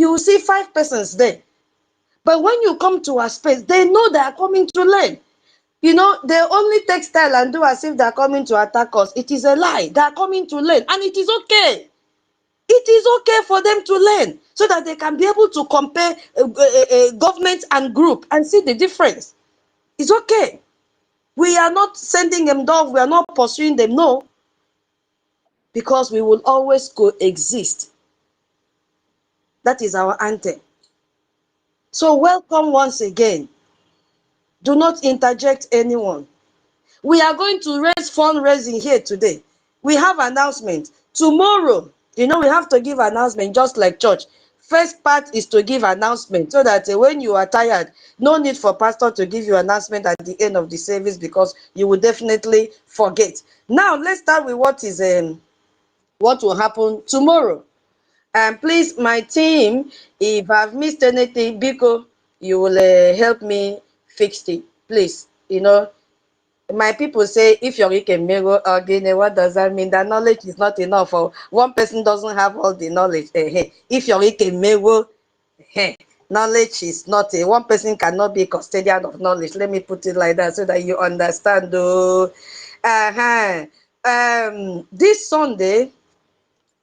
you will see 5 persons there. But when you come to a space, they know they are coming to learn. You know, they only take style and do as if they are coming to attack us. It is a lie. They are coming to learn, and it is okay. It is okay for them to learn so that they can be able to compare government and group and see the difference. It's okay. We are not sending them off. We are not pursuing them. No. Because we will always coexist. That is our anthem. So welcome once again. Do not interject anyone. We are going to raise fundraising here today. We have announcement. Tomorrow, you know, we have to give announcement just like church. First part is to give announcement so that when you are tired, no need for pastor to give you announcement at the end of the service because you will definitely forget. Now, let's start with what will happen tomorrow. And please, my team, if I've missed anything, Biko, you will help me fix it. Please, you know, my people say, if you're can again, what does that mean? That knowledge is not enough, or one person doesn't have all the knowledge. If you're can knowledge is not one person cannot be a custodian of knowledge. Let me put it like that so that you understand. Though, this Sunday,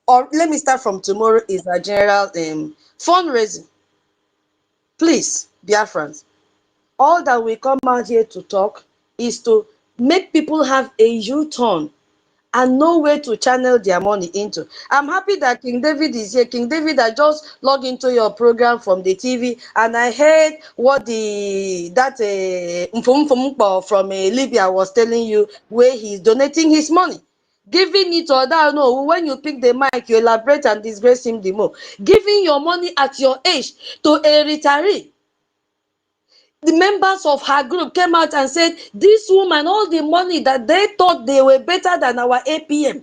or let me start from tomorrow, is a general fundraising. Please, Biafrans, all that we come out here to talk is to make people have a U-turn and know where to channel their money into. I'm happy that King David is here. King David, I just logged into your program from the TV and I heard what from Libya was telling you, where he's donating his money. Giving it, or that, no, when you pick the mic, you elaborate and disgrace him the more. Giving your money at your age to a retiree. The members of her group came out and said, this woman, all the money that they thought they were better than our APM,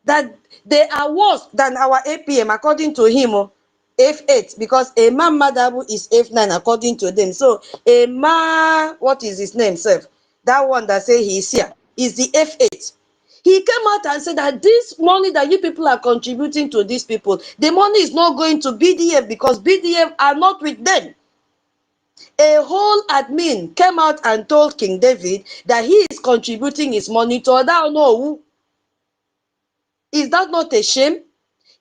that they are worse than our APM, according to him, F8, because a man Madabu is F9, according to them. So a man, what is his name, sir? That one that say he is here is the F8. He came out and said that this money that you people are contributing to these people, the money is not going to BDF because BDF are not with them. A whole admin came out and told King David that he is contributing his money to that. No. Is that not a shame?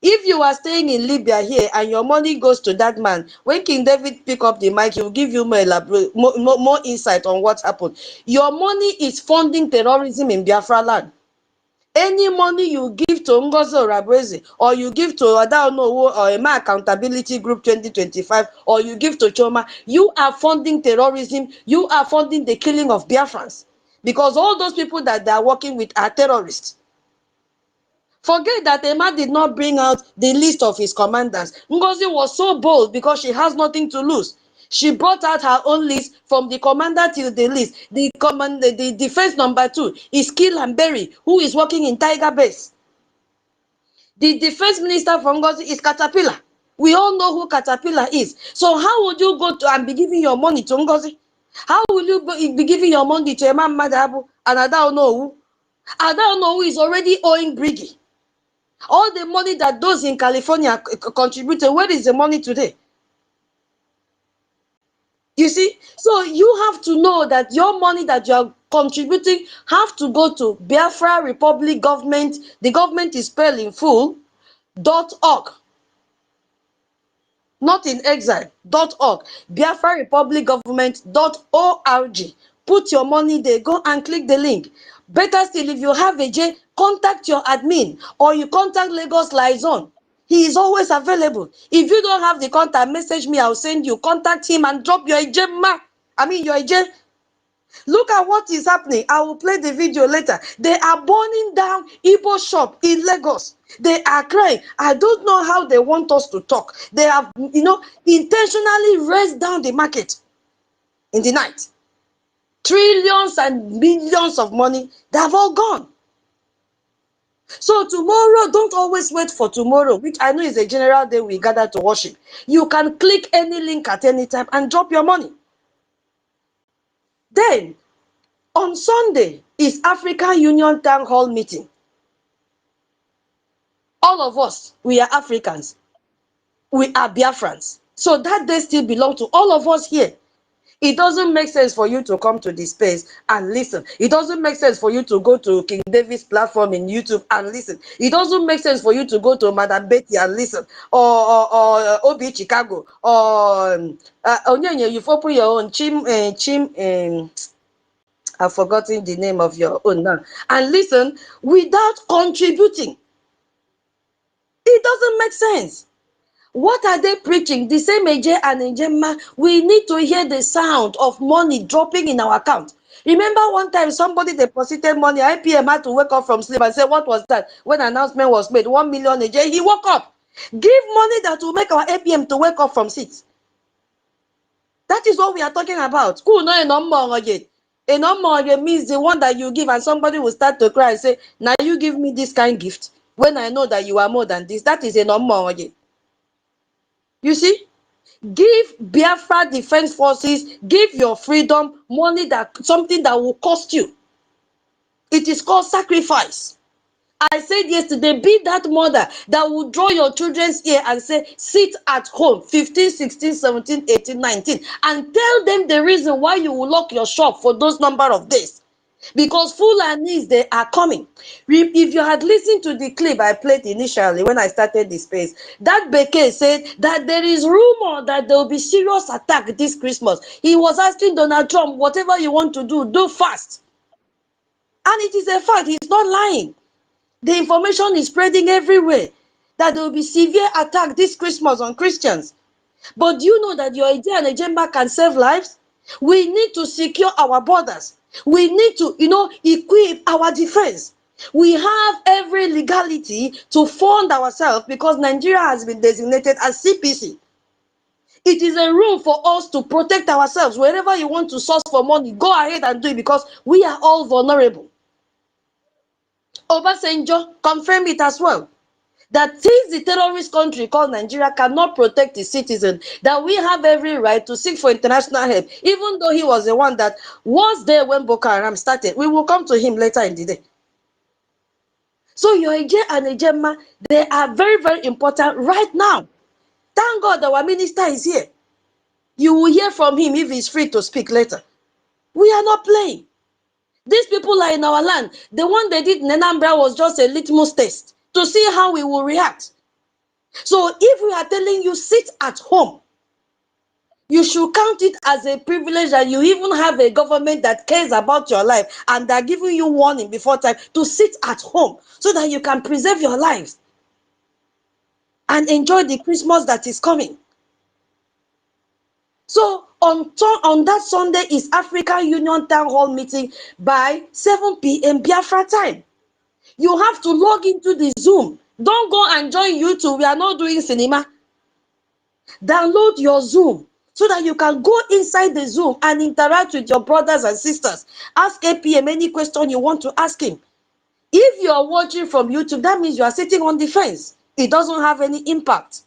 If you are staying in Libya here and your money goes to that man, when King David pick up the mic, he will give you more insight on what happened. Your money is funding terrorism in Biafra land. Any money you give to Ngozi Orabreze, or you give to Adaonowo or Ema Accountability Group 2025, or you give to Choma, you are funding terrorism, you are funding the killing of Biafrans. Because all those people that they are working with are terrorists. Forget that Ema did not bring out the list of his commanders. Ngozi was so bold because she has nothing to lose. She brought out her own list from the commander till the list. The defense number 2 is Kill and Berry, who is working in Tiger Base. The defense minister from Ngozi is Caterpillar. We all know who Caterpillar is. So how would you go to and be giving your money to Ngozi? How will you be giving your money to Imam Madabu and Adaonowu? Adaonowu is already owing Briggy. All the money that those in California contributed, where is the money today? You see, so you have to know that your money that you are contributing have to go to Biafra Republic government. The government is spelled in full, .org. Not in exile, .org. Biafra Republic government, .org. Put your money there, go and click the link. Better still, if you have a J, contact your admin or you contact Lagos Liaison. He is always available. If you don't have the contact, message me, I'll send you. Contact him and drop your J. Your J. Look at what is happening. I will play the video later. They are burning down Igbo shop in Lagos. They are crying. I don't know how they want us to talk. They have, intentionally raised down the market in the night. Trillions and millions of money, they have all gone. So tomorrow, don't always wait for tomorrow, which I know is a general day we gather to worship. You can click any link at any time and drop your money. Then, on Sunday is African Union Town Hall meeting. All of us, we are Africans. we are Biafrans. So that day still belongs to all of us here. It doesn't make sense for you to come to the space and listen. It doesn't make sense for you to go to King David's platform in YouTube and listen. It doesn't make sense for you to go to Madam Betty and listen, or Obi Chicago, or you've opened your own I've forgotten the name of your own now, and listen without contributing. It doesn't make sense. What are they preaching? The same AJ and Njema. We need to hear the sound of money dropping in our account. Remember one time somebody deposited money, IPM had to wake up from sleep and say, what was that? When announcement was made, 1 million AJ, he woke up. Give money that will make our APM to wake up from sleep. That is what we are talking about. Who know a number again? A number again means the one that you give and somebody will start to cry and say, now you give me this kind of gift when I know that you are more than this. That is a number again. You see? Give Biafra Defense Forces, give your freedom money, that something that will cost you. It is called sacrifice. I said yesterday, be that mother that will draw your children's ear and say, sit at home, 15, 16, 17, 18, 19, and tell them the reason why you will lock your shop for those number of days. Because Fulanis, they are coming. If you had listened to the clip I played initially when I started the space, that Beke said that there is rumor that there will be serious attack this Christmas. He was asking Donald Trump, whatever you want to do fast. And it is a fact, he's not lying. The information is spreading everywhere that there will be severe attack this Christmas on Christians. But do you know that your idea and agenda can save lives? We need to secure our borders. We need to, equip our defense. We have every legality to fund ourselves because Nigeria has been designated as CPC. It is a room for us to protect ourselves. Wherever you want to source for money, go ahead and do it because we are all vulnerable. Obasanjo confirmed it as well. That since the terrorist country called Nigeria cannot protect its citizens, that we have every right to seek for international help, even though he was the one that was there when Boko Haram started. We will come to him later in the day. So your Eje and Ejema, they are very, very important right now. Thank God our minister is here. You will hear from him if he's free to speak later. We are not playing. These people are in our land. The one they did in NNAMDI was just a litmus test to see how we will react. So if we are telling you sit at home, you should count it as a privilege that you even have a government that cares about your life and they're giving you warning before time to sit at home so that you can preserve your lives and enjoy the Christmas that is coming. So on that Sunday is African Union Town Hall meeting by 7 p.m. Biafra time. You have to log into the Zoom. Don't go and join YouTube. We are not doing cinema. Download your Zoom so that you can go inside the Zoom and interact with your brothers and sisters. Ask APM any question you want to ask him. If you are watching from YouTube, that means you are sitting on the fence. It doesn't have any impact.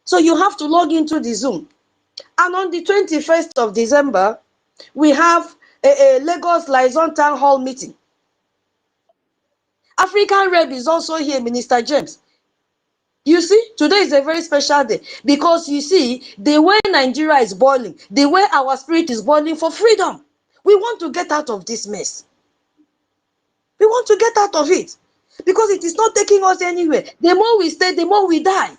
So you have to log into the Zoom. And on the 21st of December, we have a Lagos Liaison Town Hall meeting. African Rep is also here, Minister James. You see, today is a very special day because you see, the way Nigeria is boiling, the way our spirit is boiling for freedom. We want to get out of this mess. We want to get out of it because it is not taking us anywhere. The more we stay, the more we die.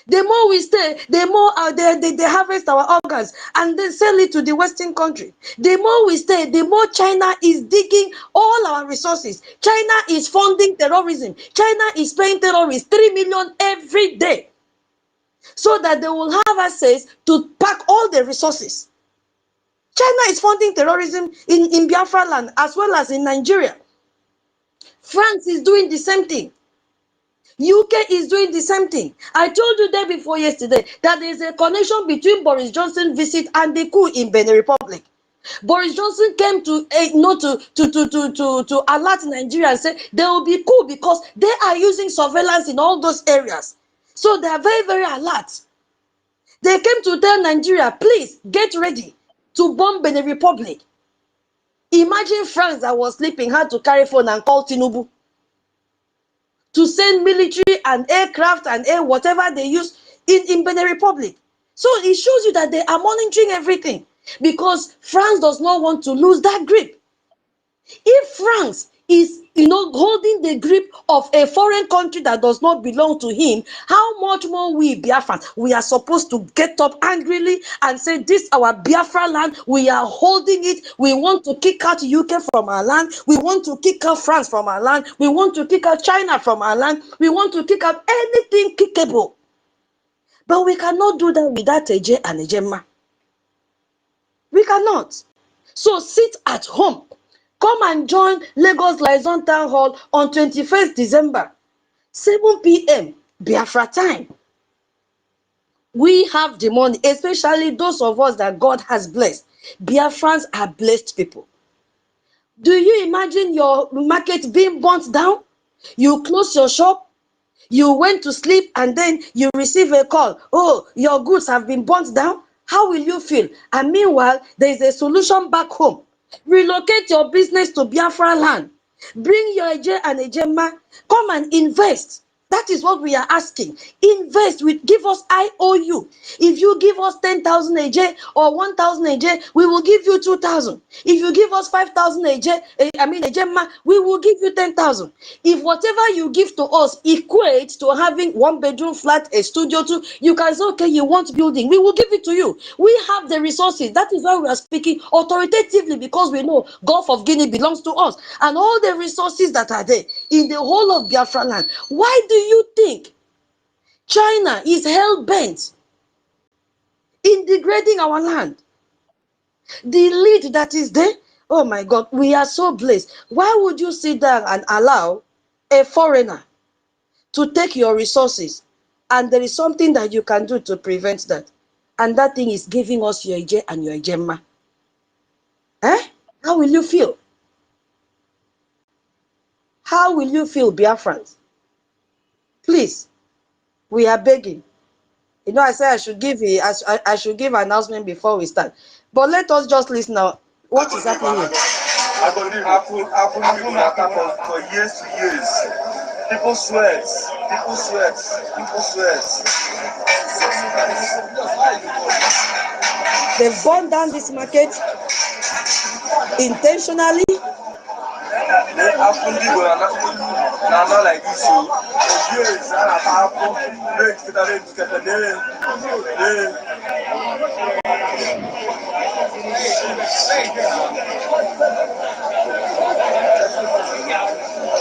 The more we stay, the more they harvest our organs and then sell it to the Western country. The more we stay, the more China is digging all our resources. China is funding terrorism. China is paying terrorists 3 million every day so that they will have access to pack all the resources. China is funding terrorism in Biafra land as well as in Nigeria. France is doing the same thing. UK is doing the same thing. I told you there before yesterday that there is a connection between Boris Johnson's visit and the coup in Benin Republic. Boris Johnson came to alert Nigeria and say there will be coup because they are using surveillance in all those areas. So they are very, very alert. They came to tell Nigeria, please get ready to bomb Benin Republic. Imagine France that was sleeping had to carry phone and call Tinubu to send military and aircraft and whatever they use in Benin Republic. So it shows you that they are monitoring everything because France does not want to lose that grip. If France is, holding the grip of a foreign country that does not belong to him, how much more we Biafrans, we are supposed to get up angrily and say, this our Biafra land, we are holding it, we want to kick out UK from our land, we want to kick out France from our land, we want to kick out China from our land, we want to kick out anything kickable. But we cannot do that without Eje and Ejema. We cannot. So sit at home. Come and join Lagos Liaison Town Hall on 21st December, 7 p.m. Biafra time. We have the money, especially those of us that God has blessed. Biafrans are blessed people. Do you imagine your market being burnt down? You close your shop, you went to sleep, and then you receive a call. Oh, your goods have been burnt down. How will you feel? And meanwhile, there is a solution back home. Relocate your business to Biafra land. Bring your Eje and Ejema. Come and invest. That is what we are asking. Invest. Give us IOU. If you give us 10,000 Eje or 1,000 Eje, we will give you 2,000. If you give us 5,000 Eje, Ejema, we will give you 10,000. If whatever you give to us equates to having 1-bedroom flat, a studio too, you can say, okay, you want building, we will give it to you. We have the resources. That is why we are speaking authoritatively, because we know Gulf of Guinea belongs to us and all the resources that are there in the whole of Biafra land. Why do you think China is hell-bent in degrading our land? The lead that is there, oh my God, we are so blessed. Why would you sit down and allow a foreigner to take your resources, and there is something that you can do to prevent that? And that thing is giving us your Eje and your Ejema. How will you feel? How will you feel, Biafrans? Please, we are begging. I said I should give an announcement before we start. But let us just listen now. What is happening here? I believe for years to years. People sweat. They've burned down this market intentionally.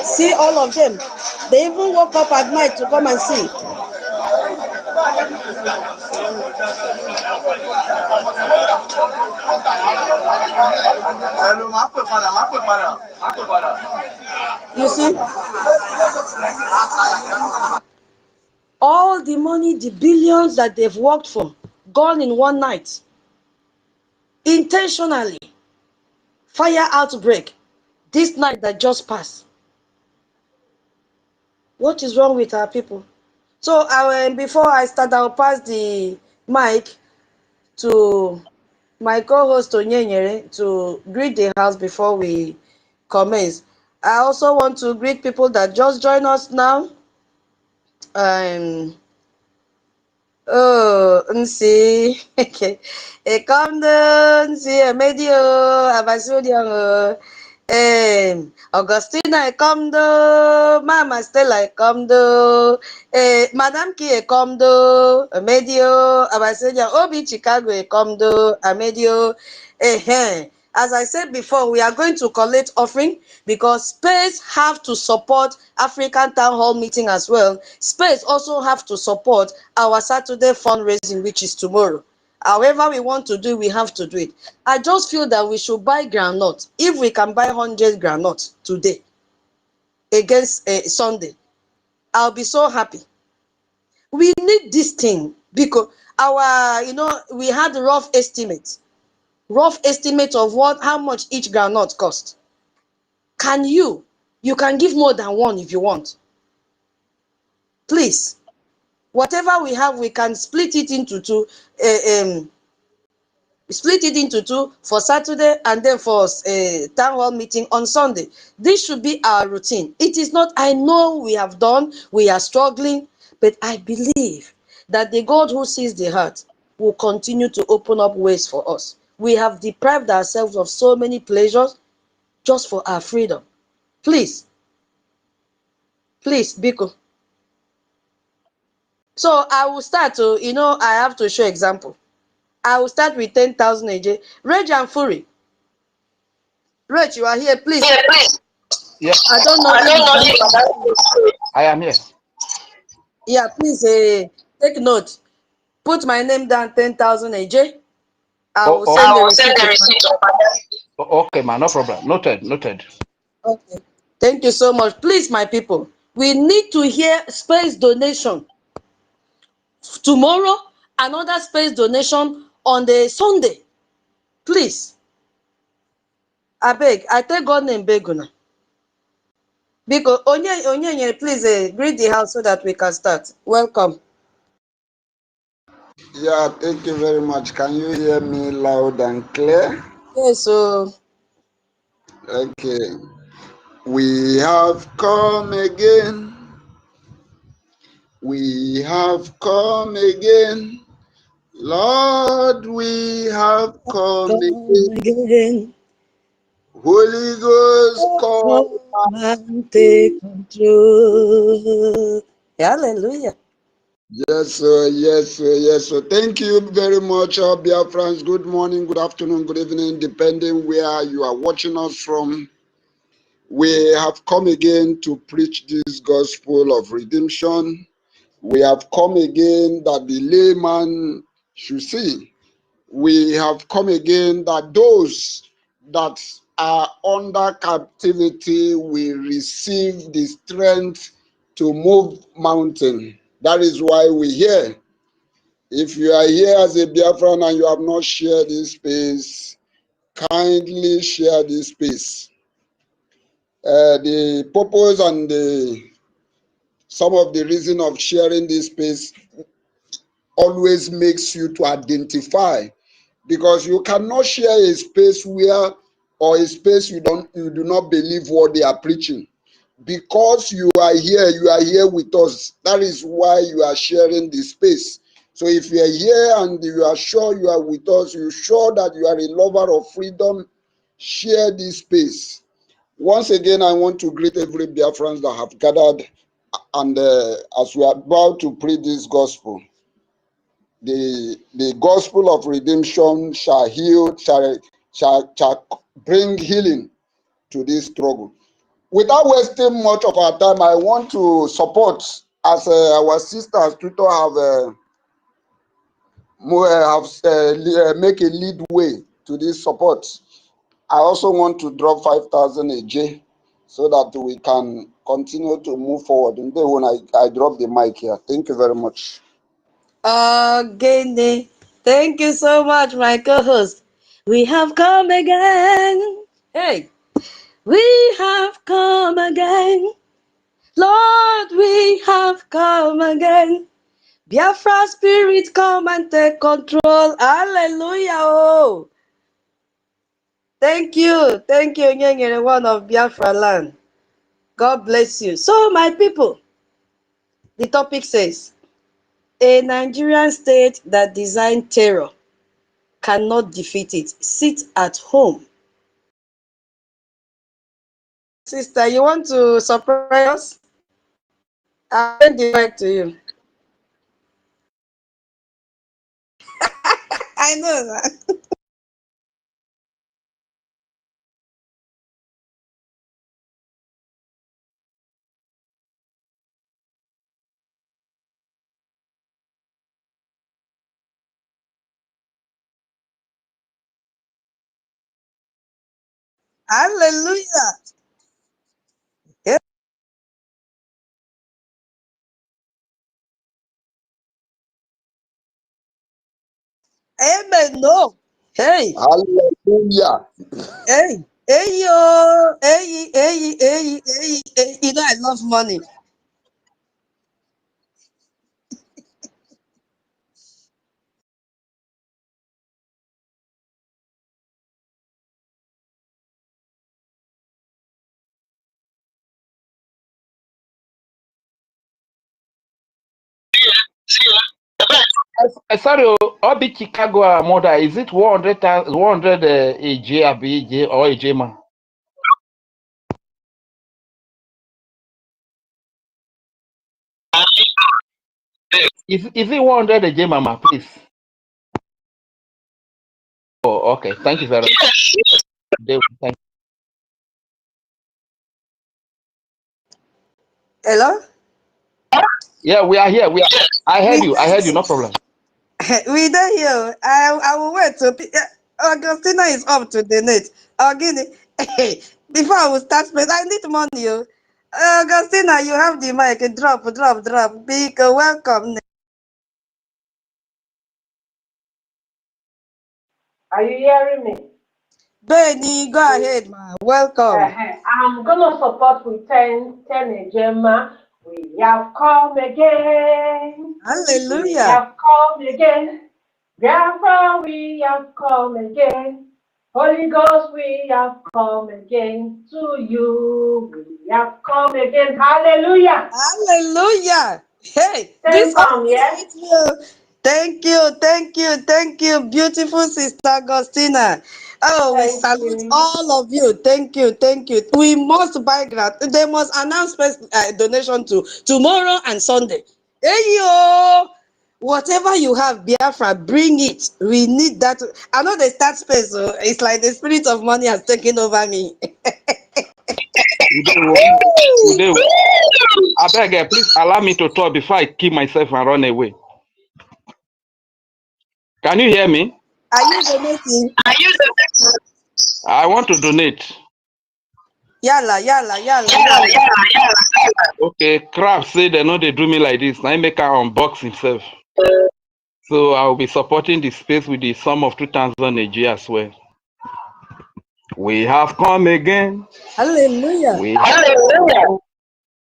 See all of them. They even woke up at night to come and see. You see? All the money, the billions that they've worked for, gone in one night. Intentionally. Fire outbreak. This night that just passed. What is wrong with our people? So before I start, I'll pass the mic to my co-host Onyenyere to greet the house before we commence. I also want to greet people that just joined us now. Nsi, okay. Ekamdo, Nsi, Emedio, Abasudian, Augustina, Ekamdo, Mama Stella, Ekamdo, Madame Ki, Ekamdo, Emedio, Abasudian, Obi Chicago, Ekamdo, Amedio, As I said before, we are going to collect offering because Space have to support African Town Hall meeting as well. Space also have to support our Saturday fundraising, which is tomorrow. However we want to do it, we have to do it. I just feel that we should buy groundnut. If we can buy 100 groundnut today against Sunday, I'll be so happy. We need this thing because we had a rough estimate of how much each groundnut cost. You can give more than one if you want. Please, whatever we have, we can split it into two. Split it into two for Saturday and then for town hall meeting on Sunday. This should be our routine. It is not, I know we are struggling, but I believe that the God who sees the heart will continue to open up ways for us. We have deprived ourselves of so many pleasures just for our freedom. Please, please, Biko. So I will start to, I have to show example. I will start with 10,000 AJ. Rage and Fury. Rage, you are here, please. Yeah, please. Yeah. I don't know if I am here. Yeah, please take note. Put my name down, 10,000 AJ. I will send the receipt. Okay, man, no problem. Noted, noted. Okay. Thank you so much. Please, my people, we need to hear space donation. Tomorrow, another space donation on the Sunday. Please. I beg. I tell God name Beguna. Because Onye, please greet the house so that we can start. Welcome. Yeah, thank you very much. Can you hear me loud and clear? Yes, so Okay. We have come again. We have come again. Lord, we have come come again. again. Holy Ghost, come. Come and take control. Hallelujah. Yes, sir. Yes, sir. Yes, sir. Thank you very much, Biafrans. Good morning, good afternoon, good evening, depending where you are watching us from. We have come again to preach this gospel of redemption. We have come again that the layman should see. We have come again that those that are under captivity will receive the strength to move mountain. That is why we're here. If you are here as a Biafran and you have not shared this space, kindly share this space. The purpose and some of the reason of sharing this space always makes you to identify, because you cannot share a space where, or a space you do not believe what they are preaching. Because you are here with us. That is why you are sharing this space. So if you are here and you are sure you are with us, you're sure that you are a lover of freedom, share this space. Once again, I want to greet every Biafrans that have gathered, and as we are about to preach this gospel, the gospel of redemption shall heal, shall bring healing to this struggle. Without wasting much of our time, I want to support, as our sisters tutor make a lead way to this support. I also want to drop 5,000 a J so that we can continue to move forward. And then when I drop the mic here, thank you very much. Again, thank you so much, my co-host. We have come again. Hey, we have come again. Lord, we have come again. Biafra spirit, come and take control. Hallelujah. Oh, thank you. Thank you, Nyengere, one of Biafra land. God bless you. So, my people, the topic says, a Nigerian state that designed terror cannot defeat it. Sit at home. Sister, you want to surprise us? I'll send the mic to you. I know that. Hallelujah. Yeah. Amen. No. Hey. Hallelujah. Hey. Hey, yo. Hey, hey, hey, hey, hey. You know, I love money. Sorry, Obi Chicago mother, is it 100 AJ AJ or AJ man? Is it 100 AJ mama, please? Oh, okay. Thank you very much. Thank Hello? Yeah, we are here. I heard you. I heard you. No problem. We don't hear. I will wait to. Augustina is up to the net. Again, before I will start, but I need money. Oh. Augustina, you have the mic. Drop. Big welcome. Are you hearing me? Benny, go ahead, ma. Welcome. I'm gonna support with 10 Gemma. We have come again. We Hallelujah. have come again. Biafra, we have come again. Holy Ghost, we have come again. To you, we have come again. Hallelujah. Hallelujah. Hey, this Same song song, is yeah? with you. Thank you, beautiful sister Agostina. Oh, we Thank salute you. all of you. Thank you. We must buy grant. They must announce donation to tomorrow and Sunday. Hey yo, whatever you have, Biafra, bring it. We need that. I know the start space. So it's like the spirit of money has taken over me. Today, I beg, please allow me to talk before I kill myself and run away. Can you hear me? Are you donating? I want to donate. Yalla. Okay, Crab say they know they do me like this. Now I make her unbox himself. So I'll be supporting the space with the sum of 2,000 AG as well. We have come again. Hallelujah.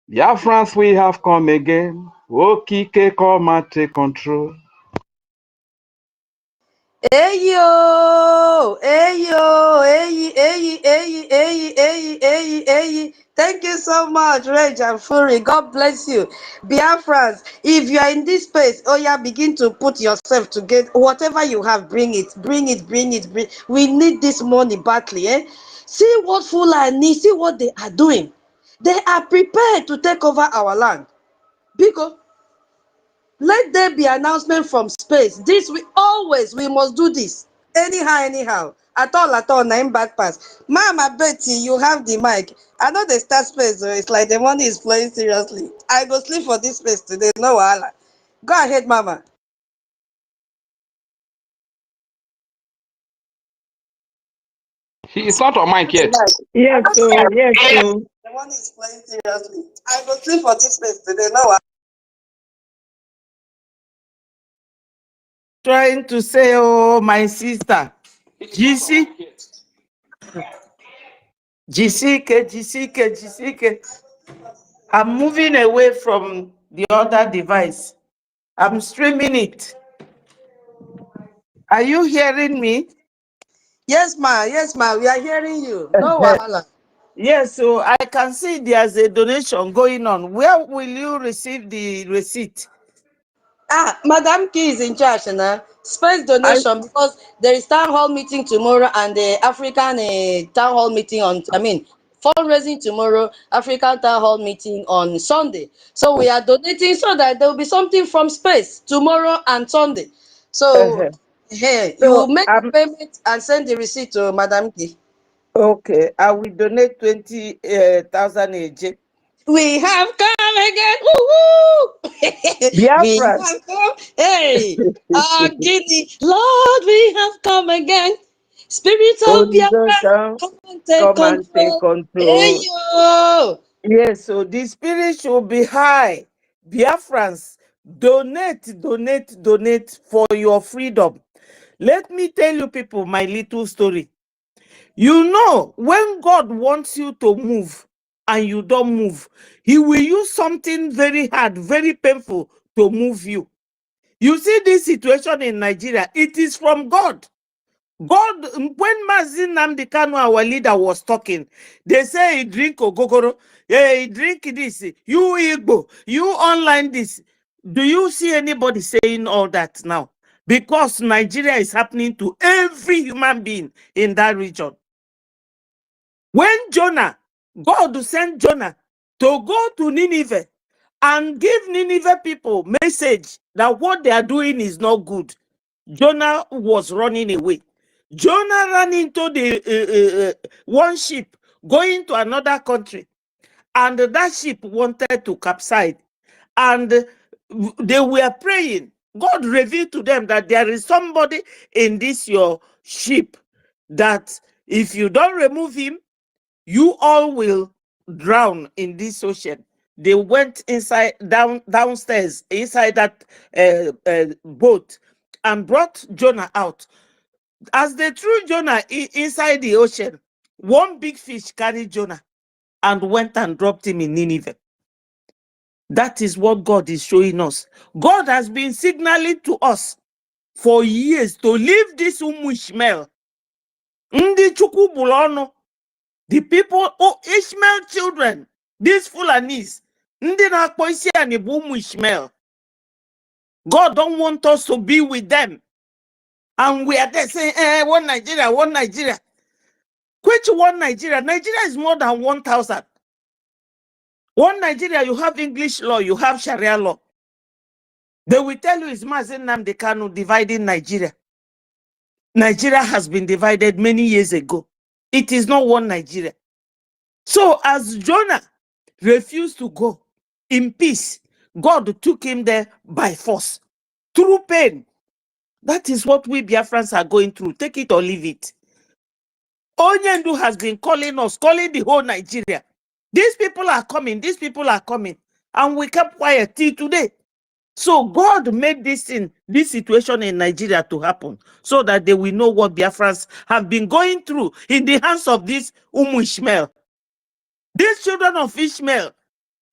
Yeah, France, we have come again. Okike, come and take control. Hey yo, hey. Thank you so much, Reg and Fury. God bless you. Biafrans, if you are in this space, oh yeah, begin to put yourself together. Whatever you have, bring it. We need this money badly, eh? See what Fulani, see what they are doing. They are prepared to take over our land. Because let there be announcement from space. We must do this. Anyhow. At all, nine back pass. Mama Betty, you have the mic. I know the start space, so it's like the money is flowing seriously. I go sleep for this space today, no wahala. Go ahead, Mama. He is not on mic yet. Yes, so The money is flowing seriously. I go sleep for this space today, no wahala. Trying to say, oh, my sister, GCK. I'm moving away from the other device. I'm streaming it. Are you hearing me? Yes, ma. We are hearing you. No wahala. Yes, so I can see there's a donation going on. Where will you receive the receipt? Madam Key is in charge now. Space I donation because there is town hall meeting tomorrow and the African town hall meeting fundraising tomorrow, African town hall meeting on Sunday. So we are donating so that there will be something from space tomorrow and Sunday. So hey, you will so make the I'm payment and send the receipt to Madam Key. okay. I will donate 20,000 AJ. We have come again. Woo-hoo! We Biafra. have come. Hey, Guinea. Lord, we have come again. Spirit of Holy Ghost, Biafra, come and take come and take control. Hey, control. yo. Yes, so the spirit should be high. Biafrans, donate for your freedom. Let me tell you people my little story. You know, when God wants you to move and you don't move, he will use something very hard, very painful to move you. You see this situation in Nigeria, it is from God. God, when NNAMDI KANU, our leader, was talking, they say he drink ogogoro, he drink this, you Igbo, you online this. Do you see anybody saying all that now? Because Nigeria is happening to every human being in that region. When Jonah, God sent Jonah to go to Nineveh and give Nineveh people message that what they are doing is not good, Jonah was running away. Jonah ran into the one ship going to another country, and that ship wanted to capsize, and they were praying. God revealed to them that there is somebody in this your ship that if you don't remove him, you all will drown in this ocean. They went inside, downstairs, inside that boat, and brought Jonah out. As they threw Jonah inside the ocean, one big fish carried Jonah and went and dropped him in Nineveh. That is what God is showing us. God has been signaling to us for years to leave this Ishmael. Ndi Chukwu Bulono, the people, Ishmael children, these Fulanis, Ndi na-akpọ isi ani bụ ụmụ Ishmael. God don't want us to be with them. And we are there saying, one Nigeria, one Nigeria. Which one Nigeria? Nigeria is more than 1,000. One Nigeria, you have English law, you have Sharia law. They will tell you it's NNAMDI KANU dividing Nigeria. Nigeria has been divided many years ago. It is not one Nigeria. So as Jonah refused to go in peace, God took him there by force, through pain. That is what we Biafrans are going through. Take it or leave it. Onyendu has been calling us, calling the whole Nigeria. These people are coming, these people are coming. And we kept quiet till today. So God made this situation in Nigeria to happen so that they will know what Biafrans have been going through in the hands of this Ishmael. These children of Ishmael,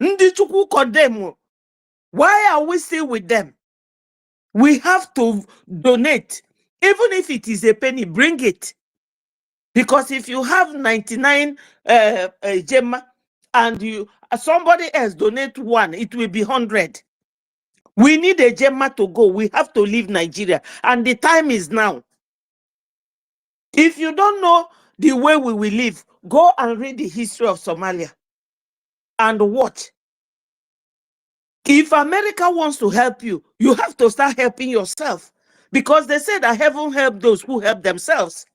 Ndi Chukwu condemn. Why are we still with them? We have to donate. Even if it is a penny, bring it. Because if you have 99 gemma and somebody else donate one, it will be 100. We need a gemma to go. We have to leave Nigeria. And the time is now. If you don't know the way we will live, go and read the history of Somalia and watch. If America wants to help you, you have to start helping yourself. Because they say that heaven help those who help themselves.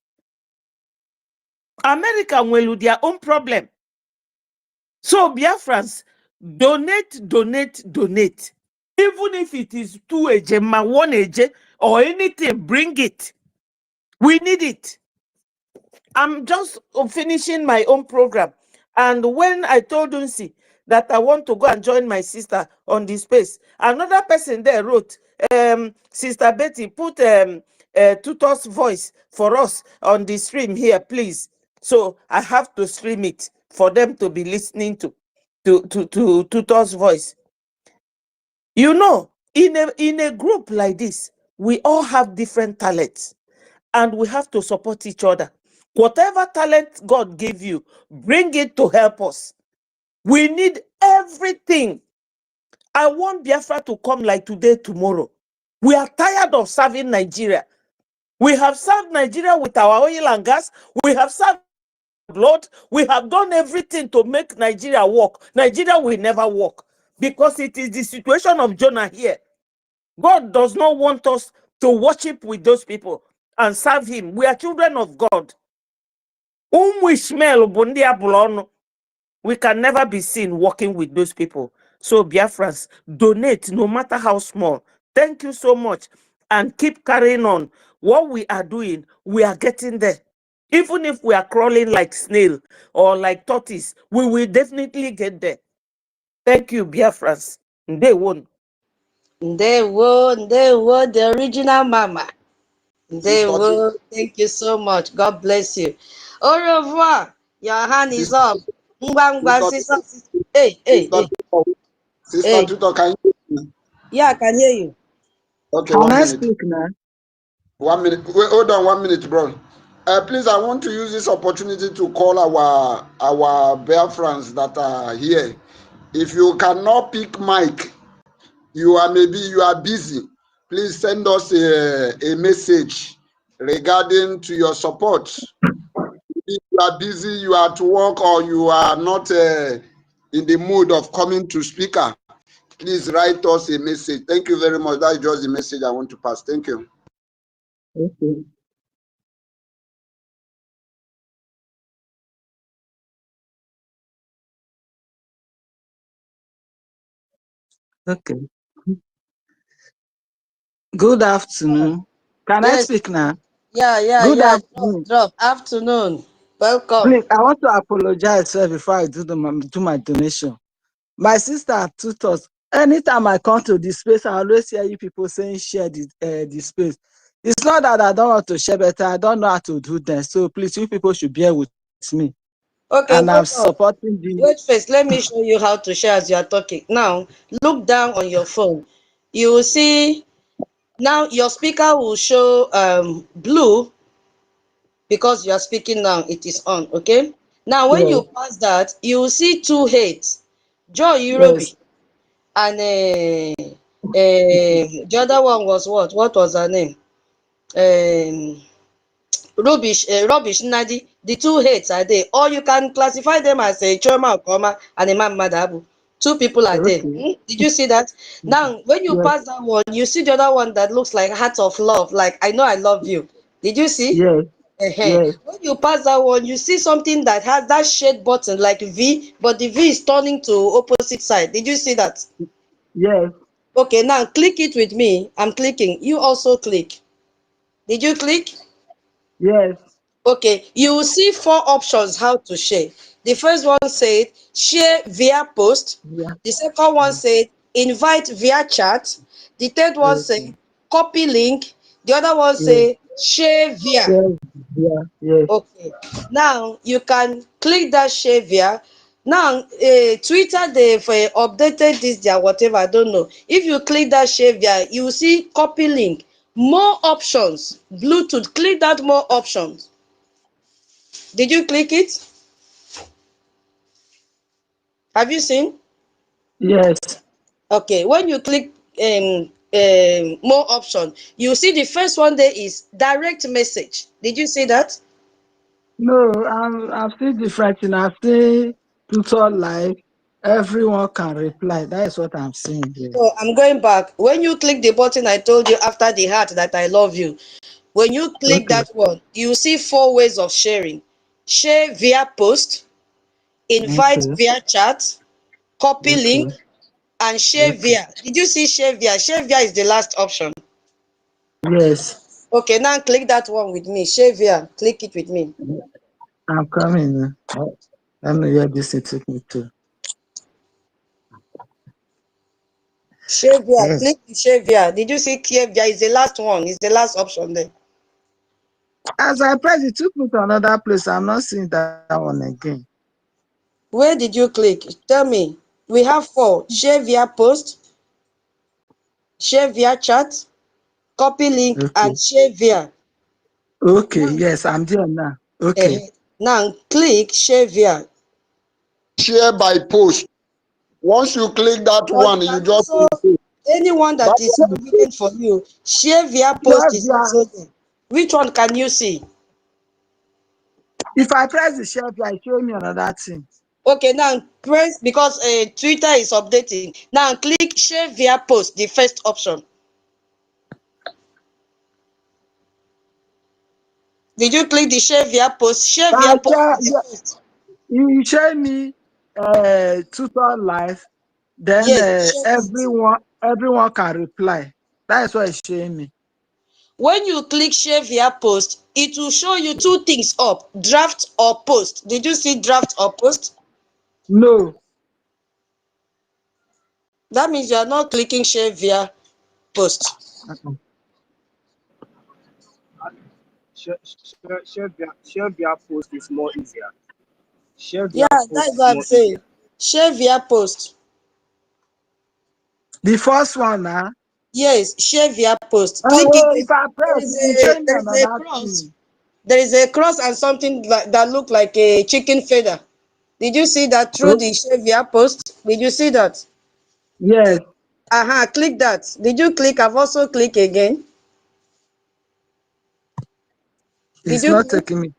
America will do their own problem. So Biafrans, donate, donate, donate. Even if it is 2 ejema, 1 eje, or anything, bring it. We need it. I'm just finishing my own program. And when I told Dunsi that I want to go and join my sister on this space, another person there wrote, Sister Betty, put Tutor's voice for us on the stream here, please. So I have to stream it for them to be listening to Tutor's voice. You know, in a group like this, we all have different talents and we have to support each other. Whatever talent God gave you, bring it to help us. We need everything. I want Biafra to come like today, tomorrow. We are tired of serving Nigeria. We have served Nigeria with our oil and gas. We have served blood. We have done everything to make Nigeria work. Nigeria will never work because it is the situation of Jonah here. God does not want us to worship with those people and serve him. We are children of God. We can never be seen working with those people. So Biafrans, donate no matter how small. Thank you so much. And keep carrying on. What we are doing, we are getting there. Even if we are crawling like snail or like tortoise, we will definitely get there. Thank you, Biafrans. They won't. They will, the original mama. They will. Thank you so much. God bless you. Au revoir. Your hand is up. Sister, hey. Sister Tutor, can you hear me? Yeah, I can hear you. Okay, Can 1 I minute. speak now? 1 minute. Wait, hold on 1 minute, bro. Please, I want to use this opportunity to call our Biafrans that are here. If you cannot pick mic, maybe you are busy. Please send us a message regarding to your support. If you are busy, you are at work, or you are not in the mood of coming to speaker, please write us a message. Thank you very much. That is just the message I want to pass. Thank you. Okay. Okay. Good afternoon. Can I Yes. speak now? Yeah. Good Drop, afternoon. drop. Afternoon. Welcome. Please, I want to apologize before I do my donation. My sister taught us. Anytime I come to this space, I always hear you people saying share the space. It's not that I don't want to share, but I don't know how to do that. So please, you people should bear with me. Okay, And I'm hold on. supporting the. Wait first. Let me show you how to share as you are talking. Now, look down on your phone. You will see now your speaker will show blue because you are speaking now. It is on. Okay. Now, when Yes, you pass that, you will see two heads. Joy yes, Europe and the other one was what? What was her name? Um, rubbish Nadi. The two heads are there, or you can classify them as a Choma Okoma and a Man Madabu. Two people are there. okay. Did you see that? Now, when you Yes, pass that one, you see the other one that looks like heart of love, like I know I love you. Did you see? yes, yes, When you pass that one, you see something that has that shade button like V, but the V is turning to opposite side. Did you see that? yes, Okay, now click it with me. I'm clicking. You also click. Did you click? yes. Okay, you will see four options how to share. The first one said share via post. Yeah. The second one said invite via chat. The third one Okay. said copy link. The other one Yes, said share via. yes, yeah, yes. Okay, now you can click that share via. Now, Twitter they've updated this their whatever, I don't know. If you click that share via, you will see copy link, more options, Bluetooth. Click that more options. Did you click it? Have you seen? Yes. Okay, when you click more option, you see the first one there is direct message. Did you see that? No, I've seen different thing. I've seen tutor live. Everyone can reply. That is what I'm saying here. So I'm going back. When you click the button I told you after the heart that I love you, when you click Okay, that one, you see four ways of sharing. Share via post, invite okay, via chat, copy okay, link, and share okay. via. Did you see share via? Share via is the last option. Yes, Okay, now click that one with me. Share via. Click it with me. I'm coming. Let me hear this it took me to. Share via. Yes. Click the share via. Did you see share via? Is the last one. Is the last option there. As I press, it took me to another place. I'm not seeing that one again. Where did you click? Tell me. We have four. Share via post, share via chat, copy link, Okay. and share via. Okay, Now, yes, I'm there now. Okay. eh, now click share via. Share by post. Once you click that Or you one, you can just also anyone that that is convenient for you. Share via post Share is via. also there. Which one can you see? If I press the share via, it show me another thing. Okay, now press because Twitter is updating. Now click share via post, the first option. Did you click the share via post? Share via I post share, is the first. you show me tutor live, then Yes, share it. everyone can reply. That is what it's showing me. When you click share via post, it will show you two things up, draft or post. Did you see draft or post? No. That means you are not clicking share via post. Uh-uh. Share via post is more easier. Share Yeah, via post that's is what I'm more saying. easier. Share via post. The first one now. Yes, share via post. Click it. Oh, if I There press, is it show a me there is a another cross. thing. There is a cross and something that look like a chicken feather. Did you see that through Oh, the share via post? Did you see that? yes. Click that. Did you click? I've also clicked again. Did It's you not click? taking me.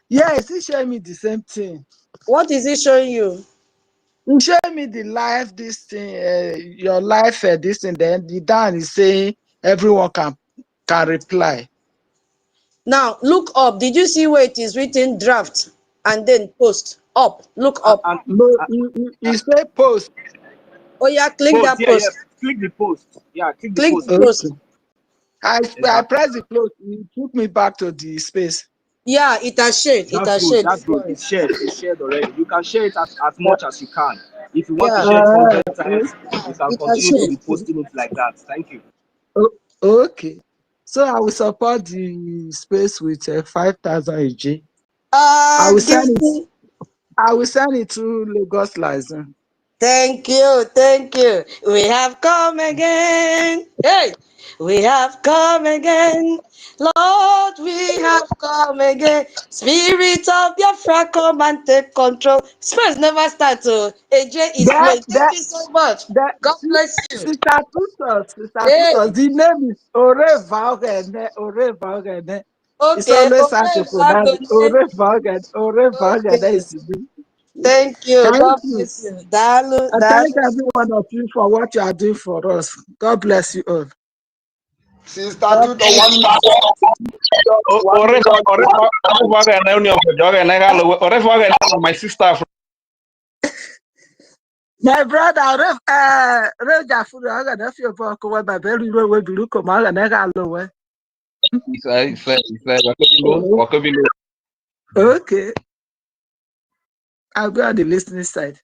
Yeah, it's showing me the same thing. What is it showing you? It's showing me the live this thing, your live this thing. Then the down is saying everyone can reply. Now look up. Did you see where it is written draft and then post? Up. Look up. And No, you say post. Oh yeah, click post, that yeah, post. yes. Click the post. Yeah, click the Click post the again. post. Okay. I Exactly. press the close. It took me back to the space. Yeah, it has shared. It That's has good. shared. That's Don't good. worry. It's shared. It's shared already. You can share it as much as you can. If you want to Yeah, share it 100 times, you yeah, can it has continue to be shared. posting it like that. Thank you. Okay. So I will support the space with 5,000 EG. I will Give send it. me. I will send it to Lagos license. Thank you, thank you. We have come again. Hey, we have come again. Lord, we have come again. Spirit of Biafra, come and take control. Space never starts. AJ is That playing. Thank you so much. that God bless you. Sister Hey, Tutos. The name is Ore Vaugene. Ore Vaugene. It's okay. always hard to Okay, pronounce. Wagone. Ore Vaugene. Ore Vaugene Okay. is the name. Thank you. Thank God you. bless you. Dalu, I thank Dalu. every one of you for what you are doing for us. God bless you all. Sister God Tuto, bless you. 1 million. My sister from My brother, Reja Furu, I got a few for my very way to look at my and he said, Wakabilo. Okay. I'll be on the listening side.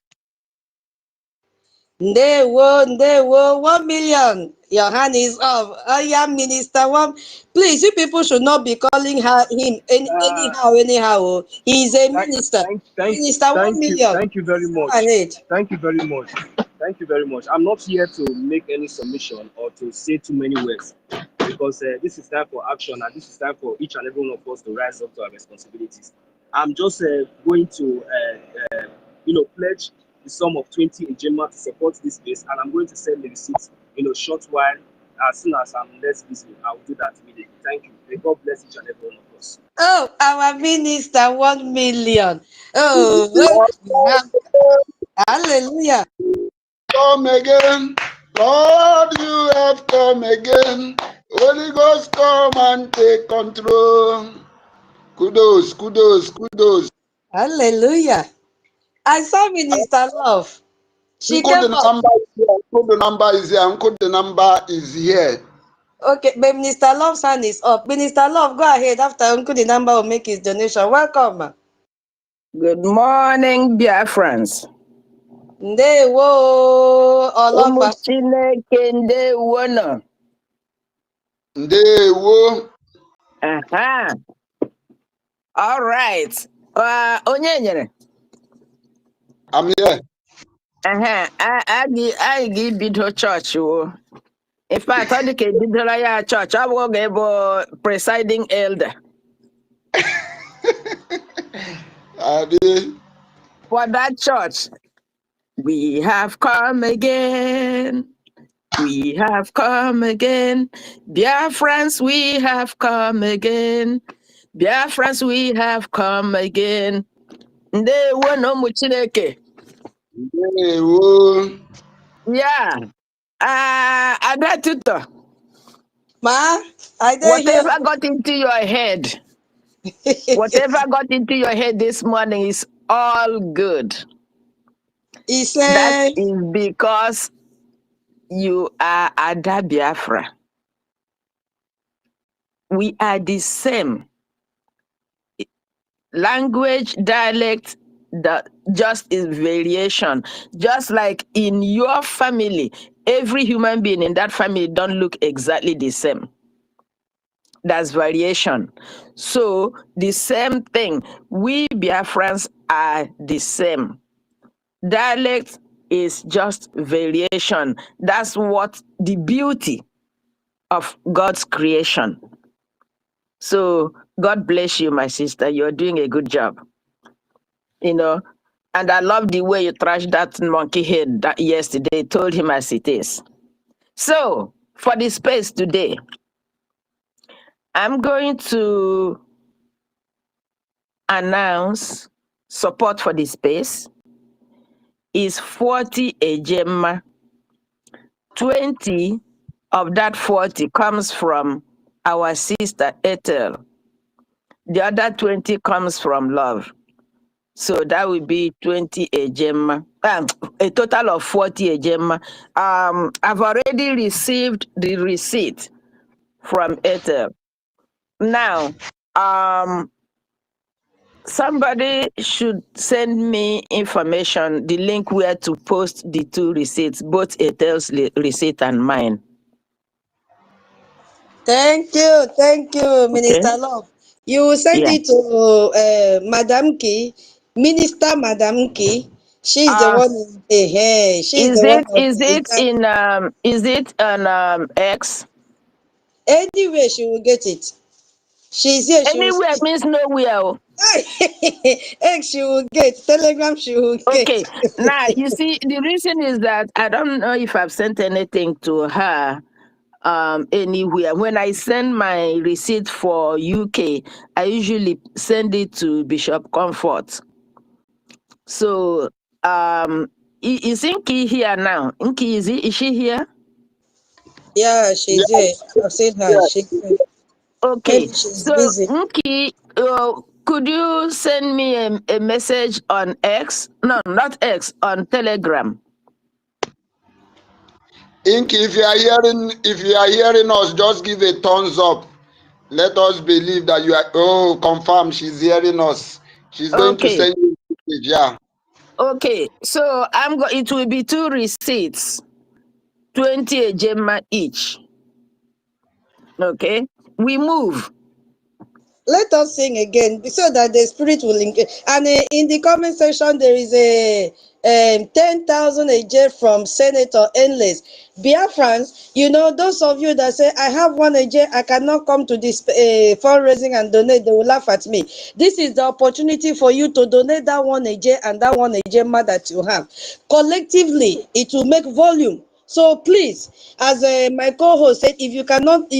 Ndewo, 1 million. Your hand is up. I am Minister One. Please, you people should not be calling him Uh, anyhow. Oh. He is a thank, minister. thank, thank, Minister 1 thank you. million. Thank you very Go much. ahead. Thank you very much. Thank you very much. I'm not here to make any submission or to say too many words because this is time for action and this is time for each and every one of us to rise up to our responsibilities. I'm just going to, pledge the sum of 20 in Gemma to support this space, and I'm going to send the receipts in a short while. As soon as I'm less busy, I will do that immediately. Thank you. May God bless each and every one of us. Oh, our minister 1 million. Oh, we have, hallelujah. Come again. Lord, you have come again. Holy Ghost, come and take control. Kudos, kudos, kudos. Hallelujah. I saw Minister Love. She Uncle, came the up. number is here. Uncle, the number is here. Uncle, the number is here. Okay, but Minister Love's hand is up. Minister Love, go ahead. After Uncle the number will make his donation. Welcome, ma. Good morning, dear friends. Ndewo, Ụmụ Olofa. Chineke ndewono. Ndewo. Aha. All right. Onye nyere? I'm here. Anyị ga-ebido chọọchị o. In fact, ọ dị ka ebidola ya chọọchị. Ọ bụghị ga-ebu presiding elder. Ade. For that church, we have come again. We have come again. Dear friends, we have come again. Dear friends, we have come again. Ndewo na ụmụ Chineke. Ndewo. Yeah. Ada Tuto, Ma, I didn't hear whatever got into your head, whatever got into your head this morning is all good. He That said, is because you are Ada Biafra. We are the same. Language, dialect, just is variation. Just like in your family, every human being in that family don't look exactly the same. That's variation. So the same thing. We Biafrans are the same. Dialect is just variation. That's what the beauty of God's creation. So God bless you, my sister. You're doing a good job. You know, and I love the way you trashed that monkey head that yesterday. Told him as it is. So, for the space today, I'm going to announce support for the space is 40 ejema. 20 of that 40 comes from our sister Ethel. The other 20 comes from love. So that would be 20 ejema. A total of 40 ejema. I've already received the receipt from Ethel. Now, somebody should send me information, the link where to post the two receipts, both Ethel's receipt and mine. Thank you, Okay? Minister Love. You will send Yeah. it to Madam Key, Minister Madam Key. She's the Uh, one. She's the one of is it on X? Anyway, she will get it. She's here. She will Anywhere see. means nowhere. Oh. X she will get. Telegram she will get. Okay. Now you see, the reason is that I don't know if I've sent anything to her anywhere. When I send my receipt for UK, I usually send it to Bishop Comfort. So is Inky here now? Inky, is she here? Yeah, Yeah, she's here. I've seen her. yeah. Okay. Maybe she's So busy. Inky, could you send me a message on X? No, not X, on Telegram. Inky, if you are hearing us, just give a thumbs up. Let us believe that you are. Oh, confirm. She's hearing us. She's going to Okay. send you a message. Yeah. Okay. So it will be two receipts, 20 a gemma each. Okay. We move. Let us sing again so that the spirit will engage. And in the comment section, there is a 10,000 a j from Senator Endless. Biafrans, those of you that say, I have one a j, I cannot come to this fundraising and donate, they will laugh at me. This is the opportunity for you to donate that one a j and that one a j that you have. Collectively, it will make volume. So please, as my co-host said, if you cannot,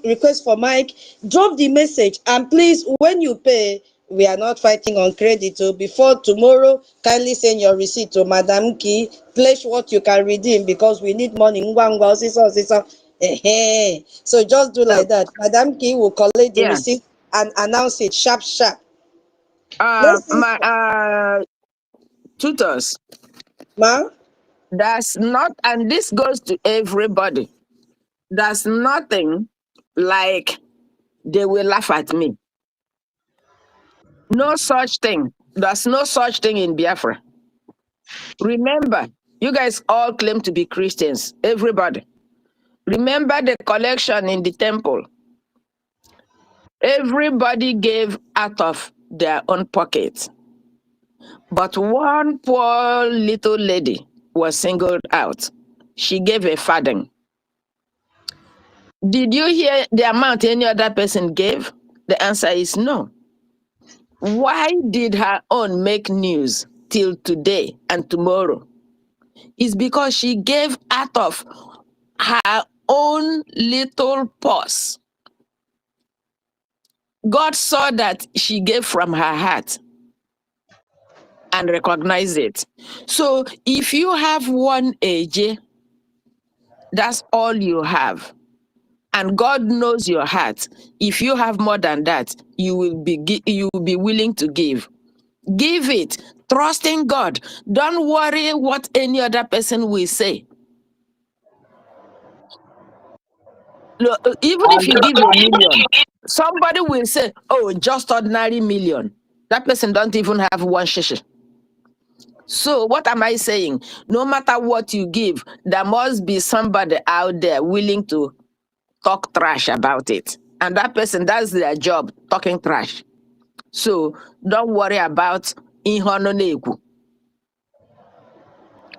request for mic, drop the message. And please, when you pay, we are not fighting on credit. So before tomorrow, kindly send your receipt to Madam Key. Pledge what you can redeem because we need money. So just do So, like that. Madam Key will collect the yeah. receipt and announce it sharp, sharp. Let's see, My tutors. ma. That's not, and this goes to everybody. There's nothing like they will laugh at me. No such thing. There's no such thing in Biafra. Remember, you guys all claim to be Christians. Everybody. Remember the collection in the temple. Everybody gave out of their own pocket. But one poor little lady was singled out. She gave a farthing. Did you hear the amount any other person gave? The answer is no. Why did her own make news till today and tomorrow? It's because she gave out of her own little purse. God saw that she gave from her heart and recognized it. So if you have one AJ, that's all you have. And God knows your heart. If you have more than that, you will be willing to give. Give it. Trust in God. Don't worry what any other person will say. Look, even if And you give 1,000,000, somebody will say, "Oh, just ordinary million." That person don't even have one shishi. So what am I saying? No matter what you give, there must be somebody out there willing to talk trash about it. And that person, that's their job, talking trash. So don't worry about ihononegu.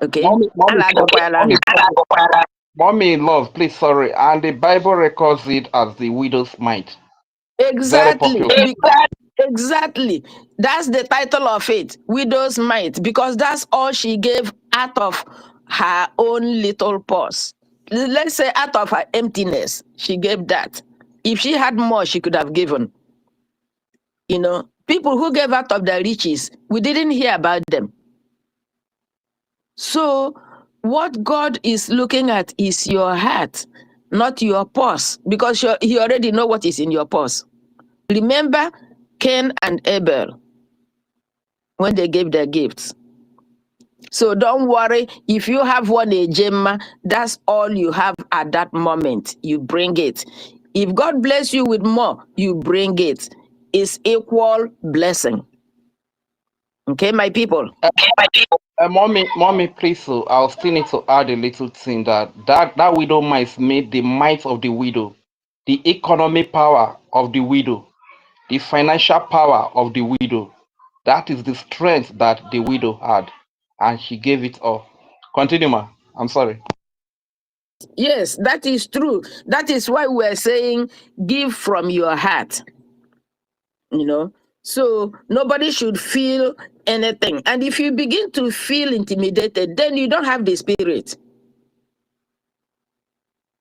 Okay? Mommy, sorry, Alagakwala. mommy, love, please, sorry. And the Bible records it as the widow's mite. Very Exactly. popular. Exactly. That's the title of it, Widow's Mite, because that's all she gave out of her own little purse. let's say out of her emptiness, she gave that. If she had more, she could have given. You know, people who gave out of their riches, we didn't hear about them. So, what God is looking at is your heart, not your purse, because He already know what is in your purse. Remember Cain and Abel when they gave their gifts. So don't worry, if you have one ejema, that's all you have at that moment. You bring it. If God bless you with more, you bring it. It's equal blessing. Okay, my people. Mommy, please. So I'll still need to add a little thing that widow might made the might of the widow, the economic power of the widow, the financial power of the widow. That is the strength that the widow had, and she gave it all. Continue, ma. I'm sorry. Yes, that is true. That is why we're saying give from your heart. You know, so nobody should feel anything. And if you begin to feel intimidated, then you don't have the spirit.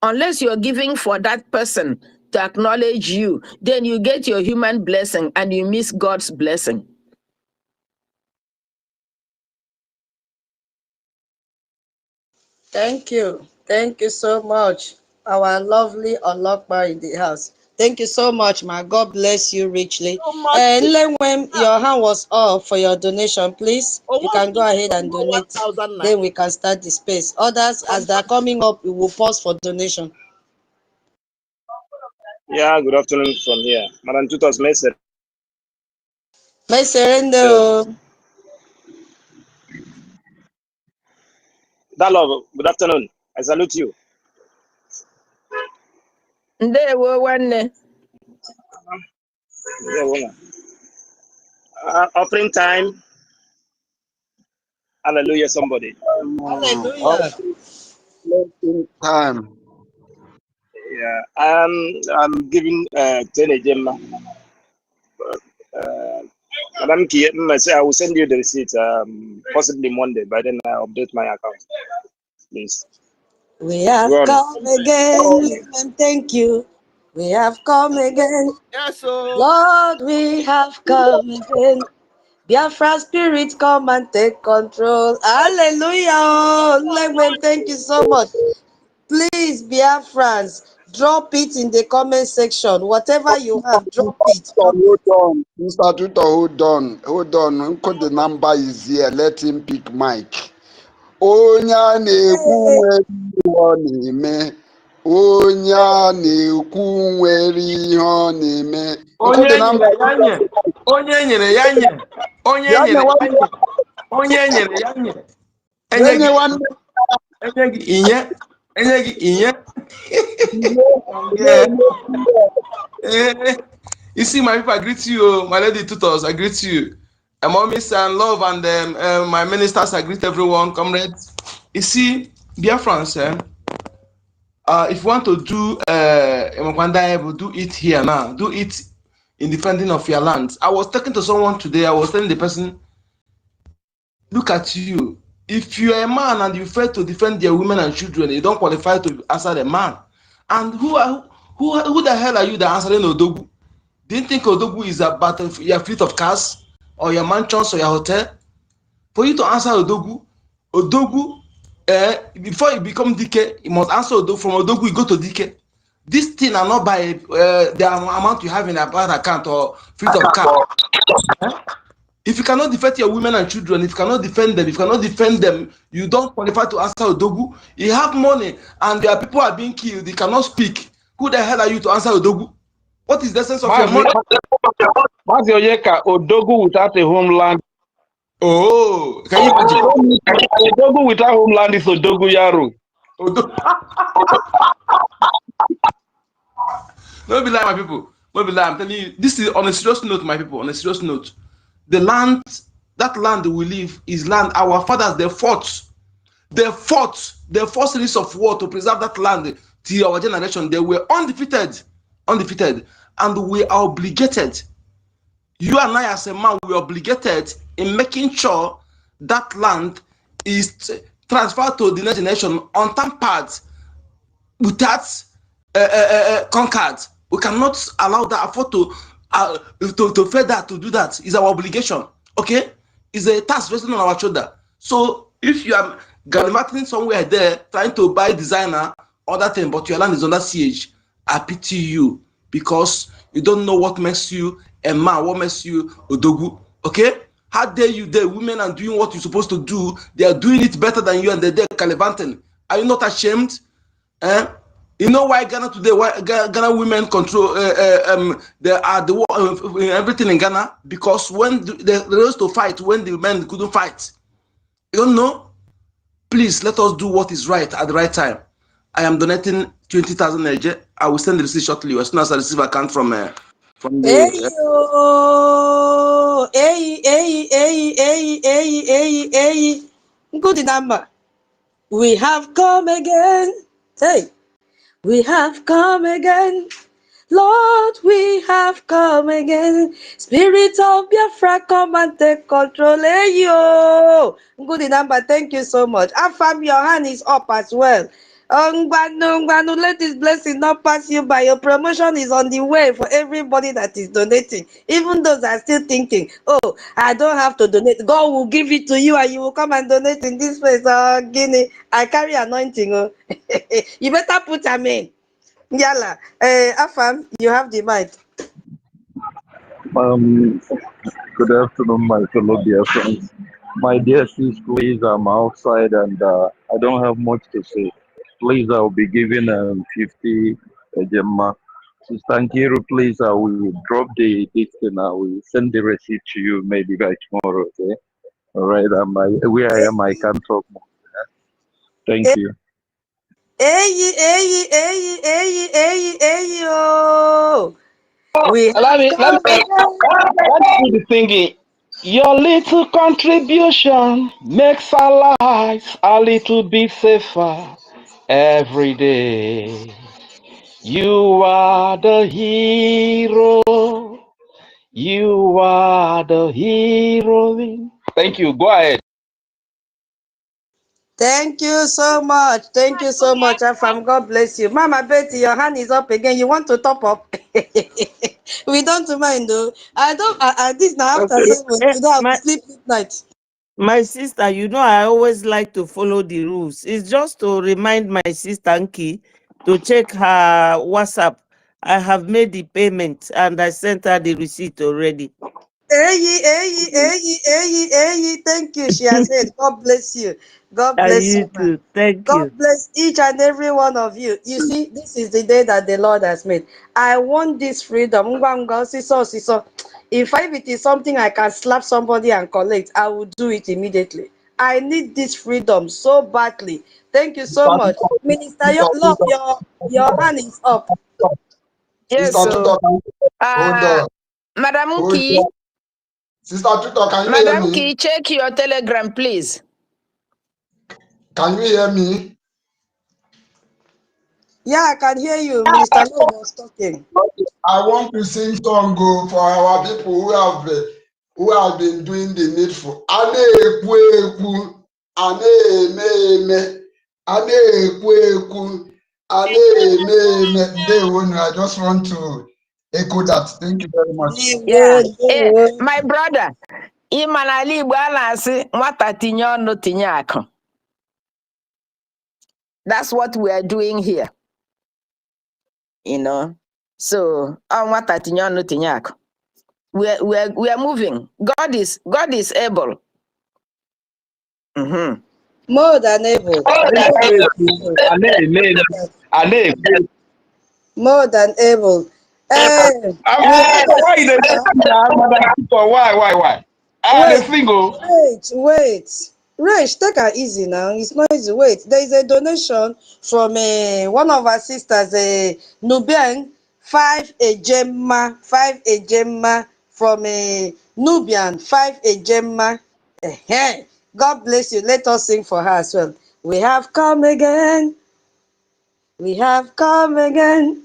Unless you're giving for that person to acknowledge you, then you get your human blessing and you miss God's blessing. Thank you. Thank you so much. Our lovely Olokpa in the house. Thank you so much, ma. God bless you richly. So much. And when your hand was up for your donation, please, you can go ahead and donate. 1,000 Then we can start the space. Others, as they're coming up, we will pause for donation. Yeah, good afternoon from here. Madam Tutos Messere. Meserendo. Dalo, good afternoon. I salute you. Ndewo nwanne. Yeah, woman. Offering time. Hallelujah, somebody. Hallelujah. Time. Yeah, I'm giving 10 a gem. Madam Kia, I will send you the receipt possibly Monday, but then I'll update my account. Please. We have Go on. come again, and thank you. We have come again. Yes, so Lord, we have come again. Biafra spirit, come and take control. Hallelujah. Legman, thank you so much. Please, Biafrans, drop it in the comment section. Whatever you have, drop it. Drop it. Hold on. Mr. Tutor, hold on. Hold on. Uncle, the number is here. Let him pick mic. Onye a na-ekwu nwere ihe ọ na-eme. Onye a na-ekwu nwere ihe ọ na-eme. Uncle, the Onye number nyere ya nye, onye nyere ya nye, onye ya nyere ya nyewa nye, onye nyere ya nye. ya Enye gị nyewa enye gị inye, enye gị inye. nne You see, my people, I greet you, my lady tutors, I greet you. Mommies and love and my ministers, I greet everyone, comrades. You see, dear friends, if you want to do do it here now. Do it in defending of your land. I was talking to someone today. I was telling the person, look at you. If you are a man and you fail to defend your women and children, you don't qualify to answer the man. And who the hell are you that answering Odogu? Do you think Odogu is about your fleet of cars or your mansions or your hotel? For you to answer Odogu, before you become DK, you must answer Odogu. From Odogu, you go to DK. This thing are not by the amount you have in a bank account or fleet of car. If you cannot defend your women and children, if you cannot defend them, you don't qualify to answer Odogu. You have money and their people are being killed, they cannot speak. Who the hell are you to answer Odogu? What is the sense of your money? Mazi Oyeka, Odogu without a homeland. Oh, can you imagine? Odogu without homeland is Odogu Yaro. Don't be lying, my people. Don't be lying. I'm telling you, this is on a serious note, my people. On a serious note, the land, that land we live is land. Our fathers, they fought the first series of war to preserve that land till our generation. They were undefeated, and we are obligated. You and I, as a man, we are obligated in making sure that land is transferred to the next generation untampered. without conquered. We cannot allow that afford to fail that, to do that. It's our obligation. Okay, it's a task resting on our shoulder. So if you are gallivanting somewhere there trying to buy designer other thing, but your land is under siege, I pity you because you don't know what makes you a man, what makes you odogu. Okay, how dare you, the women are doing what you're supposed to do, they are doing it better than you, and they're gallivanting. Are you not ashamed? Eh? You know why Ghana today? Why Ghana women control? They are everything in Ghana because when they used to fight when the men couldn't fight. You don't know? Please let us do what is right at the right time. I am donating 20,000 Niger. I will send the receipt shortly as soon as I receive account from Hey, the. oh, hey. Good number. We have come again. Hey, we have come again. Lord, we have come again. Spirit of Biafra, come and take control. Hey, yo. Good number. Thank you so much. Afam, your hand is up as well. Ngbanu, let this blessing not pass you by. Your promotion is on the way for everybody that is donating. Even those that are still thinking, oh, I don't have to donate. God will give it to you and you will come and donate in this place. Guinea, I carry anointing. Oh. You better put them in. Yala, Afam, you have the mic. Good afternoon, my fellow dear friends. My dear sis, please, I'm outside and I don't have much to say. Please, I'll be giving 50 Gemma. Sister Nkiru, please, I will drop this and I will send the receipt to you maybe by tomorrow, okay? All right, where I am, I can't talk more. Thank you. Oh. We have Let me come again. do the singing. Your little contribution makes our lives a little bit safer every day. You are the hero. You are the hero. Thank you. Go ahead. Thank you so much. Thank you so much, Afam. God bless you. Mama Betty, your hand is up again. You want to top up? We don't mind though. I don't, this now after Okay. 7. Today I'll be sleep midnight. My sister, you know, I always like to follow the rules. It's just to remind my sister Nki to check her WhatsApp. I have made the payment and I sent her the receipt already. Thank you. She has said, God bless you. God And bless you you, man. too. Thank God you. bless each and every one of you. You see, this is the day that the Lord has made. I want this freedom. If it is something I can slap somebody and collect, I will do it immediately. I need this freedom so badly. Thank you so much. Minister, your hand is up. Yes, Sister so Tutor, hold uh, on. Madam Hold Key, on. Sister Tutor, can you hear Madam me? Key, check your telegram, please. Can you hear me? Yeah, I can hear you. Minister Lord was talking. I want to sing song for our people who have been doing the needful. Ane ekwu ekwu, ane eme eme, ane ekwu ekwu, ane eme eme. I just want to echo that. Thank you very much. Yeah. My brother, Imanali Igbo a na-asị nwata tinye ọnụ tinye akụ. That's what we are doing here. You know. So, nwata tinye ọnụ tinye akụ. We are moving. God is able. Mm-hmm. More than able. More than able. We have a Why you dey sister. Why? I Wait, dey single. wait. Rach, take her easy now. It's not easy. Wait, there is a donation from one of our sisters, Nubian, 5 a gemma from Nubian, 5 a gemma. God bless you. Let us sing for her as well. We have come again. We have come again.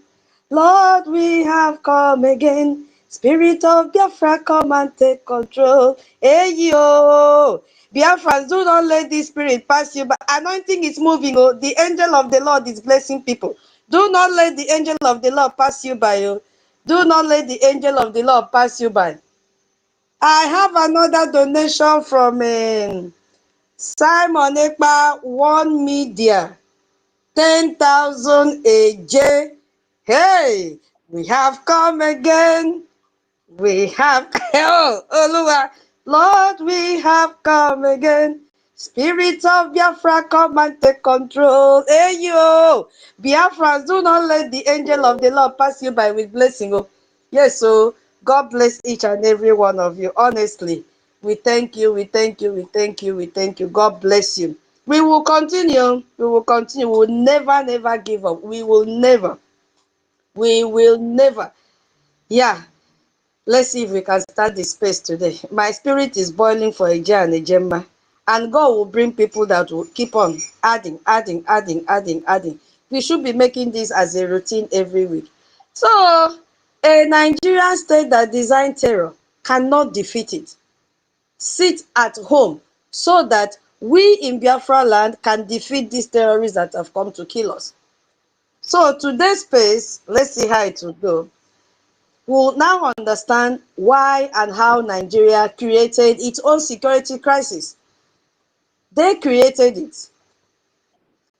Lord, we have come again. Spirit of Biafra, come and take control. Hey, yo. Biafrans, do not let this spirit pass you by. Anointing is moving. Oh, the angel of the Lord is blessing people. Do not let the angel of the Lord pass you by. Oh. Do not let the angel of the Lord pass you by. I have another donation from Simon Ekpa, One Media. 10,000 AJ. Hey, we have come again. We have, oh, Oluwa, Lord, we have come again. Spirit of Biafra, come and take control. Hey, yo, Biafrans, do not let the angel of the Lord pass you by with blessing. Oh, yes, so God bless each and every one of you. Honestly, we thank you, we thank you, we thank you, we thank you. God bless you. We will continue. We will continue. We will never, never give up. We will never. We will never. Yeah. Let's see if we can start the space today. My spirit is boiling for Eje and Ejemma. And God will bring people that will keep on adding, adding, adding, adding, adding. We should be making this as a routine every week. So, a Nigerian state that designed terror cannot defeat it. Sit at home so that we in Biafra land can defeat these terrorists that have come to kill us. So today's space, let's see how it will go. We'll now understand why and how Nigeria created its own security crisis. They created it.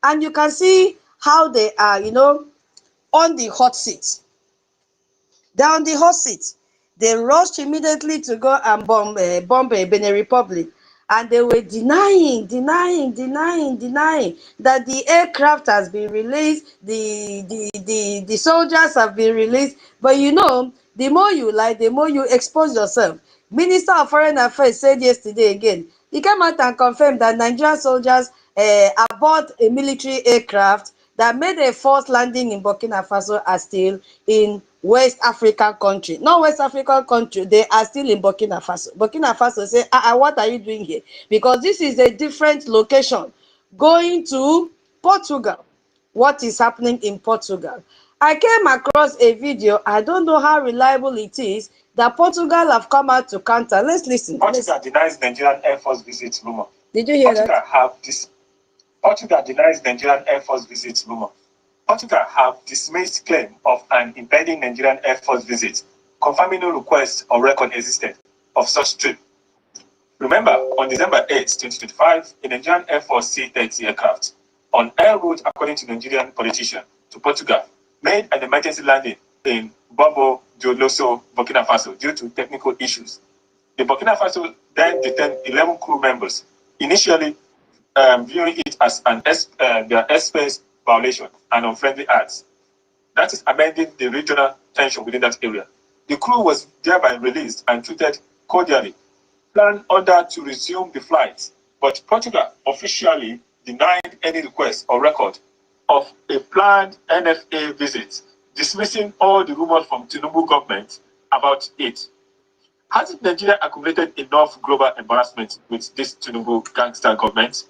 And you can see how they are, on the hot seat. They're on the hot seat. They rushed immediately to go and bomb Benin Republic. And they were denying that the aircraft has been released, the soldiers have been released. But the more you lie, the more you expose yourself. Minister of Foreign Affairs said yesterday again, he came out and confirmed that Nigerian soldiers aboard a military aircraft that made a forced landing in Burkina Faso are still in West African country. Not West African country, they are still in Burkina Faso. Burkina Faso say, what are you doing here? Because this is a different location. Going to Portugal. What is happening in Portugal? I came across a video, I don't know how reliable it is, that Portugal have come out to counter. Let's listen. Portugal denies Nigerian Air Force visit rumor. Did you hear that? Portugal denies Nigerian Air Force visit rumor. Portugal have dismissed claim of an impending Nigerian Air Force visit, confirming no request or record existed of such trip. Remember, on December 8, 2025, a Nigerian Air Force C-30 aircraft on air route, according to Nigerian politician, to Portugal, made an emergency landing in Bobo Dioulasso, Burkina Faso, due to technical issues. The Burkina Faso then detained 11 crew members, initially viewing it as their airspace violation and unfriendly acts. That is amending the regional tension within that area. The crew was thereby released and treated cordially, planned order to resume the flight, but Portugal officially denied any request or record of a planned NFA visit, dismissing all the rumors from Tinubu government about it. Hasn't Nigeria accumulated enough global embarrassment with this Tinubu gangster government?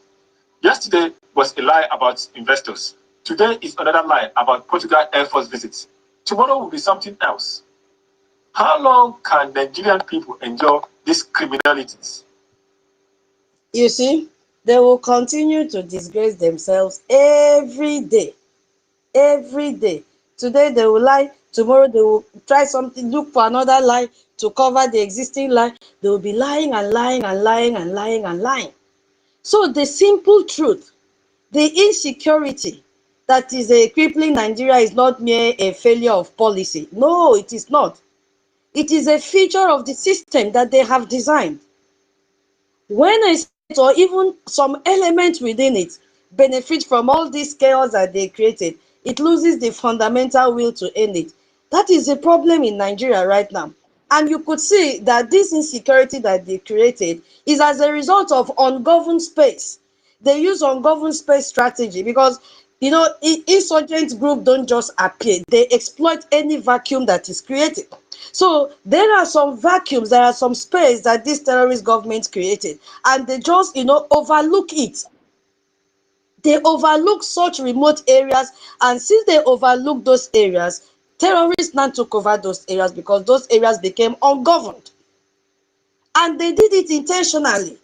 Yesterday was a lie about investors. Today is another lie about Portugal Air Force visits. Tomorrow will be something else. How long can Nigerian people endure these criminalities? You see, they will continue to disgrace themselves every day. Every day. Today they will lie, tomorrow they will try something, look for another lie to cover the existing lie. They will be lying and lying and lying and lying and lying. So the simple truth, the insecurity that is a crippling Nigeria is not mere a failure of policy. No, it is not. It is a feature of the system that they have designed. When a state or even some element within it benefit from all this chaos that they created, it loses the fundamental will to end it. That is a problem in Nigeria right now. And you could see that this insecurity that they created is as a result of ungoverned space. They use ungoverned space strategy because insurgent group don't just appear, they exploit any vacuum that is created. So there are some vacuums, there are some space that this terrorist government created, and they just overlook it. They overlook such remote areas, and since they overlook those areas, Terrorists now took over those areas because those areas became ungoverned. And they did it intentionally,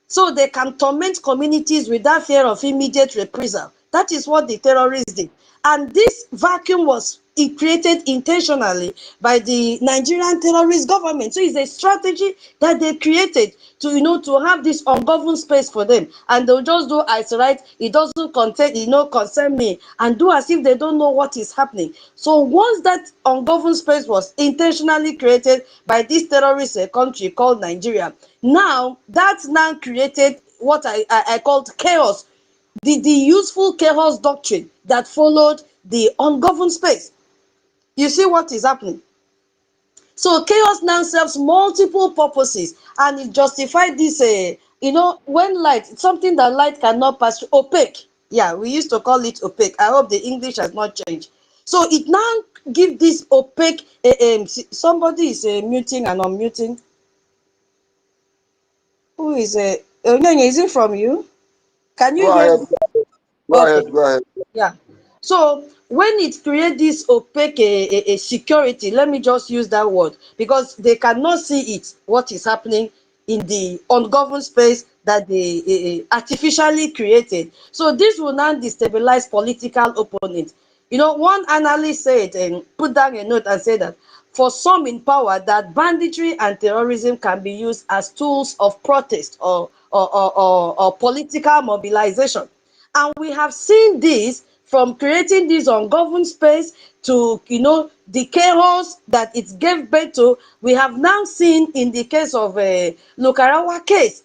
so they can torment communities without fear of immediate reprisal. That is what the terrorists did. And this vacuum was created intentionally by the Nigerian terrorist government. So it's a strategy that they created to, to have this ungoverned space for them. And they'll just do as right, it doesn't concern me, and do as if they don't know what is happening. So once that ungoverned space was intentionally created by this terrorist country called Nigeria, now that's now created what I called chaos, the useful chaos doctrine that followed the ungoverned space. You see what is happening? So chaos now serves multiple purposes, and it justified this, when light, something that light cannot pass through, opaque. Yeah, we used to call it opaque. I hope the English has not changed. So it now give this opaque, somebody is muting and unmuting. Who is is it from you? Can you Go hear ahead. me? Go Okay. ahead. Go ahead. Yeah. So when it creates this opaque security, let me just use that word, because they cannot see it, what is happening in the ungoverned space that they artificially created. So this will now destabilize political opponents. One analyst said, and put down a note and said that for some in power, that banditry and terrorism can be used as tools of protest or political mobilization. And we have seen this from creating this ungoverned space to, the chaos that it gave birth to. We have now seen in the case of Lokarawa case.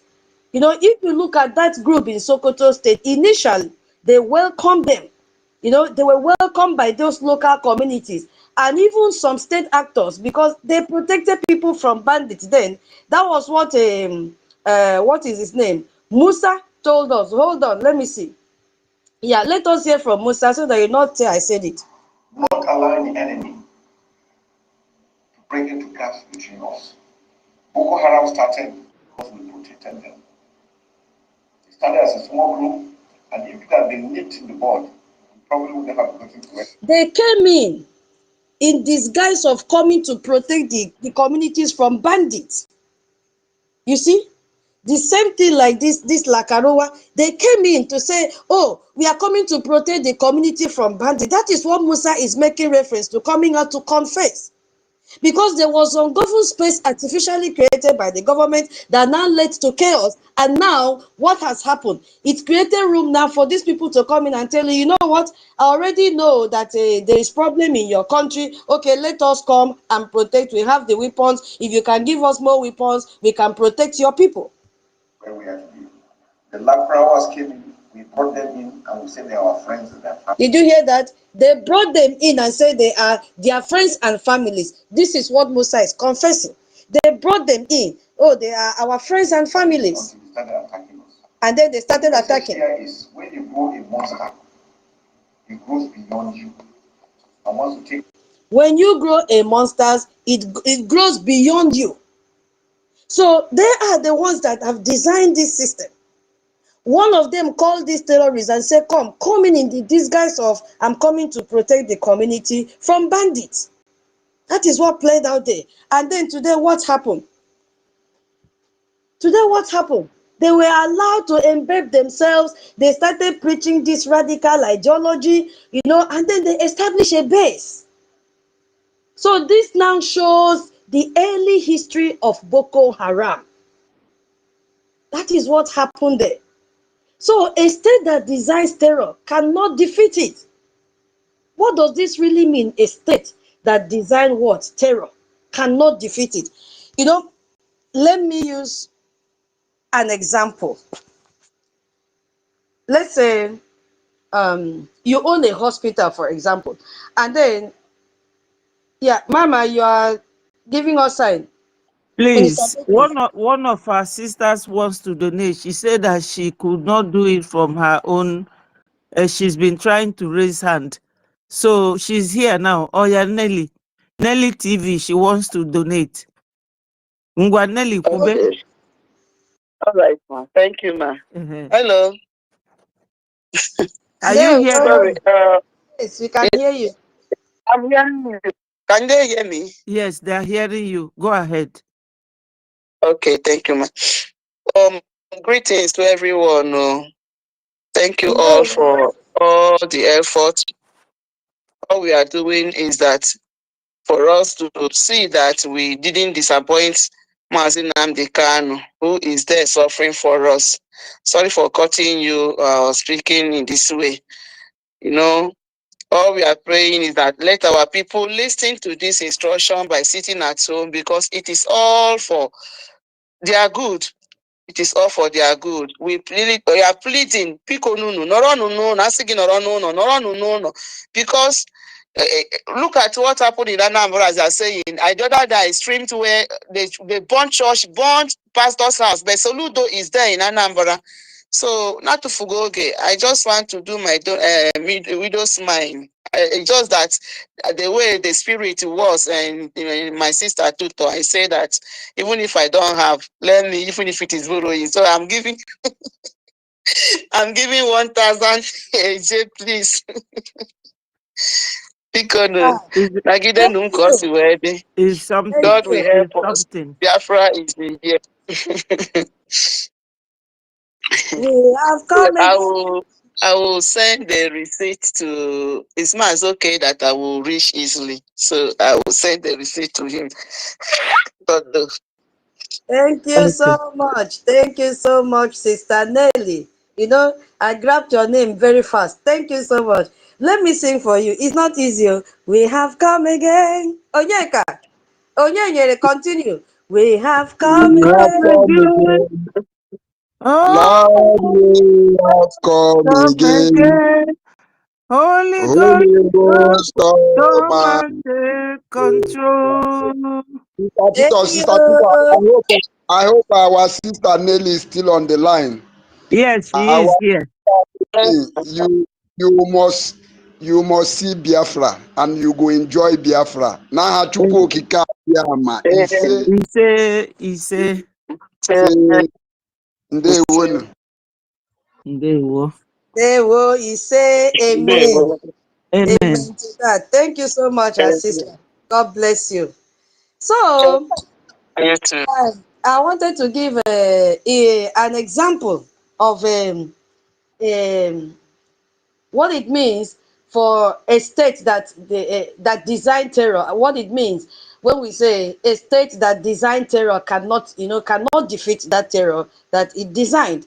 If you look at that group in Sokoto State, initially, they welcomed them. They were welcomed by those local communities and even some state actors, because they protected people from bandits then. That was what is his name? Musa told us. Hold on, let me see. Yeah, let us hear from Musa so that you not say I said it. Not allowing the enemy to break into gaps between us. Boko Haram started because we protected them. They started as a small group, and if it had been nipped in the bud, we probably would never have gotten to it. They came in disguise of coming to protect the communities from bandits. You see? The same thing like this Lakarowa, they came in to say, oh, we are coming to protect the community from bandits. That is what Musa is making reference to, coming out to confess. Because there was ungoverned space artificially created by the government that now led to chaos. And now, what has happened? It created room now for these people to come in and tell you, you know what? I already know that there is problem in your country. Okay, let us come and protect. We have the weapons. If you can give us more weapons, we can protect your people. Where we have to be. The Lakurawas came in, we brought them in, and we said they are our friends and their families. Did you hear that? They brought them in and said they are their friends and families. This is what Musa is confessing. They brought them in. Oh, they are our friends and families. Until they started attacking us. And then they started The attacking. here is when you grow a monster, it grows beyond you. And once you take. When you grow a monster, it grows beyond you. So they are the ones that have designed this system. One of them called these terrorists and said, come in the disguise of, I'm coming to protect the community from bandits. That is what played out there. And then today, what happened? Today, what happened? They were allowed to embed themselves. They started preaching this radical ideology, and then they established a base. So this now shows the early history of Boko Haram. That is what happened there. So a state that designs terror cannot defeat it. What does this really mean? A state that designs what? Terror cannot defeat it. Let me use an example. Let's say you own a hospital, for example, and then, yeah, Mama, you are giving us sign. Minister Please, Becky. one of our sisters wants to donate. She said that she could not do it from her own. She's been trying to raise hand. So she's here now. Oh yeah, Nelly. Nelly TV, she wants to donate. Ngwa Nelly Kube. Okay. All right, ma. Thank you, ma. Uh-huh. Hello. Are you There, hearing Sorry. me? yes, we can hear you. I'm hearing you. Can they hear me? Yes, they are hearing you. Go ahead. Okay, thank you, ma. Greetings to everyone. Thank you all for all the effort. All we are doing is that for us to see that we didn't disappoint NNAMDI KANU, who is there suffering for us. Sorry for cutting you speaking in this way. All we are praying is that let our people listen to this instruction by sitting at home, because it is all for their good. It is all for their good. We are pleading, because look at what happened in Anambra, as they are saying. The other day I streamed where they burnt church, burnt pastor's house, but Soludo is there in Anambra. So, not to Fugoge, I just want to do my widow's mind. It's just that the way the spirit was, and my sister Tuto, I say that even if I don't have, let me, even if it is borrowing. So I'm giving 1,000 AJ, please. Because Is something. God will Is help us. something. Biafra is in here. We have So come again. I will send the receipt to Isma. It's okay that I will reach easily. So I will send the receipt to him. But Thank you so much. Thank you so much, Sister Nelly. I grabbed your name very fast. Thank you so much. Let me sing for you. It's not easy. We have come again. Onyeka. Onyeka, continue. We have come We have again. come again. Oh, Lord, we have come come again. again. Holy God, Holy Ghost, come come and and take control. Thank Sister Tito, you. I hope our sister Nelly is still on the line. Yes, she Our is here. you must see Biafra and you go enjoy Biafra. Na Chukwu Okike Abịama, He say, ndewonu. Ndewo. They will say amen. Amen. Amen to that. Thank you so much, our sister. God bless you. So, I wanted to give an example of what it means for a state that designed terror. What it means when we say a state that designed terror cannot defeat that terror that it designed.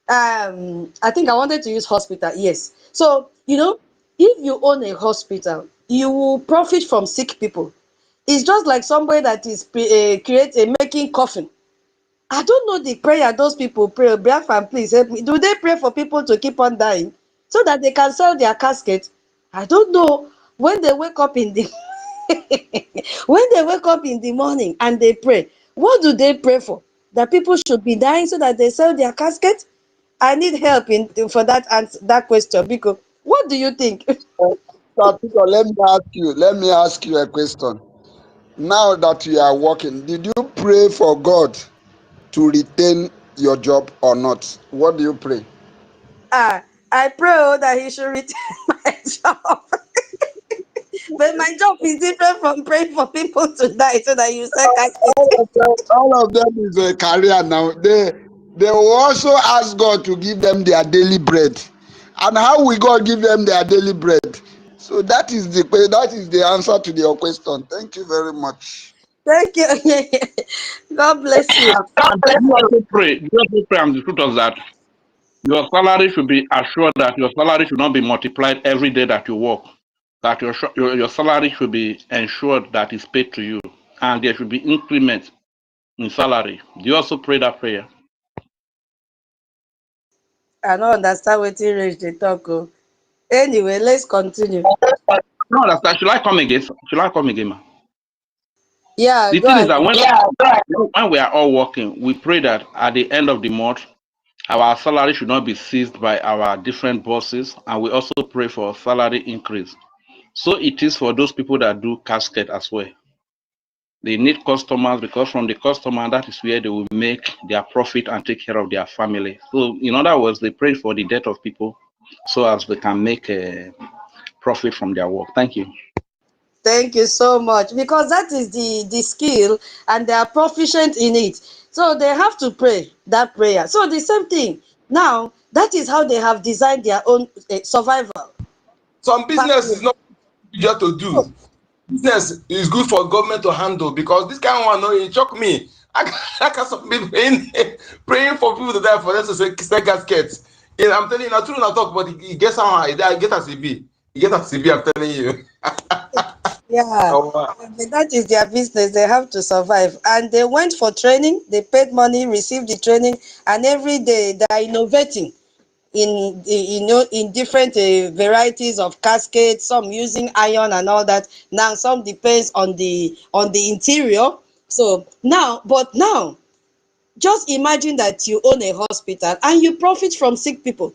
I think I wanted to use hospital. Yes. So, if you own a hospital, you will profit from sick people. It's just like somebody that is making coffin. I don't know the prayer those people pray. Biafran, please help me. Do they pray for people to keep on dying so that they can sell their casket? I don't know. When they wake up in the when they wake up in the morning and they pray, what do they pray for? That people should be dying so that they sell their casket? I need help for that question, because what do you think? Sister Tito, let me ask you a question. Now that you are working, did you pray for God to retain your job or not? What do you pray? I pray that he should retain my job. But my job is different from praying for people to die so that you sell casket. All of them is a career now. They will also ask God to give them their daily bread. And how will God give them their daily bread? So that is the answer to your question. Thank you very much. Thank you. God bless you. And you also pray. You also pray, and the truth of that. Your salary should be assured that your salary should not be multiplied every day that you work. That your salary should be ensured that is paid to you, and there should be increment in salary. Do you also pray that prayer? I don't understand what you reach the talk. Anyway, let's continue. No, that's that. Should I come again? Should I come again, ma? Yeah, The go thing is ahead. that when we are all working, we pray that at the end of the month, our salary should not be seized by our different bosses, and we also pray for salary increase. So it is for those people that do casket as well. They need customers, because from the customer, that is where they will make their profit and take care of their family. So in other words, they pray for the death of people so as they can make a profit from their work. Thank you. Thank you so much. Because that is the skill and they are proficient in it. So they have to pray that prayer. So the same thing. Now, that is how they have designed their own survival Some business is pathway. not easier to So, do. Business is good for government to handle because this kind of one, no, it shock me. I can some people praying for people to die for them to say caskets. And I'm telling you, not true, not talk, but it gets somehow. It get as it be. It get as it be. I'm telling you. yeah, Oh, but that is their business. They have to survive. And they went for training, they paid money, received the training, and every day they are innovating in in different varieties of caskets, some using iron and all that. Now some depends on the interior. So now, but now, just imagine that you own a hospital and you profit from sick people.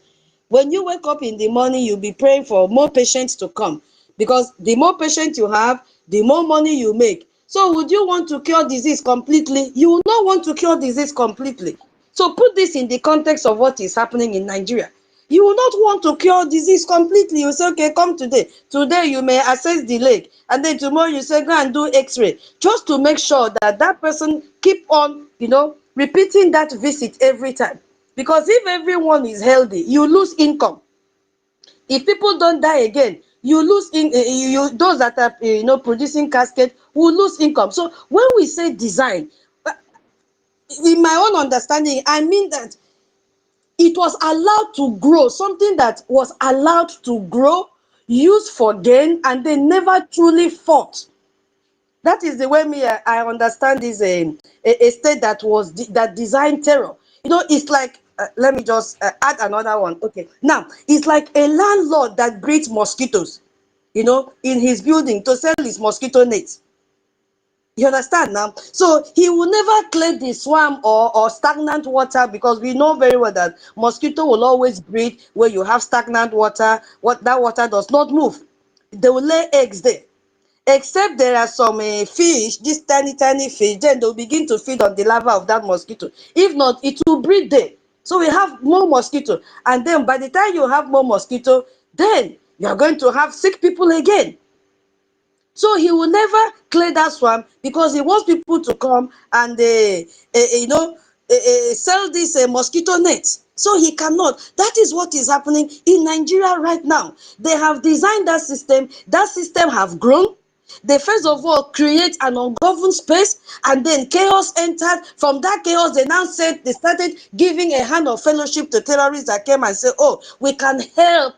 When you wake up in the morning, you'll be praying for more patients to come, because the more patients you have, the more money you make. So would you want to cure disease completely? You will not want to cure disease completely. So put this in the context of what is happening in Nigeria. You will not want to cure disease completely. You say, okay, come today. Today you may assess the leg, and then tomorrow you say, go and do x-ray, just to make sure that that person keep on, repeating that visit every time. Because if everyone is healthy, you lose income. If people don't die again, you lose those that are producing casket will lose income. So when we say design, in my own understanding, I mean that it was allowed to grow, something that was allowed to grow, used for gain, and they never truly fought. That is the way I understand this a state that was that designed terror. It's like let me just add another one. Okay, now it's like a landlord that breeds mosquitoes, in his building to sell his mosquito nets. You understand now? So he will never clear the swamp or stagnant water, because we know very well that mosquito will always breed where you have stagnant water. What that water does not move. They will lay eggs there. Except there are some fish, this tiny tiny fish, then they'll begin to feed on the larva of that mosquito. If not, it will breed there. So we have more mosquito. And then by the time you have more mosquito, then you are going to have sick people again. So he will never clear that swamp, because he wants people to come and sell this mosquito net. So he cannot. That is what is happening in Nigeria right now. They have designed that system. That system have grown. They first of all create an ungoverned space, and then chaos entered. From that chaos, they started giving a hand of fellowship to terrorists that came and said, oh, we can help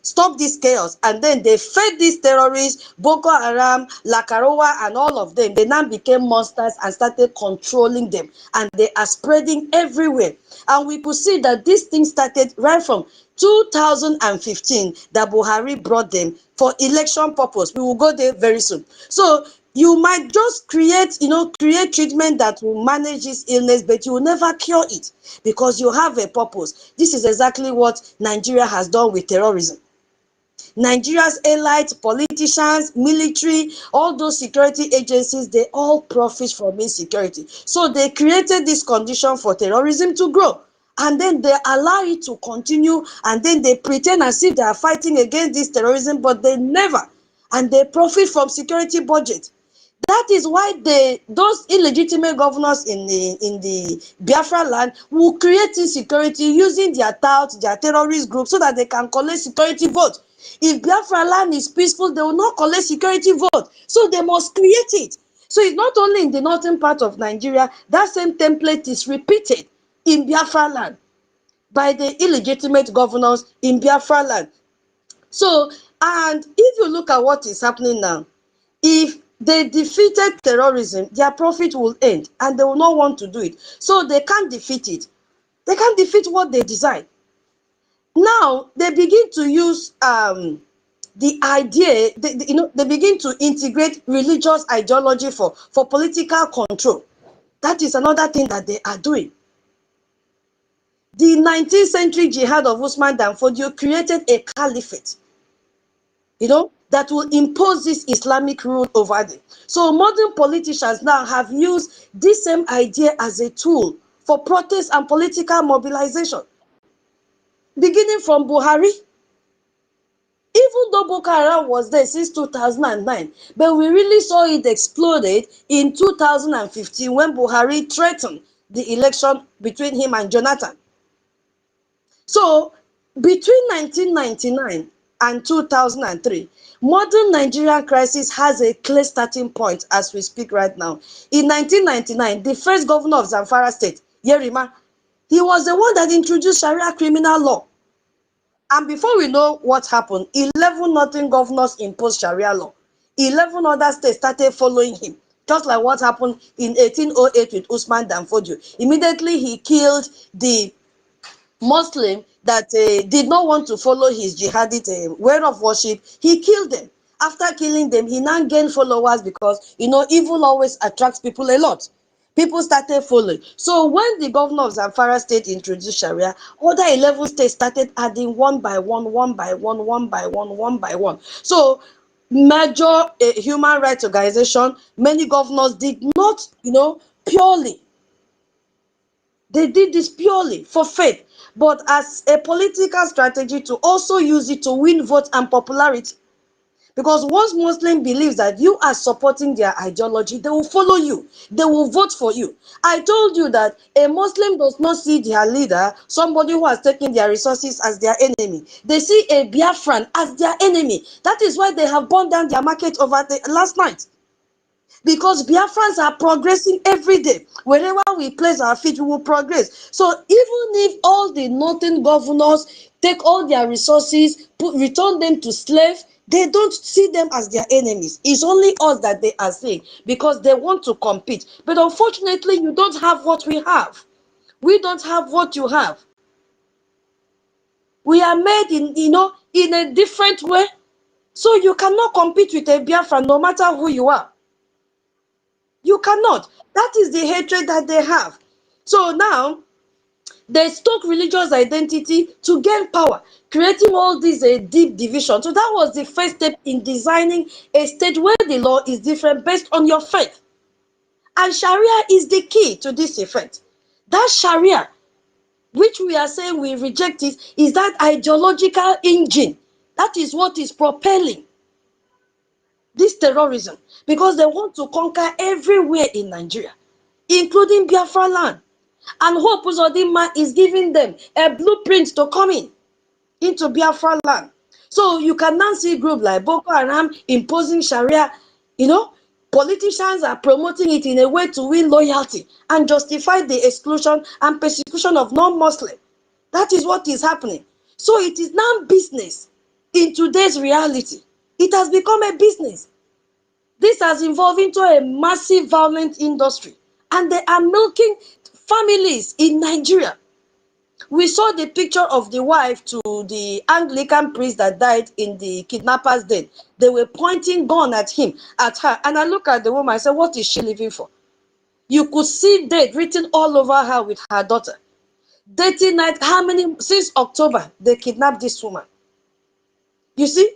stop this chaos. And then they fed these terrorists, Boko Haram, Lakarowa, and all of them. They now became monsters and started controlling them. And they are spreading everywhere. And we could see that this thing started right from 2015, that Buhari brought them for election purpose. We will go there very soon. So you might just create treatment that will manage this illness, but you will never cure it, because you have a purpose. This is exactly what Nigeria has done with terrorism. Nigeria's elites, politicians, military, all those security agencies, they all profit from insecurity. So they created this condition for terrorism to grow. And then they allow it to continue, and then they pretend as if they are fighting against this terrorism, but they never. And they profit from security budget. That is why those illegitimate governors in the Biafra land will create insecurity using their touts, their terrorist groups, so that they can collect security vote. If Biafra land is peaceful, they will not collect security vote. So they must create it. So it's not only in the northern part of Nigeria, that same template is repeated in Biafra land by the illegitimate governors in Biafra land. So, and if you look at what is happening now, if they defeated terrorism, their profit will end, and they will not want to do it. So they can't defeat it. They can't defeat what they design. Now they begin to use the idea. They begin to integrate religious ideology for political control. That is another thing that they are doing. The 19th century jihad of Usman Dan Fodio created a caliphate, that will impose this Islamic rule over them. So modern politicians now have used this same idea as a tool for protest and political mobilization. Beginning from Buhari, Even though Boko Haram was there since 2009, but we really saw it exploded in 2015 when Buhari threatened the election between him and Jonathan. So, between 1999 and 2003, modern Nigerian crisis has a clear starting point as we speak right now. In 1999, the first governor of Zamfara State, Yerima, he was the one that introduced Sharia criminal law. And before we know what happened, 11 northern governors imposed Sharia law. 11 other states started following him, just like what happened in 1808 with Usman Danfodio. Immediately, he killed the Muslim that did not want to follow his jihadist way of worship. He killed them. After killing them, he now gained followers because, evil always attracts people a lot. People started following. So when the governor of Zamfara state introduced Sharia, other 11 states started adding one by one, one by one, one by one, one by one. So major human rights organization, many governors did not, purely. They did this purely for faith, but as a political strategy to also use it to win votes and popularity. Because once Muslim believes that you are supporting their ideology, they will follow you. They will vote for you. I told you that a Muslim does not see their leader, somebody who has taken their resources, as their enemy. They see a Biafran as their enemy. That is why they have burned down their market over the last night. Because Biafrans are progressing every day. Wherever we place our feet, we will progress. So even if all the northern governors take all their resources, return them to slaves, they don't see them as their enemies. It's only us that they are seeing because they want to compete. But unfortunately, you don't have what we have. We don't have what you have. We are made in a different way. So you cannot compete with a Biafran no matter who you are. You cannot. That is the hatred that they have. So now, they stoke religious identity to gain power, creating all these deep division. So that was the first step in designing a state where the law is different based on your faith. And Sharia is the key to this effect. That Sharia, which we are saying we reject it, is that ideological engine. That is what is propelling this terrorism. Because they want to conquer everywhere in Nigeria, including Biafra land. And Hope Uzodinma is giving them a blueprint to come into Biafra land. So you can now see groups like Boko Haram imposing Sharia. Politicians are promoting it in a way to win loyalty and justify the exclusion and persecution of non-Muslims. That is what is happening. So it is now business in today's reality. It has become a business. This has evolved into a massive violent industry, and they are milking families in Nigeria. We saw the picture of the wife to the Anglican priest that died in the kidnappers' den. They were pointing gun at her. And I look at the woman, I said, what is she living for? You could see death written all over her with her daughter. Dating night, since October, they kidnapped this woman. You see?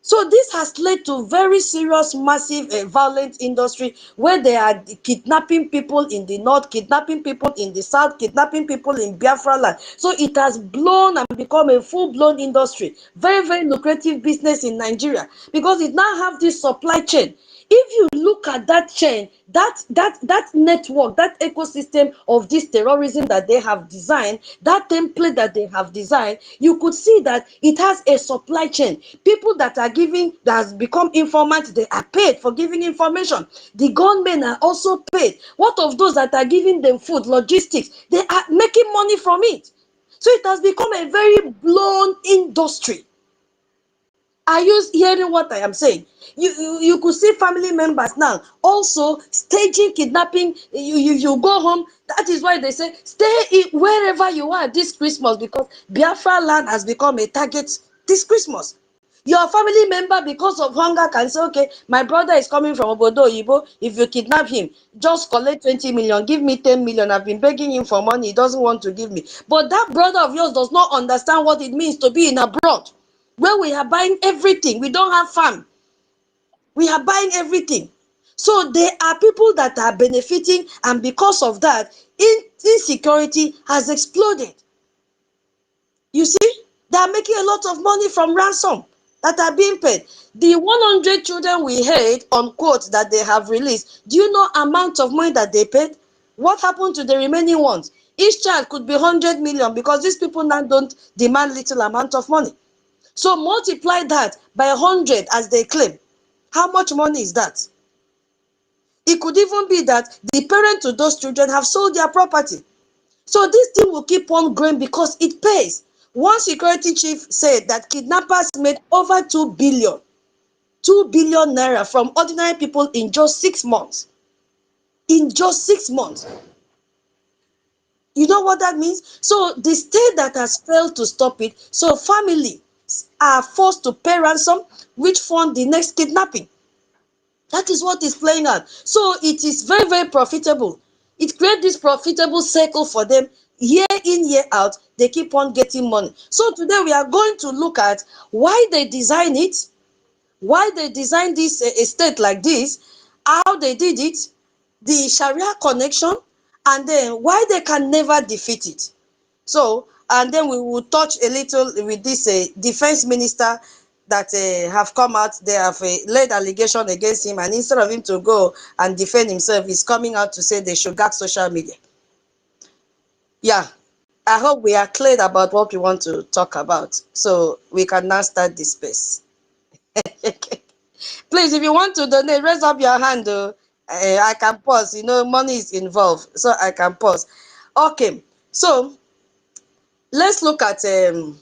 So this has led to very serious, massive, violent industry where they are kidnapping people in the north, kidnapping people in the south, kidnapping people in Biafra land. So it has blown and become a full-blown industry. Very, very lucrative business in Nigeria because it now have this supply chain. If you look at that chain, that network, that ecosystem of this terrorism that they have designed, that template that they have designed, you could see that it has a supply chain. People that are giving, that has become informants, they are paid for giving information. The gunmen are also paid. What of those that are giving them food, logistics? They are making money from it. So it has become a very blown industry. Are you hearing what I am saying? You could see family members now also staging kidnapping. You go home. That is why they say stay wherever you are this Christmas, because Biafra land has become a target this Christmas. Your family member, because of hunger, can say, okay, my brother is coming from Obodo Oyibo. If you kidnap him, just collect 20 million, give me 10 million. I've been begging him for money. He doesn't want to give me. But that brother of yours does not understand what it means to be in abroad, where we are buying everything. We don't have farm. We are buying everything. So there are people that are benefiting, and because of that, insecurity has exploded. You see, they are making a lot of money from ransom. that are being paid. The 100 children we heard on quotes that they have released, do you know amount of money that they paid? What happened to the remaining ones? Each child could be 100 million because these people now don't demand little amount of money. So multiply that by 100 as they claim. How much money is that? It could even be that the parents to those children have sold their property. So this thing will keep on growing because it pays. One security chief said that kidnappers made over 2 billion. 2 billion naira from ordinary people in just 6 months. In just 6 months. You know what that means? So the state that has failed to stop it, so families are forced to pay ransom, which fund the next kidnapping. That is what is playing out. So it is very, very profitable. It creates this profitable circle for them. Year in, year out, they keep on getting money. So today we are going to look at why they design it, why they designed this estate like this, how they did it, the Sharia connection, and then why they can never defeat it. So, and then we will touch a little with this defense minister that have come out. They have laid allegation against him, and instead of him to go and defend himself, he's coming out to say they should gag social media. Yeah, I hope we are clear about what we want to talk about, so we can now start this space. Please, if you want to donate, raise up your hand. I can pause. You know, money is involved, so I can pause. Okay, so let's look at Sister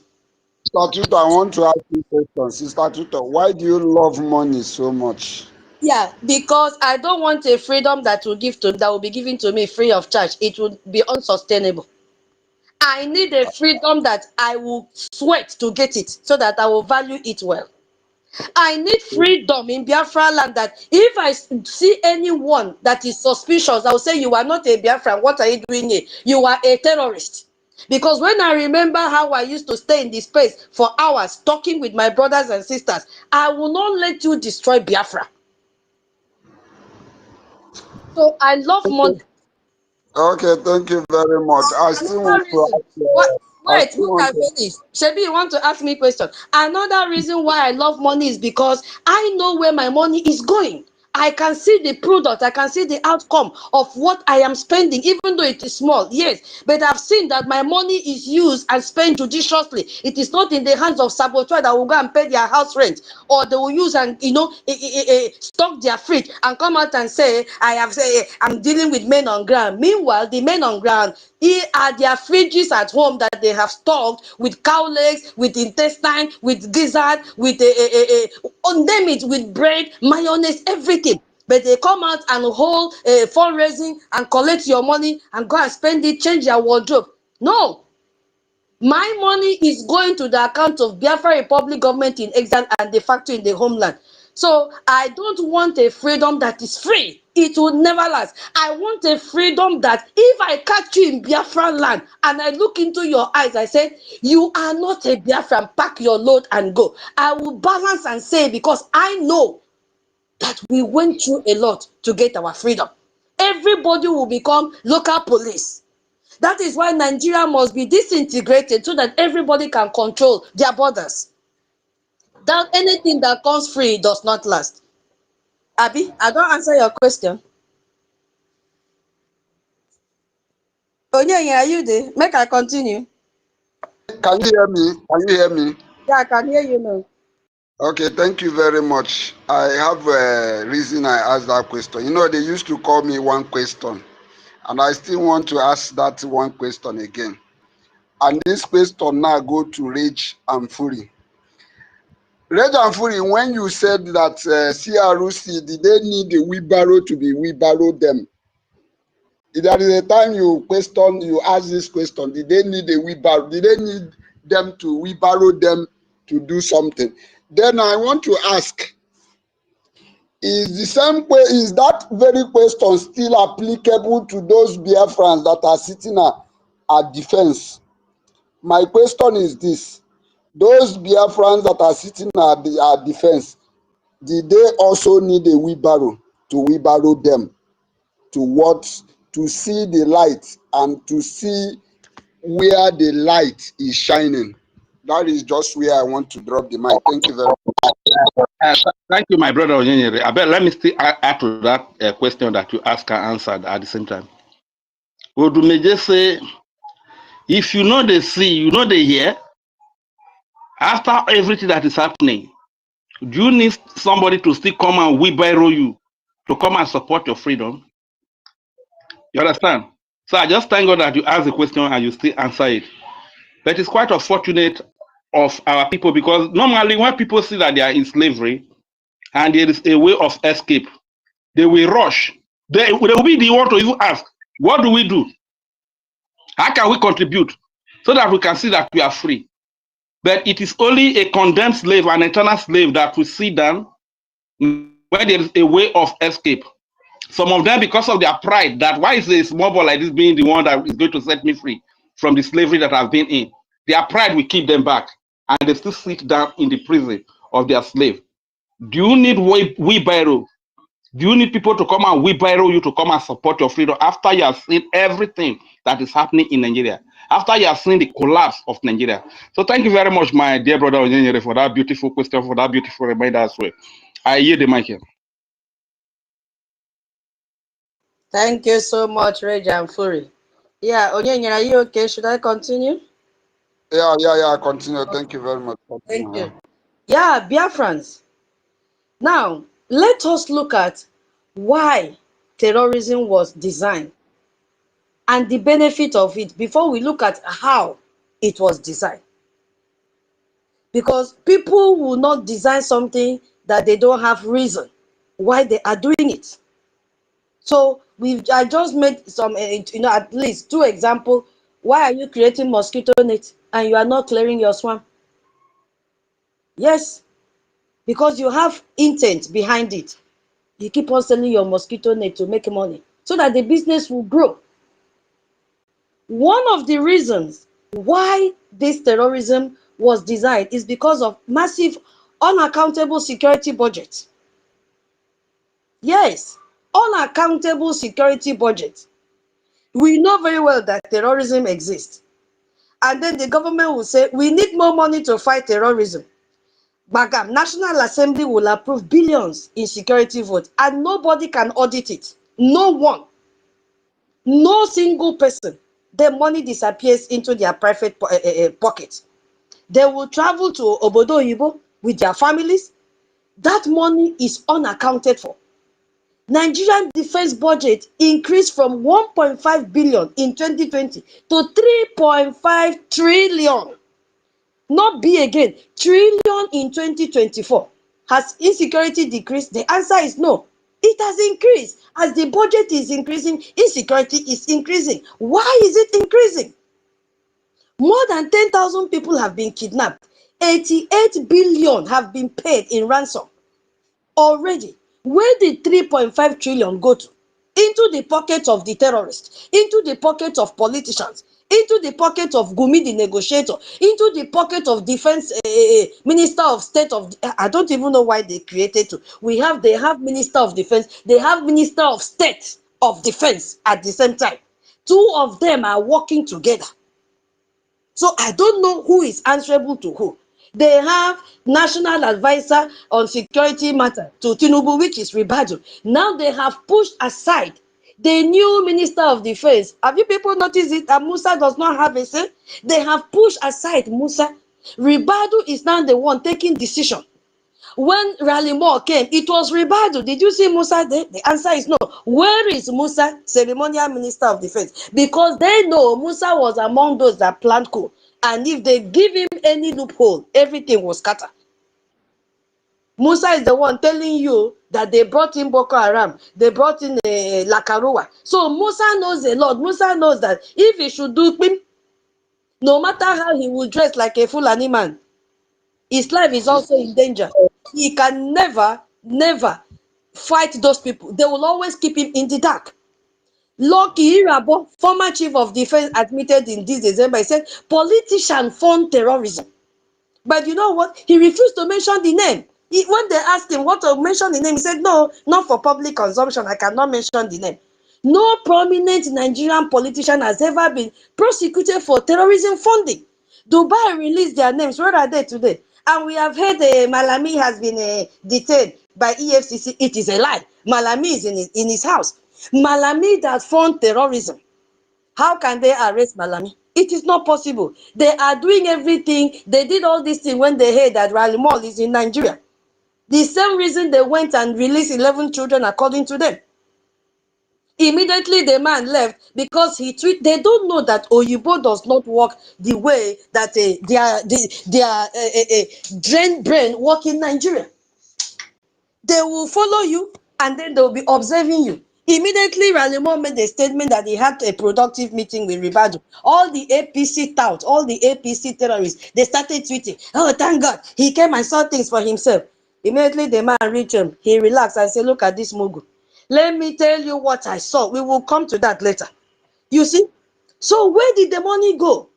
Tutor, I want to ask you a question. Sister Tutor, why do you love money so much? yeah, because I don't want a freedom that will be given to me free of charge. It would be unsustainable. I need a freedom that I will sweat to get it so that I will value it well. I need freedom in Biafra land that if I see anyone that is suspicious, I will say, you are not a Biafran. What are you doing here? You are a terrorist. Because when I remember how I used to stay in this place for hours talking with my brothers and sisters, I will not let you destroy Biafra. So I love money. Okay, thank you very much. I still Another want to reason. ask. What? I Wait, still look want at to. finish. Shebi, you want to ask me a question? Another reason why I love money is because I know where my money is going. I can see the product, I can see the outcome of what I am spending, even though it is small. Yes, but I've seen that my money is used and spent judiciously. It is not in the hands of saboteurs that will go and pay their house rent, or they will use and stock their fridge and come out and say, I'm dealing with men on ground. Meanwhile, the men on ground are their fridges at home that they have stocked with cow legs, with intestine, with gizzard, with name it, with bread, mayonnaise, everything. But they come out and hold fundraising and collect your money and go and spend it, change their wardrobe. No, my money is going to the account of Biafra Republic government in exile and de facto in the homeland. So I don't want a freedom that is free. It will never last. I want a freedom that if I catch you in Biafra land and I look into your eyes, I say, you are not a Biafran, pack your load and go. I will balance and say, because I know that we went through a lot to get our freedom. Everybody will become local police. That is why Nigeria must be disintegrated so that everybody can control their borders. That anything that comes free does not last. Abi, I don't answer your question. Onye, are you there? Make I continue. Can you hear me? Can you hear me? Yeah, I can hear you now. Okay, thank you very much. I have a reason I asked that question. You know, they used to call me one question, and I still want to ask that one question again. And this question now go to Rage and Fury. Rage and Fury, when you said that CRC, did they need a wheelbarrow to be wheelbarrow them? There is a time you ask this question, did they need a wheelbarrow? Did they need them to wheelbarrow them to do something? Then I want to ask, is that very question still applicable to those Biafrans that are sitting at defense? My question is this: those Biafrans that are sitting at defense, did they also need a wheelbarrow to wheelbarrow them to see the light and to see where the light is shining? That is just where I want to drop the mic. Thank you very much. Thank you, my brother Onyenyere. I bet let me still add to that question that you asked and answered at the same time. Odumeje say, if you know they see, you know they hear, after everything that is happening, do you need somebody to still come and wheelbarrow you to come and support your freedom? You understand? So I just thank God that you asked the question and you still answer it. But it's quite unfortunate of our people, because normally when people see that they are in slavery and there is a way of escape, they will rush. They will be the one to even ask, what do we do? How can we contribute so that we can see that we are free? But it is only a condemned slave, an eternal slave, that will sit down where there is a way of escape. Some of them, because of their pride, that why is a small boy like this being the one that is going to set me free from the slavery that I've been in? Their pride will keep them back, and they still sit down in the prison of their slave. Do you need wheelbarrow? Do you need people to come and wheelbarrow you to come and support your freedom after you have seen everything that is happening in Nigeria? After you have seen the collapse of Nigeria? So thank you very much, my dear brother Onyenyere, for that beautiful question, for that beautiful reminder as well. I yield the mic here. Thank you so much, Rage and Fury. Yeah, Onyenyere, are you okay? Should I continue? Yeah. Continue. Thank you very much. Thank you. Yeah, Biafrans. Now, let us look at why terrorism was designed and the benefit of it before we look at how it was designed. Because people will not design something that they don't have reason why they are doing it. So I just made some, at least 2 examples. Why are you creating mosquito net and you are not clearing your swamp? Yes, because you have intent behind it. You keep on selling your mosquito net to make money so that the business will grow. One of the reasons why this terrorism was designed is because of massive unaccountable security budget. Yes, unaccountable security budget. We know very well that terrorism exists. And then the government will say, we need more money to fight terrorism. Bagam, National Assembly will approve billions in security votes and nobody can audit it. No one. No single person. The money disappears into their private pockets. They will travel to Obodo Oyibo with their families. That money is unaccounted for. Nigerian defense budget increased from 1.5 billion in 2020 to 3.5 trillion. Not B again, trillion in 2024. Has insecurity decreased? The answer is no. It has increased. As the budget is increasing, insecurity is increasing. Why is it increasing? More than 10,000 people have been kidnapped. 88 billion have been paid in ransom already. Where did 3.5 trillion go to? Into the pocket of the terrorists, into the pocket of politicians, into the pocket of Gumi the negotiator, into the pocket of defense minister of state of, I don't even know why they created two. They have minister of defense, they have minister of state of defense at the same time. 2 of them are working together. So I don't know who is answerable to who. They have national advisor on security matter to Tinubu, which is Ribadu. Now they have pushed aside the new minister of defense. Have you people noticed it? That Musa does not have a say. They have pushed aside Musa. Ribadu is now the one taking decision. When Rally Moore came, it was Ribadu. Did you see Musa there? The answer is no. Where is Musa, ceremonial minister of defense? Because they know Musa was among those that planned coup. And if they give him any loophole, everything will scatter. Musa is the one telling you that they brought in Boko Haram. They brought in Lakarua. So Musa knows a lot. Musa knows that if he should do him, no matter how he will dress like a Fulani man, his life is also in danger. He can never fight those people. They will always keep him in the dark. Lucky Irabo, former chief of defense, admitted in this December, he said, politicians fund terrorism. But you know what? He refused to mention the name. When they asked him what to mention the name, he said, no, not for public consumption. I cannot mention the name. No prominent Nigerian politician has ever been prosecuted for terrorism funding. Dubai released their names. Where are they today? And we have heard Malami has been detained by EFCC. It is a lie. Malami is in his house. Malami that fund terrorism. How can they arrest Malami? It is not possible. They are doing everything. They did all these things when they heard that Rally Mall is in Nigeria. The same reason they went and released 11 children according to them. Immediately the man left because he tweeted. They don't know that Oyibo does not work the way that their drained brain work in Nigeria. They will follow you and then they will be observing you. Immediately, Ralimo made a statement that he had a productive meeting with Ribadu. All the APC touts, all the APC terrorists, they started tweeting, oh, thank God, he came and saw things for himself. Immediately, the man reached him. He relaxed and said, look at this Mugu. Let me tell you what I saw. We will come to that later. You see? So where did the money go?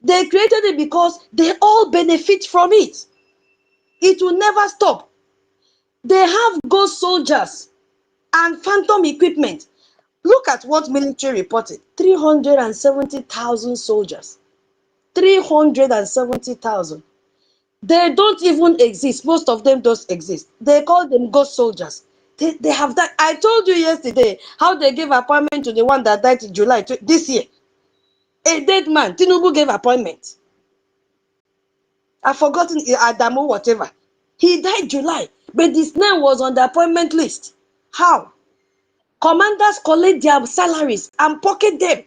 They created it because they all benefit from it. It will never stop. They have ghost soldiers and phantom equipment. Look at what military reported. 370,000 soldiers. 370,000. They don't even exist. Most of them don't exist. They call them ghost soldiers. They have that. I told you yesterday how they gave appointment to the one that died in July this year. A dead man. Tinubu gave appointment. I've forgotten Adamu, whatever. He died July, but this name was on the appointment list. How? Commanders collect their salaries and pocket them.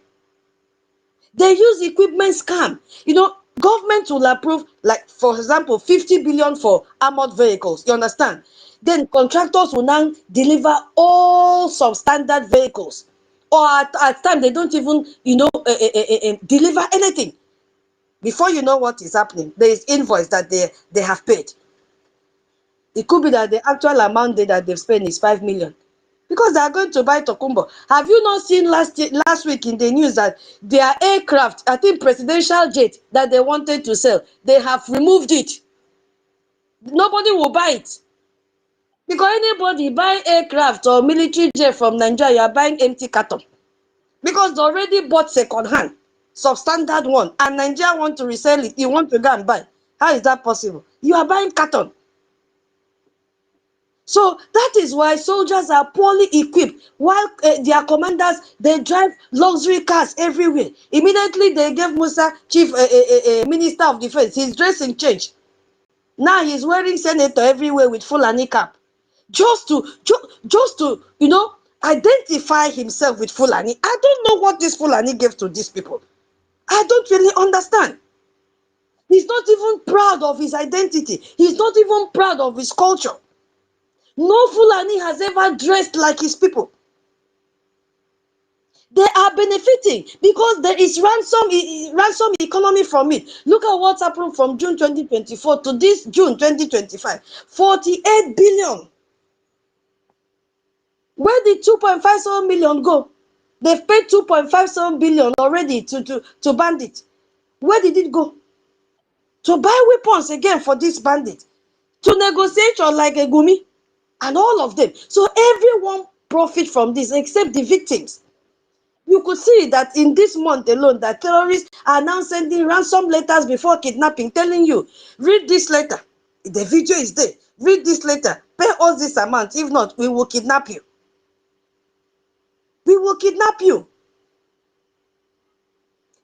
They use equipment scam. Government will approve, like, for example, 50 billion for armored vehicles. You understand? Then contractors will now deliver all substandard vehicles. Or at times, they don't even, deliver anything. Before you know what is happening, there is invoice that they have paid. It could be that the actual amount that they've spent is 5 million. Because they are going to buy Tokumbo. Have you not seen last week in the news that their aircraft, I think presidential jet that they wanted to sell, they have removed it. Nobody will buy it. Because anybody buy aircraft or military jet from Nigeria, you are buying empty carton. Because they already bought second hand, substandard one, and Nigeria want to resell it. You want to go and buy. How is that possible? You are buying carton. So that is why soldiers are poorly equipped, while their commanders, they drive luxury cars everywhere. Immediately they gave Musa chief minister of defense his dressing change. Now he's wearing senator everywhere with Fulani cap, just to identify himself with Fulani. I don't know what this Fulani gave to these people. I don't really understand. He's not even proud of his identity. He's not even proud of his culture. No Fulani has ever dressed like his people. They are benefiting because there is ransom economy from it. Look at what's happened from June 2024 to this June 2025. 48 billion. Where did 2.57 million go? They've paid 2.57 billion already to bandits. Where did it go? To buy weapons again for this bandit. To negotiate like a gumi. And all of them. So everyone profit from this except the victims. You could see that in this month alone, that terrorists are now sending ransom letters before kidnapping, telling you, read this letter. The video is there. Read this letter. Pay us this amount. If not, we will kidnap you. We will kidnap you.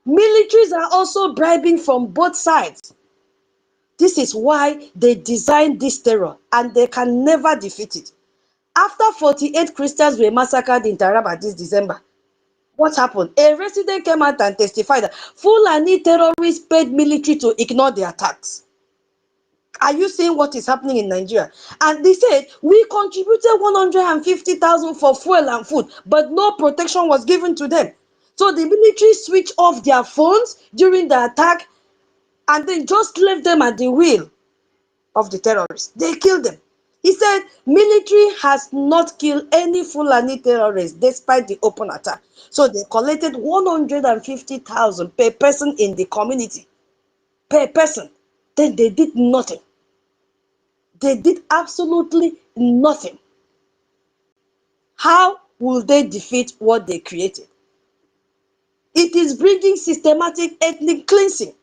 Militaries are also bribing from both sides. This is why they designed this terror, and they can never defeat it. After 48 Christians were massacred in Taraba this December, what happened? A resident came out and testified that Fulani terrorists paid military to ignore the attacks. Are you seeing what is happening in Nigeria? And they said, we contributed 150,000 for fuel and food, but no protection was given to them. So the military switched off their phones during the attack and then just left them at the wheel of the terrorists. They killed them. He said military has not killed any Fulani terrorists despite the open attack. So they collected 150,000 per person in the community. Per person. Then they did nothing. They did absolutely nothing. How will they defeat what they created? It is bringing systematic ethnic cleansing.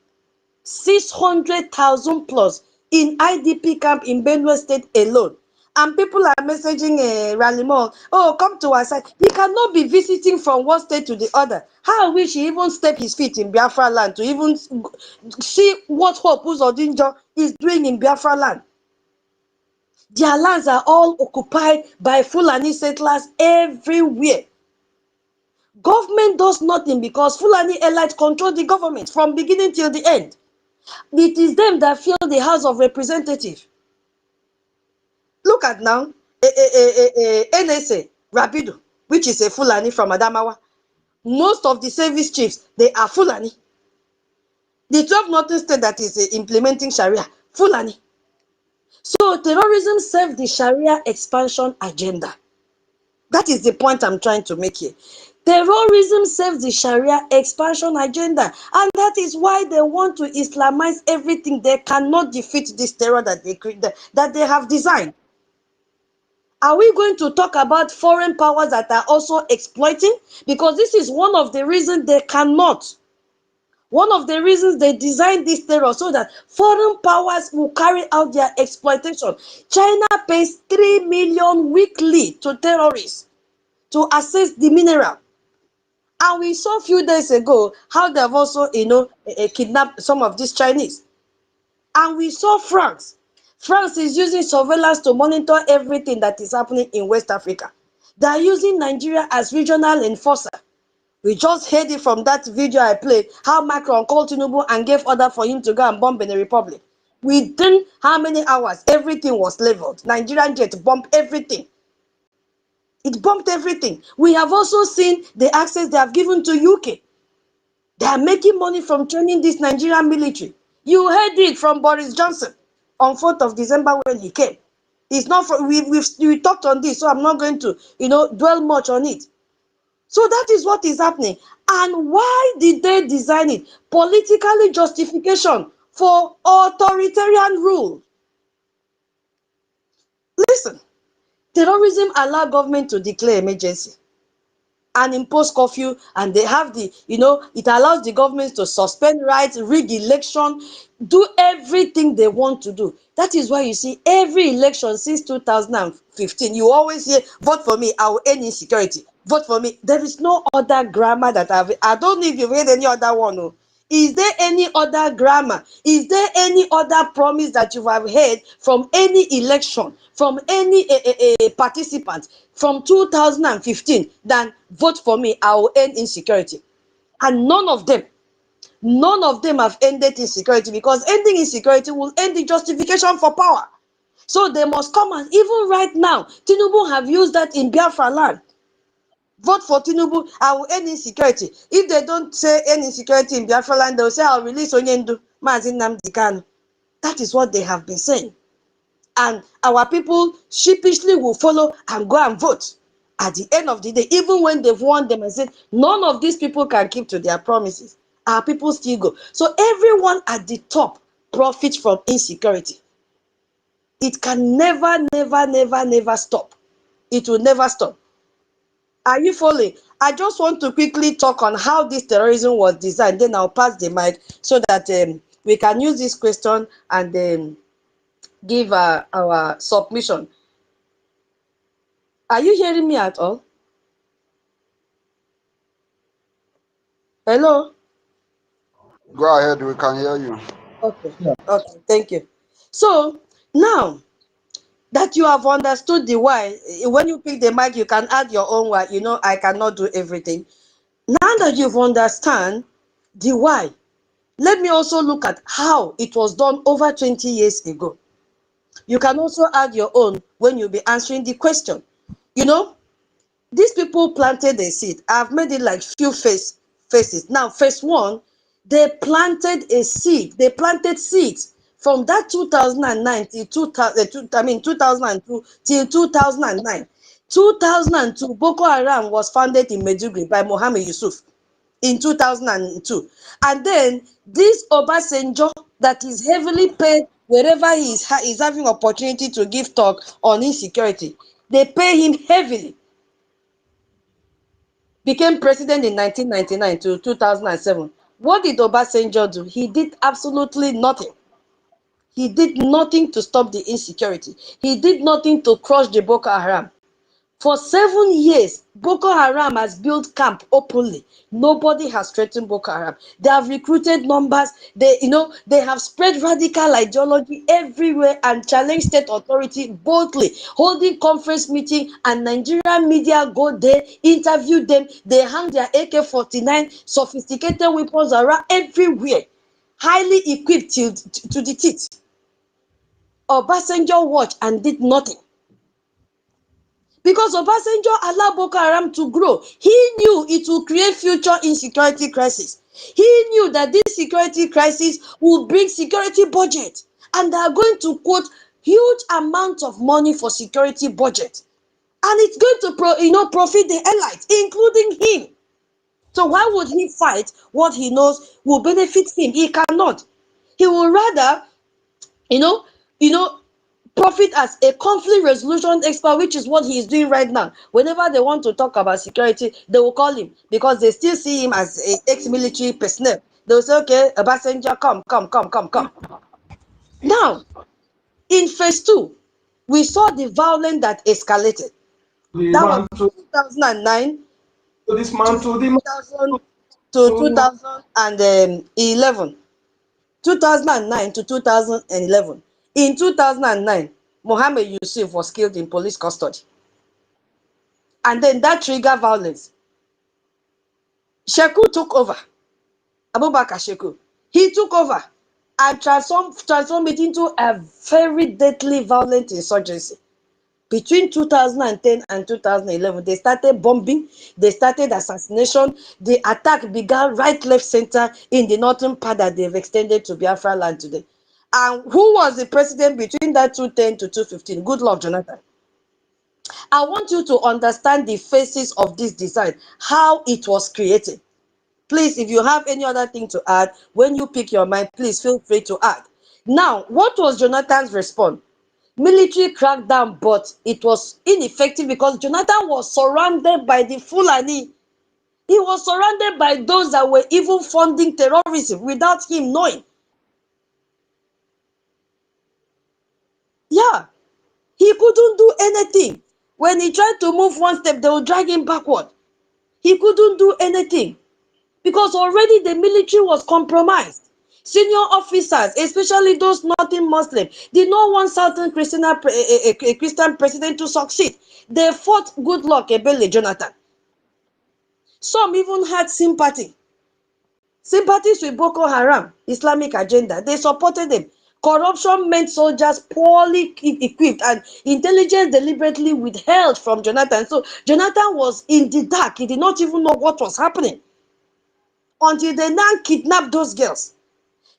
600,000 plus in IDP camp in Benue State alone. And people are messaging Ralimo, oh, come to our side. He cannot be visiting from one state to the other. How will he even step his feet in Biafra land to even see what Hope Uzodinjo is doing in Biafra land? Their lands are all occupied by Fulani settlers everywhere. Government does nothing because Fulani elites control the government from beginning till the end. It is them that fill the House of Representatives. Look at now, NSA, Rapido, which is a Fulani from Adamawa. Most of the service chiefs, they are Fulani. The 12 Northern state that is implementing Sharia, Fulani. So terrorism serves the Sharia expansion agenda. That is the point I'm trying to make here. Terrorism serves the Sharia expansion agenda, and that is why they want to Islamize everything. They cannot defeat this terror that they have designed. Are we going to talk about foreign powers that are also exploiting? Because this is one of the reasons they cannot. One of the reasons they designed this terror so that foreign powers will carry out their exploitation. China pays 3 million weekly to terrorists to access the mineral. And we saw a few days ago how they've also, kidnapped some of these Chinese. And we saw France. France is using surveillance to monitor everything that is happening in West Africa. They are using Nigeria as regional enforcer. We just heard it from that video I played, how Macron called Tinubu and gave order for him to go and bomb Benin Republic. Within how many hours, everything was leveled. Nigerian jet bombed everything. It bumped everything. We have also seen the access they have given to UK. They are making money from training this Nigerian military. You heard it from Boris Johnson on 4th of December when he came. It's not for, we talked on this, so I'm not going to dwell much on it. So that is what is happening. And why did they design it? Politically justification for authoritarian rule. Listen, terrorism allow government to declare emergency and impose curfew, and they have the, it allows the government to suspend rights, rig election, do everything they want to do. That is why you see every election since 2015, you always hear, vote for me, I will end insecurity. Vote for me. There is no other grammar that I don't know if you've heard any other one. No. Is there any other grammar? Is there any other promise that you have heard from any election, from any participant from 2015 than vote for me, I will end insecurity? And none of them have ended insecurity, because ending insecurity will end the justification for power. So they must come, and even right now, Tinubu have used that in Biafra land. Vote for Tinubu, I will end insecurity. If they don't say end insecurity in Biafra land, they will say I'll release Onyendu, NNAMDI KANU. That is what they have been saying. And our people sheepishly will follow and go and vote. At the end of the day, even when they've warned them and said, none of these people can keep to their promises, our people still go. So everyone at the top profits from insecurity. It can never stop. It will never stop. Are you following? I just want to quickly talk on how this terrorism was designed. Then I'll pass the mic so that we can use this question and give our submission. Are you hearing me at all? Hello? Go ahead, we can hear you. Okay. Okay, thank you. So now that you have understood the why, when you pick the mic, you can add your own why. I cannot do everything. Now that you've understand the why, let me also look at how it was done over 20 years ago. You can also add your own when you'll be answering the question. These people planted a seed. I've made it like few phases. Now, phase one, they planted a seed. They planted seeds from that 2009 till 2002 till 2009. 2002, Boko Haram was founded in Medjugorje by Mohammed Yusuf in 2002. And then this Obasanjo that is heavily paid wherever he is having opportunity to give talk on insecurity, they pay him heavily. Became president in 1999 to 2007. What did Obasanjo do? He did absolutely nothing. He did nothing to stop the insecurity. He did nothing to crush the Boko Haram. For 7 years, Boko Haram has built camp openly. Nobody has threatened Boko Haram. They have recruited numbers. They have spread radical ideology everywhere and challenged state authority boldly, holding conference meeting, and Nigerian media go there, interview them. They hang their AK-49, sophisticated weapons around everywhere, highly equipped to the teeth. Obasanjo watched and did nothing. Because Obasanjo allowed Boko Haram to grow. He knew it will create future insecurity crisis. He knew that this security crisis will bring security budget. And they are going to quote huge amounts of money for security budget. And it's going to profit the elites, including him. So why would he fight what he knows will benefit him? He cannot. He will rather, you know, profit as a conflict resolution expert, which is what he is doing right now. Whenever they want to talk about security, they will call him because they still see him as an ex-military personnel. They'll say, okay, a passenger, come. Now, in phase 2, we saw the violence that escalated. That was 2009 to 2011. 2009 to 2011. In 2009, Mohammed Yusuf was killed in police custody. And then that triggered violence. Sheku took over. Abubakar Sheku. He took over and transformed it into a very deadly violent insurgency. Between 2010 and 2011, they started bombing, they started assassination. The attack began right, left, center in the northern part that they've extended to Biafra land today. And who was the president between that 2010 to 2015? Goodluck Jonathan. I want you to understand the phases of this design, how it was created. Please, if you have any other thing to add, when you pick your mind, please feel free to add. Now, what was Jonathan's response? Military crackdown, but it was ineffective because Jonathan was surrounded by the Fulani. He was surrounded by those that were even funding terrorism without him knowing. Yeah, he couldn't do anything. When he tried to move one step, they would drag him backward. He couldn't do anything because already the military was compromised. Senior officers, especially those northern Muslim, did not want Southern Christian president to succeed. They fought Goodluck Ebele Jonathan. Some even had sympathies with Boko Haram, Islamic agenda. They supported them. Corruption meant soldiers poorly equipped and intelligence deliberately withheld from Jonathan. So Jonathan was in the dark. He did not even know what was happening until they now kidnapped those girls.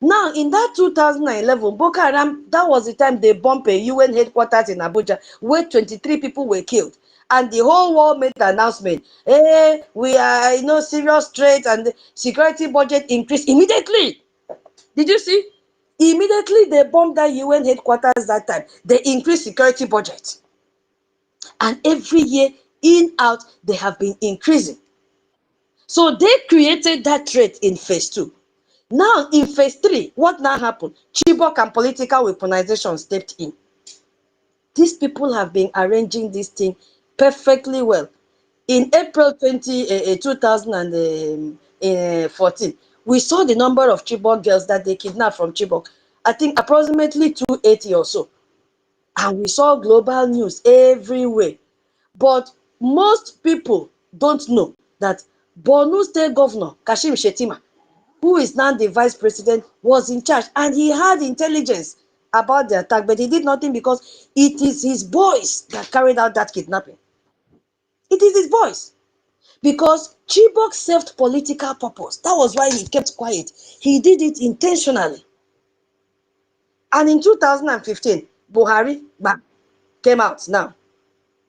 Now, in that 2011, Boko Haram, that was the time they bombed a UN headquarters in Abuja, where 23 people were killed. And the whole world made the announcement, hey, we are in serious threat and the security budget increased immediately. Did you see? Immediately they bombed that UN headquarters that time. They increased security budget. And every year, in, out, they have been increasing. So they created that threat in phase 2. Now, in phase 3, what now happened? Chibok and political weaponization stepped in. These people have been arranging this thing perfectly well. In April 2014, we saw the number of Chibok girls that they kidnapped from Chibok. I think approximately 280 or so. And we saw global news everywhere. But most people don't know that Borno State Governor Kashim Shettima, who is now the vice president, was in charge, and he had intelligence about the attack, but he did nothing because it is his boys that carried out that kidnapping. It is his boys. Because Chibok served political purpose. That was why he kept quiet. He did it intentionally. And in 2015, Buhari came out now.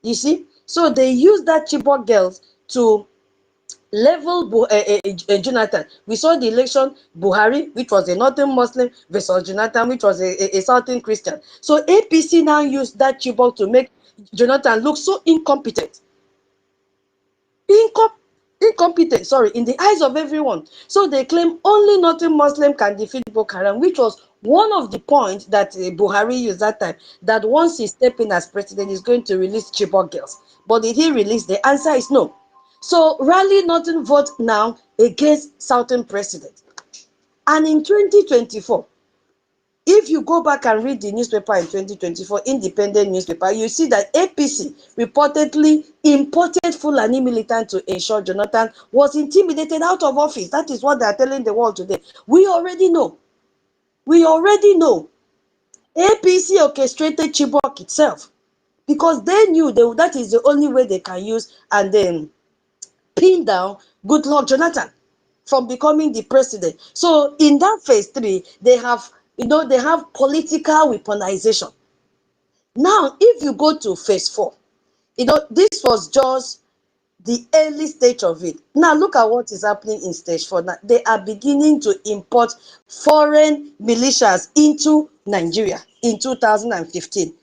You see? So they used that Chibok girls to level Jonathan. We saw the election, Buhari, which was a northern Muslim, versus Jonathan, which was a southern Christian. So APC now used that Chibok to make Jonathan look so incompetent. incompetent, sorry, in the eyes of everyone. So they claim only nothing Muslim can defeat Boko Haram, which was one of the points that Buhari used that time, that once he step in as president, he's going to release Chibok girls. But did he release? The answer is no. So rally nothing vote now against Southern president. And in 2024, if you go back and read the newspaper in 2024, independent newspaper, you see that APC reportedly imported Fulani militant to ensure Jonathan was intimidated out of office. That is what they are telling the world today. We already know. We already know. APC orchestrated Chibok itself because they knew that is the only way they can use and then pin down Goodluck Jonathan from becoming the president. So in that phase 3, they have political weaponization. Now, if you go to phase 4, this was just the early stage of it. Now look at what is happening in stage 4. Now, they are beginning to import foreign militias into Nigeria in 2015.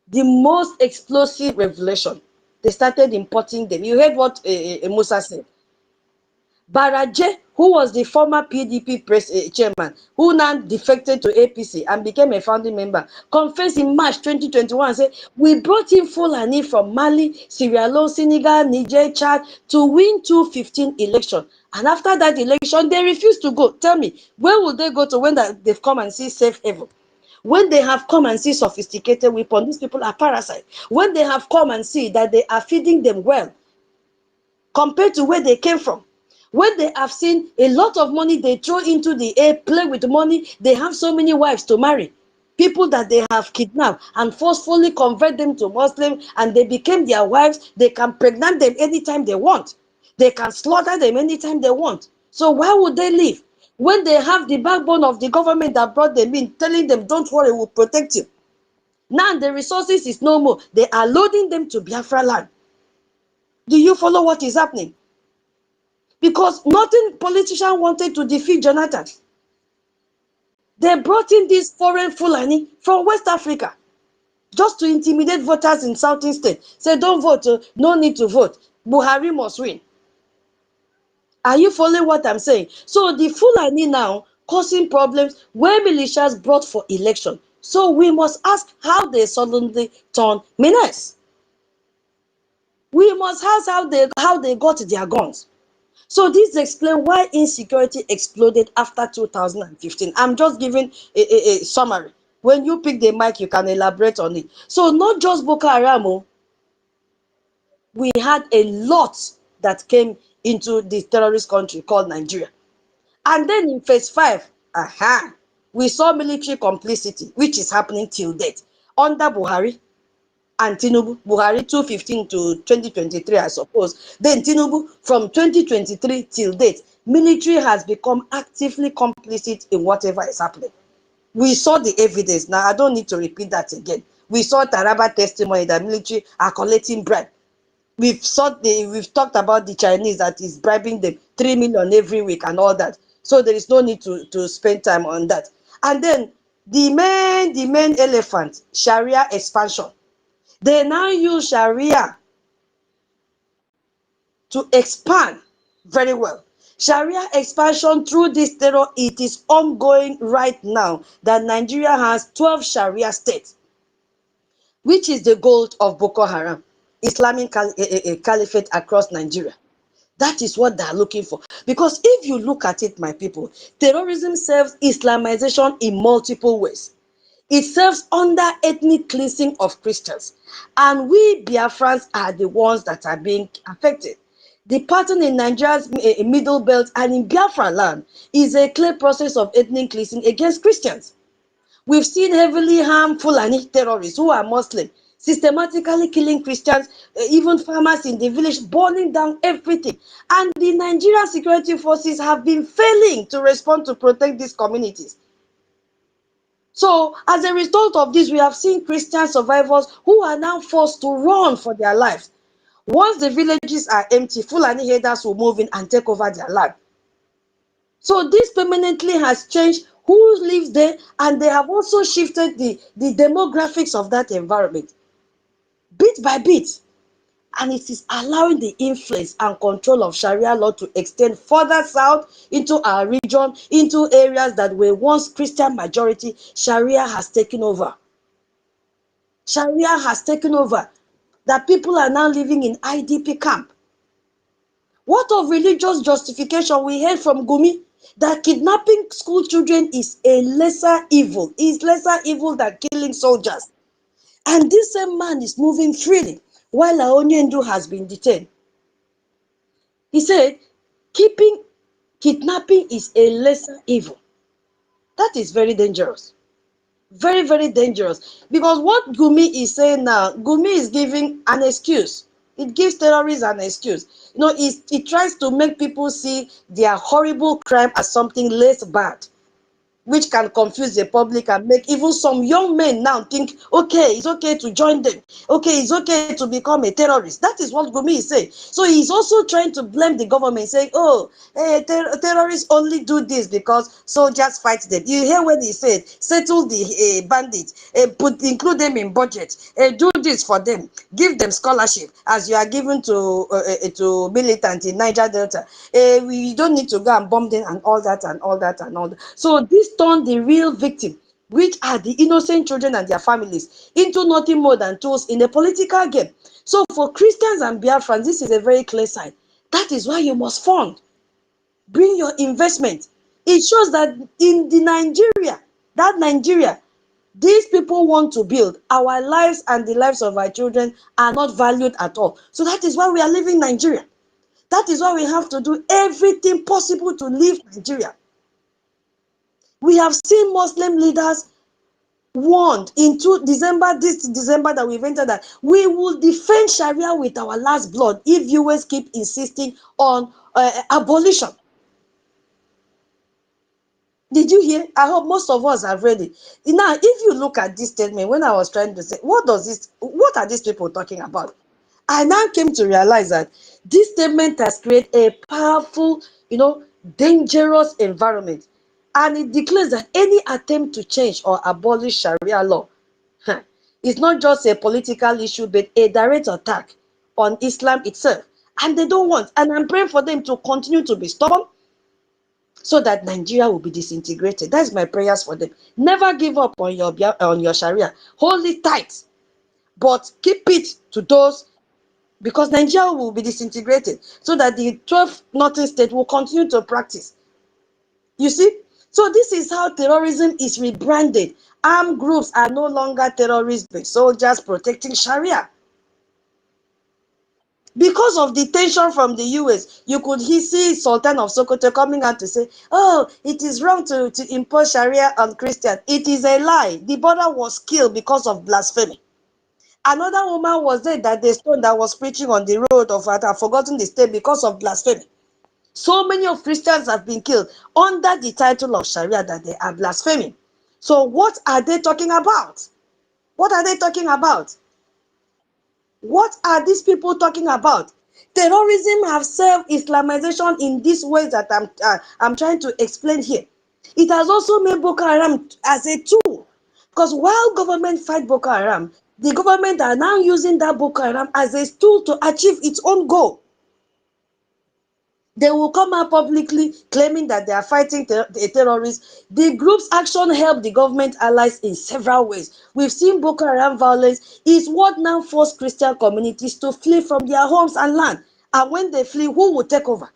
The most explosive revelation. They started importing them. You heard what Musa said. Baraje, who was the former PDP chairman, who now defected to APC and became a founding member, confessed in March 2021 and said, we brought in Fulani from Mali, Sierra Leone, Senegal, Niger, Chad to win 2015 election. And after that election, they refused to go. Tell me, where will they go to when they've come and see safe haven? When they have come and see sophisticated weapons, these people are parasites. When they have come and see that they are feeding them well, compared to where they came from. When they have seen a lot of money they throw into the air, play with the money, they have so many wives to marry. People that they have kidnapped and forcefully convert them to Muslim and they became their wives, they can pregnant them anytime they want. They can slaughter them anytime they want. So why would they leave? When they have the backbone of the government that brought them in, telling them, don't worry, we'll protect you. Now the resources is no more. They are loading them to Biafra land. Do you follow what is happening? Because nothing politician wanted to defeat Jonathan. They brought in this foreign Fulani from West Africa just to intimidate voters in Southern State. Say, don't vote, no need to vote. Buhari must win. Are you following what I'm saying? So the Fulani now causing problems where militias brought for election. So we must ask how they suddenly turn menace. We must ask how they got their guns. So this explains why insecurity exploded after 2015. I'm just giving a summary. When you pick the mic, you can elaborate on it. So not just Boko Haram, we had a lot that came into this terrorist country called Nigeria. And then in phase 5, we saw military complicity, which is happening till date. Under Buhari and Tinubu, Buhari 2015 to 2023, I suppose. Then Tinubu, from 2023 till date, military has become actively complicit in whatever is happening. We saw the evidence. Now, I don't need to repeat that again. We saw Taraba testimony that military are collecting bribe. We've talked about the Chinese that is bribing them 3 million every week and all that. So there is no need to spend time on that. And then the main elephant, Sharia expansion. They now use Sharia to expand very well. Sharia expansion through this terror, it is ongoing right now that Nigeria has 12 Sharia states, which is the goal of Boko Haram, Islamic caliphate across Nigeria. That is what they are looking for. Because if you look at it, my people, terrorism serves Islamization in multiple ways. It serves under ethnic cleansing of Christians. And we Biafrans are the ones that are being affected. The pattern in Nigeria's middle belt and in Biafra land is a clear process of ethnic cleansing against Christians. We've seen heavily harmed Fulani terrorists who are Muslim, systematically killing Christians, even farmers in the village, burning down everything. And the Nigerian security forces have been failing to respond to protect these communities. So, as a result of this, we have seen Christian survivors who are now forced to run for their lives. Once the villages are empty, Fulani herders will move in and take over their land. So this permanently has changed who lives there, and they have also shifted the demographics of that environment. Bit by bit, And it is allowing the influence and control of Sharia law to extend further south into our region, into areas that were once Christian majority. Sharia has taken over. Sharia has taken over. That people are now living in IDP camp. What of religious justification? We heard from Gumi that kidnapping school children is a lesser evil. Is lesser evil than killing soldiers. And this same man is moving freely while Aonyendu has been detained. He said, kidnapping is a lesser evil. That is very dangerous. Very, very dangerous. Because what Gumi is saying now, Gumi is giving an excuse. It gives terrorists an excuse. It tries to make people see their horrible crime as something less bad, which can confuse the public and make even some young men now think, okay, it's okay to join them. Okay, it's okay to become a terrorist. That is what Gumi is saying. So he's also trying to blame the government, saying, oh, terrorists only do this because soldiers fight them. You hear when he said, settle the bandits, include them in budget, do this for them, give them scholarship as you are given to militants in Niger Delta. We don't need to go and bomb them and all that and all that and all that. So this turned the real victim, which are the innocent children and their families, into nothing more than tools in a political game. So for Christians and Biafrans, this is a very clear sign. That is why you must fund. Bring your investment. It shows that in the Nigeria, these people want to build. Our lives and the lives of our children are not valued at all. So that is why we are leaving Nigeria. That is why we have to do everything possible to leave Nigeria. We have seen Muslim leaders warned this December that we've entered, that we will defend Sharia with our last blood if US keep insisting on abolition. Did you hear? I hope most of us have read it. Now, if you look at this statement, when I was trying to say, what are these people talking about? I now came to realize that this statement has created a powerful, dangerous environment. And it declares that any attempt to change or abolish Sharia law is not just a political issue, but a direct attack on Islam itself. And they don't want. And I'm praying for them to continue to be stubborn, so that Nigeria will be disintegrated. That's my prayers for them. Never give up on your Sharia. Hold it tight, but keep it to those, because Nigeria will be disintegrated, so that the 12 northern states will continue to practice. You see? So this is how terrorism is rebranded. Armed groups are no longer terrorists, but soldiers protecting Sharia. Because of the tension from the US, you could see Sultan of Sokoto coming out to say, oh, it is wrong to impose Sharia on Christians. It is a lie. The brother was killed because of blasphemy. Another woman was there that they stoned, that was preaching on the road of, I've forgotten the state, because of blasphemy. So many of Christians have been killed under the title of Sharia, that they are blaspheming. So what are they talking about? What are they talking about? What are these people talking about? Terrorism have served Islamization in these ways that I'm trying to explain here. It has also made Boko Haram as a tool. Because while government fight Boko Haram, the government are now using that Boko Haram as a tool to achieve its own goal. They will come out publicly claiming that they are fighting the terrorists. The group's action helped the government allies in several ways. We've seen Boko Haram violence is what now forced Christian communities to flee from their homes and land. And when they flee, who will take over?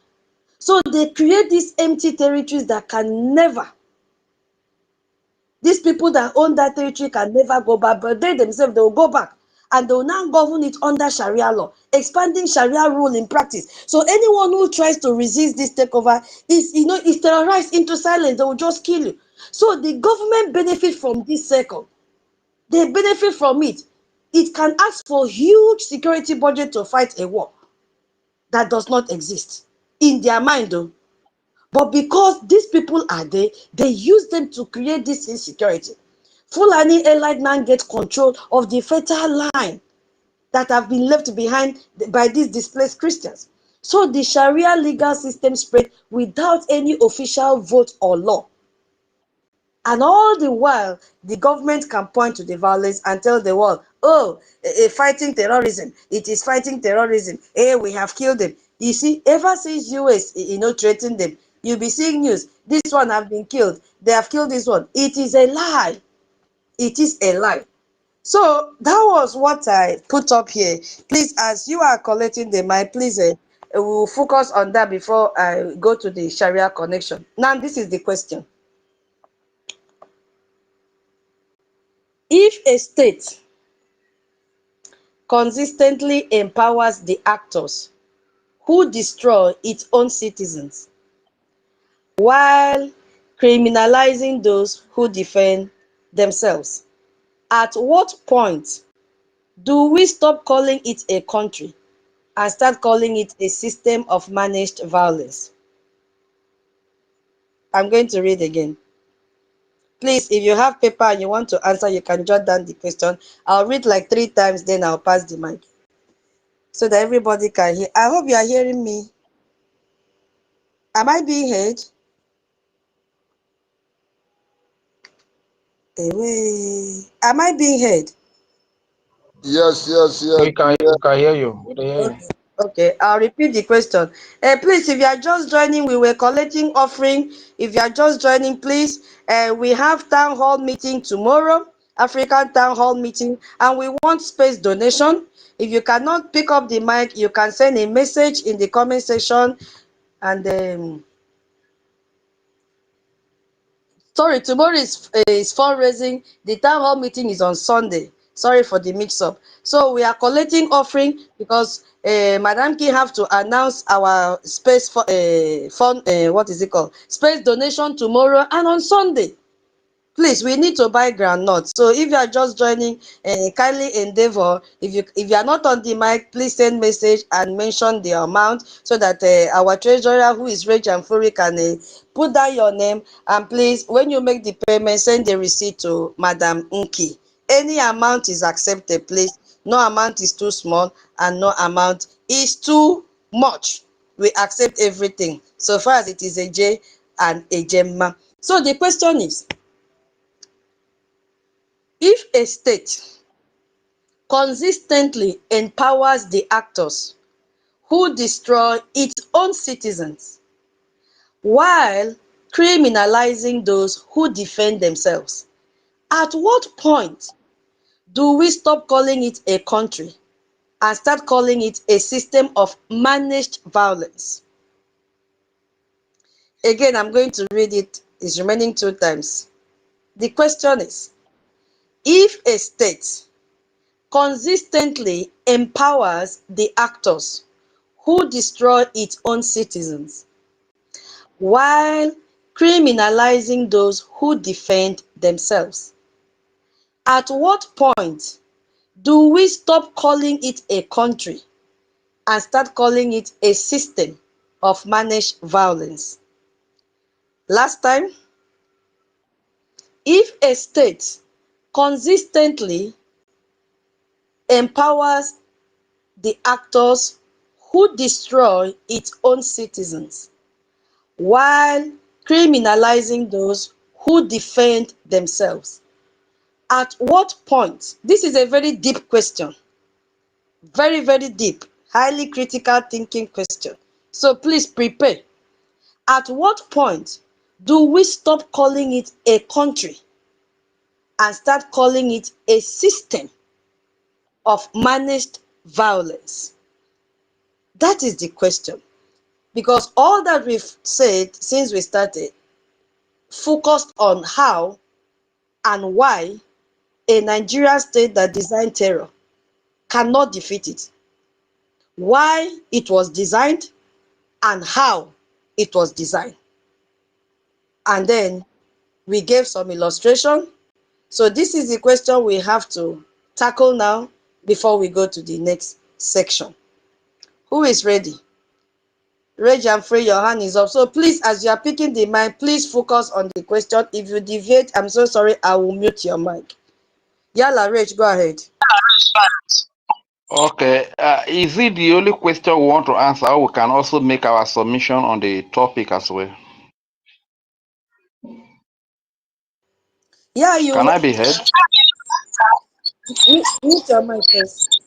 So they create these empty territories that can never, these people that own that territory can never go back, but they themselves, they will go back. And they will now govern it under Sharia law, expanding Sharia rule in practice. So anyone who tries to resist this takeover is terrorized into silence. They will just kill you. So the government benefits from this circle. They benefit from it. It can ask for huge security budget to fight a war that does not exist in their mind, though. But because these people are there, they use them to create this insecurity. Fulani allied now get control of the fertile line that have been left behind by these displaced Christians. So the Sharia legal system spread without any official vote or law. And all the while, the government can point to the violence and tell the world, Oh, fighting terrorism. It is fighting terrorism. Hey, we have killed them. You see, ever since US, threatened them, you'll be seeing news. This one have been killed. They have killed this one. It is a lie. It is a lie. So that was what I put up here. Please, as you are collecting the mic, please, we'll focus on that before I go to the Sharia connection. Now, this is the question. If a state consistently empowers the actors who destroy its own citizens while criminalizing those who defend themselves, at what point do we stop calling it a country and start calling it a system of managed violence? I'm going to read again. Please, if you have paper and you want to answer, you can jot down the question. I'll read like 3 times, then I'll pass the mic so that everybody can hear. I hope you are hearing me. Am I being heard? Am I being heard? Yes, yes, yes. We can hear you. We can hear you. Okay, I'll repeat the question. Please, if you are just joining, we were collecting offering. If you are just joining, please, we have town hall meeting tomorrow, African town hall meeting, and we want space donation. If you cannot pick up the mic, you can send a message in the comment section. And sorry, tomorrow is fundraising. The town hall meeting is on Sunday. Sorry for the mix-up. So we are collecting offering because Madam King have to announce our space for what is it called? Space donation tomorrow and on Sunday. Please, we need to buy groundnut. So if you are just joining, kindly endeavor. If you are not on the mic, please send message and mention the amount so that our treasurer, who is Rich and Fury, can put down your name. And please, when you make the payment, send the receipt to Madam Nki. Any amount is accepted, please. No amount is too small and no amount is too much. We accept everything so far as it is a J and a Gemma. So the question is, if a state consistently empowers the actors who destroy its own citizens while criminalizing those who defend themselves, at what point do we stop calling it a country and start calling it a system of managed violence? Again, I'm going to read it. It's remaining 2 times. The question is, if a state consistently empowers the actors who destroy its own citizens while criminalizing those who defend themselves, at what point do we stop calling it a country and start calling it a system of managed violence? Last time, if a state consistently empowers the actors who destroy its own citizens while criminalizing those who defend themselves, at what point? This is a very deep question. Very, very deep. Highly critical thinking question. So please prepare. At what point do we stop calling it a country and start calling it a system of managed violence? That is the question. Because all that we've said since we started focused on how and why a Nigerian state that designed terror cannot defeat it. Why it was designed and how it was designed. And then we gave some illustration. So this is the question we have to tackle now before we go to the next section. Who is ready? Rage and Free, your hand is up. So please, as you are picking the mic, please focus on the question. If you deviate, I'm so sorry, I will mute your mic. Yala, Rage, go ahead. Okay, is it the only question we want to answer, or we can also make our submission on the topic as well? Yeah, you. Can I be heard? Mute your mic first.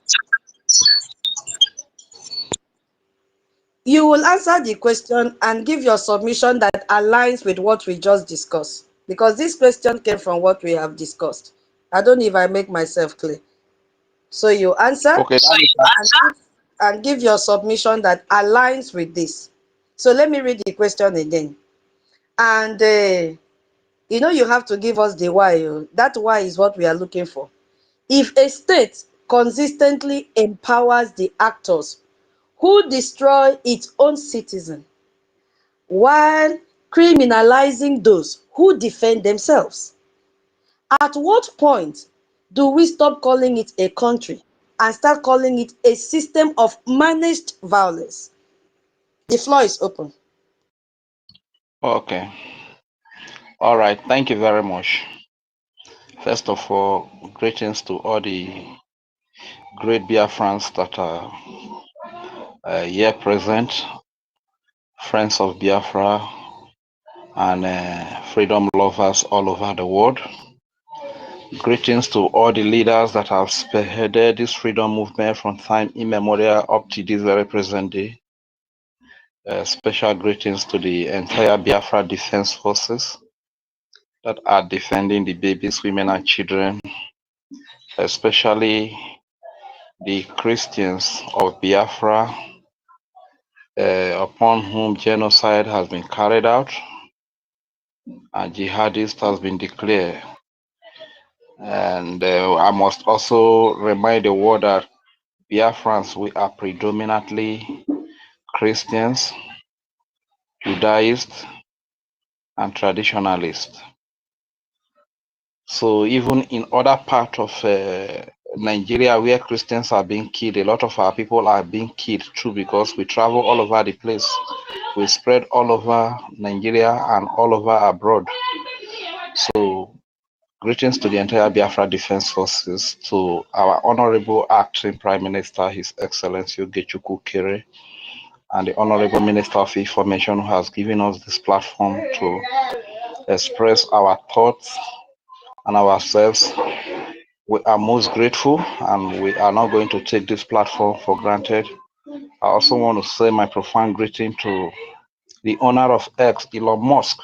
You will answer the question and give your submission that aligns with what we just discussed. Because this question came from what we have discussed. I don't know if I make myself clear. So you answer Okay, that is and give your submission that aligns with this. So let me read the question again. And you have to give us the why. That why is what we are looking for. If a state consistently empowers the actors who destroy its own citizens while criminalizing those who defend themselves, at what point do we stop calling it a country and start calling it a system of managed violence? The floor is open. okay. All right. Thank you very much. First of all, greetings to all the great Biafrans that are here present, friends of Biafra, and freedom lovers all over the world. Greetings to all the leaders that have spearheaded this freedom movement from time immemorial up to this very present day. Special greetings to the entire Biafra Defense Forces that are defending the babies, women, and children, especially the Christians of Biafra, upon whom genocide has been carried out and jihadist has been declared. And I must also remind the world that Biafrans, we are predominantly Christians, Judaists, and traditionalists. So even in other parts of Nigeria where Christians are being killed, a lot of our people are being killed too because we travel all over the place. We spread all over Nigeria and all over abroad. So greetings to the entire Biafra Defense Forces, to our Honorable Acting Prime Minister, His Excellency Ogechukwu Kere, and the Honorable Minister of Information, who has given us this platform to express our thoughts and ourselves. We are most grateful, and we are not going to take this platform for granted. I also want to say my profound greeting to the owner of X, Elon Musk,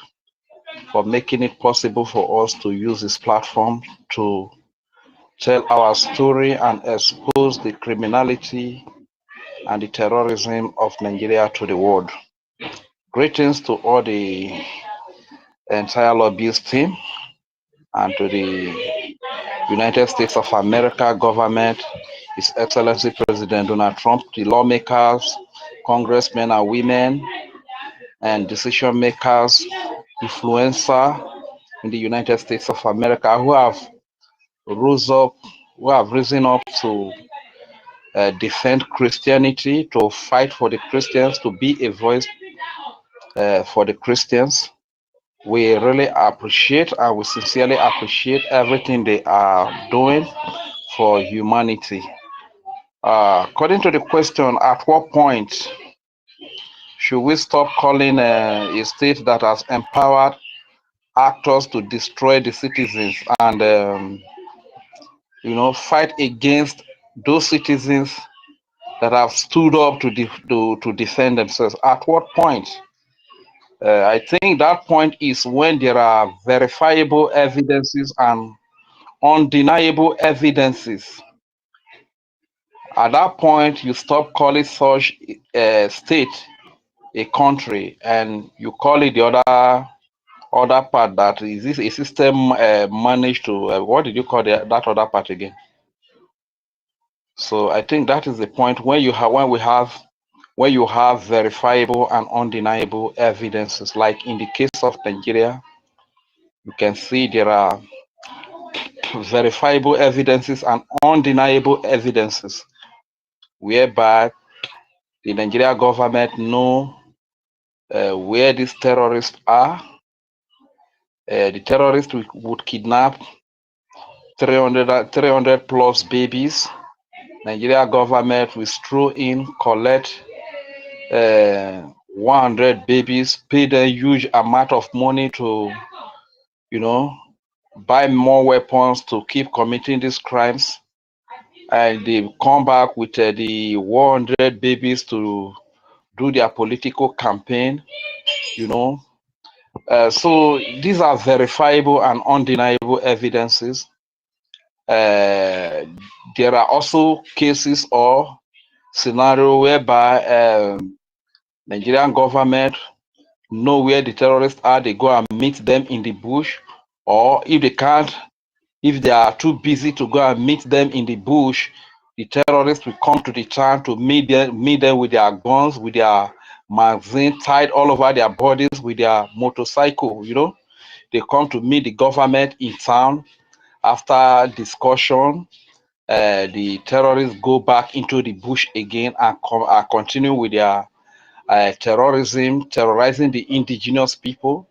for making it possible for us to use this platform to tell our story and expose the criminality and the terrorism of Nigeria to the world. Greetings to all the entire lobbyist team and to the United States of America government, His Excellency President Donald Trump, the lawmakers, congressmen and women, and decision makers, influencers in the United States of America who have risen up to defend Christianity, to fight for the Christians, to be a voice for the Christians. We really appreciate and we sincerely appreciate everything they are doing for humanity. According to the question, at what point should we stop calling a state that has empowered actors to destroy the citizens and fight against those citizens that have stood up to defend themselves? At what point? I think that point is when there are verifiable evidences and undeniable evidences. At that point, you stop calling such a state a country and you call it the other part. That is this a system managed to what did you call that other part again? So I think that is the point when you have verifiable and undeniable evidences. Like in the case of Nigeria, you can see there are verifiable evidences and undeniable evidences whereby the Nigeria government know where these terrorists are. The terrorists would kidnap 300 plus babies. Nigeria government will throw in, collect 100 babies, pay them huge amount of money to, buy more weapons to keep committing these crimes. and they come back with the 100 babies to do their political campaign, you know. So these are verifiable and undeniable evidences. There are also cases or scenario whereby Nigerian government know where the terrorists are, they go and meet them in the bush, or if they can't, if they are too busy to go and meet them in the bush, the terrorists will come to the town to meet them with their guns, with their magazine tied all over their bodies, with their motorcycle, you know. They come to meet the government in town. After discussion, the terrorists go back into the bush again and continue with their terrorizing the indigenous people.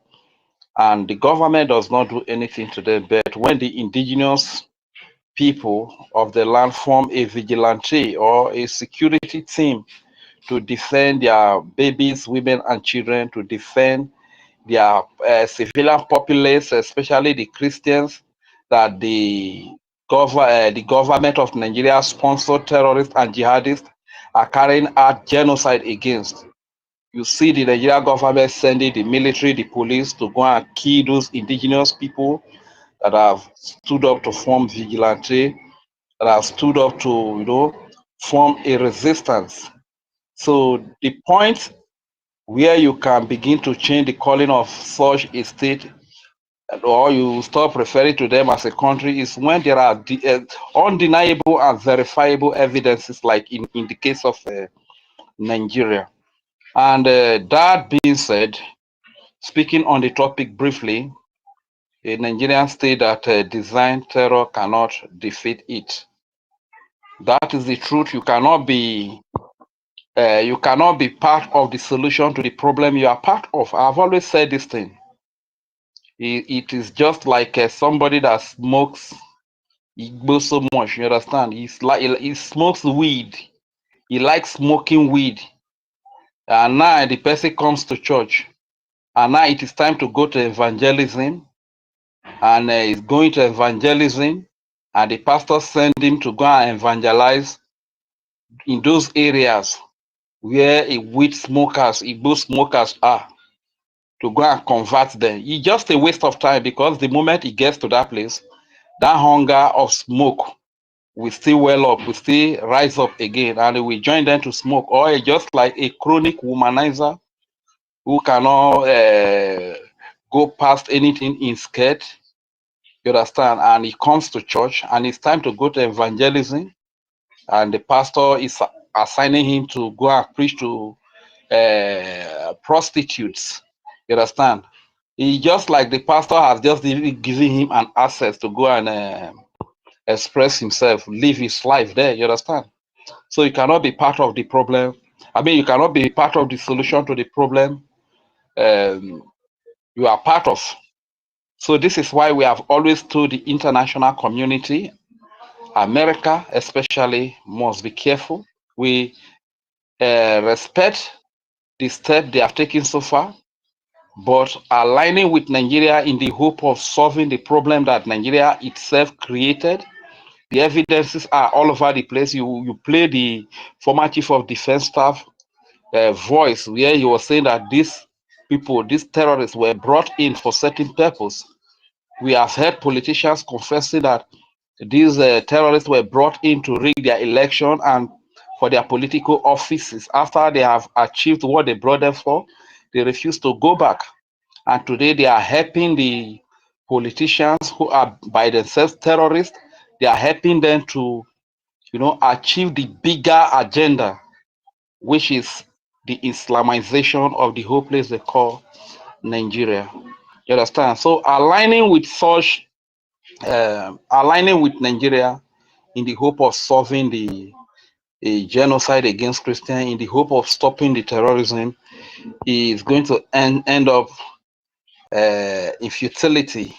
And the government does not do anything to them. But when the indigenous people of the land form a vigilante or a security team to defend their babies, women, and children, to defend their civilian populace, especially the Christians, that the government of Nigeria sponsored terrorists and jihadists are carrying out genocide against. You see the Nigerian government sending the military, the police to go and kill those indigenous people that have stood up to form vigilante, that have stood up to, you know, form a resistance. So the point where you can begin to change the calling of such a state, or you stop referring to them as a country, is when there are undeniable and verifiable evidences, like in the case of Nigeria. And that being said, speaking on the topic briefly, a Nigerian state that designed terror cannot defeat it. That is the truth. You cannot be part of the solution to the problem you are part of. I've always said this thing. It is just like somebody that smokes Igbo so much. You understand? He smokes weed. He likes smoking weed. And now the person comes to church. And now it is time to go to evangelism. And he's going to evangelism. And the pastor sent him to go and evangelize in those areas where weed smokers, Igbo smokers are, to go and convert them. It's just a waste of time, because the moment he gets to that place, that hunger of smoke will still well up, will still rise up again, and we join them to smoke. Or just like a chronic womanizer who cannot go past anything in skirt, you understand, and he comes to church and it's time to go to evangelism, and the pastor is assigning him to go and preach to prostitutes, you understand. He just like the pastor has just given him an access to go and express himself, live his life there, you understand. So you cannot be part of the problem. I mean, you cannot be part of the solution to the problem you are part of. So this is why we have always told the international community, America especially, must be careful. We respect the step they have taken so far, but aligning with Nigeria in the hope of solving the problem that Nigeria itself created. The evidences are all over the place. You play the former chief of defense staff voice where he was saying that these people, these terrorists, were brought in for certain purpose. We have heard politicians confessing that these terrorists were brought in to rig their election and for their political offices. After they have achieved what they brought them for, they refuse to go back. And today they are helping the politicians who are by themselves terrorists. They are helping them to, you know, achieve the bigger agenda, which is the Islamization of the whole place they call Nigeria. You understand? So aligning with Nigeria in the hope of solving the genocide against Christians, in the hope of stopping the terrorism, is going to end up in futility.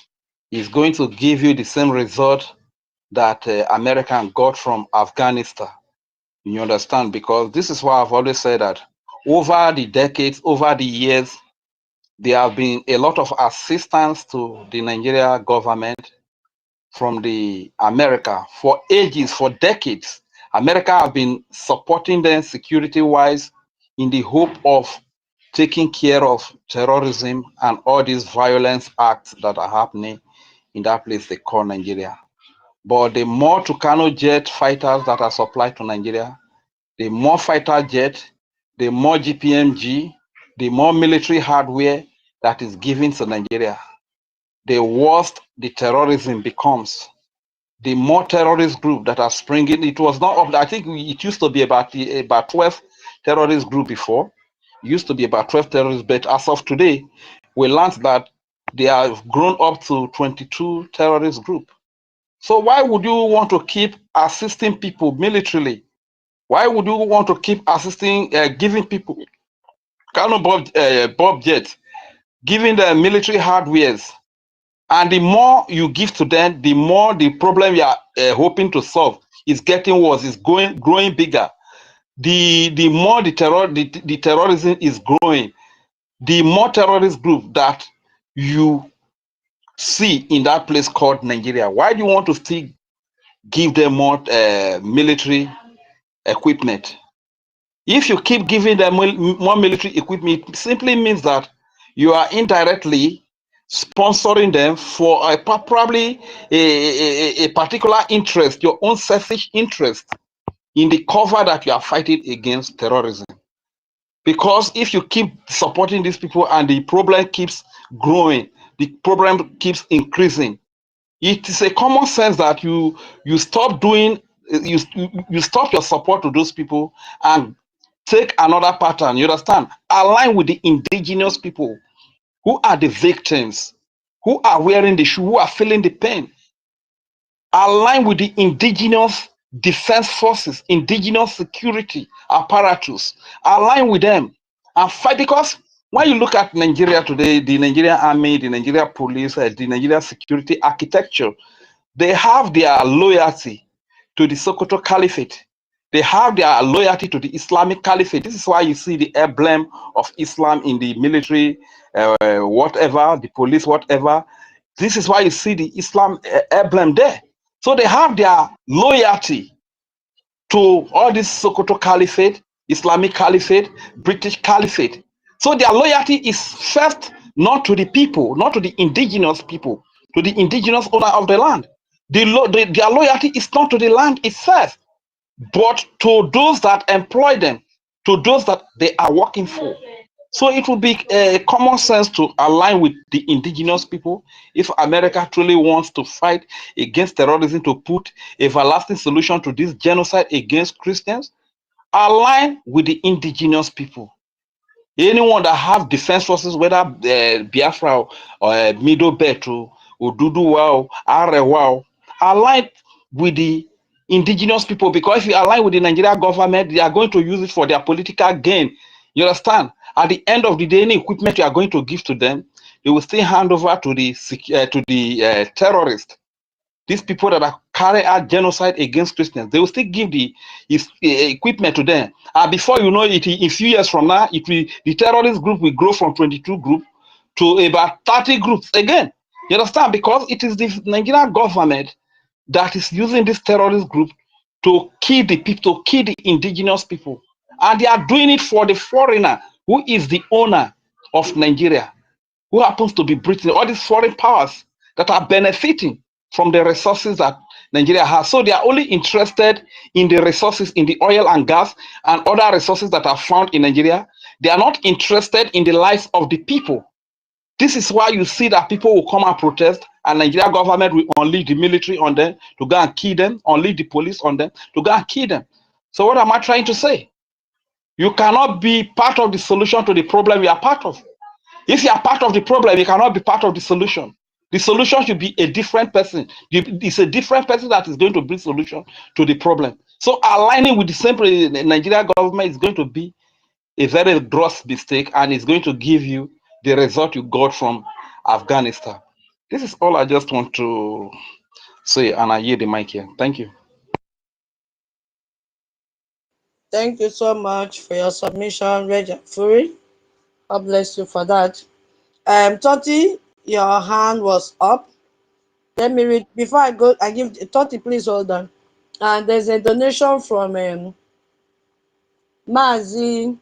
Is going to give you the same result that American got from Afghanistan. You understand? Because this is why I've always said that over the decades, over the years, there have been a lot of assistance to the Nigeria government from the America for ages, for decades. America have been supporting them security-wise in the hope of taking care of terrorism and all these violence acts that are happening in that place they call Nigeria. But the more Tucano jet fighters that are supplied to Nigeria, the more fighter jet, the more GPMG, the more military hardware that is given to Nigeria, the worse the terrorism becomes. The more terrorist group that are springing, it was not up. I think it used to be about 12 terrorist group before. It used to be about 12 terrorists, but as of today, we learned that they have grown up to 22 terrorist group. So why would you want to keep assisting people militarily? Why would you want to keep assisting, giving people kind of Bob jets, giving them military hardwares? And the more you give to them, the more the problem you are hoping to solve is getting worse, is growing bigger. The more the terrorism is growing, the more terrorist group that you see in that place called Nigeria. Why do you want to still give them more military equipment? If you keep giving them more military equipment, it simply means that you are indirectly sponsoring them for probably a particular interest, your own selfish interest in the cover that you are fighting against terrorism. Because if you keep supporting these people and the problem keeps growing, the problem keeps increasing, it is a common sense that you stop doing, you stop your support to those people and take another pattern. You understand? Align with the indigenous people who are the victims, who are wearing the shoe, who are feeling the pain. Align with the indigenous defense forces, indigenous security apparatus. Align with them and fight. Because when you look at Nigeria today, the Nigerian army, the Nigerian police, the Nigerian security architecture, they have their loyalty to the Sokoto Caliphate. They have their loyalty to the Islamic Caliphate. This is why you see the emblem of Islam in the military, whatever, the police, whatever. This is why you see the Islam emblem there. So they have their loyalty to all this Sokoto Caliphate, Islamic Caliphate, British Caliphate. So their loyalty is first not to the people, not to the indigenous people, to the indigenous owner of the land. Their loyalty is not to the land itself, but to those that employ them, to those that they are working for. So it would be common sense to align with the indigenous people if America truly wants to fight against terrorism, to put a lasting solution to this genocide against Christians. Align with the indigenous people. Anyone that have defense forces, whether Biafra or Middle Belt or Oduduwa, Arewa, align with the indigenous people, because if you align with the Nigerian government, they are going to use it for their political gain. You understand? At the end of the day, any equipment you are going to give to them, they will still hand over to the terrorists. These people that are carrying out genocide against Christians, they will still give the equipment to them. And before you know it, in a few years from now, the terrorist group will grow from 22 groups to about 30 groups again. You understand? Because it is the Nigerian government that is using this terrorist group to kill the people, to kill the indigenous people. And they are doing it for the foreigner who is the owner of Nigeria, who happens to be Britain, all these foreign powers that are benefiting from the resources that Nigeria has. So they are only interested in the resources, in the oil and gas and other resources that are found in Nigeria. They are not interested in the lives of the people. This is why you see that people will come and protest, and Nigeria government will unleash the military on them to go and kill them, unleash the police on them to go and kill them. So what am I trying to say? You cannot be part of the solution to the problem you are part of. If you are part of the problem, you cannot be part of the solution. The solution should be a different person. It's a different person that is going to bring solution to the problem. So aligning with the same Nigeria government is going to be a very gross mistake, and it's going to give you the result you got from Afghanistan. This is all I just want to say, and I yield the mic here. Thank you. Thank you so much for your submission, Regia Fury. God bless you for that. Toti, your hand was up. Let me read before I go. I give 30. Please hold on. And there's a donation from Mazi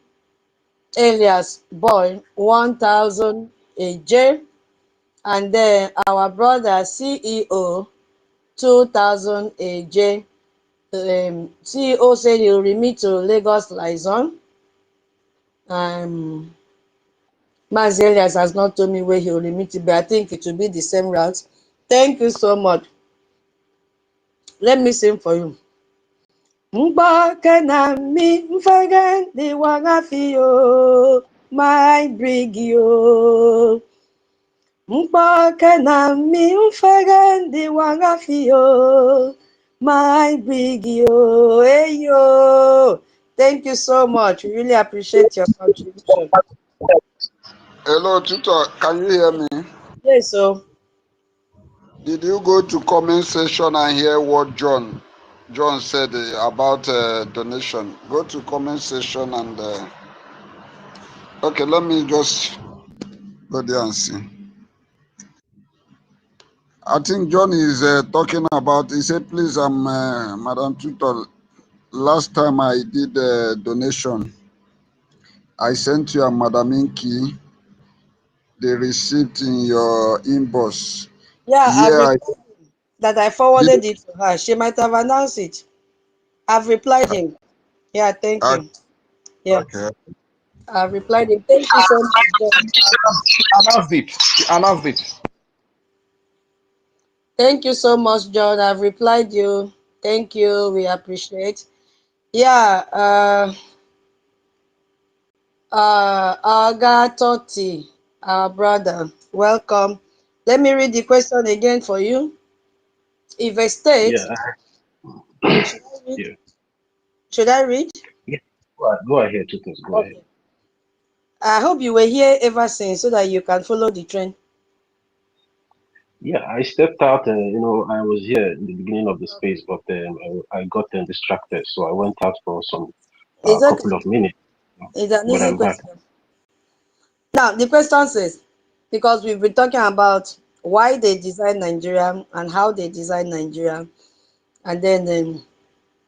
Elias Boy 1,000 AJ, and then our brother CEO 2,000 AJ. CEO said he'll remit to Lagos Liaison. Mazi Elias has not told me where he'll remit it, but I think it will be the same route. Thank you so much. Let me sing for you. Mbaka mi mfaga ndi wangafio my brig yo. Mbaka mi mfaga ndi wangafio my brig yo. Hey yo. Thank you so much. We really appreciate your contribution. Hello, Tutor. Can you hear me? Yes, so Did you go to comment section and hear what John said about donation? Go to comment section and okay, let me just go there and see. I think John is talking about. He said, "Please, I'm Madam Tutor. Last time I did donation, I sent you a Madam Inky the receipt in your inbox. yeah, I've Yeah, replied that I did. forwarded it to her. She might have announced it. I've replied him. Yeah, thank you. Yeah, Okay. I've replied him. Thank you so much, John. Announced it. She announced it. Thank you so much, John. I've replied you. Thank you. We appreciate. Yeah, Aga Totti, our brother. Welcome. Let me read the question again for you. If a state, Yeah, should I read? yeah, Should I read? yeah. Go ahead, Tutus, go ahead. Okay. I hope you were here ever since so that you can follow the trend. Yeah, I stepped out. I was here in the beginning of the space, but I got distracted, so I went out for some It's okay. couple of minutes. It's an But easy I'm back. question. Now, the question says, because we've been talking about why they design Nigeria and how they design Nigeria, and then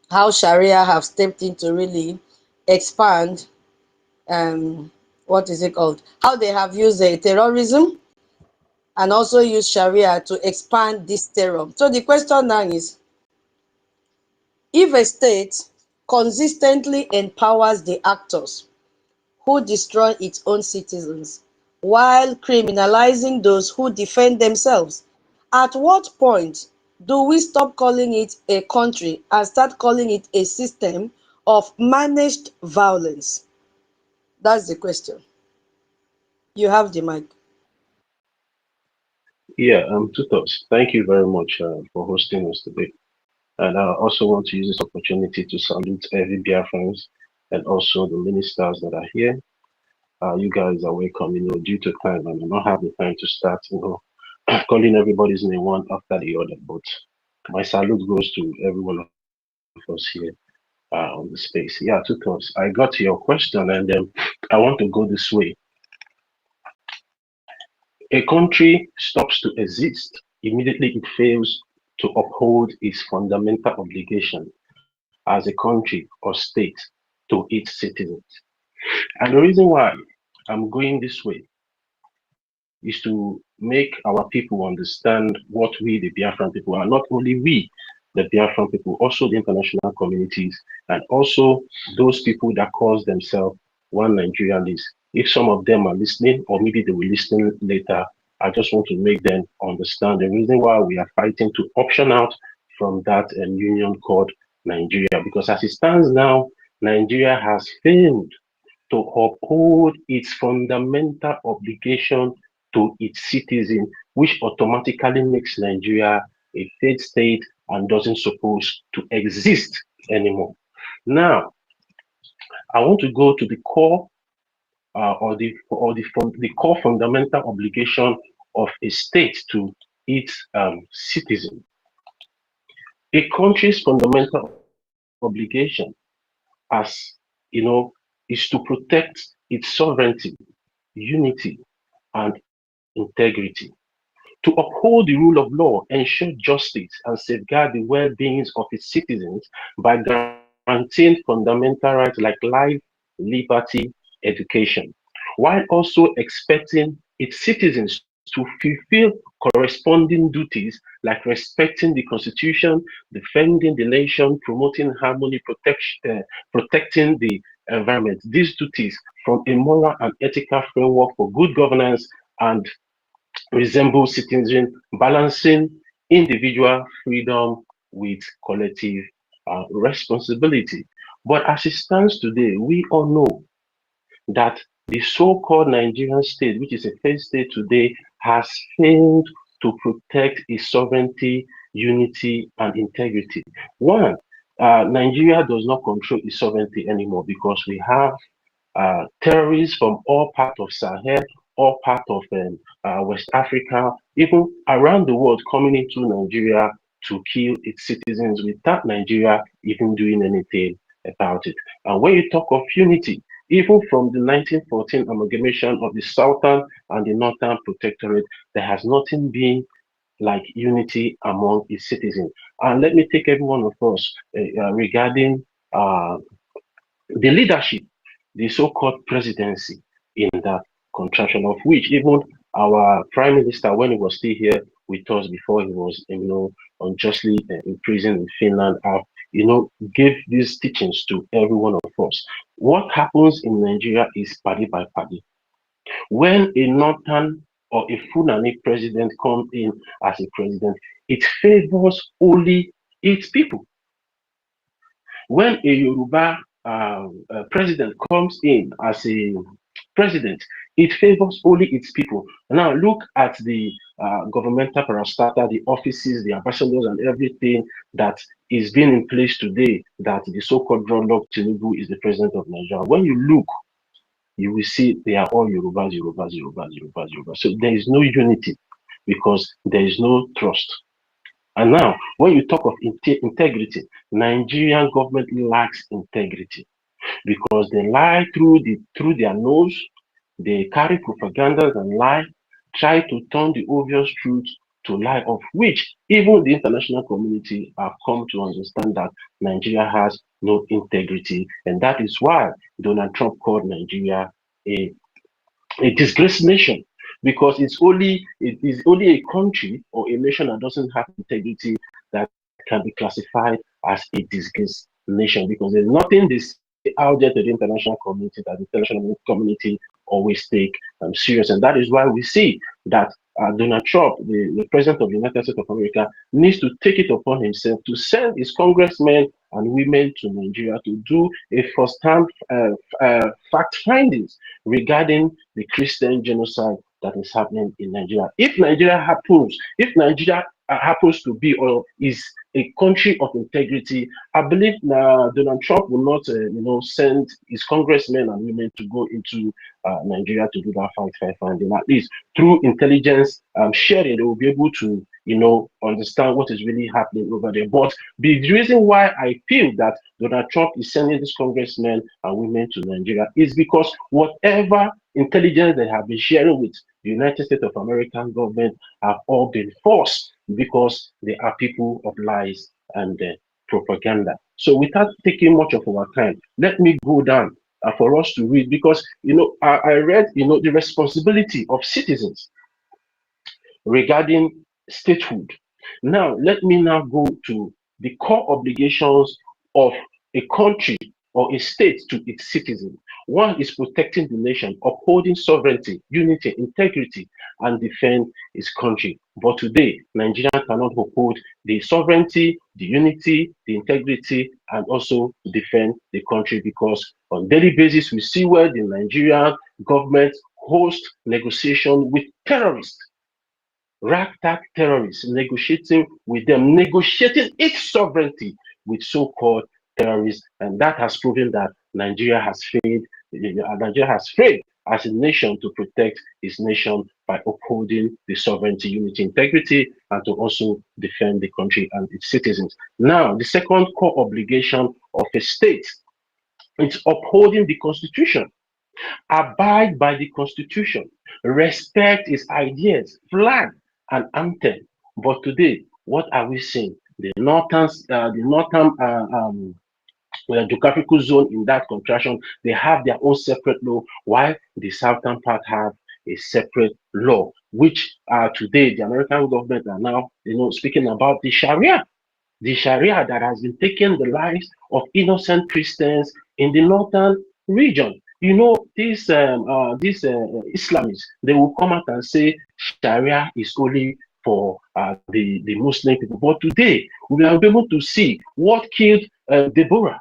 how Sharia have stepped in to really expand, what is it called? How they have used terrorism and also use Sharia to expand this terror. So the question now is, if a state consistently empowers the actors who destroy its own citizens while criminalizing those who defend themselves, at what point do we stop calling it a country and start calling it a system of managed violence? That's the question. You have the mic. Yeah, Tutus, thank you very much for hosting us today. And I also want to use this opportunity to salute every Biafrans and also the ministers that are here. You guys are welcome. Due to time, and I don't have the time to start, calling everybody's name one after the other. But my salute goes to every one of us here on the space. Yeah, Tutos, I got your question, and I want to go this way. A country stops to exist immediately it fails to uphold its fundamental obligation as a country or state to its citizens. And the reason why I'm going this way is to make our people understand what we, the Biafran people, are not only we, the Biafran people, also the international communities, and also those people that call themselves One Nigeria list. If some of them are listening, or maybe they will listen later, I just want to make them understand the reason why we are fighting to option out from that union called Nigeria. Because as it stands now, Nigeria has failed to uphold its fundamental obligation to its citizen, which automatically makes Nigeria a failed state and doesn't suppose to exist anymore. Now, I want to go to the core the core fundamental obligation of a state to its citizen. A country's fundamental obligation, as you know, is to protect its sovereignty, unity, and integrity. to uphold the rule of law, ensure justice, and safeguard the well-being of its citizens by guaranteeing fundamental rights like life, liberty, education, while also expecting its citizens to fulfill corresponding duties like respecting the constitution, defending the nation, promoting harmony, protecting the environment. These duties from a moral and ethical framework for good governance and resemble citizen balancing individual freedom with collective responsibility. But as it stands today, we all know that the so-called Nigerian state, which is a failed state today, has failed to protect its sovereignty, unity, and integrity. One, Nigeria does not control its sovereignty anymore because we have terrorists from all parts of Sahel, all parts of West Africa, even around the world coming into Nigeria to kill its citizens without Nigeria even doing anything about it. And when you talk of unity, even from the 1914 amalgamation of the Southern and the Northern Protectorate, there has nothing been like unity among its citizens. And let me take every one of us regarding uh, the leadership, the so-called presidency in that contraction, of which even our prime minister, when he was still here with us before he was, unjustly imprisoned in Finland, gave these teachings to every one of us. What happens in Nigeria is party by party. When a northern or a Fulani president comes in as a president, it favors only its people. When a Yoruba president comes in as a president, it favors only its people. Now look at the governmental parastatal, the offices, the ambassadors, and everything that is being in place today. That the so-called Godluck Tinubu is the president of Nigeria. When you look, you will see they are all Yorubas, Yorubas, Yorubas, Yorubas, Yorubas. So there is no unity because there is no trust. And now, when you talk of integrity, Nigerian government lacks integrity because they lie through their nose, they carry propaganda and lie, try to turn the obvious truth to lie, of which even the international community have come to understand that Nigeria has no integrity, and that is why Donald Trump called Nigeria a disgraced nation because it is only a country or a nation that doesn't have integrity that can be classified as a disgraced nation because there's nothing they say out there to the international community that the international community always take serious. And that is why we see that Donald Trump, the president of the United States of America, needs to take it upon himself to send his congressmen and women to Nigeria to do a first-hand fact findings regarding the Christian genocide that is happening in Nigeria. If Nigeria happens to be or is a country of integrity, I believe Donald Trump will not, send his congressmen and women to go into Nigeria to do that fact finding. At least through intelligence sharing, they will be able to, understand what is really happening over there. But the reason why I feel that Donald Trump is sending these congressmen and women to Nigeria is because whatever intelligence they have been sharing with the United States of American government have all been false because they are people of lies and propaganda. So without taking much of our time, let me go down for us to read because, I read, the responsibility of citizens regarding statehood. Now, let me now go to the core obligations of a country or a state to its citizens. One is protecting the nation, upholding sovereignty, unity, integrity, and defend its country. But today, Nigeria cannot uphold the sovereignty, the unity, the integrity, and also defend the country because on daily basis we see where the Nigerian government hosts negotiation with terrorists, ragtag terrorists, negotiating with them, negotiating its sovereignty with so-called terrorists, and that has proven that Nigeria has failed. Nigeria has failed as a nation to protect its nation by upholding the sovereignty, unity, integrity, and to also defend the country and its citizens. Now, the second core obligation of a state is upholding the Constitution. Abide by the Constitution, respect its ideas, flag, an anthem. But today, what are we seeing? The northern geographical zone in that contraction, they have their own separate law, while the southern part have a separate law, which today the American government are now, speaking about the Sharia that has been taking the lives of innocent Christians in the northern region. These Islamists, they will come out and say Sharia is only for the Muslim people. But today, we are able to see what killed Deborah.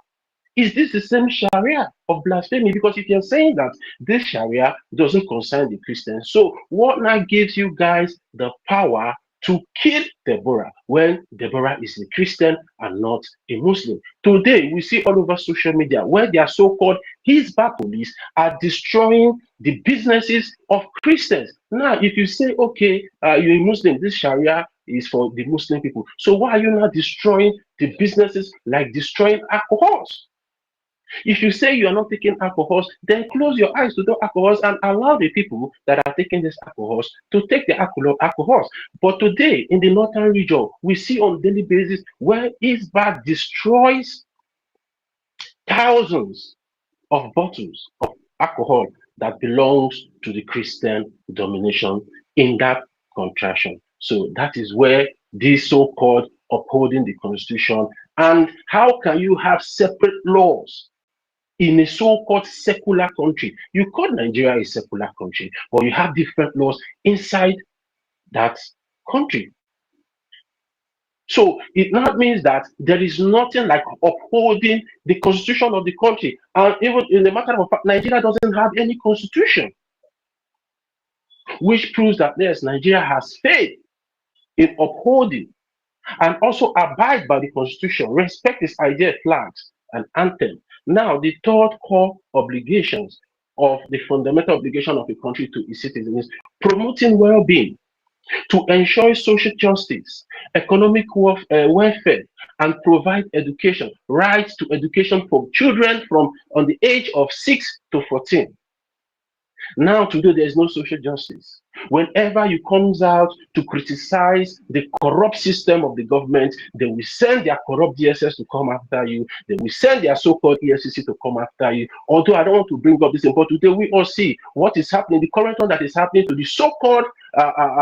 Is this the same Sharia of blasphemy? Because if you're saying that this Sharia doesn't concern the Christians, so what now gives you guys the power to kill Deborah when Deborah is a Christian and not a Muslim? Today, we see all over social media where their so-called Hizbah police are destroying the businesses of Christians. Now, if you say, okay, you're a Muslim, this Sharia is for the Muslim people. So why are you not destroying the businesses like destroying alcohols? If you say you are not taking alcohols, then close your eyes to those alcohols and allow the people that are taking these alcohols to take the alcohols. But today, in the northern region, we see on a daily basis where Hizbah destroys thousands of bottles of alcohol that belongs to the Christian domination in that contraction. So that is where this so-called upholding the constitution, and how can you have separate laws in a so-called secular country? You call Nigeria a secular country, but you have different laws inside that country. So it now means that there is nothing like upholding the constitution of the country. And even in the matter of fact, Nigeria doesn't have any constitution, which proves that yes, Nigeria has failed in upholding and also abide by the constitution, respect its idea, flags, and anthem. Now, the third core obligations of the fundamental obligation of a country to its citizens is promoting well-being, to ensure social justice, economic welfare, and provide education, rights to education for children from on the age of 6 to 14. Now today there is no social justice. Whenever you comes out to criticize the corrupt system of the government, they will send their corrupt DSS to come after you. They will send their so-called EFCC to come after you. Although I don't want to bring up this, but today we all see what is happening, the current one that is happening to the so-called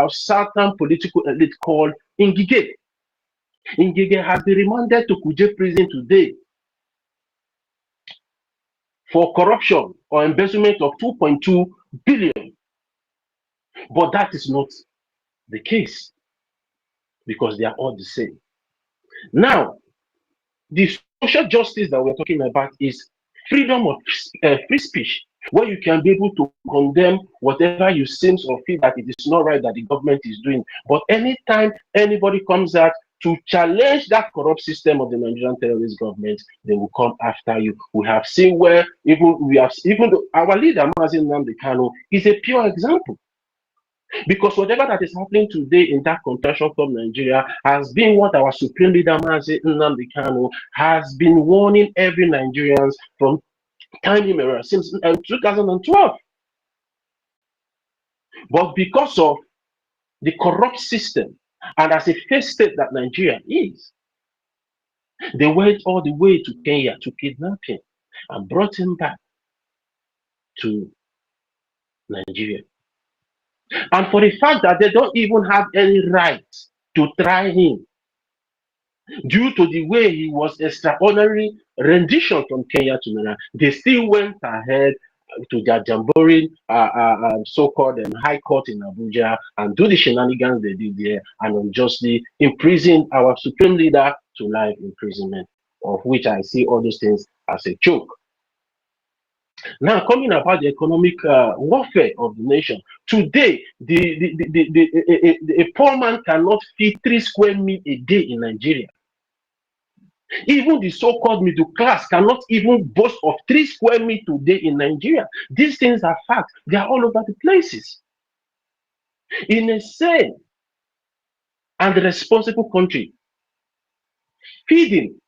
southern political elite called Ngige. Ngige has been remanded to Kuje prison today for corruption or embezzlement of 2.2 billion. But that is not the case, because they are all the same. Now, the social justice that we're talking about is freedom of free speech, where you can be able to condemn whatever you seems or feel that it is not right that the government is doing. But anytime anybody comes out to challenge that corrupt system of the Nigerian terrorist government, they will come after you. We have seen where even our leader, NNAMDI KANU, is a pure example. Because whatever that is happening today in that contraction from Nigeria has been what our supreme leader, NNAMDI KANU, has been warning every Nigerians from time immemorial since 2012. But because of the corrupt system and as a failed state that Nigeria is, they went all the way to Kenya to kidnap him and brought him back to Nigeria. And for the fact that they don't even have any right to try him, due to the way he was extraordinary rendition from Kenya to Nigeria, they still went ahead to their Jamboree so-called High Court in Abuja and do the shenanigans they did there and unjustly imprison our supreme leader to life imprisonment, of which I see all those things as a joke. Now, coming about the economic warfare of the nation, today, a poor man cannot feed 3 square meals a day in Nigeria. Even the so-called middle class cannot even boast of 3 square meals today in Nigeria. These things are facts. They are all over the places. In a sane and responsible country, feeding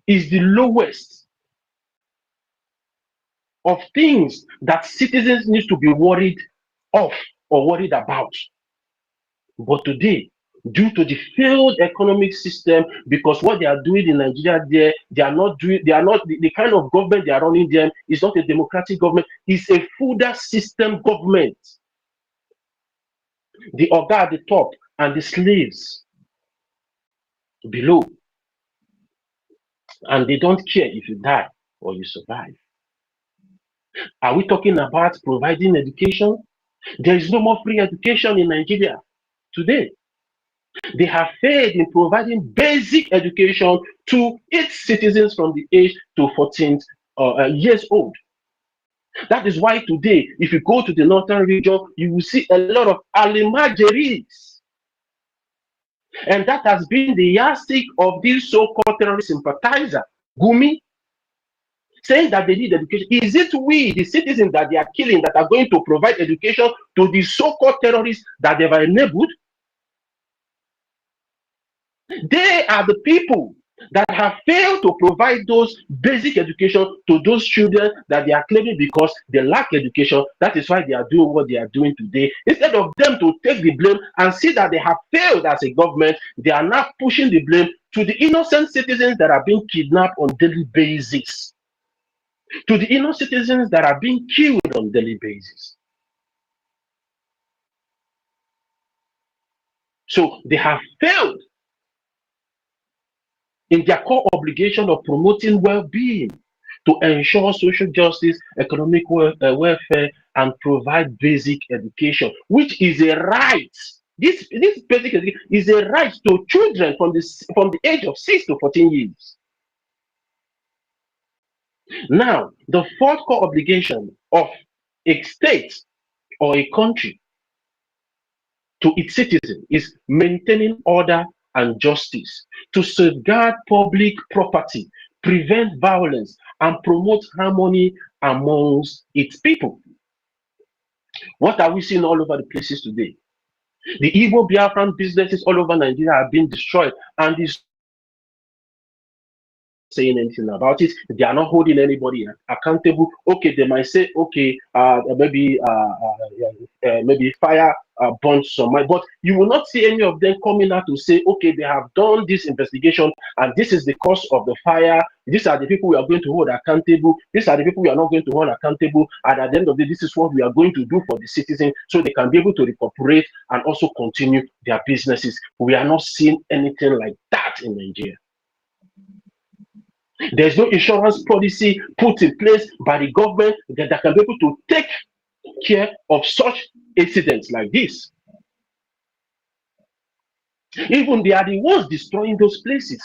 is the lowest of things that citizens need to be worried of or worried about. But today, due to the failed economic system, because what they are doing in Nigeria there, they are not the kind of government they are running them is not a democratic government, it's a feudal system government. The oga at the top and the slaves below, and they don't care if you die or you survive. Are we talking about providing education? There is no more free education in Nigeria today. They have failed in providing basic education to its citizens from the age to 14 years old. That is why today, if you go to the northern region, you will see a lot of alimajeries. And that has been the yardstick of this so-called terrorist sympathizer, Gumi, saying that they need education. Is it we, the citizens that they are killing, that are going to provide education to the so-called terrorists that they've enabled? They are the people that have failed to provide those basic education to those children that they are claiming because they lack education. That is why they are doing what they are doing today. Instead of them to take the blame and see that they have failed as a government, they are now pushing the blame to the innocent citizens that are being kidnapped on daily basis, to the innocent citizens that are being killed on daily basis. So they have failed in their core obligation of promoting well-being, to ensure social justice, economic welfare, and provide basic education, which is a right. This basic education is a right to children from the age of 6 to 14 years. Now, the fourth core obligation of a state or a country to its citizens is maintaining order and justice, to safeguard public property, prevent violence, and promote harmony amongst its people. What are we seeing all over the places today? The Igbo Biafran businesses all over Nigeria are being destroyed, and this saying anything about it. They are not holding anybody accountable. Okay, they might say, okay, maybe fire burnt some, but you will not see any of them coming out to say, okay, they have done this investigation and this is the cause of the fire. These are the people we are going to hold accountable. These are the people we are not going to hold accountable. And at the end of the day, this is what we are going to do for the citizens so they can be able to recuperate and also continue their businesses. We are not seeing anything like that in Nigeria. There's no insurance policy put in place by the government that can be able to take care of such incidents like this. Even they are the ones destroying those places.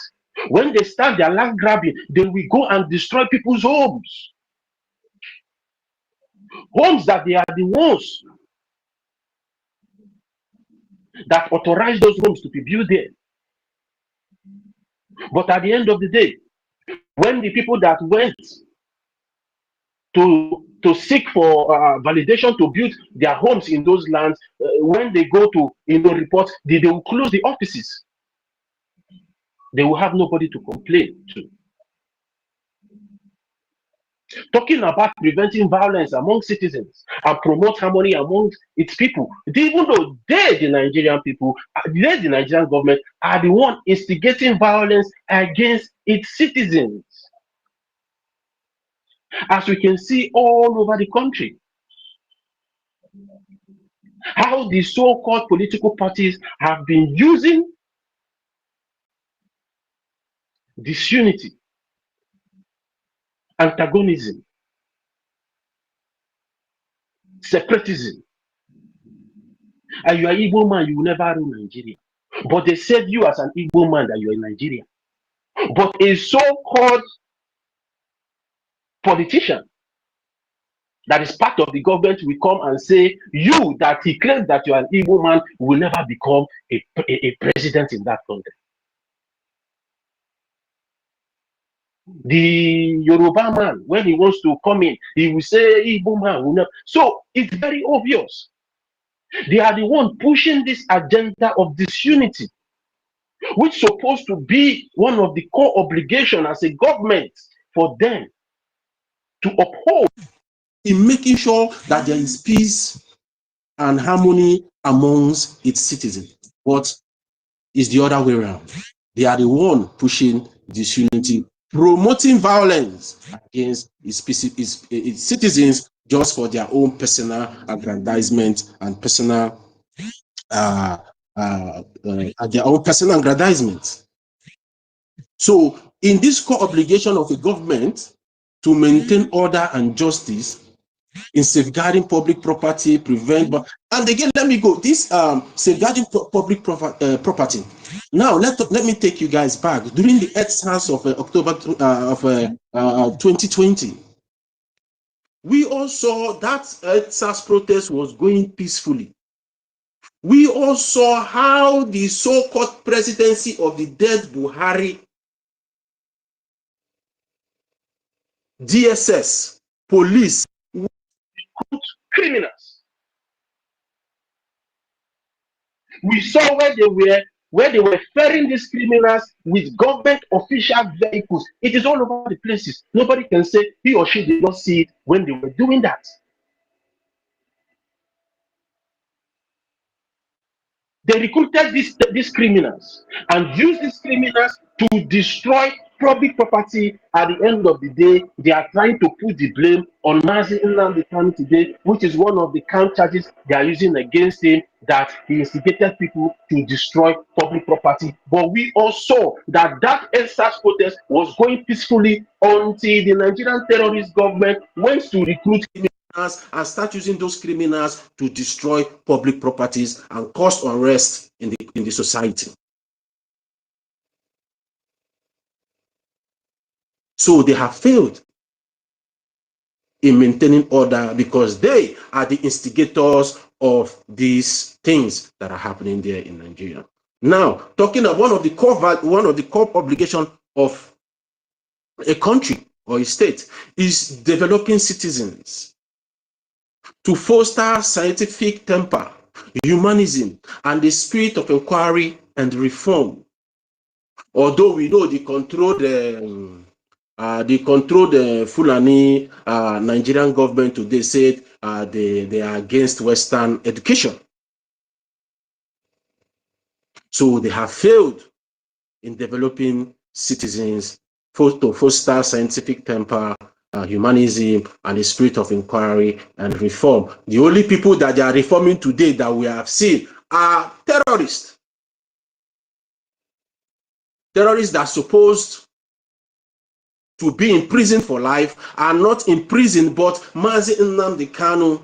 When they start their land grabbing, they will go and destroy people's homes. Homes that they are the ones that authorize those homes to be built there. But at the end of the day, when the people that went to seek for validation to build their homes in those lands, when they go to report, they will close the offices. They will have nobody to complain to. Talking about preventing violence among citizens and promote harmony among its people, even though they, the Nigerian people, they, the Nigerian government, are the one instigating violence against its citizens, as we can see all over the country. How the so-called political parties have been using disunity, antagonism, separatism. And you are Igbo man, you will never rule Nigeria. But they said you as an Igbo man that you are in Nigeria. But a so-called politician that is part of the government will come and say, you that he claims that you are an Igbo man will never become a president in that country. The Yoruba man, when he wants to come in, he will say Igbo man will not. So it's very obvious. They are the one pushing this agenda of disunity, which is supposed to be one of the core obligations as a government for them to uphold in making sure that there is peace and harmony amongst its citizens. but it's the other way around. They are the one pushing disunity, promoting violence against its citizens just for their own personal aggrandizement and personal their own personal aggrandizement. So, in this core obligation of a government to maintain order and justice in safeguarding public property, and again, let me go. This safeguarding public property. Now, let me take you guys back during the EndSARS of October of 2020. We all saw that EndSARS protest was going peacefully. We all saw how the so-called presidency of the dead Buhari, DSS, police, criminals. We saw where they were ferrying these criminals with government official vehicles. It is all over the places. Nobody can say he or she did not see it when they were doing that. They recruited these criminals and used these criminals to destroy public property. At the end of the day, they are trying to put the blame on Mazi Nnamdi Kanu today, which is one of the count charges they are using against him, that he instigated people to destroy public property. But we all saw that EndSARS protest was going peacefully until the Nigerian terrorist government went to recruit and start using those criminals to destroy public properties and cause unrest in the society. So they have failed in maintaining order because they are the instigators of these things that are happening there in Nigeria. Now, talking about one of the core obligations of a country or a state is developing citizens to foster scientific temper, humanism, and the spirit of inquiry and reform. Although we know the controlled Fulani Nigerian government today said they are against Western education. So they have failed in developing citizens to foster scientific temper, humanism, and the spirit of inquiry and reform. The only people that they are reforming today that we have seen are terrorists. Terrorists that are supposed to be in prison for life are not in prison, but Mazi Nnamdi Kanu,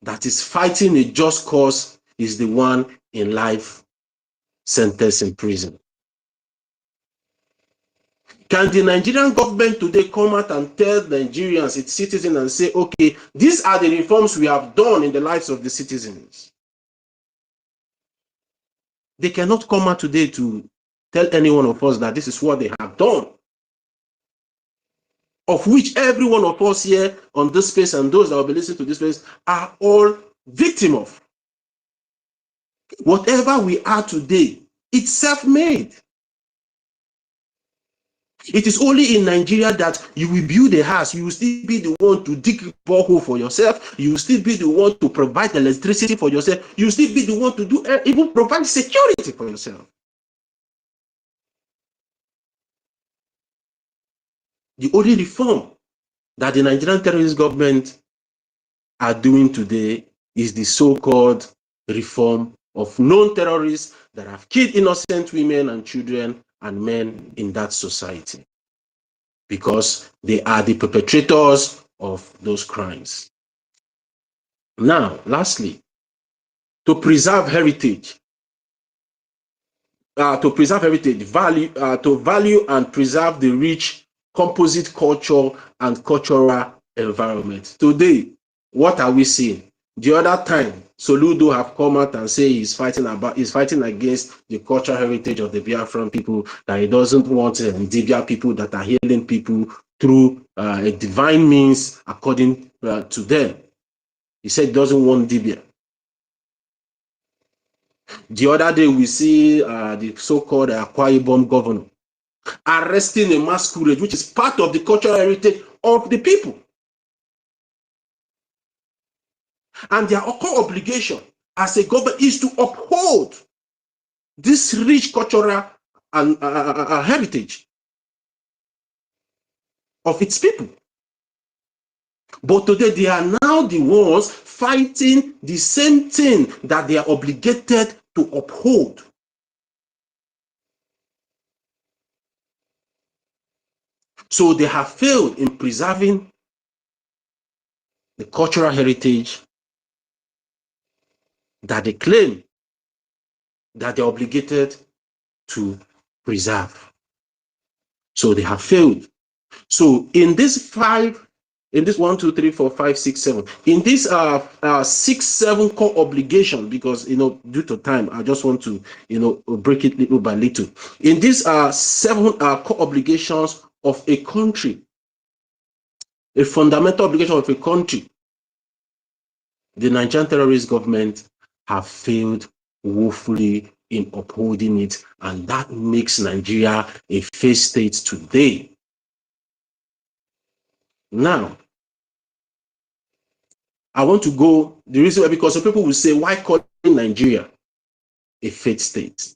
that is fighting a just cause, is the one in life sentence in prison. Can the Nigerian government today come out and tell Nigerians, its citizens, and say, okay, these are the reforms we have done in the lives of the citizens? They cannot come out today to tell any one of us that this is what they have done, of which every one of us here on this space and those that will be listening to this space are all victim of. Whatever we are today, it's self-made. It is only in Nigeria that you will build a house, you will still be the one to dig a borehole for yourself, you will still be the one to provide electricity for yourself, you will still be the one to do even provide security for yourself. The only reform that the Nigerian terrorist government are doing today is the so-called reform of known terrorists that have killed innocent women and children and men in that society, because they are the perpetrators of those crimes. Now, lastly, to preserve heritage, to value and preserve the rich composite culture and cultural environment. Today, what are we seeing? The other time, Soludo have come out and say he's fighting against the cultural heritage of the Biafran people, that he doesn't want Dibia people that are healing people through a divine means according to them. He said he doesn't want Dibia. The other day, we see the so-called Akwa Ibom governor arresting a masquerade, which is part of the cultural heritage of the people. And their core obligation as a government is to uphold this rich cultural and heritage of its people. But today they are now the ones fighting the same thing that they are obligated to uphold. So they have failed in preserving the cultural heritage that they claim that they're obligated to preserve. So they have failed. So in this 1, 2, 3, 4, 5, 6, 7, in this 6, 7 core obligation, because due to time, I just want to break it little by little. In these 7 core obligations of a country, a fundamental obligation of a country, the Nigerian terrorist government have failed woefully in upholding it, and that makes Nigeria a failed state today. Now, I want to go, the reason why, because some people will say, why call Nigeria a failed state?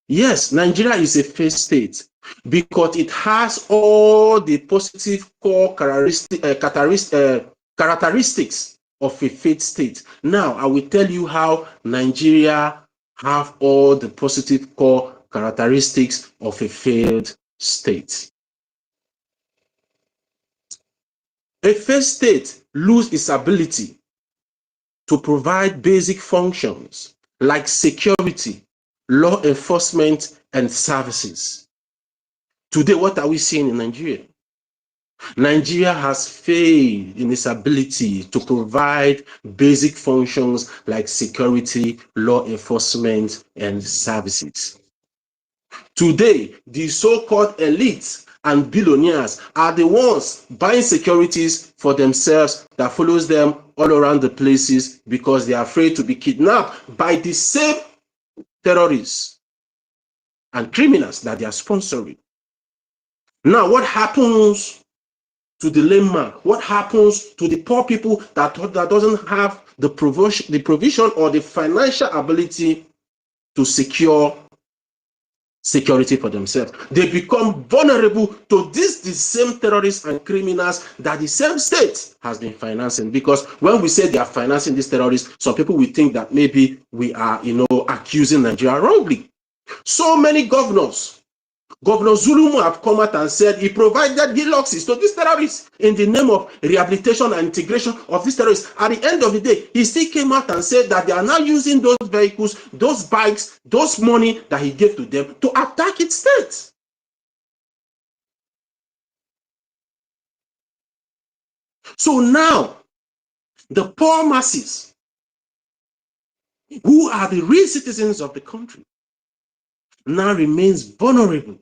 Yes, Nigeria is a failed state because it has all the positive core characteristics of a failed state. Now, I will tell you how Nigeria have all the positive core characteristics of a failed state. A failed state loses its ability to provide basic functions like security, law enforcement, and services. Today, what are we seeing in Nigeria? Nigeria has failed in its ability to provide basic functions like security, law enforcement, and services. Today, the so-called elites and billionaires are the ones buying securities for themselves that follows them all around the places because they are afraid to be kidnapped by the same terrorists and criminals that they are sponsoring. Now, what happens to the layman? What happens to the poor people that doesn't have the provision or the financial ability to secure security for themselves? They become vulnerable to the same terrorists and criminals that the same state has been financing. Because when we say they are financing these terrorists, some people will think that maybe we are, accusing Nigeria wrongly. So many governors, Governor Zulumu have come out and said he provided deluxes to these terrorists in the name of rehabilitation and integration of these terrorists. At the end of the day, he still came out and said that they are now using those vehicles, those bikes, those money that he gave to them to attack its state. So now, the poor masses, who are the real citizens of the country, now remains vulnerable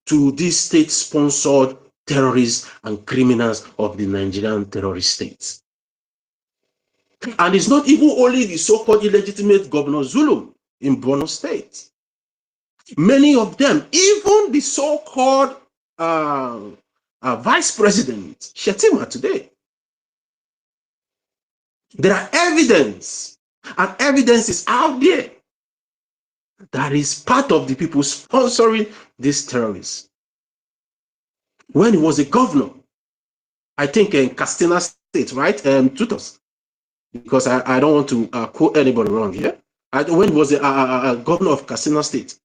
to these state-sponsored terrorists and criminals of the Nigerian terrorist states. And it's not even only the so-called illegitimate Governor Zulum in Borno State. Many of them, even the so-called Vice President Shetima today, there are evidence, and evidence is out there that is part of the people sponsoring these terrorists. When he was a governor, I think in Katsina State, right? Tutos, because I don't want to quote anybody wrong here. When he was a governor of Katsina State,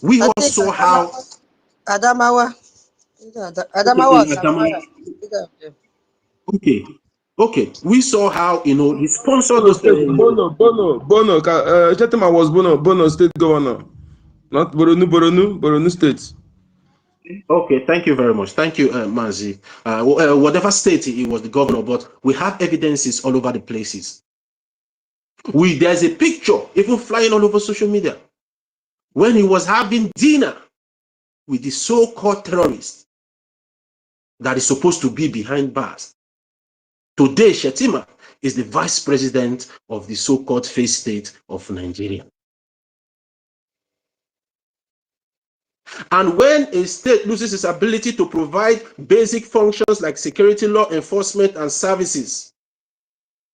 we all saw how Adamawa. Okay. We saw how he sponsored Bono those State, Bono. Shetima was Bono State governor, not Boronu State. Okay, thank you very much. Thank you, Mazi. Whatever state he was the governor, but we have evidences all over the places. There's a picture even flying all over social media when he was having dinner with the so-called terrorist that is supposed to be behind bars. Today, Shetima is the vice president of the so-called failed state of Nigeria. And when a state loses its ability to provide basic functions like security, law enforcement, and services,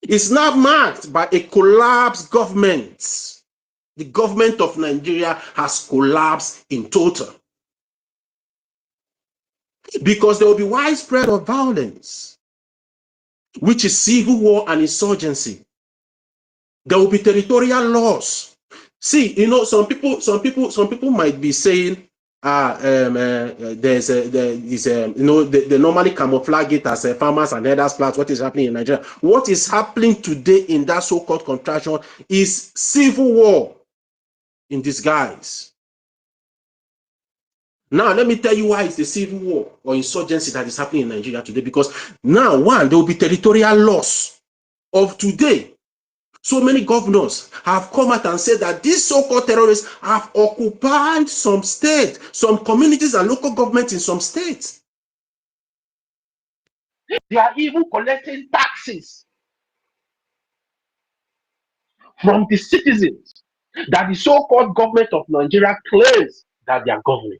is now marked by a collapsed government. The government of Nigeria has collapsed in total. Because there will be widespread of violence, which is civil war and insurgency. There will be territorial loss. See, you know, some people might be saying, they normally camouflage it as farmers and herders plots. What is happening in Nigeria? What is happening today in that so-called contraction is civil war in disguise. Now, let me tell you why it's the civil war or insurgency that is happening in Nigeria today. Because now, one, there will be territorial loss of today. So many governors have come out and said that these so-called terrorists have occupied some states, some communities and local governments in some states. They are even collecting taxes from the citizens that the so-called government of Nigeria claims that they are governing.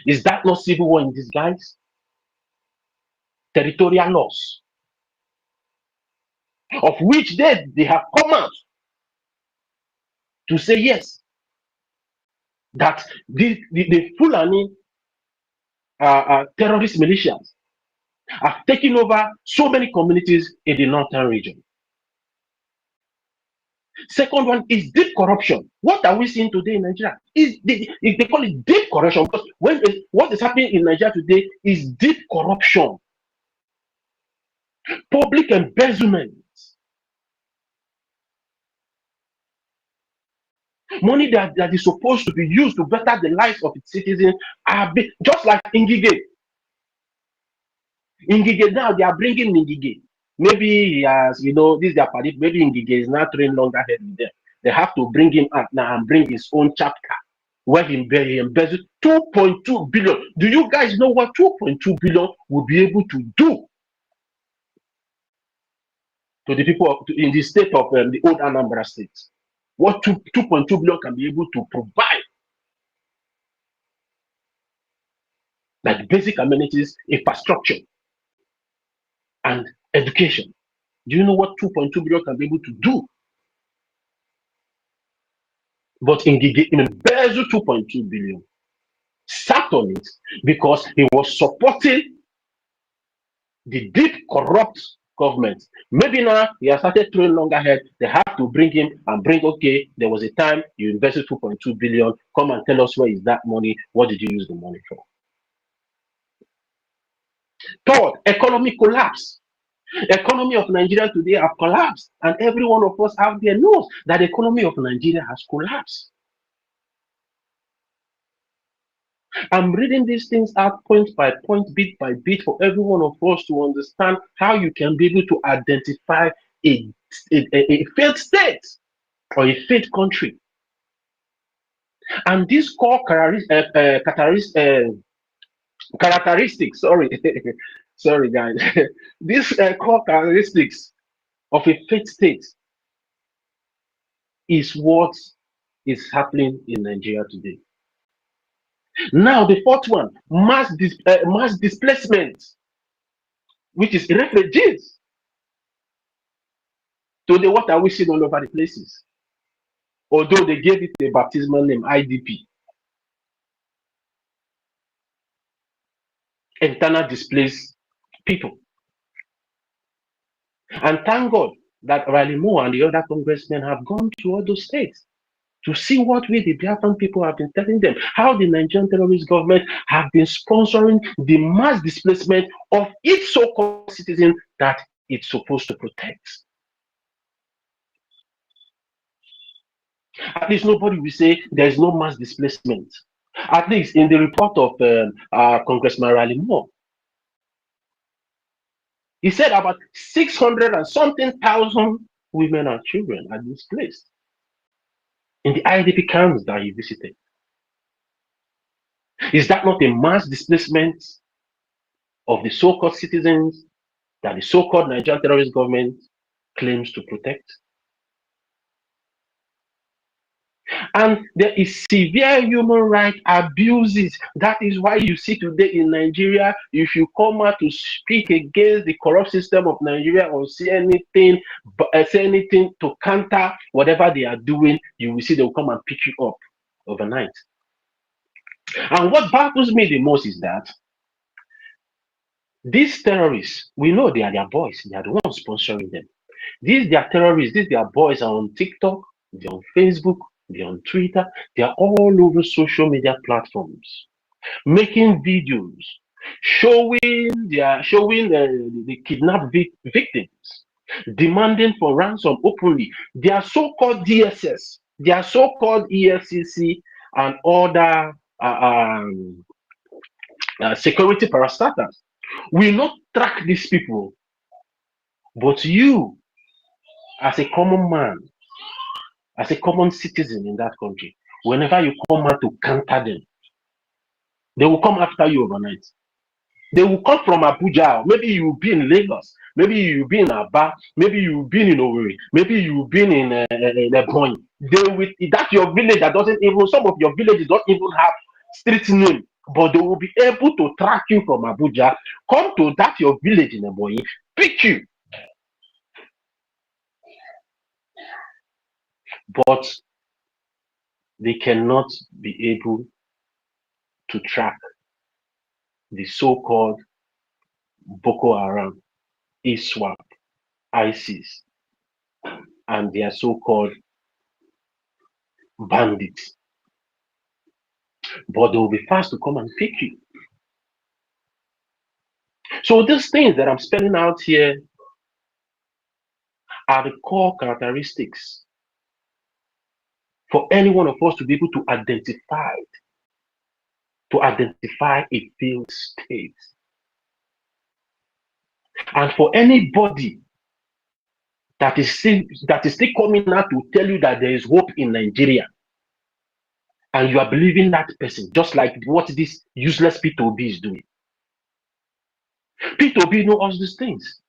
Is that not civil war in disguise? Territorial loss, of which they have come out to say yes, that the Fulani terrorist militias have taken over so many communities in the northern region. Second one is deep corruption. What are we seeing today in Nigeria? They call it deep corruption, because what is happening in Nigeria today is deep corruption, public embezzlement, money that is supposed to be used to better the lives of its citizens are just like Ngige. Ngige now, they are bringing Ngige. Maybe as you know, this is their party. Maybe Ngige is now trained longer ahead with them. They have to bring him out now and bring his own chapter where he embezzled 2.2 billion. Do you guys know what 2.2 billion will be able to do to the people in the state of the old Anambra state? What 2.2 billion can be able to provide? Like basic amenities, infrastructure, and education. Do you know what 2.2 billion can be able to do? But Ngige embezzled 2.2 billion, sat on it because he was supporting the deep corrupt government. Maybe now he has started throwing longer ahead. They have to bring him and bring, okay, there was a time you invested 2.2 billion. Come and tell us, where is that money? What did you use the money for? Third, economic collapse. Economy of Nigeria today have collapsed, and every one of us out there knows that the economy of Nigeria has collapsed. I'm reading these things out point by point, bit by bit, for every one of us to understand how you can be able to identify a failed state or a failed country. And these core characteristics, sorry, sorry guys, these core characteristics of a failed state is what is happening in Nigeria today. Now, the fourth one, mass displacement, which is refugees. Today, what are we seeing all over the places? Although they gave it a baptismal name, IDP. Internal displaced people. And thank God that Riley Moore and the other congressmen have gone to all those states to see what way the Biafran people have been telling them, how the Nigerian terrorist government have been sponsoring the mass displacement of its so-called citizens that it's supposed to protect. At least nobody will say there is no mass displacement. At least in the report of Congressman Riley Moore, he said about 600 and something thousand women and children are displaced in the IDP camps that he visited. Is that not a mass displacement of the so-called citizens that the so-called Nigerian terrorist government claims to protect? And there is severe human rights abuses. That is why you see today in Nigeria, if you come out to speak against the corrupt system of Nigeria or say anything to counter whatever they are doing, you will see they will come and pick you up overnight. And what baffles me the most is that these terrorists, we know they are their boys, they are the ones sponsoring them. These their terrorists, these their boys are on TikTok, they're on Facebook, they're on Twitter, they're all over social media platforms, making videos, showing the kidnapped victims, demanding for ransom openly. Their so-called DSS, their so-called EFCC, and other security parastatals will not track these people, but you, as a common man, as a common citizen in that country, whenever you come out to counter them, they will come after you overnight. They will come from Abuja. Maybe you'll be in Lagos. Maybe you'll be in Aba. Maybe you've been in Owerri. Maybe you've been in Ebonyi. That's your village that doesn't even, some of your villages don't even have street name, but they will be able to track you from Abuja, come to that your village in Ebonyi, pick you. But they cannot be able to track the so-called Boko Haram, ISWAP, ISIS, and their so-called bandits. But they will be fast to come and pick you. So these things that I'm spelling out here are the core characteristics for any one of us to be able to identify a failed state. And for anybody that is still coming out to tell you that there is hope in Nigeria, and you are believing that person, just like what this useless P2B is doing. P2B knows all these things.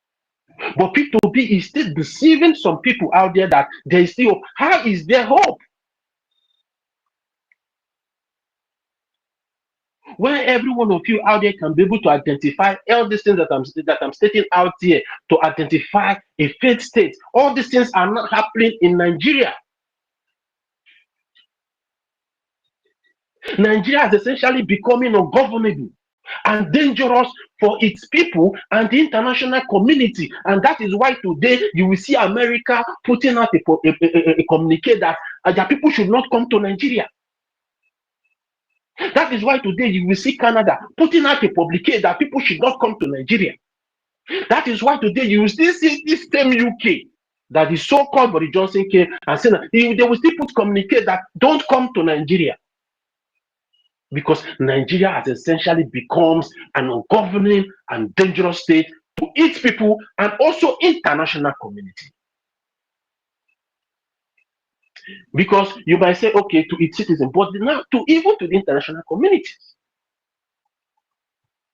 But P2B is still deceiving some people out there that there is still hope. How is there hope? Where every one of you out there can be able to identify all these things that I'm stating out here, to identify a failed state. All these things are not happening in Nigeria. Nigeria is essentially becoming ungovernable and dangerous for its people and the international community. And that is why today you will see America putting out a communique that their people should not come to Nigeria. That is why today you will see Canada putting out a communique that people should not come to Nigeria. That is why today you will still see this same UK that is so-called Boris Johnson came and said that they will still put communique that don't come to Nigeria. Because Nigeria has essentially becomes an ungoverning and dangerous state to its people and also international community. Because you might say, okay, to its citizens, but now even to the international community,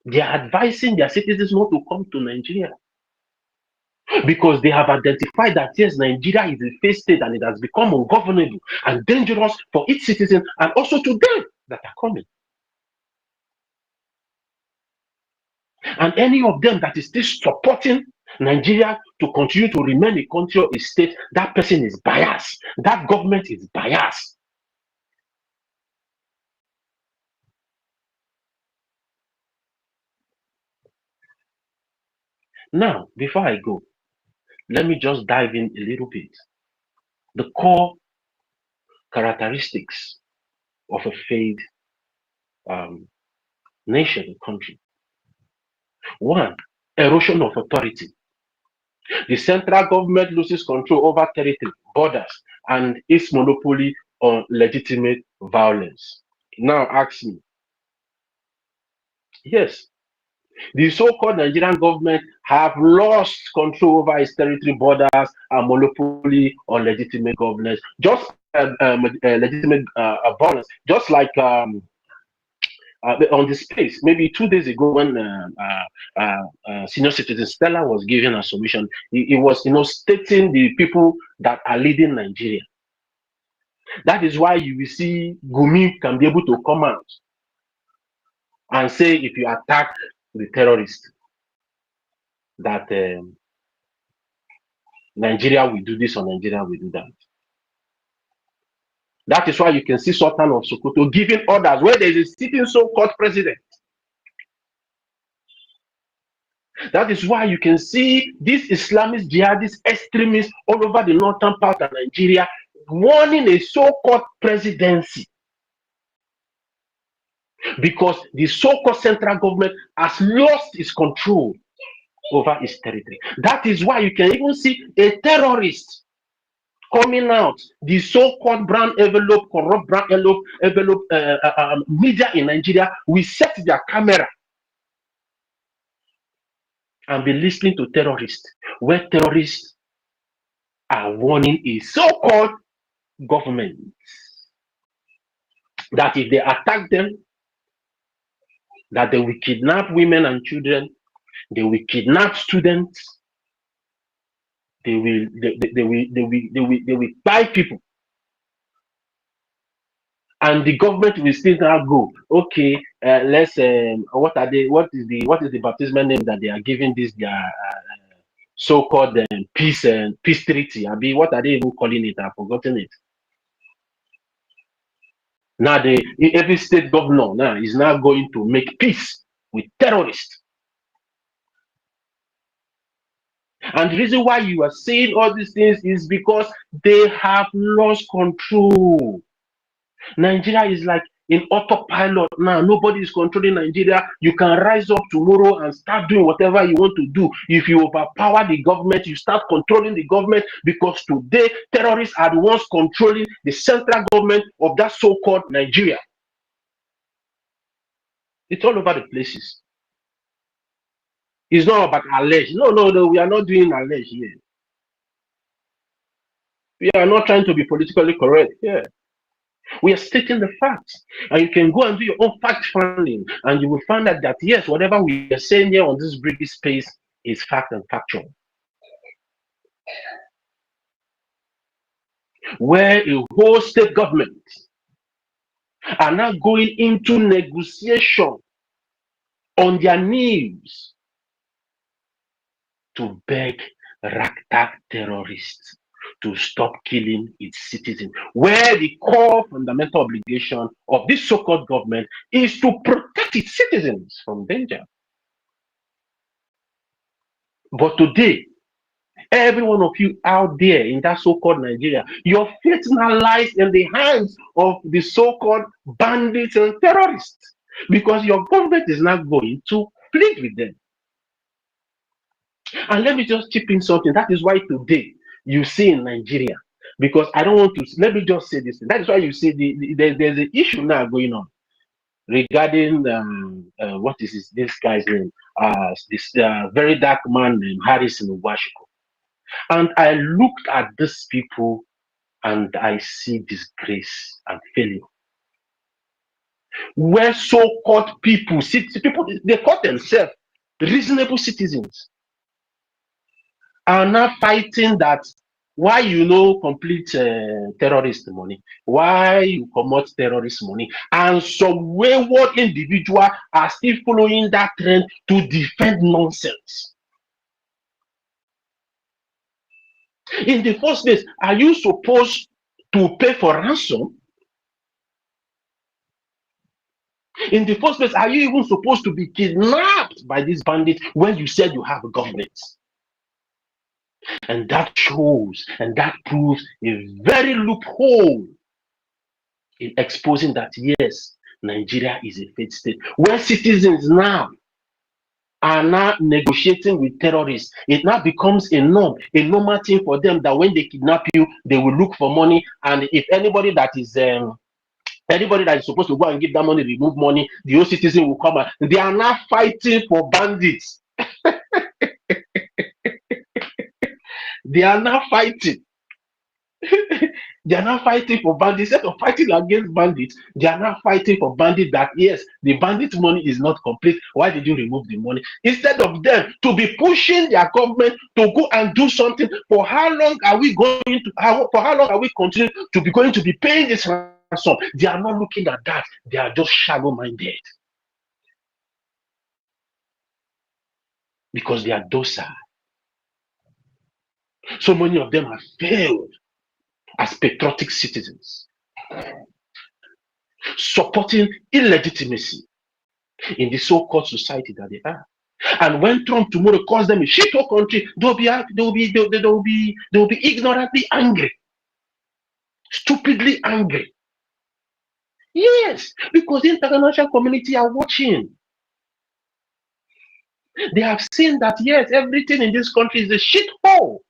they are advising their citizens not to come to Nigeria. Because they have identified that yes, Nigeria is a failed state and it has become ungovernable and dangerous for its citizens and also to them that are coming. And any of them that is still supporting Nigeria to continue to remain a country or a state, that person is biased. That government is biased. Now, before I go, let me just dive in a little bit. The core characteristics of a failed nation, country. One, erosion of authority. The central government loses control over territory, borders, and its monopoly on legitimate violence. Now ask me, yes, the so-called Nigerian government have lost control over its territory, borders, and monopoly on legitimate governance, just legitimate violence, just like on the space, maybe 2 days ago when senior citizen Stella was giving a submission, he was stating the people that are leading Nigeria. That is why you will see Gumi can be able to come out and say if you attack the terrorists, that Nigeria will do this or Nigeria will do that. That is why you can see Sultan of Sokoto giving orders where there is a sitting so-called president. That is why you can see these Islamist jihadist extremists all over the northern part of Nigeria warning a so-called presidency because the so-called central government has lost its control over its territory. That is why you can even see a terrorist coming out, the so-called brown envelope, corrupt brown envelope media in Nigeria will set their camera and be listening to terrorists, where terrorists are warning a so-called government that if they attack them, that they will kidnap women and children, they will kidnap students, they will buy people, and the government will still now go, okay, let's what is the baptismal name that they are giving this their so-called peace treaty? I mean, what are they even calling it? I've forgotten it. Now every state governor now is now going to make peace with terrorists. And the reason why you are saying all these things is because they have lost control. Nigeria is like in autopilot now. Nobody is controlling Nigeria. You can rise up tomorrow and start doing whatever you want to do. If you overpower the government, you start controlling the government, because today terrorists are the ones controlling the central government of that so-called Nigeria. It's all over the places. It's not about allege. No, we are not doing allege here. We are not trying to be politically correct here. We are stating the facts, and you can go and do your own fact finding, and you will find out that yes, whatever we are saying here on this British space is fact and factual. Where a whole state government are now going into negotiation on their knees to beg ragtag terrorists to stop killing its citizens, where the core fundamental obligation of this so-called government is to protect its citizens from danger. But today, every one of you out there in that so-called Nigeria, your fate now lies in the hands of the so-called bandits and terrorists, because your government is not going to plead with them. And let me just chip in something. That is why today you see in Nigeria, because I don't want to, let me just say this. That is why you see there's an issue now going on regarding what is this guy's name? This very dark man named Harrison Washiko. And I looked at these people and I see disgrace and failure. Where so-called people, they call themselves reasonable citizens, are now fighting that why complete terrorist money, why you commit terrorist money, and some wayward individual are still following that trend to defend nonsense. In the first place, are you supposed to pay for ransom? In the first place, are you even supposed to be kidnapped by these bandits when you said you have a government? And that shows and that proves a very loophole in exposing that, yes, Nigeria is a failed state, where citizens now are now negotiating with terrorists. It now becomes a normal thing for them that when they kidnap you, they will look for money. And if anybody that is supposed to go and give that money, remove money, the whole citizen will come out. They are now fighting for bandits. They are now fighting They are now fighting for bandits. Instead of fighting against bandits, they are now fighting for bandits that, yes, the bandit money is not complete. Why did you remove the money? Instead of them to be pushing their government to go and do something, for how long are we going to, for how long are we continuing to be going to be paying this ransom? They are not looking at that. They are just shallow-minded because they are docile. So many of them have failed as patriotic citizens, supporting illegitimacy in the so-called society that they are. And when Trump tomorrow calls them a shithole country, they'll be ignorantly angry, stupidly angry. Yes, because the international community are watching. They have seen that, yes, everything in this country is a shithole.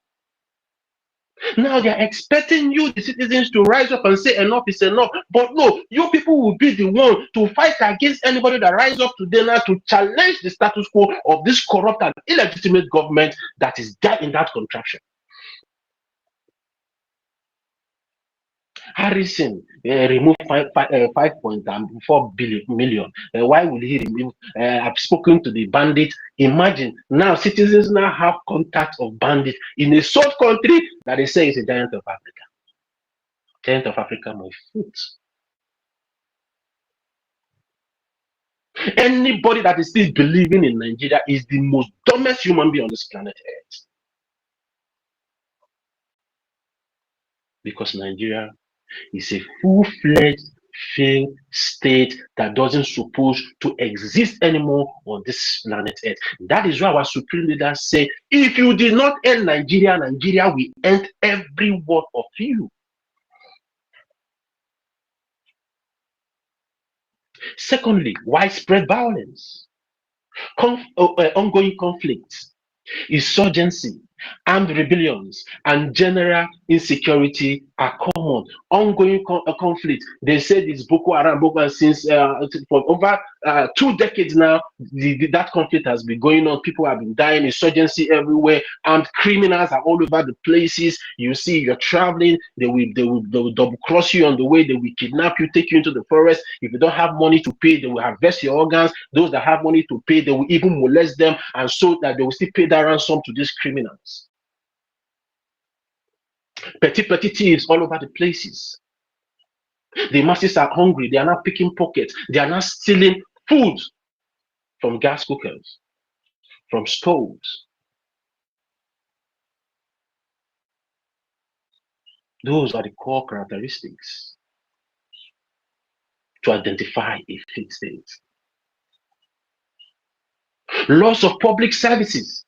Now they are expecting you, the citizens, to rise up and say enough is enough. But no, you people will be the one to fight against anybody that rise up today now to challenge the status quo of this corrupt and illegitimate government that is there in that contraption. Harrison removed 5.4 million. Why will he remove? I've spoken to the bandit. Imagine now, citizens now have contact of bandits in a salt country that they say is a giant of Africa. Giant of Africa, my foot. Anybody that is still believing in Nigeria is the most dumbest human being on this planet Earth. Because Nigeria is a full-fledged failed state that doesn't suppose to exist anymore on this planet Earth. That is why our supreme leaders say, if you did not end Nigeria, Nigeria will end every one of you. Secondly, widespread violence, ongoing conflicts, insurgency, armed rebellions, and general insecurity are common. Ongoing conflict. They said it's Boko Haram, since for over 2 decades now. That conflict has been going on. People have been dying. Insurgency everywhere. Armed criminals are all over the places. You see, you're traveling. They will double cross you on the way. They will kidnap you, take you into the forest. If you don't have money to pay, they will harvest your organs. Those that have money to pay, they will even molest them, and so that they will still pay that ransom to these criminals. Petty thieves all over the places. The masses are hungry. They are not picking pockets. They are not stealing food from gas cookers, from stoves. Those are the core characteristics to identify a failed state. Loss of public services,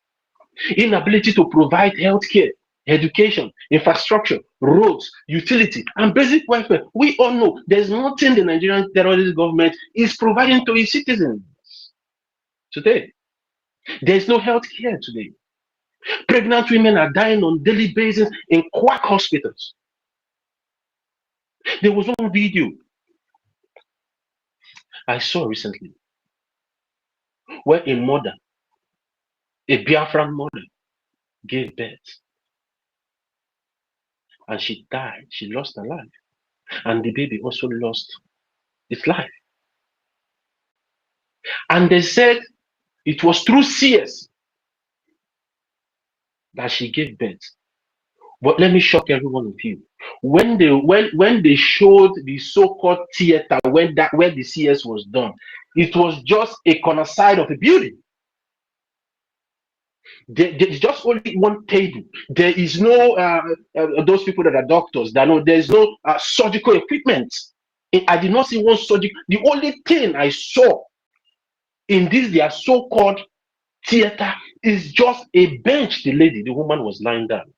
inability to provide healthcare, education, infrastructure, roads, utility, and basic welfare. We all know there's nothing the Nigerian terrorist government is providing to its citizens today. There's no healthcare today. Pregnant women are dying on a daily basis in quack hospitals. There was one video I saw recently where a mother, a Biafran mother, gave birth and she died. She lost her life, and the baby also lost its life. And they said it was through CS that she gave birth. But let me shock every one of you. When they showed the so-called theater where the CS was done, it was just a corner side of a building. There's just only one table. There is no those people that are doctors. There's no surgical equipment. I did not see one surgical. The only thing I saw in this their so-called theater is just a bench. The woman was lying down.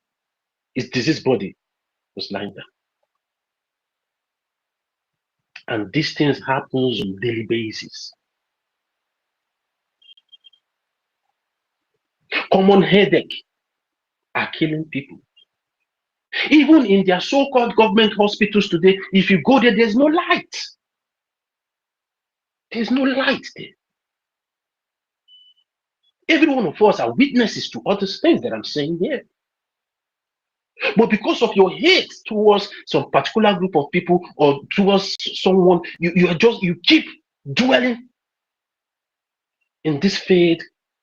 His diseased body was lying down. And these things happens on a daily basis. Common headache are killing people. Even in their so-called government hospitals today, if you go there, there's no light. There's no light there. Every one of us are witnesses to all these things that I'm saying here. But because of your hate towards some particular group of people or towards someone, you keep dwelling in this failed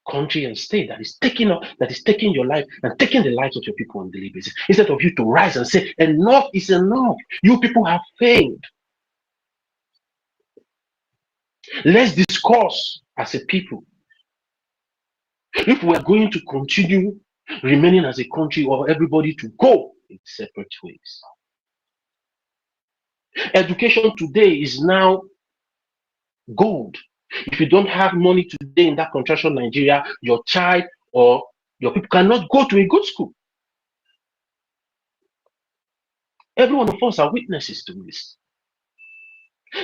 country and state that is taking your life and taking the lives of your people on a daily basis. Instead of you to rise and say, enough is enough. You people have failed. Let's discuss as a people if we are going to continue remaining as a country or everybody to go in separate ways. Education today is now gold. If you don't have money today in that contraction Nigeria, your child or your people cannot go to a good school. Every one of us are witnesses to this.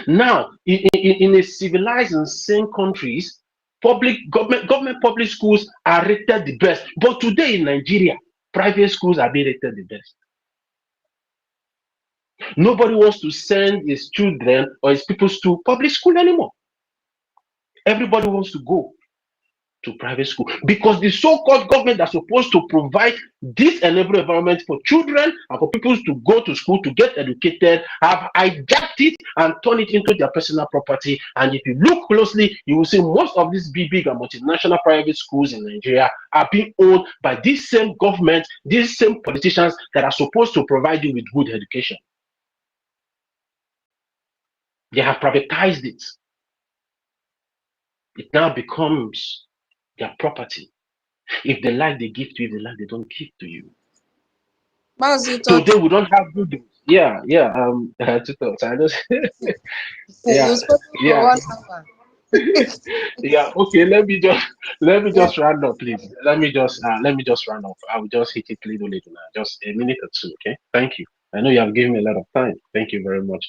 Now, in a civilized and sane countries, government public schools are rated the best. But today in Nigeria, private schools are being rated the best. Nobody wants to send his children or his people to public school anymore. Everybody wants to go to private school because the so-called government are supposed to provide this enabling environment for children and for people to go to school to get educated have hijacked it and turned it into their personal property. And if you look closely, you will see most of these big and multinational private schools in Nigeria are being owned by this same government, these same politicians that are supposed to provide you with good education. They have privatized it. It now becomes their property. If they like, they give to you. If they like, they don't give to you. Today we don't have good. Yeah. I just You spoke for 1 hour. Yeah. Okay. Let me just round up, please. Let me just round up. I will just hit it little now, just a minute or two. Okay. Thank you. I know you have given me a lot of time. Thank you very much.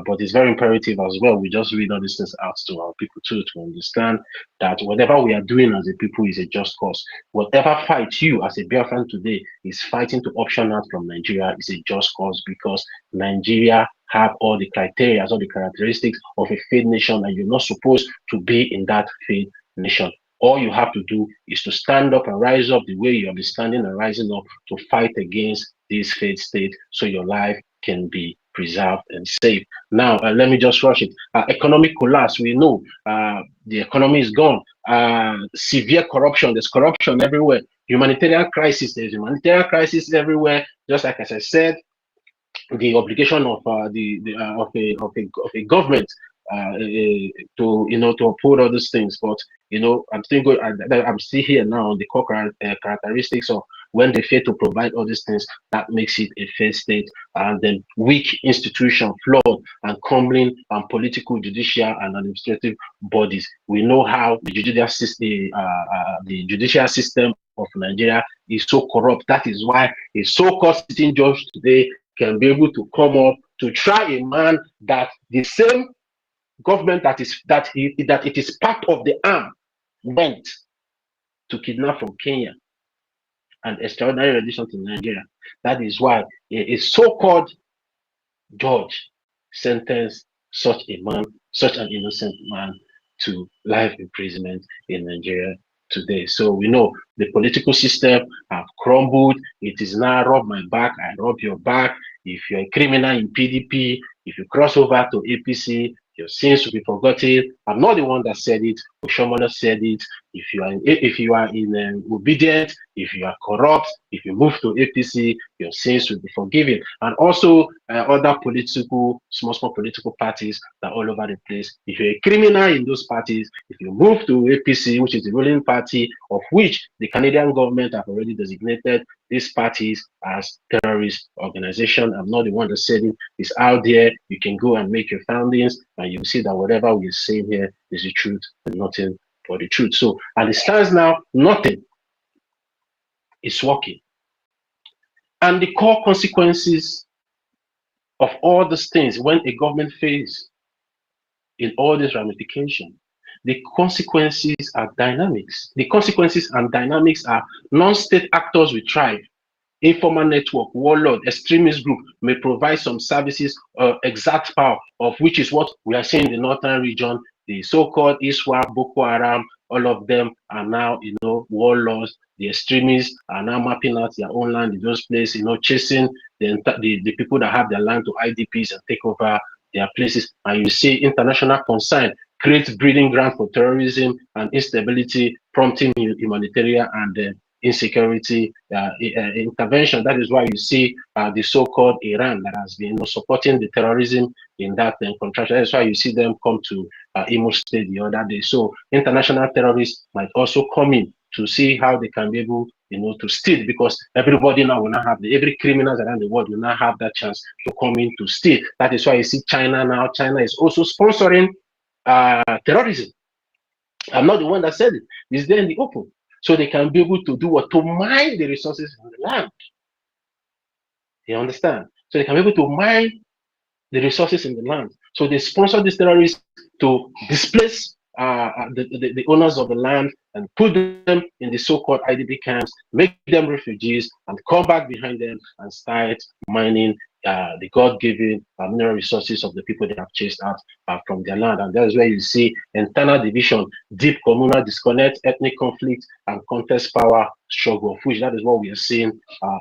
But it's very imperative as well. We just read all these things out to our people too, to understand that whatever we are doing as a people is a just cause. Whatever fight you as a Biafran today is fighting to option out from Nigeria is a just cause, because Nigeria have all the criteria, all the characteristics of a failed nation, and you're not supposed to be in that failed nation. All you have to do is to stand up and rise up the way you have been standing and rising up to fight against this failed state so your life can be preserved and safe. Now, let me just rush it. Economic collapse, we know the economy is gone. Severe corruption, there's corruption everywhere. Humanitarian crisis, there's humanitarian crisis everywhere. Just like as I said, the obligation of a government to uphold all these things. But I'm still going. I'm still here now on the core characteristics of when they fail to provide all these things, that makes it a failed state. And then weak institution, flawed and crumbling and political, judicial and administrative bodies. We know how the judicial system of Nigeria is so corrupt. That is why a so-called sitting judge today can be able to come up to try a man that the same government that it is part of the arm went to kidnap from Kenya and extraordinary rendition to Nigeria. That is why a so-called judge sentenced such an innocent man, to life imprisonment in Nigeria today. So we know the political system have crumbled. It is now rub my back, I rub your back. If you're a criminal in PDP, if you cross over to APC, your sins will be forgotten. I'm not the one that said it. Oshomola said it. If you are obedient, if you are corrupt, if you move to APC, your sins will be forgiven. And also other small political parties that are all over the place. If you're a criminal in those parties, if you move to APC, which is the ruling party, of which the Canadian government have already designated these parties as terrorist organization. I'm not the one that said it. It's out there. You can go and make your findings, and you'll see that whatever we're saying here is the truth and nothing but the truth. So, as it stands now, nothing is working. And the core consequences of all these things, when a government fails in all this ramification, the consequences are dynamics. The consequences and dynamics are non-state actors will thrive. Informal network, warlord, extremist group may provide some services, exact power, of which is what we are seeing in the northern region the so-called ISWA, Boko Haram, all of them are now, warlords. The extremists are now mapping out their own land in those places, chasing the people that have their land to IDPs and take over their places. And you see international concern create breeding ground for terrorism and instability, prompting humanitarian and insecurity intervention. That is why you see the so-called Iran that has been supporting the terrorism in that contraction. That's why you see them come to Imo State the other day. So international terrorists might also come in to see how they can be able, to steal, because everybody now will not have every criminals around the world will not have that chance to come in to steal. That is why you see China now. China is also sponsoring terrorism. I'm not the one that said it. It's there in the open. So they can be able to do what? To mine the resources in the land. You understand? So they can be able to mine the resources in the land. So they sponsor these terrorists to displace the owners of the land and put them in the so-called IDP camps, make them refugees, and come back behind them and start mining the God-given mineral resources of the people they have chased out from their land. And that is where you see internal division, deep communal disconnect, ethnic conflict, and contest power struggle, of which that is what we are seeing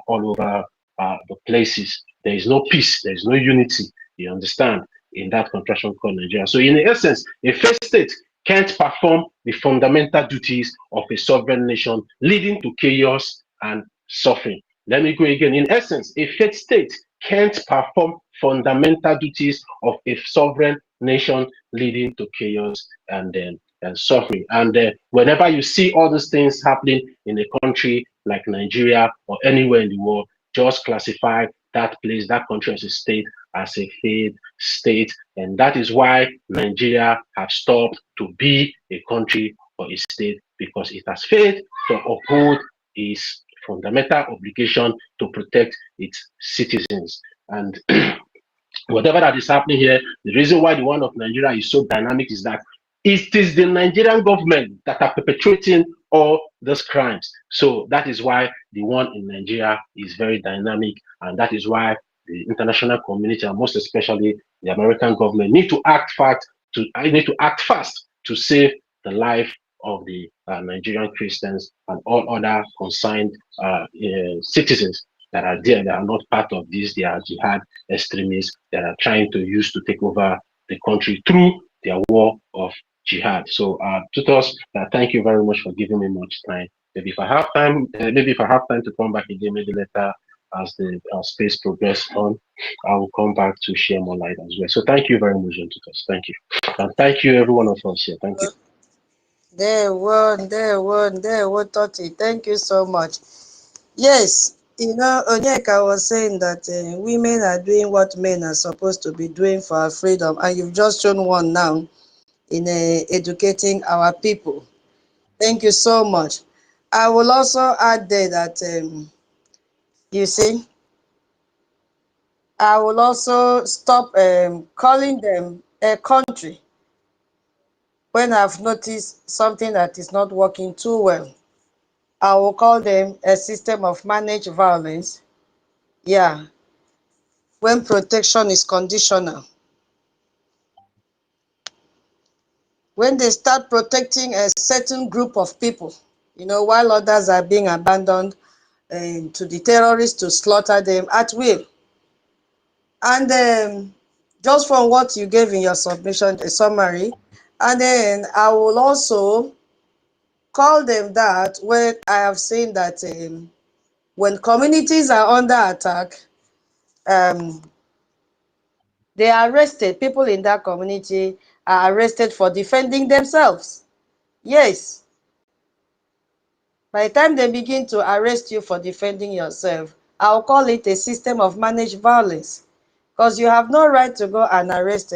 all over the places. There is no peace, there is no unity, you understand, in that contraction called Nigeria. So in essence, a first state can't perform the fundamental duties of a sovereign nation, leading to chaos and suffering. Let me go again. In essence, a faith state can't perform fundamental duties of a sovereign nation, leading to chaos and suffering. And whenever you see all these things happening in a country like Nigeria or anywhere in the world, just classify that place, that country as a state, as a failed state. And that is why Nigeria has stopped to be a country or a state, because it has failed to uphold its fundamental obligation to protect its citizens. And whatever that is happening here, the reason why the one of Nigeria is so dynamic is that it is the Nigerian government that are perpetrating all those crimes. So that is why the one in Nigeria is very dynamic, and that is why the international community, and most especially the American government, need to act fast to save the life of the Nigerian Christians and all other concerned citizens that are there, that are not part of this. They are jihad extremists that are trying to use to take over the country through their war of jihad. So, tutors, thank you very much for giving me much time. Maybe if I have time, to come back again, maybe later as the space progress on, I will come back to share more light as well. So, thank you very much, tutors. Thank you, and thank you, every one of us here. Thank you. There one, 30. Thank you so much. Yes, Onyeka was saying that women are doing what men are supposed to be doing for our freedom, and you've just shown one now in educating our people. Thank you so much. I will also add there that, you see, I will also stop calling them a country when I've noticed something that is not working too well. I will call them a system of managed violence. Yeah, when protection is conditional. When they start protecting a certain group of people, while others are being abandoned to the terrorists to slaughter them at will. And just from what you gave in your submission, a summary, and then I will also call them that when I have seen that when communities are under attack, they are arrested. People in that community are arrested for defending themselves. Yes. By the time they begin to arrest you for defending yourself, I'll call it a system of managed violence, because you have no right to go and arrest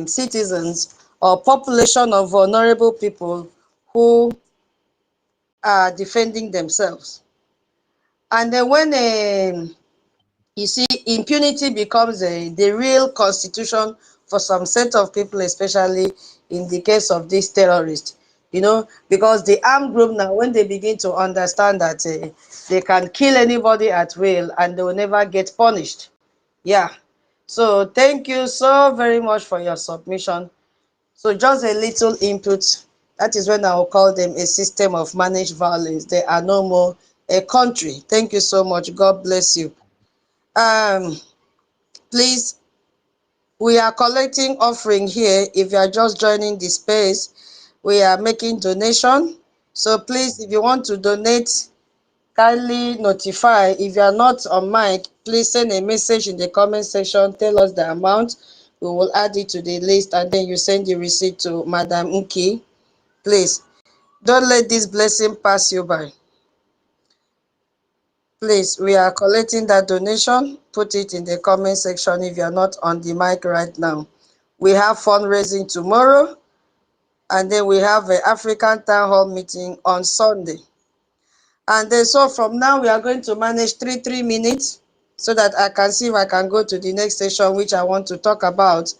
citizens or population of vulnerable people who are defending themselves. And then when you see, impunity becomes the real constitution for some set of people, especially in the case of these terrorists. Because the armed group now, when they begin to understand that they can kill anybody at will and they will never get punished. Yeah. So thank you so very much for your submission. So just a little input. That is when I will call them a system of managed violence. They are no more a country. Thank you so much. God bless you. Please, we are collecting offering here. If you are just joining the space, we are making donation. So please, if you want to donate, kindly notify. If you are not on mic, please send a message in the comment section. Tell us the amount. We will add it to the list, and then you send the receipt to Madam Nki. Please, don't let this blessing pass you by. Please, we are collecting that donation. Put it in the comment section if you are not on the mic right now. We have fundraising tomorrow, and then we have an African Town Hall meeting on Sunday. And then so from now, we are going to manage 3 minutes so that I can see if I can go to the next session, which I want to talk about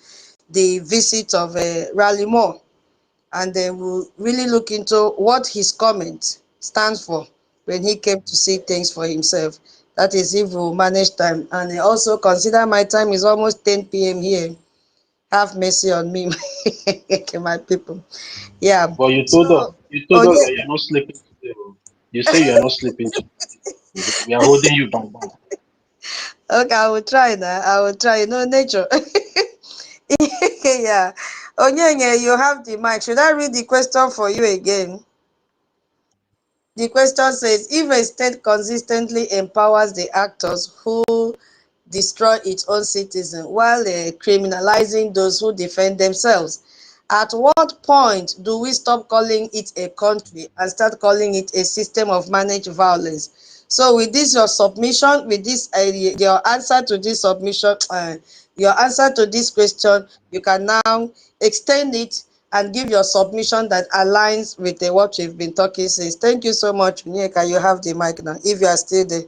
the visit of Raleigh Moore. And then we'll really look into what his comment stands for when he came to see things for himself. That is if we'll manage time. And also consider my time is almost 10 p.m. here. Have mercy on me, my people. Yeah. But you told us, So, that you're not sleeping today. Oh. You say you are not sleeping today. We are holding you back. okay, I will try now. I will try. You know, nature. Yeah. Onyenye, you have the mic. Should I read the question for you again? The question says, if a state consistently empowers the actors who destroy its own citizens while criminalizing those who defend themselves, at what point do we stop calling it a country and start calling it a system of managed violence? So with this, your submission, with this, your answer to this submission, your answer to this question, you can now extend it and give your submission that aligns with what we've been talking since. Thank you so much, Onyeka. You have the mic now, if you are still there.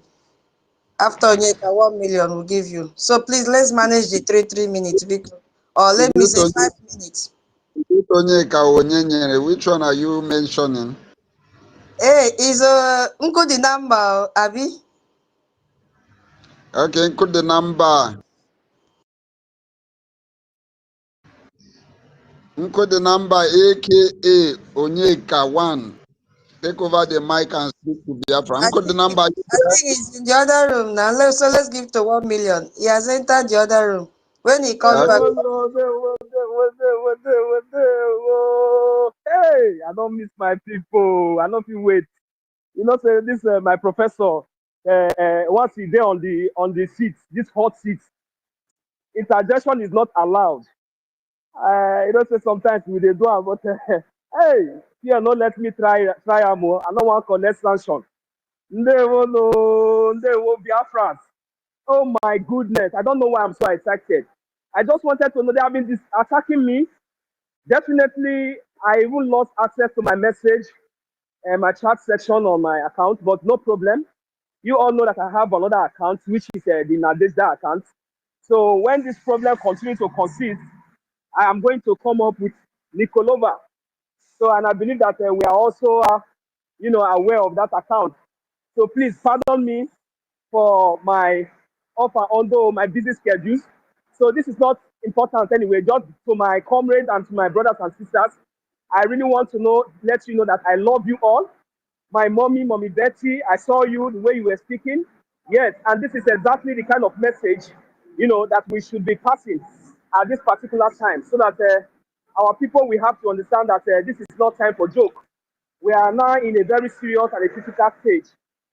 After Onyeka, 1 million will give you. So please, let's manage the 3 minutes. Or Is let me it say Onye- 5 minutes. is it Onyeka Onyenyere? Which one are you mentioning? Hey, is Unko the number, Abby? Okay, put the number. Put the number, aka Onyeka 1. Take over the mic and speak to Biafra. Put the number. I think he's in the other room now. So let's give to 1 million. He has entered the other room. When he comes back, Hey, I don't miss my people. I don't feel wait. You know, say this my professor. Once he there on the seat, this hot seat, interjection is not allowed. You know, say sometimes we they do, but hey, here no let me try more. I don't want connect sanction. Ndewo no, ndewo Biafrans. Oh my goodness, I don't know why I'm so excited. I just wanted to know they have been attacking me. Definitely, I even lost access to my message and my chat section on my account, but no problem. You all know that I have another account, which is the Nadezda account. So when this problem continues to consist, I am going to come up with Nikolova. So, and I believe that we are also, aware of that account. So please pardon me for my offer, although my busy schedules. So this is not important anyway. Just to my comrades and to my brothers and sisters, I really want to let you know that I love you all. My mommy Betty, I saw you the way you were speaking. Yes, and this is exactly the kind of message, that we should be passing at this particular time, so that our people will have to understand that this is not time for joke. We are now in a very serious and a critical stage,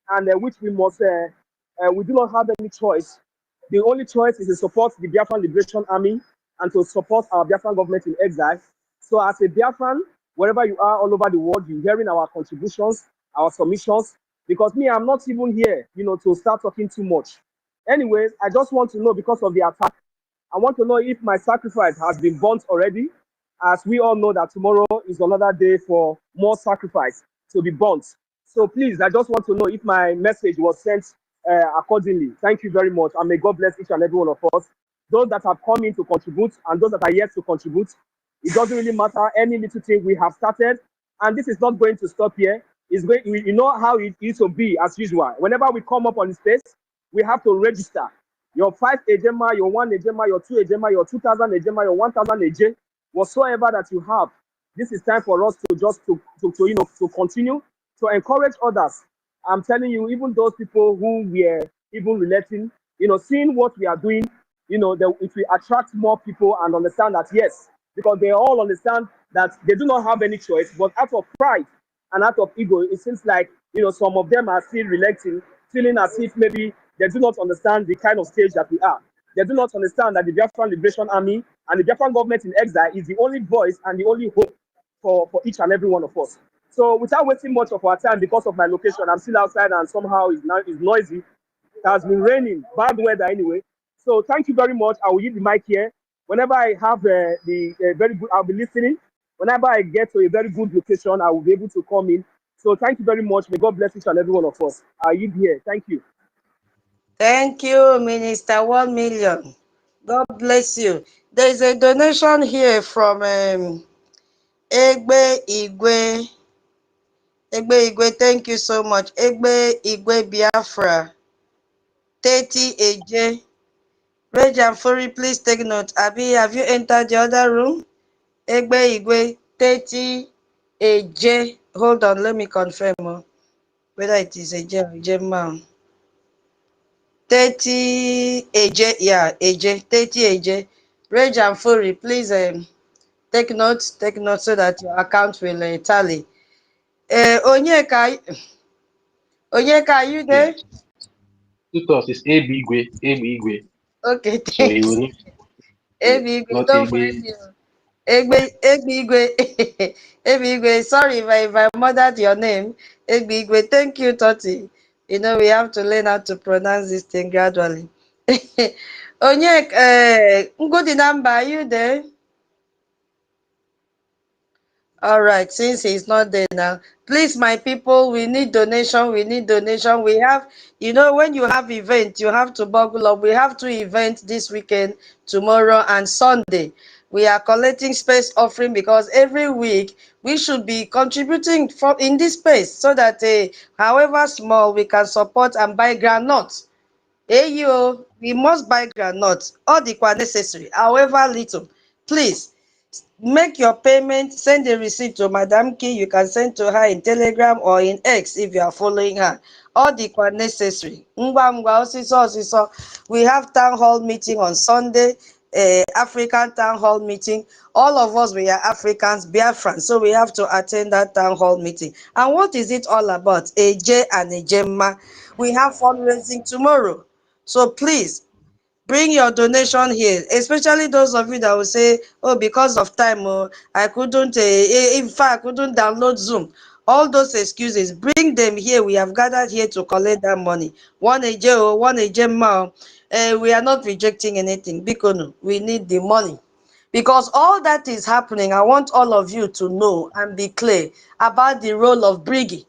and which we do not have any choice. The only choice is to support the Biafran Liberation Army and to support our Biafran government in exile. So as a Biafran, wherever you are all over the world, you're hearing our contributions, our submissions, because me, I'm not even here, to start talking too much. Anyways, I just want to know, because of the attack, I want to know if my sacrifice has been burnt already, as we all know that tomorrow is another day for more sacrifice to be burnt. So please, I just want to know if my message was sent accordingly. Thank you very much, and may God bless each and every one of us. Those that have come in to contribute and those that are yet to contribute, it doesn't really matter. Any little thing we have started, and this is not going to stop here. It's going, you know how it is to be as usual. Whenever we come up on the space, we have to register. Your 5 Ejema, your 1 Ejema, your 2 Ejema, your 2,000 Ejema, your 1,000 Ejema. whatsoever that you have, this is time for us to just to continue to encourage others. I'm telling you, even those people who were even relating, seeing what we are doing, if we attract more people and understand that, yes, because they all understand that they do not have any choice, but out of pride and out of ego, it seems like, some of them are still relenting, feeling as if maybe they do not understand the kind of stage that we are. They do not understand that the Biafran Liberation Army and the Biafran government in exile is the only voice and the only hope for each and every one of us. So without wasting much of our time, because of my location, I'm still outside and somehow it's noisy. It has been raining, bad weather anyway. So thank you very much. I will use the mic here. Whenever I have the very good, I'll be listening. Whenever I get to a very good location, I will be able to come in. So thank you very much. May God bless each and every one of us. I'll yield here. Thank you. Thank you, Minister 1 million. God bless you. There is a donation here from Egbe Igwe. Egbe Igwe, thank you so much. Egbe Igwe Biafra, 30 AJ. Rage and Fury, please take note. Abi, have you entered the other room? Egbe Igwe, 30 AJ. Hold on, let me confirm whether it is AJ or AJ. 30 AJ, yeah, AJ, 30 AJ. Rage and Fury, please take note so that your account will tally. Onyeka, are you there? Yes. Tutos is Abigwe, Abigwe. Okay, So you thanks. will need Ebigwe, not don't find Igwe. me. Ebigwe, sorry if I murdered your name. Ebigwe, thank you, Toti. We have to learn how to pronounce this thing gradually. Ngudi number, are you there? All right, since he's not there now, please, my people, we need donation. We need donation. We have, when you have event, you have to buckle up. We have 2 events this weekend, tomorrow and Sunday. We are collecting space offering because every week we should be contributing in this space so that, however small, we can support and buy groundnuts. We must buy groundnuts, all the necessary, however little. Please, make your payment, send a receipt to Madam Key. You can send to her in Telegram or in X if you are following her. All the necessary. We have town hall meeting on Sunday, African town hall meeting. All of us, we are Africans, Biafrans, so we have to attend that town hall meeting. And what is it all about? AJ and Ejemma. We have fundraising tomorrow. So please, bring your donation here, especially those of you that will say, oh, because of time, I couldn't, in fact, I couldn't download Zoom. All those excuses, bring them here. We have gathered here to collect that money. One AJ, one AJ. We are not rejecting anything. Bikono, we need the money. Because all that is happening, I want all of you to know and be clear about the role of Briggy.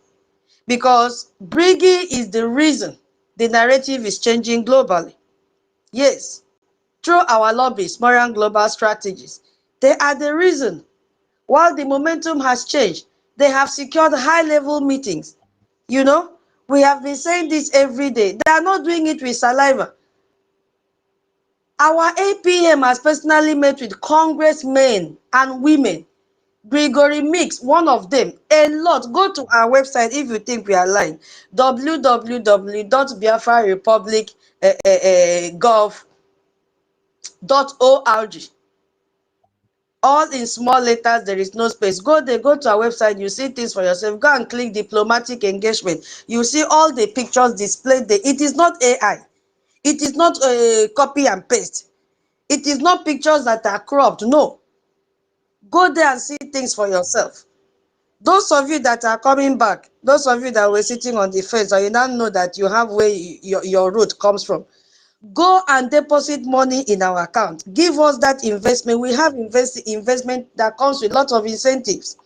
Because Briggy is the reason the narrative is changing globally. Yes, through our lobbies, Moran Global Strategies. They are the reason. While the momentum has changed, they have secured high-level meetings. We have been saying this every day. They are not doing it with saliva. Our APM has personally met with congressmen and women. Gregory Mix, one of them, a lot. Go to our website if you think we are lying. www.biafrarepublic.gov.org. All in small letters, there is no space. Go there, go to our website, you see things for yourself. Go and click diplomatic engagement. You see all the pictures displayed there. It is not AI. It is not a copy and paste. It is not pictures that are cropped. No. Go there and see things for yourself. Those of you that are coming back, those of you that were sitting on the fence, or you now know that you have where your root comes from, go and deposit money in our account. Give us that investment. We have investment that comes with lots of incentives.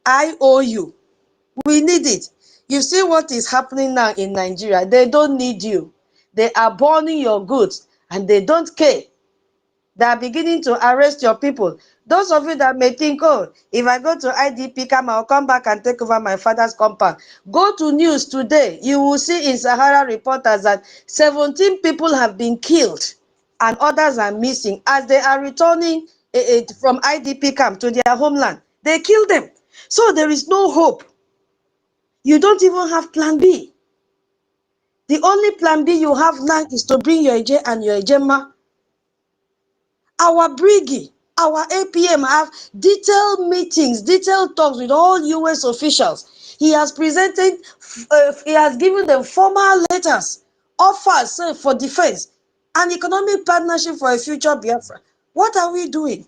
IOU. We need it. You see what is happening now in Nigeria. They don't need you. They are burning your goods and they don't care. They are beginning to arrest your people. Those of you that may think, oh, if I go to IDP camp, I'll come back and take over my father's compound. Go to news today. You will see in Sahara Reporters that 17 people have been killed and others are missing as they are returning from IDP camp to their homeland. They kill them. So there is no hope. You don't even have plan B. The only plan B you have now is to bring your EJ and your EJMA. Our Briggy, our APM have detailed meetings, detailed talks with all US officials. He has presented, he has given them formal letters, offers for defense, and economic partnership for a future Biafra. What are we doing?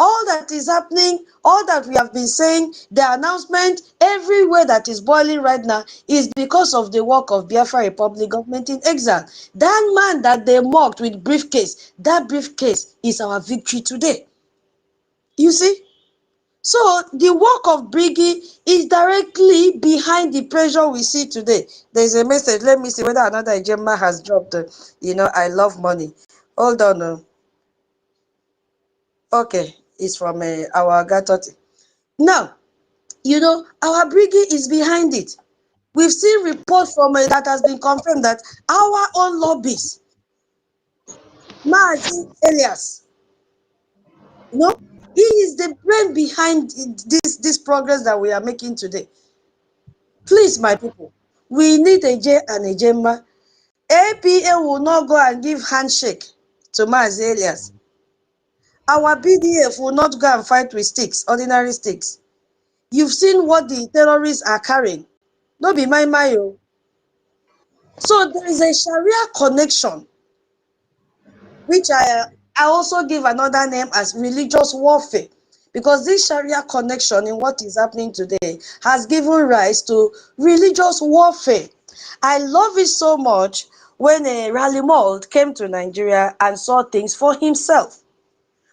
All that is happening, all that we have been saying, the announcement, everywhere that is boiling right now is because of the work of Biafra Republic government in exile. That man that they mocked with briefcase, that briefcase is our victory today. You see? So the work of Briggy is directly behind the pressure we see today. There's a message. Let me see whether another agenda has dropped. I love money. Hold on. Okay, it's from our Gatoti. Now, our Briggy is behind it. We've seen reports from that has been confirmed that our own lobbies, Mazi Elias, he is the brain behind this progress that we are making today. Please, my people, we need a J and a Jemma. APA will not go and give handshake to Mazi Elias. Our BDF will not go and fight with sticks, ordinary sticks. You've seen what the terrorists are carrying. No be my. So there is a Sharia connection, which I also give another name as religious warfare, because this Sharia connection in what is happening today has given rise to religious warfare. I love it so much when Raleigh Mold came to Nigeria and saw things for himself.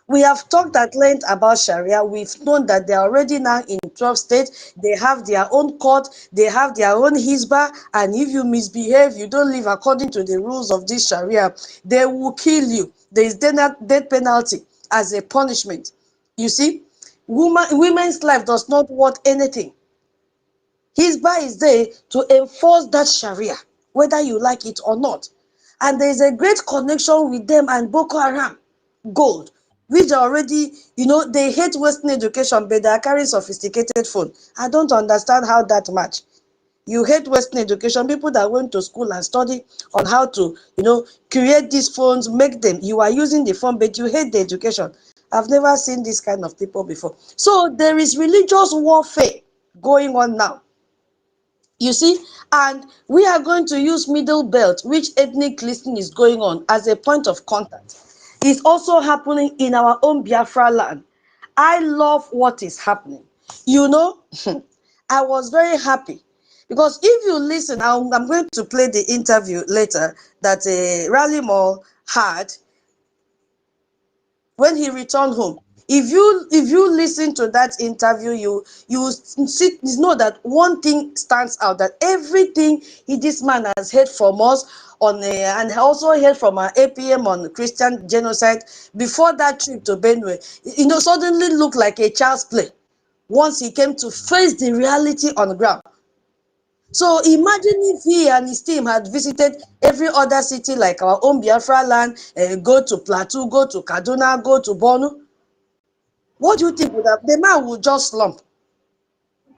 We have talked at length about Sharia. We've known that they are already now in 12 states. They have their own court. They have their own Hizbah. And if you misbehave, you don't live according to the rules of this Sharia, they will kill you. There is death penalty as a punishment. You see, women's life does not worth anything. Hizbah is there to enforce that Sharia, whether you like it or not. And there is a great connection with them and Boko Haram, gold, which are already, they hate Western education, but they are carrying sophisticated phone. I don't understand how that match. You hate Western education, people that went to school and study on how to, create these phones, make them. You are using the phone, but you hate the education. I've never seen this kind of people before. So there is religious warfare going on now. You see, and we are going to use Middle Belt, which ethnic cleansing is going on, as a point of contact. It's also happening in our own Biafra land. I love what is happening. I was very happy because if you listen, I'm going to play the interview later that Raleigh Mall had when he returned home. If you listen to that interview, you know that one thing stands out, that everything this man has heard from us on and also heard from our APM on Christian genocide before that trip to Benue, suddenly looked like a child's play once he came to face the reality on the ground. So imagine if he and his team had visited every other city like our own Biafra land, go to Plateau, go to Kaduna, go to Borno. What do you think would have? The man would just slump.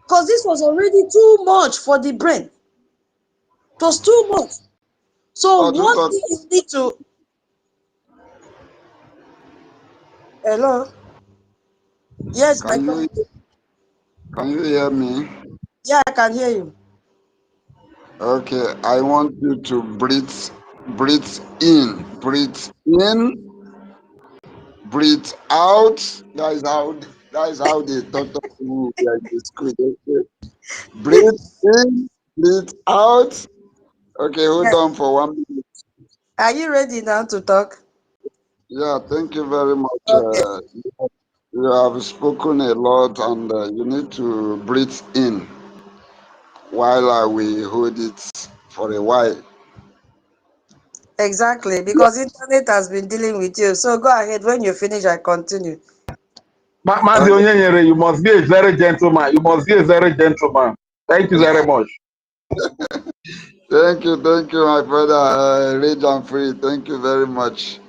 Because this was already too much for the brain. It was too much. So one thing you need to... Hello? Yes, my friend. Can you hear me? Yeah, I can hear you. Okay, I want you to breathe in, breathe out. That is how they talk to you in the school. Breathe in, breathe out. Okay, hold on for 1 minute. Are you ready now to talk? Yeah, thank you very much. Okay. You have spoken a lot, and you need to breathe in while we hold it for a while. Exactly, because internet has been dealing with you. So go ahead. When you finish, I continue. Mazi Onyenyere, you must be a very gentleman. You must be a very gentleman. Thank you very much. Thank you, my brother. Rage and Free. Thank you very much.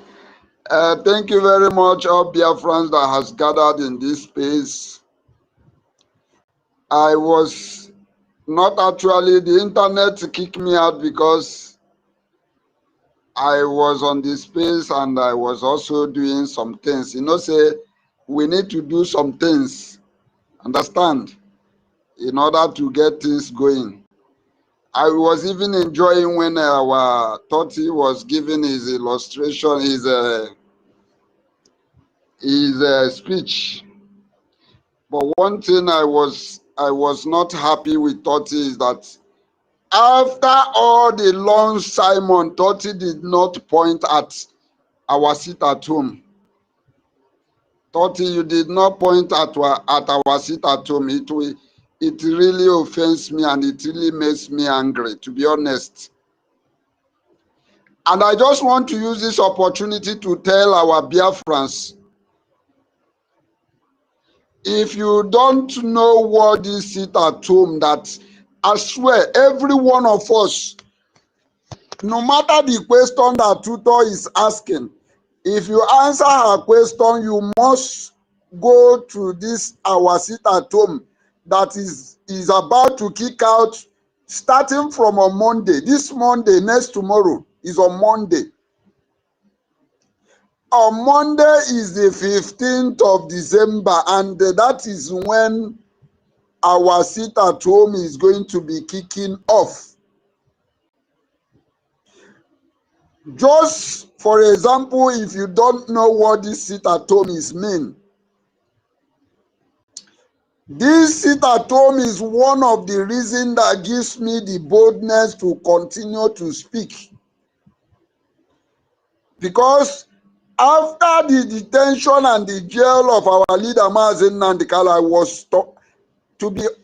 Thank you very much, all Biafrans that has gathered in this space. I was not actually, the internet kicked me out because I was on the space and I was also doing some things. You know, say we need to do some things, understand, in order to get things going. I was even enjoying when our Toti was giving his illustration, his speech. But one thing I was not happy with Toti is that after all the long Simon, Toti did not point at our seat at home. Toti, you did not point at our seat at home. It really offends me and it really makes me angry, to be honest. And I just want to use this opportunity to tell our Biafrans, if you don't know what this seat at home, that I swear every one of us, no matter the question that tutor is asking, if you answer her question, you must go to this our seat at home that is about to kick out starting from on Monday. This Monday, next tomorrow is on Monday. On Monday is the 15th of December, and that is when our seat at home is going to be kicking off. Just for example, if you don't know what this seat at home is mean, this seat at home is one of the reasons that gives me the boldness to continue to speak. Because after the detention and the jail of our leader, NNAMDI KANU,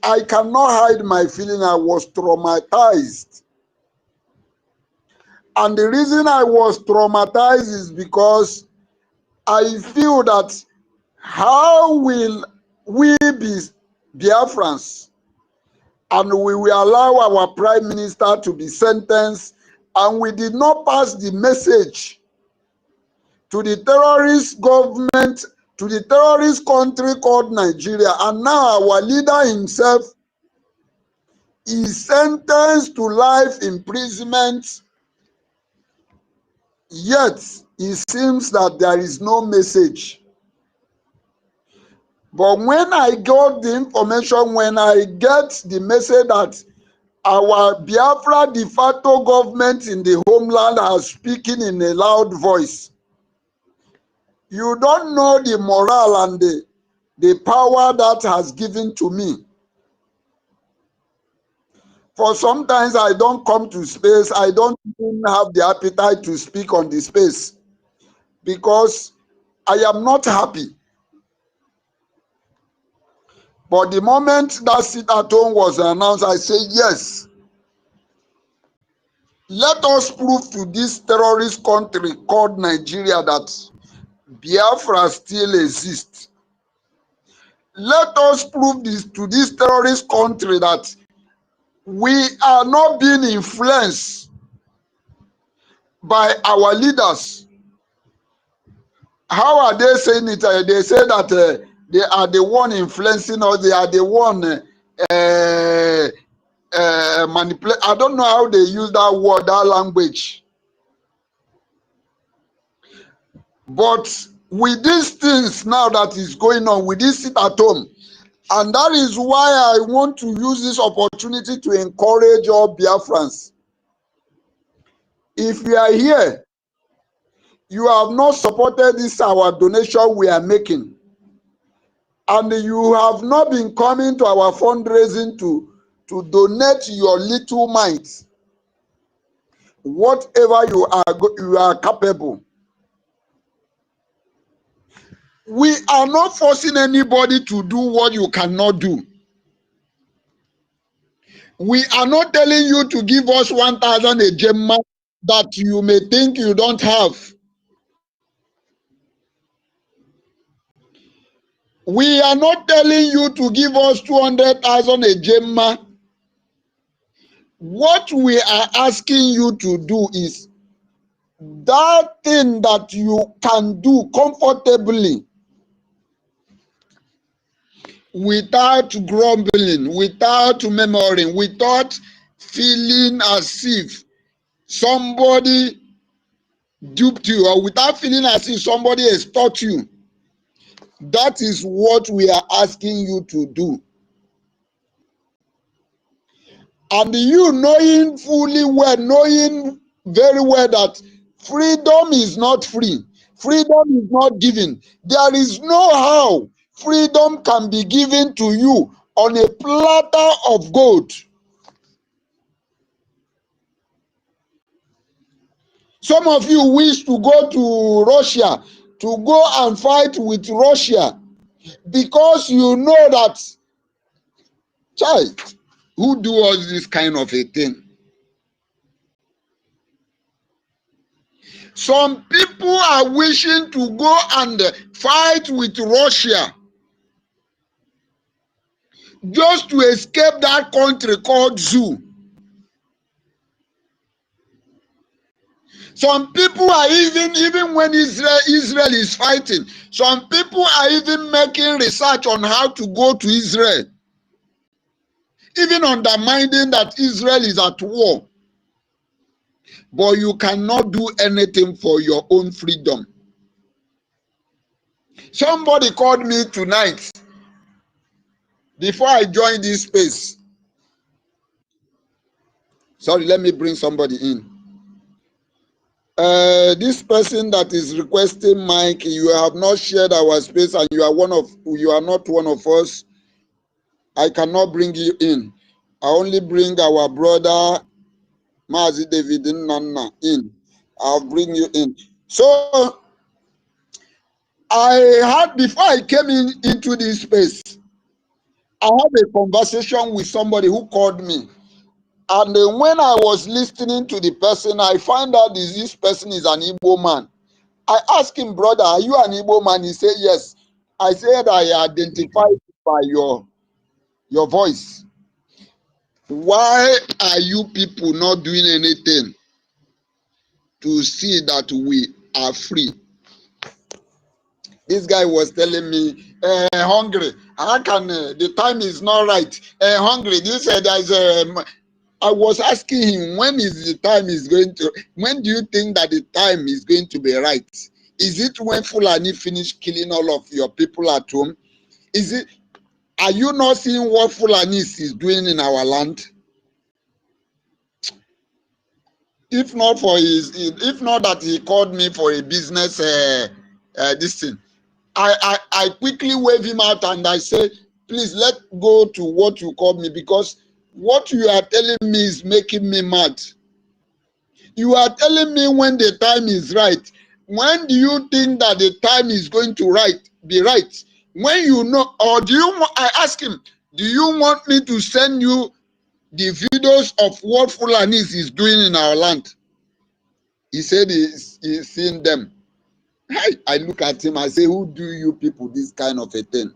I cannot hide my feeling. I was traumatized. And the reason I was traumatized is because I feel that how will we be Biafrans and we will allow our prime minister to be sentenced and we did not pass the message to the terrorist government, to the terrorist country called Nigeria, and now our leader himself is sentenced to life imprisonment, yet it seems that there is no message. But when I got the information, when I get the message that our Biafra de facto government in the homeland are speaking in a loud voice, you don't know the morale and the power that has given to me. For sometimes I don't come to space, I don't even have the appetite to speak on the space because I am not happy. But the moment that seat at home was announced, I said, yes, let us prove to this terrorist country called Nigeria that Biafra still exists. Let us prove this to this terrorist country that we are not being influenced by our leaders. How are they saying it? They say that they are the one influencing us. They are the one manipulate. I don't know how they use that word, that language. But with these things now that is going on, with this sit at home, and that is why I want to use this opportunity to encourage all Biafrans. If you are here, you have not supported this our donation we are making, and you have not been coming to our fundraising to donate your little mite, whatever you are capable. We are not forcing anybody to do what you cannot do. We are not telling you to give us 1,000 a gemma that you may think you don't have. We are not telling you to give us 200,000 a gemma. What we are asking you to do is that thing that you can do comfortably without grumbling, without murmuring, without feeling as if somebody duped you, or without feeling as if somebody has taught you. That is what we are asking you to do. And you knowing fully well, knowing very well that freedom is not free, freedom is not given. There is no how freedom can be given to you on a platter of gold. Some of you wish to go to Russia, to go and fight with Russia, because you know that, child, who do all this kind of a thing? Some people are wishing to go and fight with Russia just to escape that country called zoo. Some people are even when Israel is fighting, some people are even making research on how to go to Israel, even undermining that Israel is at war. But you cannot do anything for your own freedom. Somebody called me tonight before I joined this space. Sorry, let me bring somebody in. This person that is requesting Mike, you have not shared our space and you are not one of us. I cannot bring you in. I only bring our brother Mazi David Nana in. I'll bring you in. So I had, before I came into this space, I had a conversation with somebody who called me. And when I was listening to the person, I found out this person is an Igbo man. I asked him, brother, are you an Igbo man? He said, yes. I said, I identified by your voice. Why are you people not doing anything to see that we are free? This guy was telling me, hungry. How can, the time is not right. Hungry. This said, I was asking him, when is the time is going to, when do you think that the time is going to be right? Is it when Fulani finish killing all of your people at home? Is it, are you not seeing what Fulani is doing in our land? If not that he called me for a business, this thing, I quickly wave him out and I say, please let go to what you called me, because what you are telling me is making me mad. You are telling me when the time is right. When do you think that the time is going to be right? When you know, or do you want, I ask him, do you want me to send you the videos of what Fulanis is doing in our land? He said he's seen them. I look at him, I say, who do you people this kind of a thing?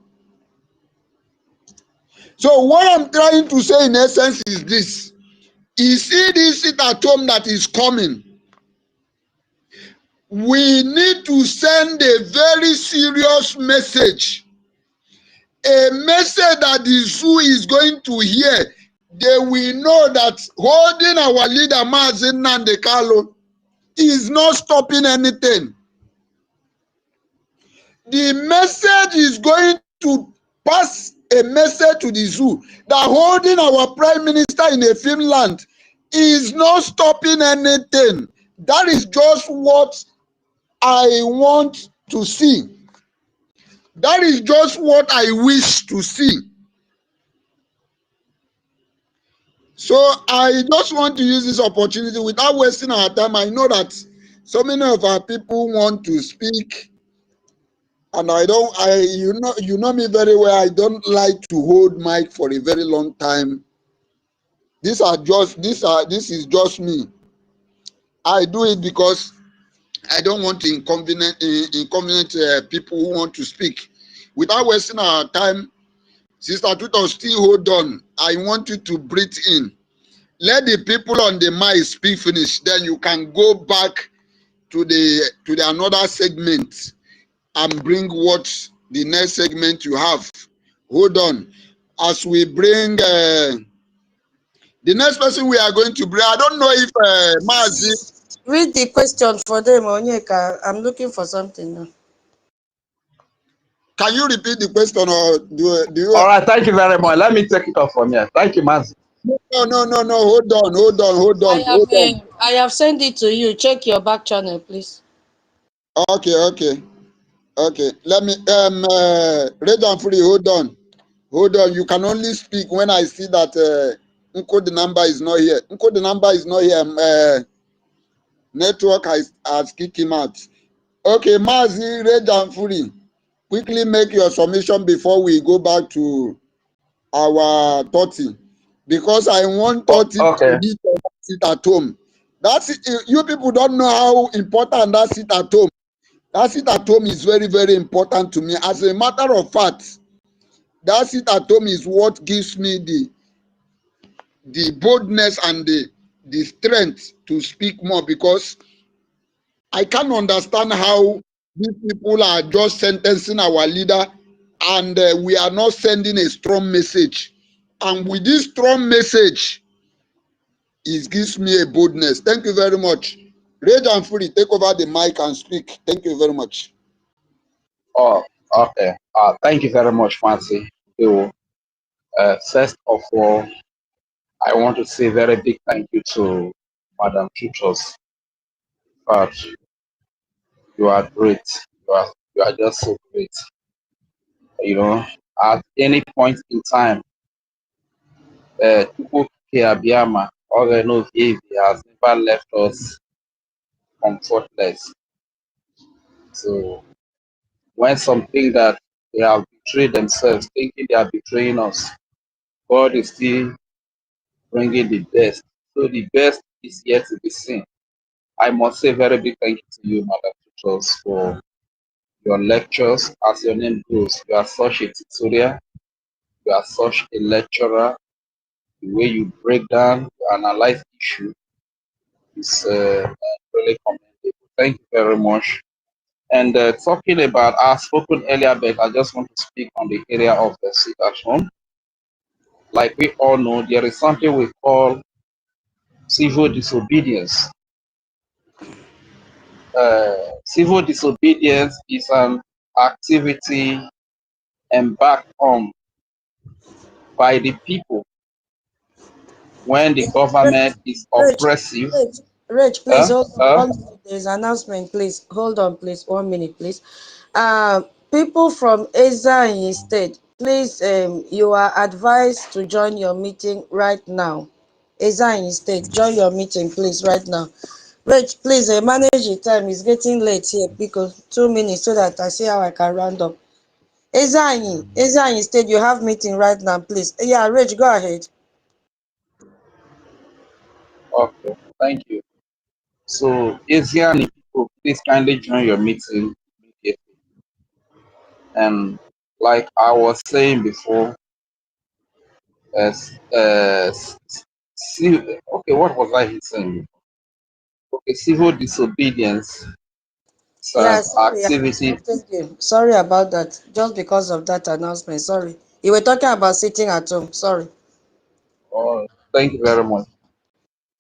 So what I'm trying to say in essence is this. You see this sit at home that is coming. We need to send a very serious message. A message that the zoo is going to hear. They will know that holding our leader, NNAMDI KANU, is not stopping anything. The message is going to pass a message to the zoo that holding our prime minister in a Finland is not stopping anything. That is just what I want to see. That is just what I wish to see. So I just want to use this opportunity without wasting our time. I know that so many of our people want to speak, and you know me very well. I don't like to hold mic for a very long time. This is just me. I do it because I don't want to inconvenient people who want to speak. Without wasting our time, Sister Tuto, still hold on. I want you to breathe in. Let the people on the mic speak finish. Then you can go back to the another segment and bring what the next segment you have. Hold on. As we bring the next person we are going to bring, I don't know if Mazi. Read the question for them, Onyeka. I'm looking for something now. Can you repeat the question, or do you? All right, thank you very much. Let me take it off from here. Thank you, Mazi. No. Hold on. I have sent it to you. Check your back channel, please. Okay. Let me Red and Free. Hold on. You can only speak when I see that Nko the number is not here. Nko the number is not here. Network has kicked him out. Okay, Mazi, Red and Free. Quickly make your submission before we go back to our 30, because I want 30 Okay. to hit that sit at home. That's it. You people don't know how important that sit at home. That sit at home is very, very important to me. As a matter of fact, that sit at home is what gives me the boldness and the strength to speak more, because I can't understand how these people are just sentencing our leader, and we are not sending a strong message. And with this strong message, it gives me a boldness. Thank you very much. Rage and Free, take over the mic and speak. Thank you very much. Oh, okay. Thank you very much, Mazi. First of all, I want to say a very big thank you to Madam Tutos. But you are great. You are just so great. You know, at any point in time, Tupu Abiyama, Ogeno Vivi has never left us comfortless. So when something that they have betrayed themselves, thinking they are betraying us, God is still bringing the best. So the best is yet to be seen. I must say very big thank you to you, Madam Tutos, for your lectures. As your name goes, you are such a tutorial, you are such a lecturer. The way you break down, you analyze issue is really commendable. Thank you very much. And talking about, I've spoken earlier, but I just want to speak on the area of the sit at home. Like we all know, there is something we call civil disobedience. Civil disobedience is an activity embarked on by the people when the government is oppressive. Rich, please hold on. There's an announcement, please. Hold on, please. 1 minute, please. People from Eza State, please, you are advised to join your meeting right now. Eza State, join your meeting, please, right now. Rich, please manage the time. It's getting late here, because 2 minutes so that I see how I can round up. Eza State, you have meeting right now, please. Yeah, Rich, go ahead. Okay, thank you. So, Asian people, please kindly join your meeting immediately. And like I was saying before, okay, what was I saying? Okay, civil disobedience is Yeah, an sorry, I activity. interrupted you. Sorry about that. Just because of that announcement. Sorry. You were talking about sitting at home. Sorry. Oh, thank you very much.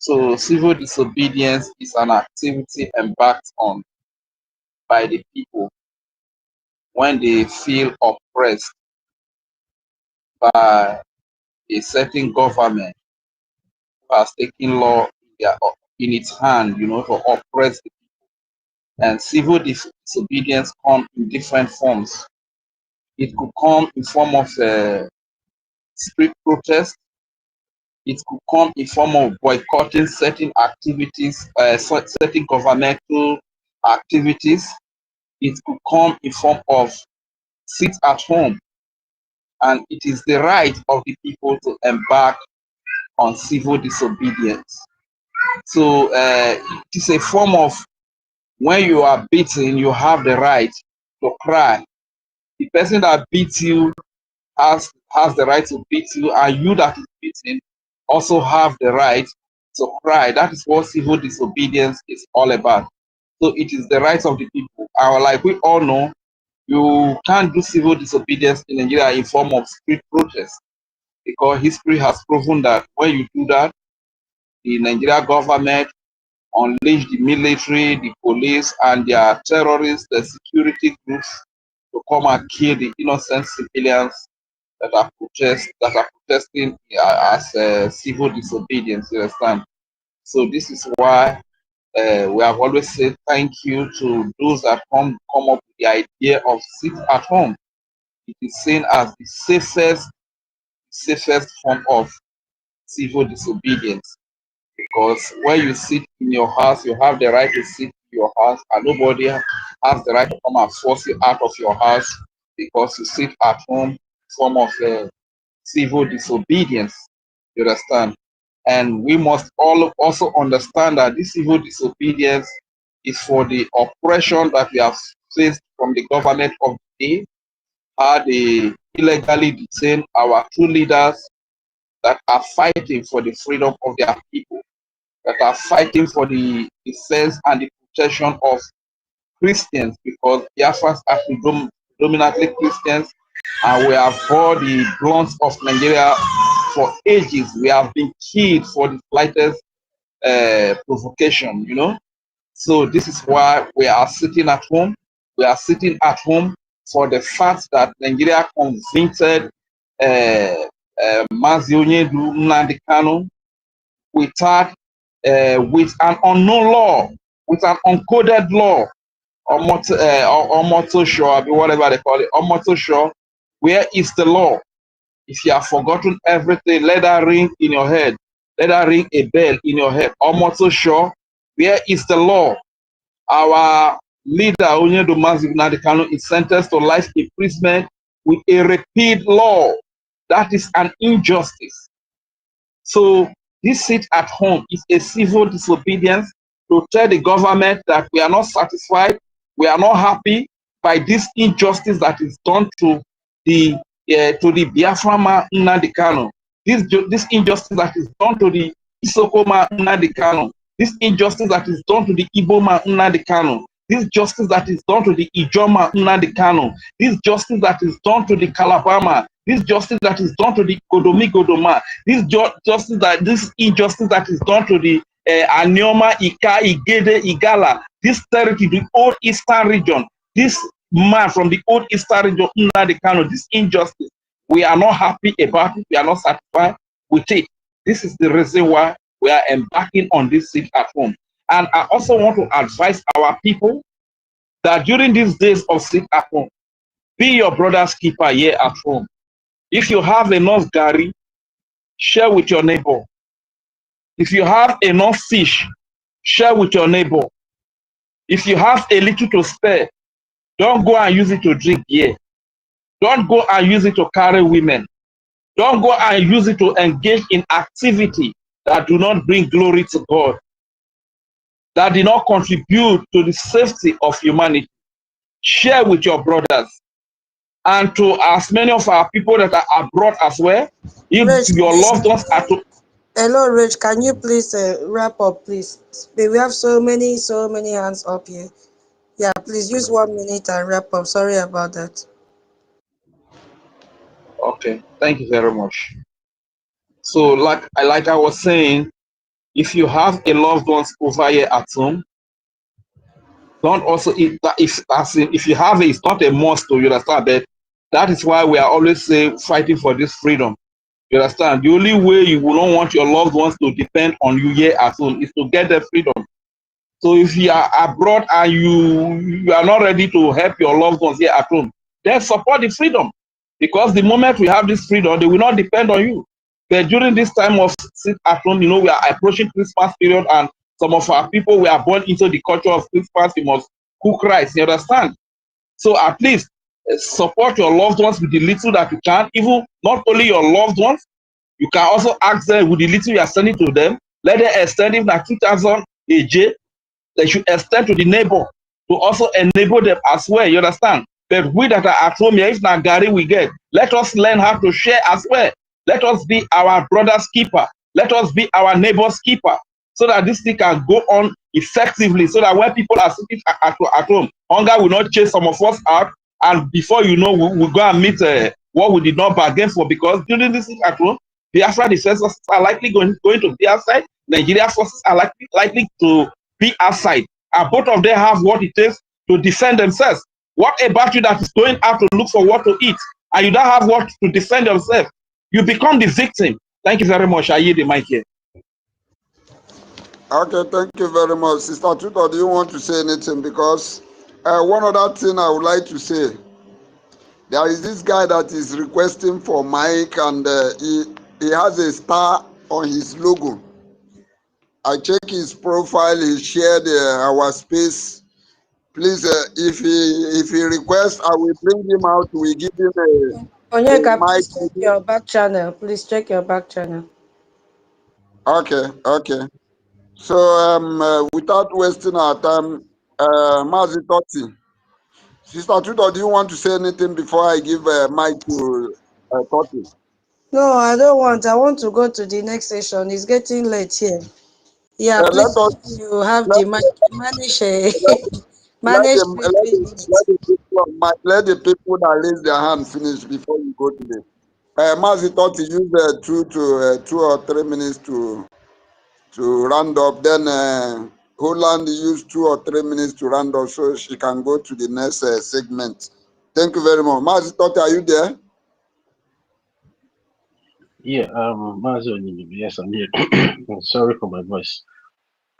So, civil disobedience is an activity embarked on by the people when they feel oppressed by a certain government who has taken law in its hand, you know, to oppress the people. And civil disobedience come in different forms. It could come in form of street protest. It could come in form of boycotting certain activities, certain governmental activities. It could come in form of sit at home. And it is the right of the people to embark on civil disobedience. So it is a form of, when you are beaten, you have the right to cry. The person that beats you has the right to beat you, and you that is beaten also have the right to cry. That is what civil disobedience is all about. So it is the rights of the people. Like we all know, you can't do civil disobedience in Nigeria in form of street protest, because history has proven that when you do that, the Nigeria government unleash the military, the police, and their terrorists, the security groups, to come and kill the innocent civilians that are protesting as civil disobedience. You understand? So this is why we have always said thank you to those that come up with the idea of sit at home. It is seen as the safest form of civil disobedience, because when you sit in your house, you have the right to sit in your house, and nobody has the right to come and force you out of your house because you sit at home. Form of civil disobedience. You understand? And we must all also understand that this civil disobedience is for the oppression that we have faced from the government of the day, how they illegally detain our true leaders that are fighting for the freedom of their people, that are fighting for the defense and the protection of Christians, because Biafrans are predominantly Christians, and we have bore the brunt of Nigeria for ages. We have been killed for the slightest provocation, you know. So this is why we are sitting at home. We are sitting at home for the fact that Nigeria convicted Mazi NNAMDI KANU with an unknown law, with an uncoded law, or motto sure, whatever they call it, or motto sure. Where is the law? If you have forgotten everything, let that ring in your head. Let that ring a bell in your head. Or motto sure. Where is the law? Our leader, Onyedo Mazi NNAMDI KANU, is sentenced to life imprisonment with a repeat law. That is an injustice. So this sit at home is a civil disobedience to tell the government that we are not satisfied, we are not happy by this injustice that is done to the Biafra man NNAMDI KANU. This injustice that is done to the Isoko man NNAMDI KANU. This injustice that is done to the Igbo man NNAMDI KANU. This justice that is done to the Ijoma NNAMDI KANU. This justice that is done to the Kalabama. This justice that is done to the Godoma. This injustice that is done to the Anioma, Ika, Igede, Igala. This territory, the old eastern region. This man from the old eastern region, NNAMDI KANU, this injustice. We are not happy about it. We are not satisfied with it. This is the reason why we are embarking on this sit at home. And I also want to advise our people that during these days of sit at home, be your brother's keeper here at home. If you have enough gari, share with your neighbor. If you have enough fish, share with your neighbor. If you have a little to spare, don't go and use it to drink beer. Don't go and use it to carry women. Don't go and use it to engage in activity that do not bring glory to God, that did not contribute to the safety of humanity. Share with your brothers. And to as many of our people that are abroad as well, if Rich, your loved ones are to... Hello, Rich, can you please wrap up, please? We have so many hands up here. Yeah, please use 1 minute and wrap up. Sorry about that. Okay, thank you very much. So like I was saying, if you have a loved ones over here at home, don't also eat that. If you have it, it's not a must to, you understand, but that is why we are always fighting for this freedom. You understand? The only way you will not want your loved ones to depend on you here at home is to get their freedom. So if you are abroad and you are not ready to help your loved ones here at home, then support the freedom. Because the moment we have this freedom, they will not depend on you. But during this time of sit at home, you know, we are approaching Christmas period, and some of our people, we are born into the culture of Christmas. You must cook rice, you understand? So at least support your loved ones with the little that you can. Even not only your loved ones, you can also ask them with the little you are sending to them. Let them extend it like 2,000 AJ. They should extend to the neighbor to also enable them as well. You understand? But we that are at home here, if not Gary we get, let us learn how to share as well. Let us be our brother's keeper. Let us be our neighbor's keeper, so that this thing can go on effectively, so that when people are sitting at home, hunger will not chase some of us out, and before you know, we'll go and meet what we did not bargain for, because during this at home, Biafra defense forces are likely going to be outside, Nigeria forces are likely to be outside, and both of them have what it takes to defend themselves. What about you that is going out to look for what to eat, and you don't have what to defend yourself? You become the victim. Thank you very much. I yield the mic here. Okay, thank you very much. Sister Tutor, do you want to say anything? Because one other thing I would like to say, there is this guy that is requesting for mic, and he has a star on his logo. I check his profile, he shared our space. Please, if he requests, I will bring him out. We give him a Onyeka, mic. please check your back channel. Please check your back channel. Okay, okay. So without wasting our time, Mazi Totti, Sister Tutor, do you want to say anything before I give mic to Totti? No, I don't want. I want to go to the next session. It's getting late here. Yeah, Let please, us if you have let, the mic, manage let, manage 3 minutes. let the people that raise their hand finish before you go to the Mazi Totti, use 2 or 3 minutes to round up. Then Holland use 2 or 3 minutes to round up, so she can go to the next segment. Thank you very much. Mazi Totti, are you there? Yeah, Mazo, yes, I'm here. Sorry for my voice.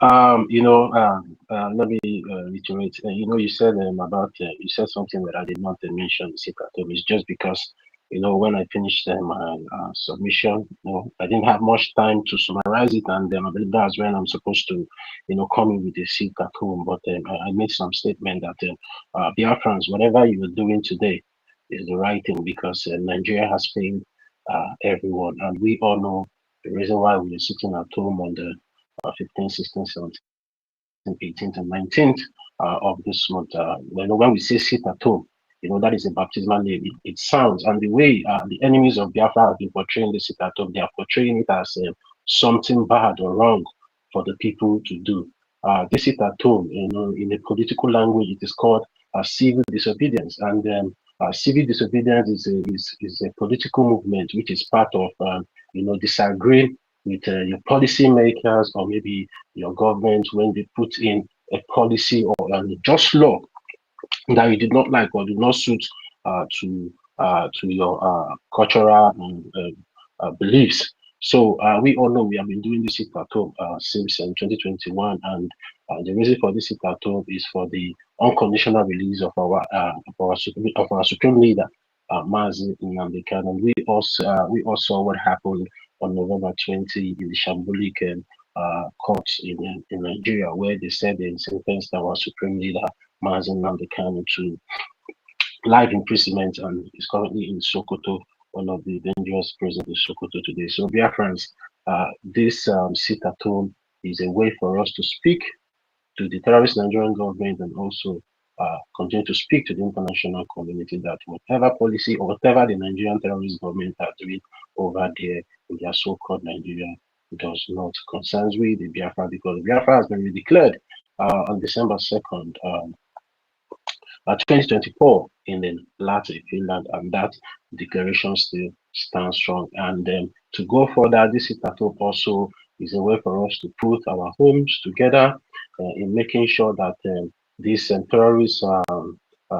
Let me reiterate. You said about you said something that I did not mention. It's just because when I finished my submission, I didn't have much time to summarize it, and I believe that's when I'm supposed to, come in with a seat at home. But I made some statement that Biafrans, whatever you are doing today is the right thing, because Nigeria has failed everyone, and we all know the reason why we are sitting at home on the 15th, 16th, 17th, 18th, and 19th of this month. When we say sit at home, that is a baptismal name. It sounds, and the way the enemies of Biafra have been portraying the sit at home, they are portraying it as something bad or wrong for the people to do. This sit at home, in a political language, it is called civil disobedience, and civil disobedience is a political movement which is part of disagreeing with your policy makers, or maybe your government, when they put in a policy or a just law that you did not like or did not suit to your cultural beliefs. So we all know we have been doing this sit at home since 2021, and the reason for this sit at home is for the unconditional release of our supreme leader, Mazi NNAMDI KANU. And we also saw what happened on November 20 in the Shambolic court in Nigeria, where they said they sentenced our supreme leader, Mazi NNAMDI KANU, to life imprisonment, and is currently in Sokoto, one of the dangerous prisons in Sokoto today. So, dear friends, this sit at home is a way for us to speak to the terrorist Nigerian government, and also continue to speak to the international community that whatever policy or whatever the Nigerian terrorist government are doing over there in their so-called Nigeria does not concerns we, the Biafra, because Biafra has been declared on December 2nd, 2024 in Latvia, Finland, and that declaration still stands strong. And to go further, this sit at home also is a way for us to put our homes together in making sure that these terrorists,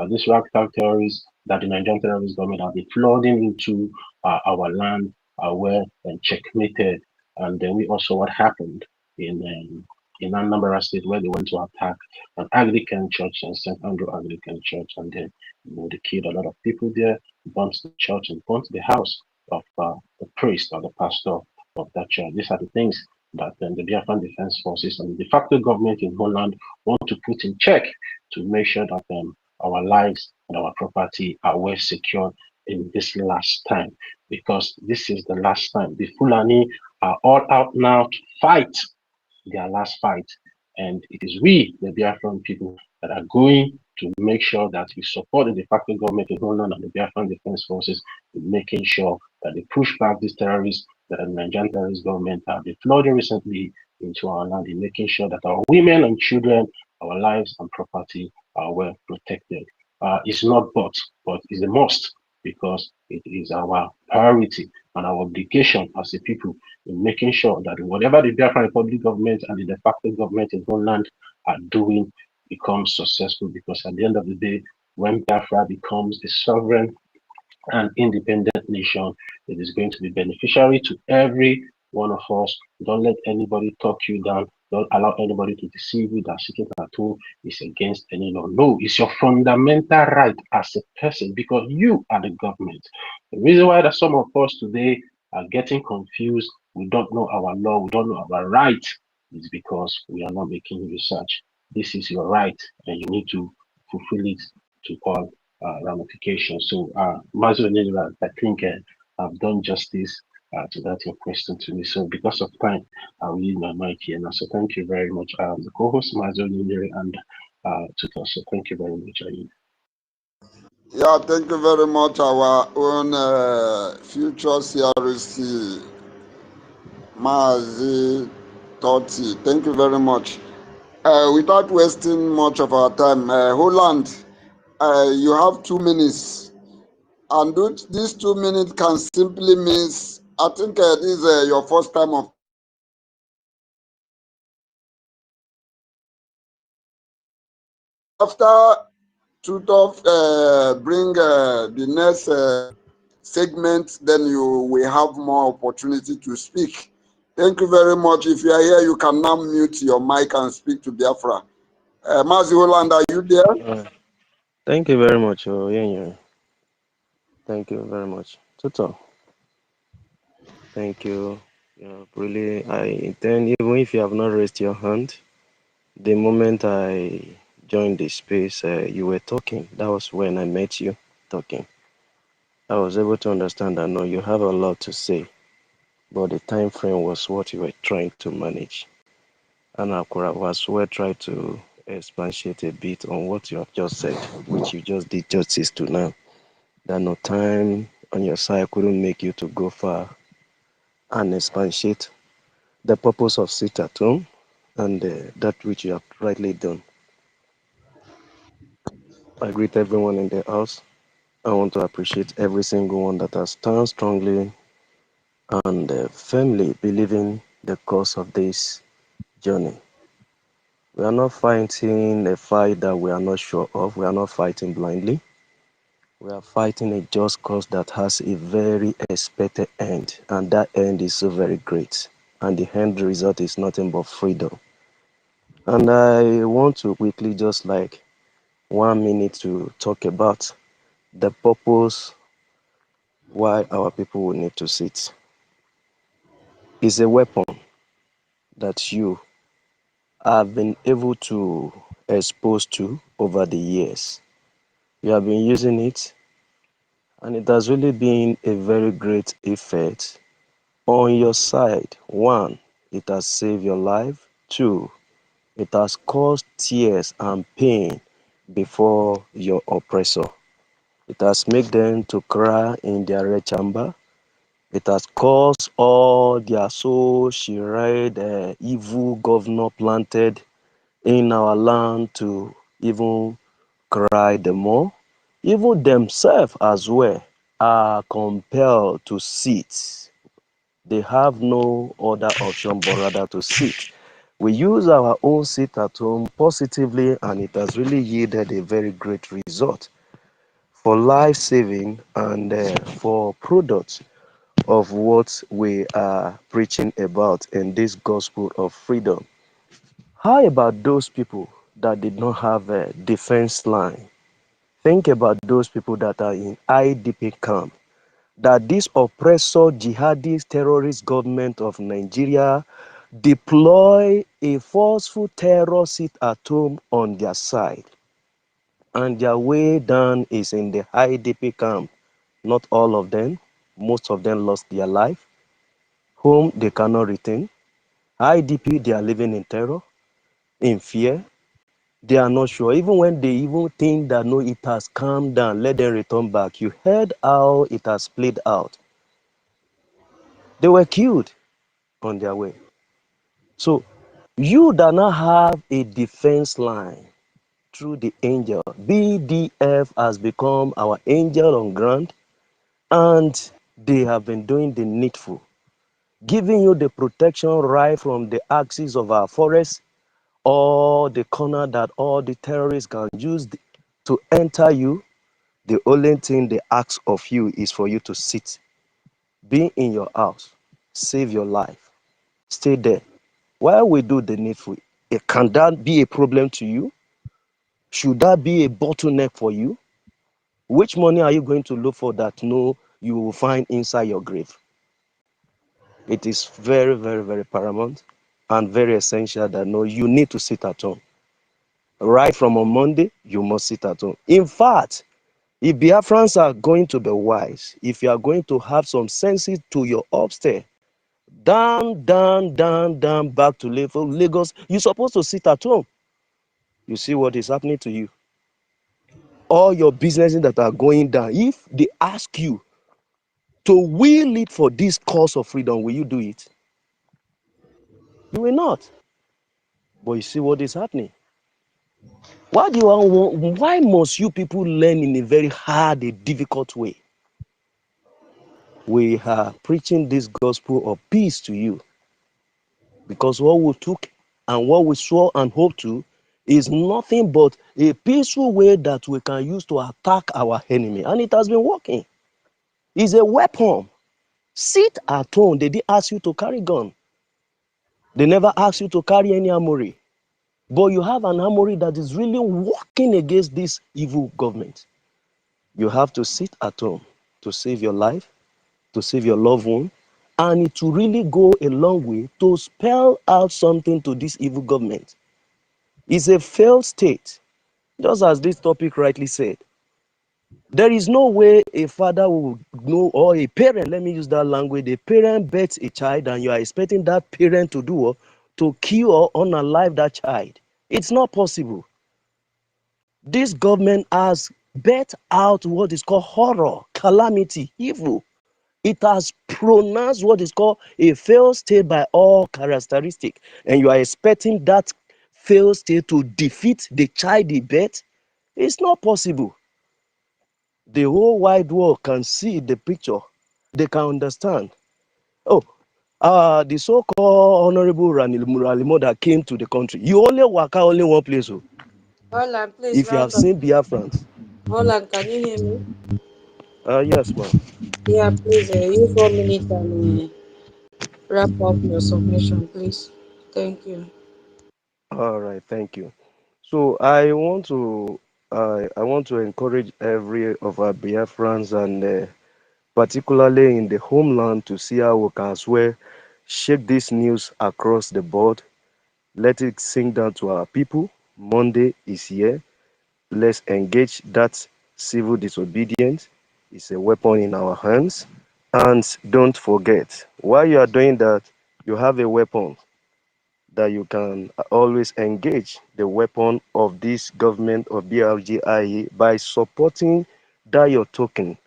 these ragtag terrorists that the Nigerian terrorist government have been flooding into our land are well checkmated. And then we also what happened in Anambra State, where they went to attack an Anglican church and St. Andrew Anglican Church, and then they killed a lot of people there, burnt the church and burnt the house of the priest or the pastor of that church. These are the things that the Biafran Defense Forces and the de facto government in Holland want to put in check to make sure that our lives and our property are well secured in this last time, because this is the last time. The Fulani are all out now to fight their last fight. And it is we, the Biafran people, that are going to make sure that we support the de facto government in Holland and the Biafran Defense Forces in making sure that they push back these terrorists that the Nigerian terrorist government have been flooding recently into our land, in making sure that our women and children, our lives and property are well protected. It's not but it's a must because it is our priority and our obligation as a people in making sure that whatever the Biafran Republic government and the de facto government in Homeland are doing becomes successful, because at the end of the day, when Biafra becomes a sovereign and independent nation, it is going to be beneficiary to every one of us. Don't let anybody talk you down. Don't allow anybody to deceive you that sitting at home is against any law. No, it's your fundamental right as a person, because you are the government. The reason why that some of us today are getting confused, we don't know our law, we don't know our right, is because we are not making research. This is your right, and you need to fulfill it to all ramifications. So, Mazu Onyenira, I think I've done justice to that your question to me. So, because of time, I will leave my mic here now. So, thank you very much, the co-host Mazu Onyenira and Tutor. So, thank you very much, Ayin. Yeah, thank you very much. Our own future CRC, Mazi Toti. Thank you very much. Without wasting much of our time, Holland, you have 2 minutes. And these 2 minutes can simply means, I think this is your first time of. After Tutor bring the next segment, then you will have more opportunity to speak. Thank you very much. If you are here, you can now mute your mic and speak to Biafra. Mazi Holland, are you there? Thank you very much, Yenyo. Thank you very much. Tutor, thank you. Really, I intend, even if you have not raised your hand, the moment I joined the space, you were talking. That was when I met you talking. I was able to understand that no, you have a lot to say, but the time frame was what you were trying to manage. And I could have as well tried to expatiate a bit on what you have just said, which you just did justice to now. That no time on your side couldn't make you to go far and expatiate the purpose of sit at home and that which you have rightly done. I greet everyone in the house. I want to appreciate every single one that has stand strongly and firmly believing the cause of this journey. We are not fighting a fight that we are not sure of. We are not fighting blindly. We are fighting a just cause that has a very expected end, and that end is so very great. And the end result is nothing but freedom. And I want to quickly, just like 1 minute, to talk about the purpose why our people will need to sit. It's a weapon that you have been able to expose to over the years. You have been using it, and it has really been a very great effect on your side. 1, it has saved your life. 2, it has caused tears and pain before your oppressor. It has made them to cry in their red chamber. It has caused all their so shirred evil governor planted in our land to even cry the more. Even themselves as well are compelled to sit. They have no other option but rather to sit. We use our own sit at home positively, and it has really yielded a very great result for life saving and for products of what we are preaching about in this gospel of freedom. How about those people that did not have a defense line? Think about those people that are in IDP camp, that this oppressor, jihadist, terrorist government of Nigeria deploy a forceful terror sit at home on their side. And their way down is in the IDP camp. Not all of them. Most of them lost their life. Home they cannot return. IDP, they are living in terror, in fear. They are not sure. Even when they even think that no, it has calmed down, let them return back. You heard how it has played out. They were killed on their way. So You that now have a defense line through the angel. BDF has become our angel on ground, and they have been doing the needful, giving you the protection right from the axis of our forest or the corner that all the terrorists can use to enter you. The only thing they ask of you is for you to sit, be in your house, save your life, stay there. While we do the needful, can that be a problem to you? Should that be a bottleneck for you? Which money are you going to look for that no you will find inside your grave? It is very, very, very paramount and very essential that no, you need to sit at home. Right from on Monday, you must sit at home. In fact, if Biafrans are going to be wise, if you are going to have some senses to your upstairs, down, down, down, down, back to Lagos, you're supposed to sit at home. You see what is happening to you. All your businesses that are going down, if they ask you to will it for this cause of freedom, will you do it? You will not. But you see what is happening. Why must you people learn in a very hard, a difficult way? We are preaching this gospel of peace to you, because what we took and what we swore and hope to is nothing but a peaceful way that we can use to attack our enemy. And it has been working. It's a weapon. Sit at home. They didn't ask you to carry gun. They never asked you to carry any armory. But you have an armory that is really working against this evil government. You have to sit at home to save your life, to save your loved one, and it will really go a long way to spell out something to this evil government. It's a failed state, just as this topic rightly said. There is no way a father will know, or a parent, let me use that language, a parent bets a child and you are expecting that parent to do what? To kill or unalive that child. It's not possible. This government has bet out what is called horror, calamity, evil. It has pronounced what is called a failed state by all characteristics. And you are expecting that failed state to defeat the child they bet? It's not possible. The whole wide world can see the picture. They can understand. Oh, the so-called Honorable Ranilimo that came to the country. You only work out only one place. Oh. Holland, please If you have round up. seen Biafrans. Holland, can you hear me? Yes, ma'am. Yeah, please, you 4 minutes and wrap up your submission, please. Thank you. All right, thank you. So I want to encourage every of our Biafrans and particularly in the homeland to see how we can as well shake this news across the board. Let it sink down to our people. Monday is here. Let's engage that civil disobedience. It's a weapon in our hands. And don't forget, while you are doing that, you have a weapon that you can always engage the weapon of this government of BRGIE by supporting that your token.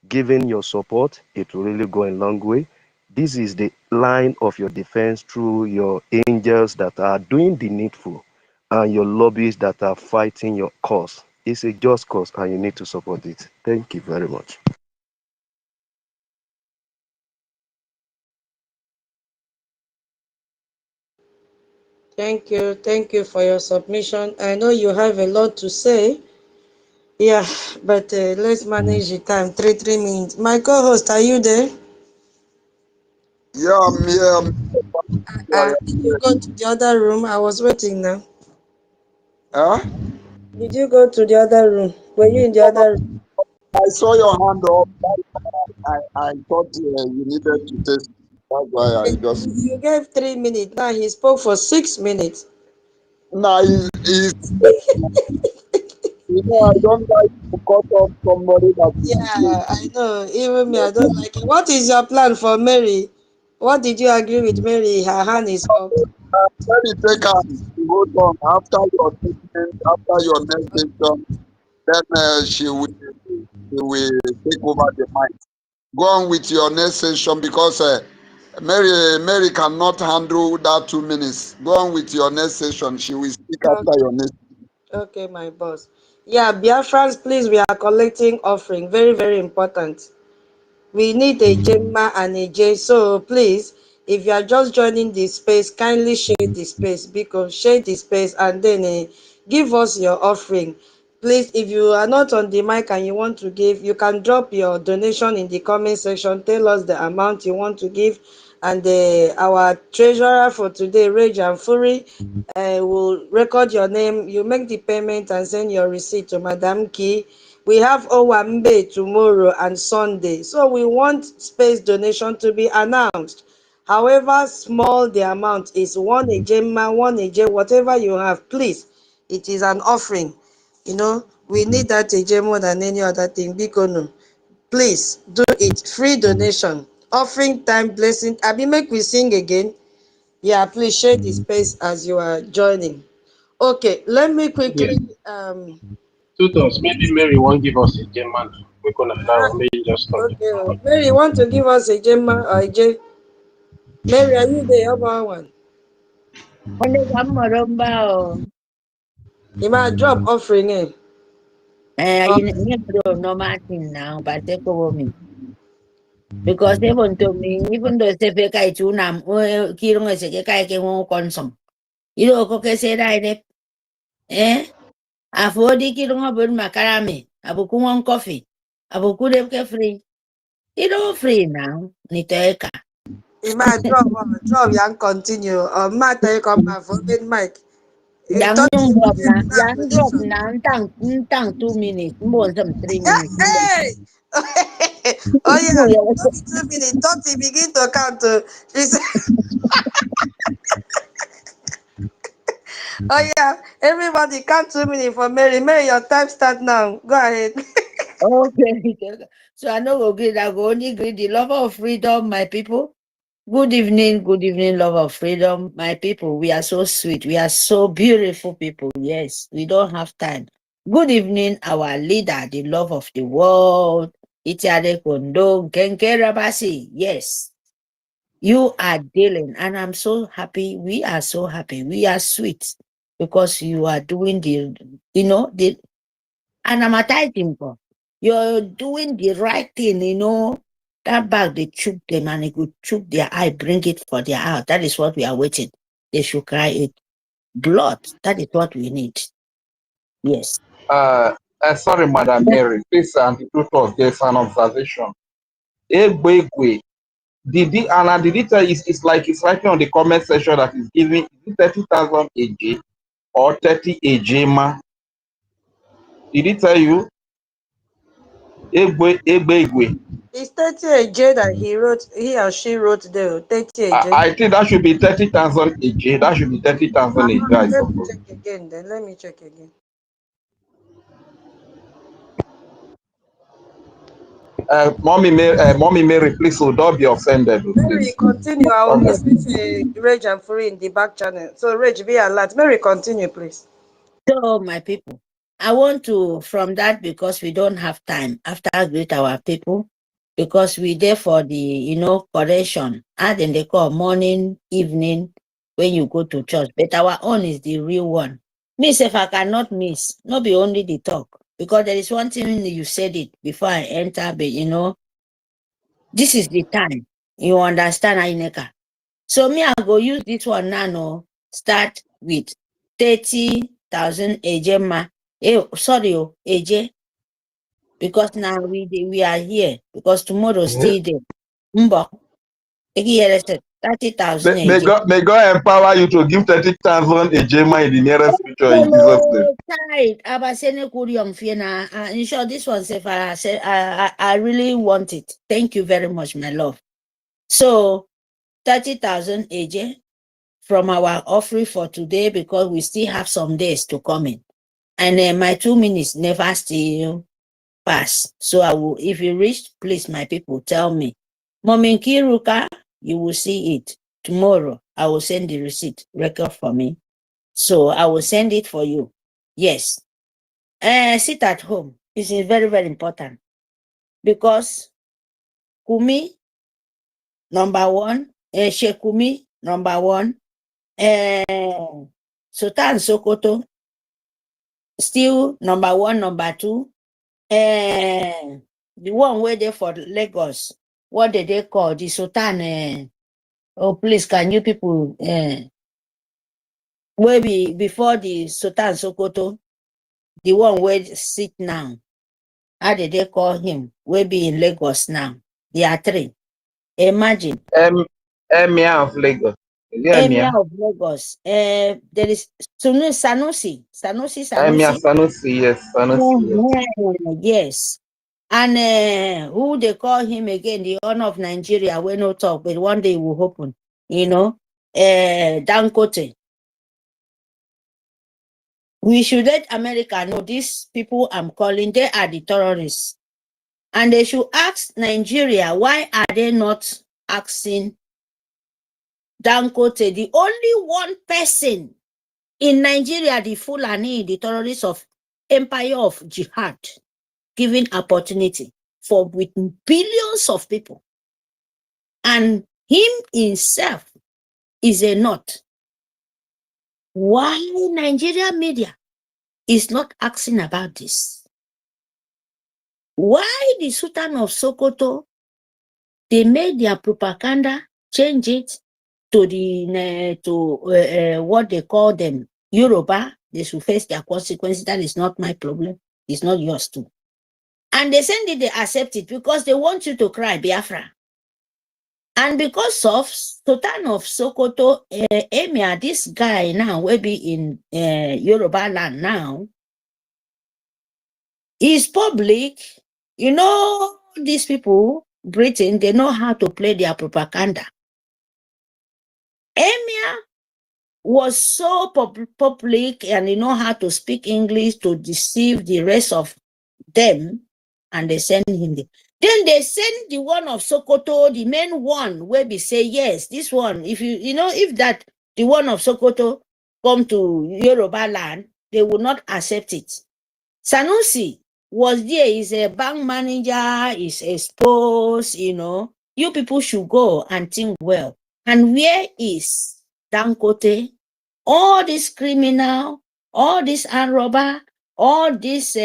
Giving your support, it will really go a long way. This is the line of your defense through your angels that are doing the needful and your lobbies that are fighting your cause. It's a just cause and you need to support it. Thank you very much. Thank you for your submission. I know you have a lot to say. Yeah, but let's manage the time. 3 minutes. My co-host, are you there? Yeah, I'm here. Did you go to the other room? I was waiting now. Huh? Did you go to the other room? Were you in the other room? I saw your hand up. I thought you needed to test. That's why I just. You gave 3 minutes. Now he spoke for 6 minutes. Now, I don't like to cut off somebody that is Yeah, I know. Even me, I don't like it. What is your plan for Mary? What did you agree with Mary? Her hand is up. Let me take hold on. After your statement, after your next session, then she will take over the mic. Go on with your next session because Mary cannot handle that 2 minutes. Go on with your next session. She will speak after your next. Okay, my boss. Yeah, Biafrans, please, we are collecting offering. Very, very important. We need a Gemma and a J. So please, if you are just joining this space, kindly share the space, because share the space and then give us your offering. Please, if you are not on the mic and you want to give, you can drop your donation in the comment section. Tell us the amount you want to give, and our treasurer for today, Rage and Fury, will record your name. You make the payment and send your receipt to Madam Key. We have Owambe tomorrow and Sunday. So we want space donation to be announced. However small the amount is, one ejema, one eje, whatever you have, please. It is an offering. You know, we need that eje more than any other thing. Bikono, please do it. Free donation. Offering time, blessing. Abi, make we sing again. Yeah, please share the space as you are joining. Okay, let me Yeah. quickly Tutors, maybe Mary won't give us a German. We're gonna allow maybe just talk. okay, Mary, you want to give us a Gemma or a J? Mary, are you there? About one. Only one more rumba. You might drop offering in. You know, no Martin now, but take over me. Because even to me, even though they fake I too nam, Kirong is a guy can won't consume. You know, cook say that, eh? I've already Kirong about macarami, Abukuan coffee, Abuku free. You know, free now, Niteka. You might drop, and continue. Matt, you come back for open mic. Yang 30 drop na, minutes yang drop donation. na, tang 2 minutes, more some 3 minutes. Hey! Oh yeah, no be 2 minutes. 30 begin to count. She said, oh yeah, everybody count 2 minutes for Mary. Mary, your time start now. Go ahead. Okay. So I know okay, I go only greet the lover of freedom, my people. Good evening, lover of freedom, my people. We are so sweet. We are so beautiful people. Yes, we don't have time. Good evening, our leader, the love of the world. Itiade Kondo, Genke Rabasi. Yes, you are dealing, and I'm so happy. We are so happy. We are sweet because you are doing the anamatizing. You're doing the right thing. That bag, they choke them and it could choke their eye, bring it for their out. That is what we are waiting. They should cry it. Blood, that is what we need. Yes. Sorry, Madam Mary. Please, Tutors, there's an observation. Egwegwe, did it tell you, it's like it's writing on the comment section that is giving 30,000 AJ or 30 AJ. Did it tell you? Egwegwe. It's 30 a J that he or she wrote there. 30 a J. I think that should be 30,000 AJ. That should be 30,000 AJ, I Let me suppose. check again then. Let me check again. Mommy Mary, please, so don't be offended, Mary, please. continue. I will Okay. message Rage and Free in the back channel. So, Rage, be alert. Mary, continue, please. So, my people, I want to, from that, because we don't have time, after I greet our people, because we there for the, correction. And then they call morning, evening, when you go to church. But our own is the real one. Miss, if I cannot miss, not be only the talk. Because there is one thing you said it before I enter, but this is the time. You understand, Aineka? So me, I go use this one now, no, start with 30,000 AJ AJ, because now we are here, because tomorrow still there. Mbo, 30,000 AJ. May God empower you to give 30,000 AJ in the nearest future in Jesus' name. Tight. Abasene Kurium Fiena. In short, this one, if I say I really want it. Thank you very much, my love. So 30,000 AJ from our offering for today, because we still have some days to come in. And my 2 minutes never still pass. So I will, if you reach, please, my people, tell me. Momin Kiruka, you will see it. Tomorrow, I will send the receipt record for me. So I will send it for you. Yes. Sit at home. This is very, very important. Because Kumi, number one, Shekumi, number 1. Sultan Sokoto, still number 1, number 2. The one where they for Lagos, what did they call the Sultan? Oh, please, can you people where before the Sultan Sokoto, the one where sit now? How did they call him? Where be in Lagos now? There are 3. Imagine. Emir of Lagos. Is it Emir Emir? of Lagos. There is Sanusi. Emir Sanusi, yes, Sanusi, yes. Yes. And who they call him again? The honor of Nigeria. We no talk, but one day will open. Dangote. We should let America know these people I'm calling, they are the terrorists. And they should ask Nigeria, why are they not asking Dangote, the only one person in Nigeria, the Fulani, the terrorists of Empire of Jihad, giving opportunity for with billions of people. And him himself is a nut. Why Nigeria media is not asking about this? Why the Sultan of Sokoto, they made their propaganda, change it to what they call them, Yoruba. They should face their consequences. That is not my problem. It's not yours too. And they send it, they accept it because they want you to cry, Biafra. And because of Sultan of Sokoto, Emir, this guy now will be in Yoruba land now, is public. You know, these people, Britain, they know how to play their propaganda. Emir was so public and they know how to speak English to deceive the rest of them, and they send him there. Then they send the one of Sokoto, the main one, where we say, yes, this one, if if that the one of Sokoto come to Yoruba land, they will not accept it. Sanusi was there, is a bank manager, is exposed, you people should go and think well. And where is Dangote? All this criminal, all this armed robber, all this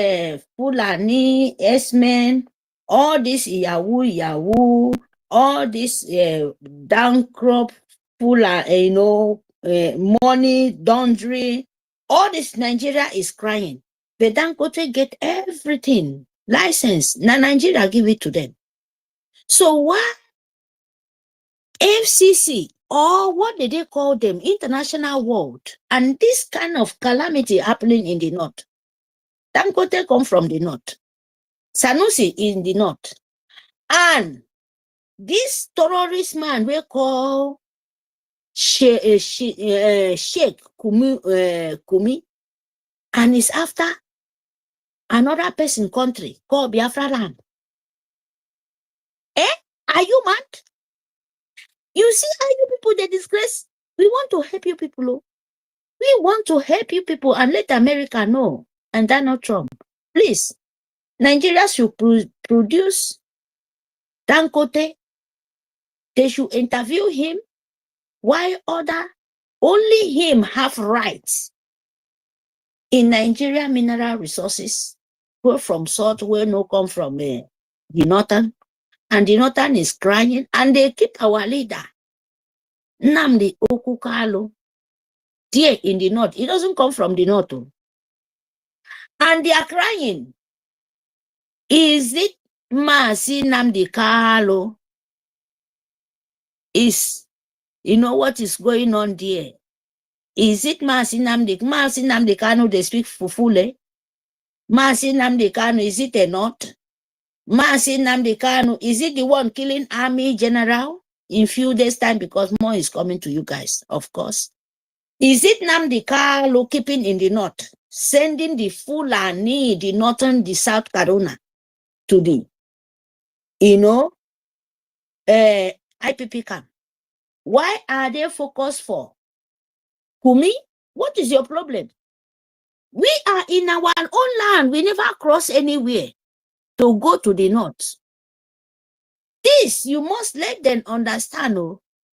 Fulani, S-men, all this Yahoo, all this downcrop, Fulani, money laundering, all this Nigeria is crying. But Dangote get everything, license. Now Nigeria give it to them. So why FCC, or what did they call them, international world, and this kind of calamity happening in the north? Dangote come from the north. Sanusi in the north. And this terrorist man we call Sheikh Kumi, and is after another person country called Biafra land. Are you mad? You see how you people, they disgrace? We want to help you people. Oh. We want to help you people and let America know. And Donald Trump, please, Nigeria should produce Dangote. They should interview him. Why only him have rights in Nigeria mineral resources, where from salt, where no come from the northern. And the northern is crying, and they keep our leader, NNAMDI Kanu, there in the north. It doesn't come from the north. And they are crying. Is it Mazi NNAMDI Kanu? What is going on there? Is it Mazi NNAMDI Kanu, they speak Fufule? Mazi NNAMDI Kanu, is it a not? Mazi NNAMDI Kanu, is it the one killing army general in few days time? Because more is coming to you guys, of course. Is it NNAMDI Kanu keeping in the north, sending the Fulani, the northern, the South Carolina to the, IPP camp? Why are they focused for? Kumi, what is your problem? We are in our own land. We never cross anywhere to go to the north. This, you must let them understand.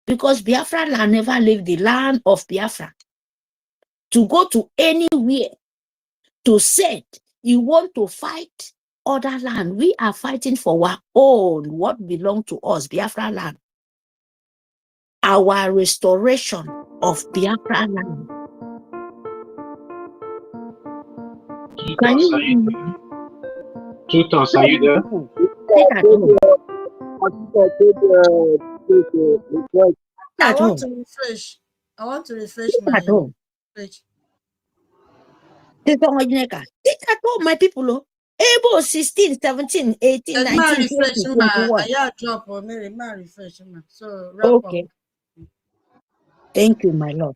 because Biafra land never leave the land of Biafra to go to anywhere to say you want to fight other land. We are fighting for our own, what belong to us, Biafra land. Our restoration of Biafra land. Can Tutos, you are hear you me? there? Tutos, So are you there? people sit at home. Sit I at want home. to refresh. I want to refresh Sit at my home. page. Sit at home, my people. Oh. Able 16, 17, 18, There's my 19, 20, refresh, ma. 21. I drop or maybe my refresh, ma. So wrap up. Okay. Thank you, my Lord.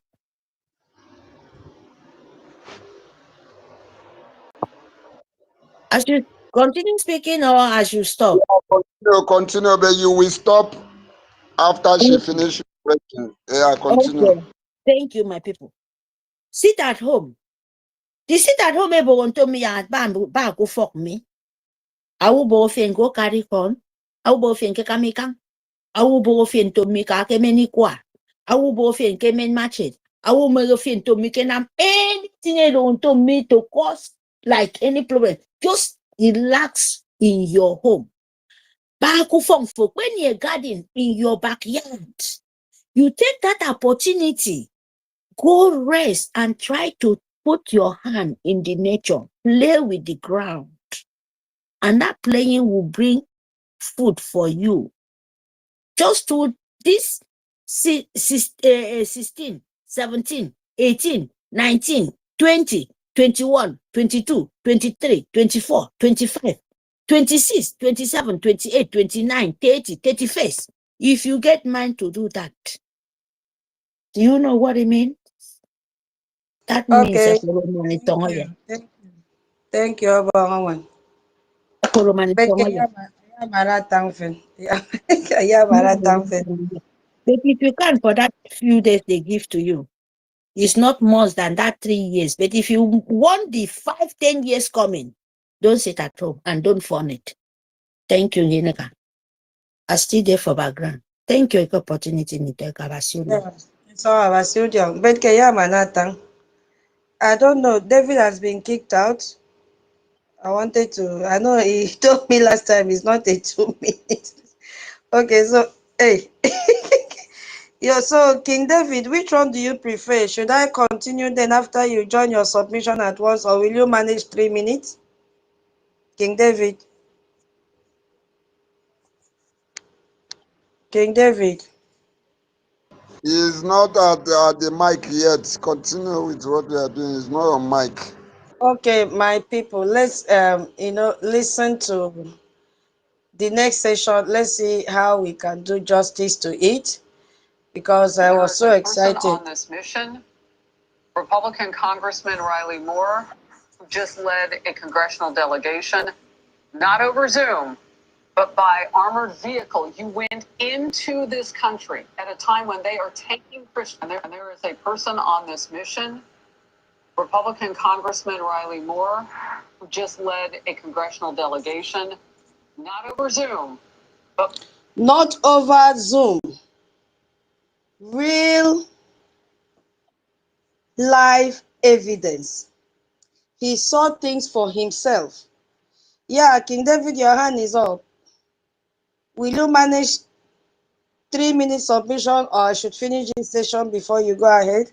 As you continue speaking or as you stop? Continue, but you will stop after she Okay. finishes breaking. Yeah, continue. Okay. Thank you, my people. Sit at home. The sit at home able want to me at back go fuck me. I will both go carry con. I will both kamikang. I will both to me kakemeni kwa. I will both kemen matchet. I will make a to me can anything I don't to me to cause like any problem. Just relax in your home. Back for when you're garden in your backyard. You take that opportunity, go rest and try to put your hand in the nature, play with the ground. And that playing will bring food for you. Just to this 16, 17, 18, 19, 20, 21, 22, 23, 24, 25, 26, 27, 28, 29, 30, 31st. If you get mind to do that, do you know what it means? That means Okay. Thank you. Thank you, Obangawan. But kaya maratang fin. Kaya maratang fin. But if you can, for that few days they give to you, it's not more than that 3 years. But if you want the 5, 10 years coming, don't sit at home and don't fund it. Thank you, Yeneka. I still there for background. Thank you for the opportunity, Niteka Basile. Yeah. So I was still young. But kaya manatang. I don't know. David has been kicked out. I wanted to. I know he told me last time it's not a 2 minutes. Okay, so hey. Yeah, so King David, which one do you prefer? Should I continue then after you join your submission at once, or will you manage 3 minutes? King David. King David. He's not at the mic yet. Continue with what we are doing. He's not on mic. Okay, my people, let's listen to the next session. Let's see how we can do justice to it, because I was so excited. On this mission, Republican Congressman Riley Moore, who just led a congressional delegation, not over Zoom, but by armored vehicle. You went into this country at a time when they are taking Christians. And there is a person on this mission, Republican Congressman Riley Moore, who just led a congressional delegation, not over Zoom, but not over Zoom. Real live evidence. He saw things for himself. Yeah, King David, your hand is up. Will you manage 3 minutes submission, or I should finish this session before you go ahead?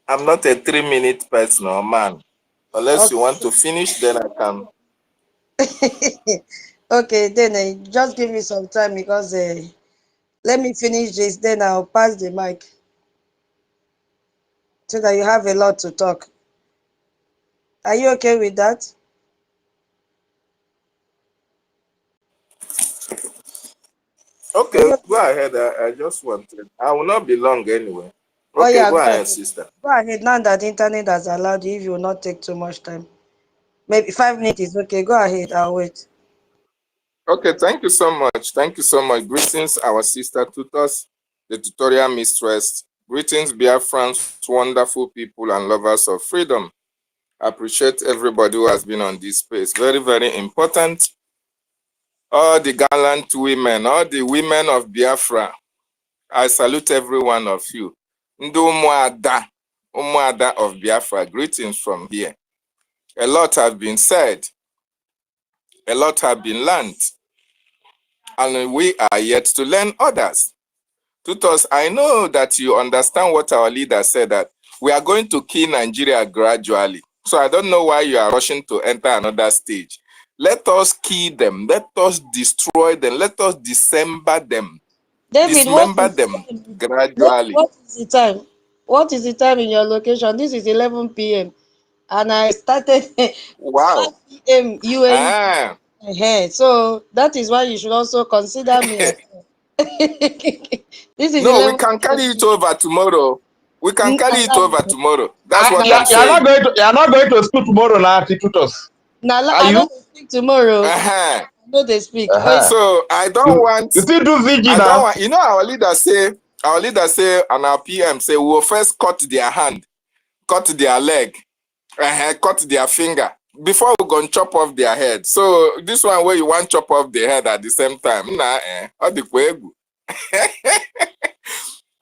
I'm not a 3-minute person or man. Unless you want to finish, then I can. Okay, then just give me some time, because let me finish this, then I'll pass the mic so that you have a lot to talk. Are you okay with that? Okay, go ahead. I just wanted. I will not be long anyway. Oh Okay, yeah, go go ahead, ahead. sister. Go ahead. Now that the internet has allowed you, if you will not take too much time. Maybe 5 minutes is okay. Go ahead. I'll wait. Okay, thank you so much. Thank you so much. Greetings, our sister tutors, the tutorial mistress. Greetings, Biafrans, wonderful people and lovers of freedom. I appreciate everybody who has been on this space. Very, very important. all the gallant women, all the women of Biafra. I salute every one of you. Ndu Umuada of Biafra, greetings from here. A lot have been said, a lot have been learned, and we are yet to learn others. Tutos, I know that you understand what our leader said, that we are going to kill Nigeria gradually. So I don't know why you are rushing to enter another stage. Let us kill them. Let us destroy them. Let us dismember them. David, Dismember them David, gradually. what is the time? What is the time in your location? This is 11 p.m. and I started Wow. 5 p.m. UAE. Ah. So that is why you should also consider me as well. This is No, we 11 can carry it over tomorrow. We can carry it over tomorrow. That's You what are I'm saying. not going to school tomorrow now, Tutos. Now, Are I you? don't speak tomorrow. Uh-huh. I know they speak. So I don't want. You still do VG I now? don't want. You know, our leader say, and our PM say, we will first cut their hand, cut their leg, cut their finger before we go and chop off their head. So this one where you want chop off the head at the same time,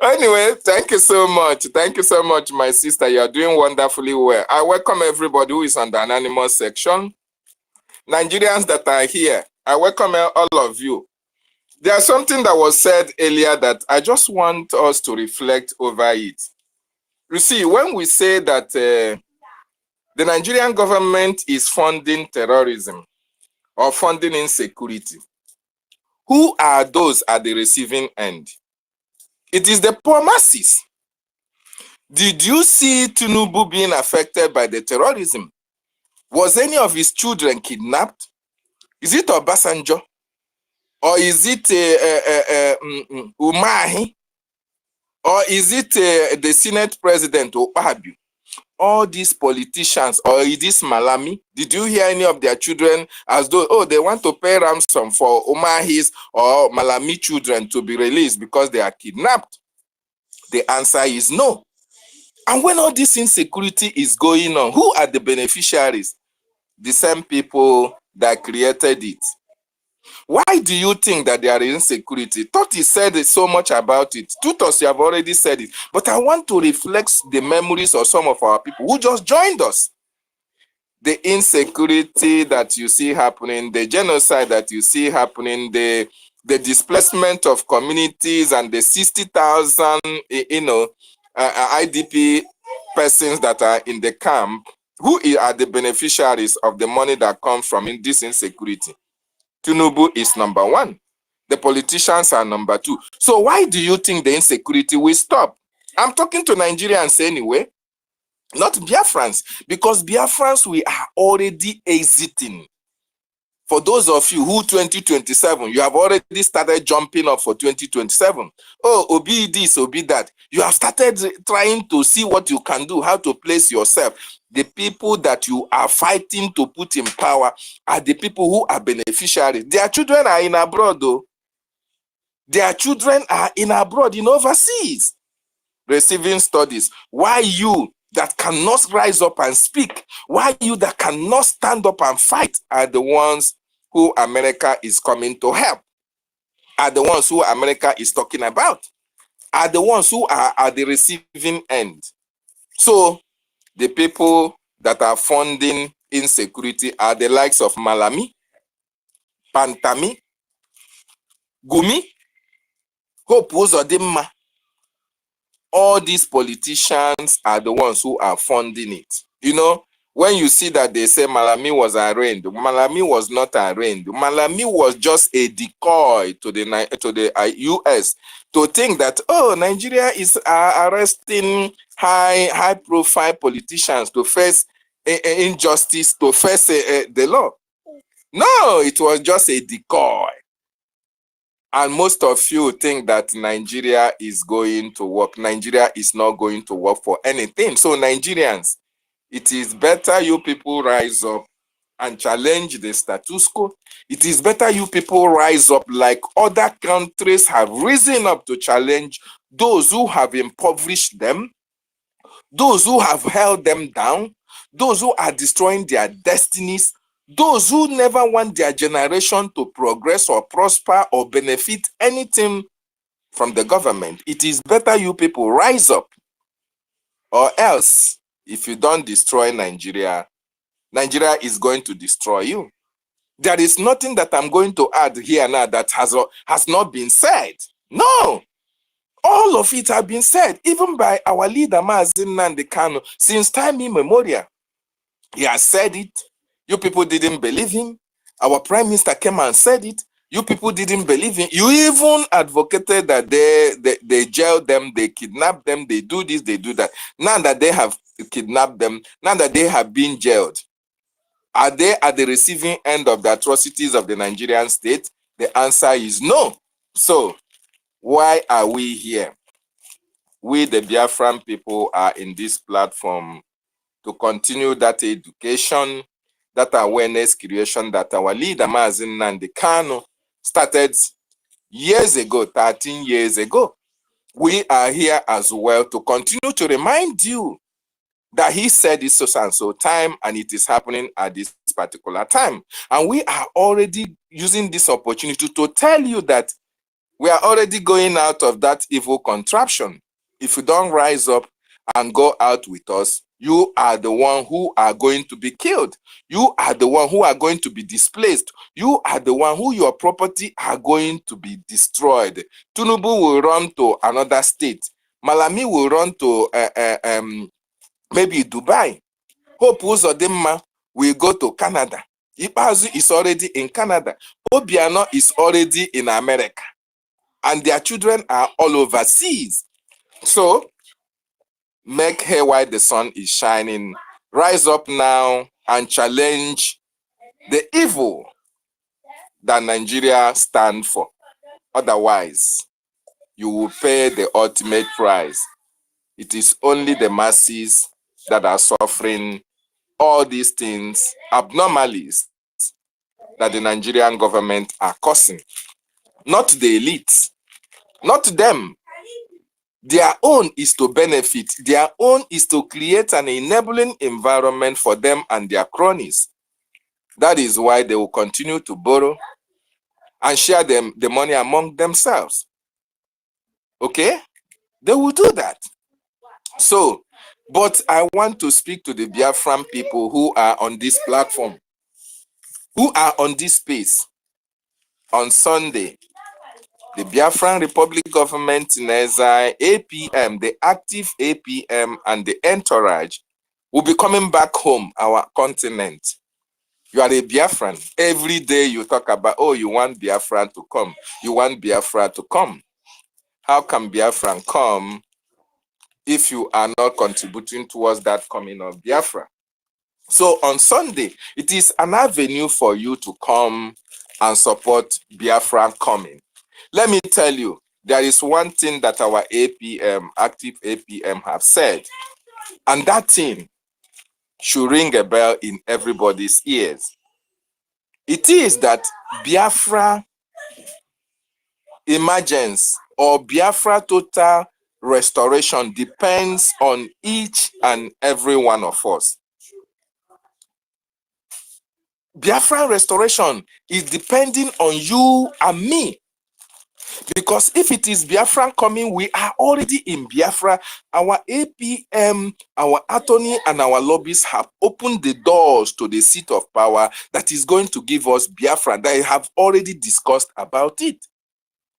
Anyway, thank you so much. Thank you so much, my sister. You are doing wonderfully well. I welcome everybody who is on the anonymous section. Nigerians that are here, I welcome all of you. There's something that was said earlier that I just want us to reflect over it. You see, when we say that the Nigerian government is funding terrorism or funding insecurity, who are those at the receiving end? It is the poor masses. Did you see Tinubu being affected by the terrorism? Was any of his children kidnapped? Is it Obasanjo? Or is it Umahi? Or is it the Senate President Okpabio? All these politicians, or is this Malami? Did you hear any of their children as though, oh, they want to pay ransom for Umahi's or Malami children to be released because they are kidnapped? The answer is no. And when all this insecurity is going on, who are the beneficiaries? The same people that created it. Why do you think that there is insecurity? Toti said so much about it. Tutos, you have already said it. But I want to reflect the memories of some of our people who just joined us. The insecurity that you see happening, the genocide that you see happening, the displacement of communities and the 60,000, IDP persons that are in the camp, who are the beneficiaries of the money that comes from this insecurity? Tinubu is number one. The politicians are number two. So why do you think the insecurity will stop? I'm talking to Nigerians anyway, not Biafrans, because Biafrans, we are already exiting. For those of you who 2027, you have already started jumping up for 2027. Oh, Obi this, Obi that. You have started trying to see what you can do, how to place yourself. The people that you are fighting to put in power are the people who are beneficiaries. Their children are in abroad, though. Their children are in abroad, in overseas, receiving studies. Why you that cannot rise up and speak, why you that cannot stand up and fight, are the ones who America is coming to help, are the ones who America is talking about, are the ones who are at the receiving end. So the people that are funding insecurity are the likes of Malami, Pantami, Gumi, Hope Uzodimma. All these politicians are the ones who are funding it. You know, when you see that they say Malami was arraigned, Malami was not arraigned. Malami was just a decoy to the US to think that, oh, Nigeria is arresting high profile politicians to face injustice, to face the law. No, it was just a decoy. And most of you think that Nigeria is going to work. Nigeria is not going to work for anything. So Nigerians, it is better you people rise up and challenge the status quo. It is better you people rise up like other countries have risen up to challenge those who have impoverished them, those who have held them down, those who are destroying their destinies, Those who never want their generation to progress or prosper or benefit anything from the government, it is better you people rise up, or else if you don't destroy Nigeria, Nigeria is going to destroy you. There is nothing that I'm going to add here now that has not been said. No, all of it has been said, even by our leader, NNAMDI KANU, since time immemorial. He has said it. You people didn't believe him. Our prime minister came and said it. You people didn't believe him. You even advocated that they jail them, they kidnap them, they do this, they do that. Now that they have kidnapped them, now that they have been jailed, are they at the receiving end of the atrocities of the Nigerian state? The answer is no. So, why are we here? We, the Biafran people, are in this platform to continue that education, that awareness creation that our leader, NNAMDI KANU, started years ago, 13 years ago. We are here as well to continue to remind you that he said it's so and so time, and it is happening at this particular time. And we are already using this opportunity to tell you that we are already going out of that evil contraption. If you don't rise up and go out with us, you are the one who are going to be killed. You are the one who are going to be displaced. You are the one who your property are going to be destroyed. Tinubu will run to another state. Malami will run to maybe Dubai. Hope Uzodimma will go to Canada. Ipazu is already in Canada. Obiano is already in America. And their children are all overseas. So, make hay while the sun is shining. Rise up now and challenge the evil that Nigeria stands for. Otherwise, you will pay the ultimate price. It is only the masses that are suffering all these things, abnormalities that the Nigerian government are causing. Not the elite, not them. Their own is to benefit. Their own is to create an enabling environment for them and their cronies. That is why they will continue to borrow and share the money among themselves. Okay? They will do that. So, but I want to speak to the Biafran people who are on this platform, who are on this space. On Sunday, the Biafran Republic government in exile, APM, the active APM, and the entourage will be coming back home, our continent. You are a Biafran. Every day you talk about, oh, you want Biafran to come. You want Biafra to come. How can Biafran come if you are not contributing towards that coming of Biafra? So on Sunday, it is an avenue for you to come and support Biafran coming. Let me tell you, there is one thing that our APM, active APM, have said, and that thing should ring a bell in everybody's ears. It is that Biafra emergence or Biafra total restoration depends on each and every one of us. Biafra restoration is depending on you and me. Because if it is Biafran coming, we are already in Biafra. Our APM, our attorney, and our lobbyists have opened the doors to the seat of power that is going to give us Biafra. They have already discussed about it.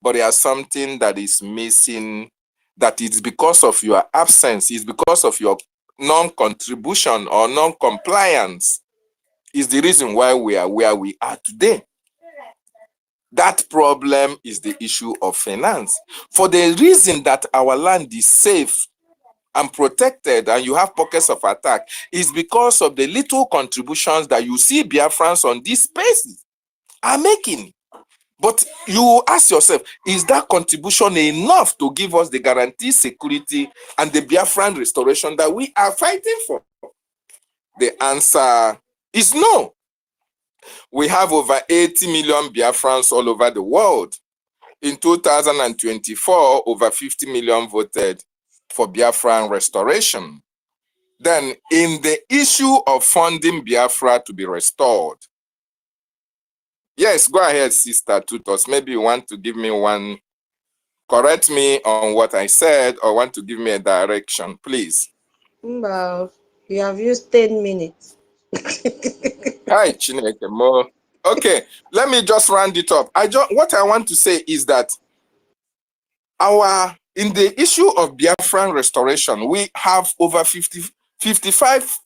But there's something that is missing, that is because of your absence, is because of your non-contribution or non-compliance, is the reason why we are where we are today. That problem is the issue of finance. For the reason that our land is safe and protected and you have pockets of attack, is because of the little contributions that you see Biafrans on these spaces are making. But you ask yourself, is that contribution enough to give us the guaranteed security and the Biafran restoration that we are fighting for? The answer is no. We have over 80 million Biafrans all over the world. In 2024, over 50 million voted for Biafran restoration. Then, in the issue of funding Biafra to be restored, Yes, go ahead, Sister Tutos. Maybe you want to give me one, correct me on what I said, or want to give me a direction, please. Wow, you have used 10 minutes. Hi, Chineke Mo. Okay, let me just round it up. What I want to say is that in the issue of Biafran restoration, we have over 55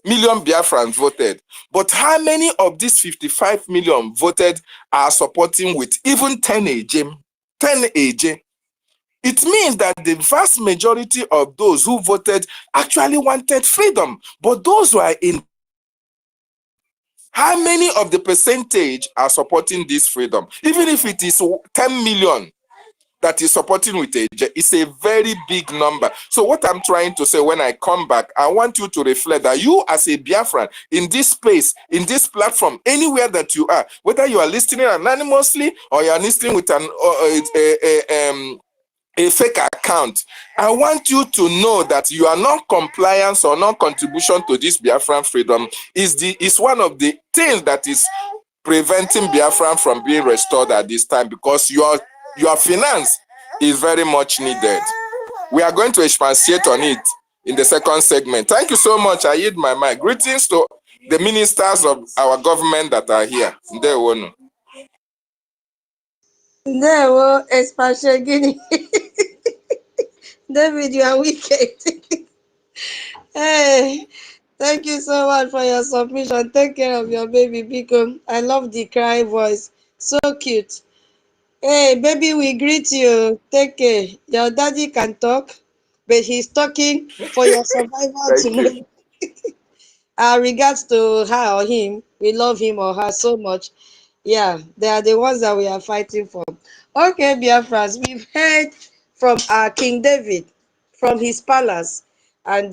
million Biafrans voted. But how many of these 55 million voted are supporting with even 10 AJ? 10 AJ. It means that the vast majority of those who voted actually wanted freedom. But those who are in, how many of the percentage are supporting this freedom? Even if it is 10 million that is supporting with AJ, it's a very big number. So what I'm trying to say when I come back, I want you to reflect that you as a Biafran in this space, in this platform, anywhere that you are, whether you are listening anonymously or you are listening with a fake account, I want you to know that your non-compliance or non-contribution to this Biafran freedom is one of the things that is preventing Biafran from being restored at this time, because your finance is very much needed. We are going to expatiate on it in the second segment. Thank you so much. I yield my mic. Greetings to the ministers of our government that are here. Ndewonu. Ndewo, Espashe Guinea. David, you are wicked. Hey, thank you so much for your submission. Take care of your baby, Biko. I love the cry voice. So cute. Hey, baby, we greet you. Take care. Your daddy can talk, but he's talking for your survival Thank you. tomorrow. Our regards to her or him. We love him or her so much. Yeah, they are the ones that we are fighting for. Okay, Biafras, we've heard from our King David, from his palace, and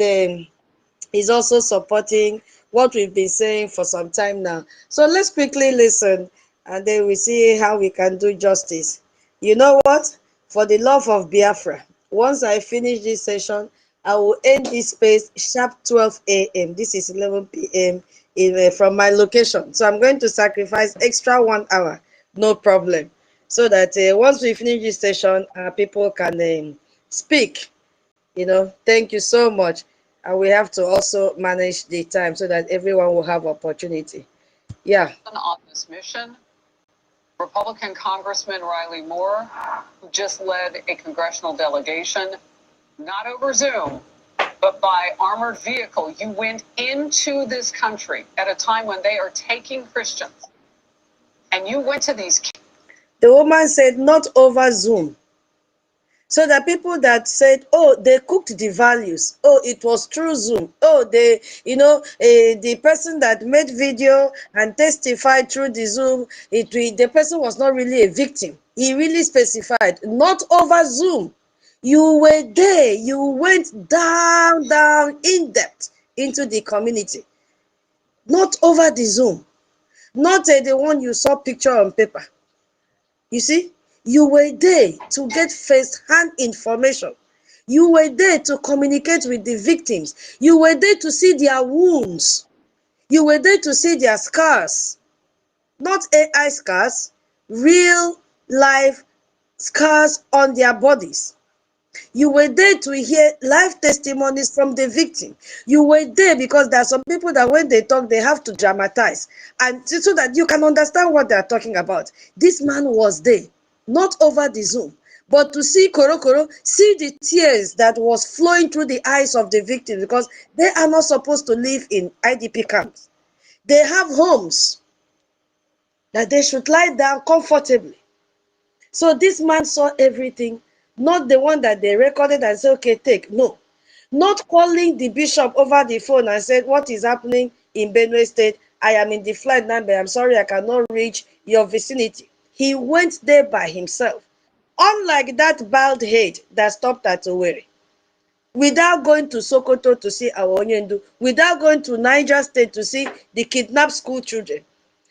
he's also supporting what we've been saying for some time now. So let's quickly listen, and then we see how we can do justice. You know what? For the love of Biafra, once I finish this session, I will end this space sharp 12 a.m. This is 11 p.m. From my location. So I'm going to sacrifice extra 1 hour, no problem. So that once we finish this session, people can speak. Thank you so much. And we have to also manage the time so that everyone will have opportunity. Yeah. On this mission, Republican Congressman Riley Moore, who just led a congressional delegation, not over Zoom, but by armored vehicle. You went into this country at a time when they are taking Christians, and you went to these. The woman said, not over Zoom. So the people that said, oh, they cooked the values. Oh, it was through Zoom. Oh, the person that made video and testified through the Zoom, the person was not really a victim. He really specified, not over Zoom. You were there. You went down, in depth into the community. Not over the Zoom. Not the one you saw picture on paper. You see? You were there to get first-hand information. You were there to communicate with the victims. You were there to see their wounds. You were there to see their scars. Not AI scars, real life scars on their bodies. You were there to hear life testimonies from the victim. You were there because there are some people that when they talk, they have to dramatize. And so that you can understand what they are talking about. This man was there, not over the Zoom, but to see Korokoro, see the tears that was flowing through the eyes of the victim, because they are not supposed to live in IDP camps. They have homes that they should lie down comfortably. So this man saw everything, not the one that they recorded and said, okay, take. No. Not calling the bishop over the phone and said, what is happening in Benue State? I am in the flight now, but I'm sorry, I cannot reach your vicinity. He went there by himself. Unlike that bald head that stopped at Owerri, without going to Sokoto to see our Onyendu, without going to Niger State to see the kidnapped school children,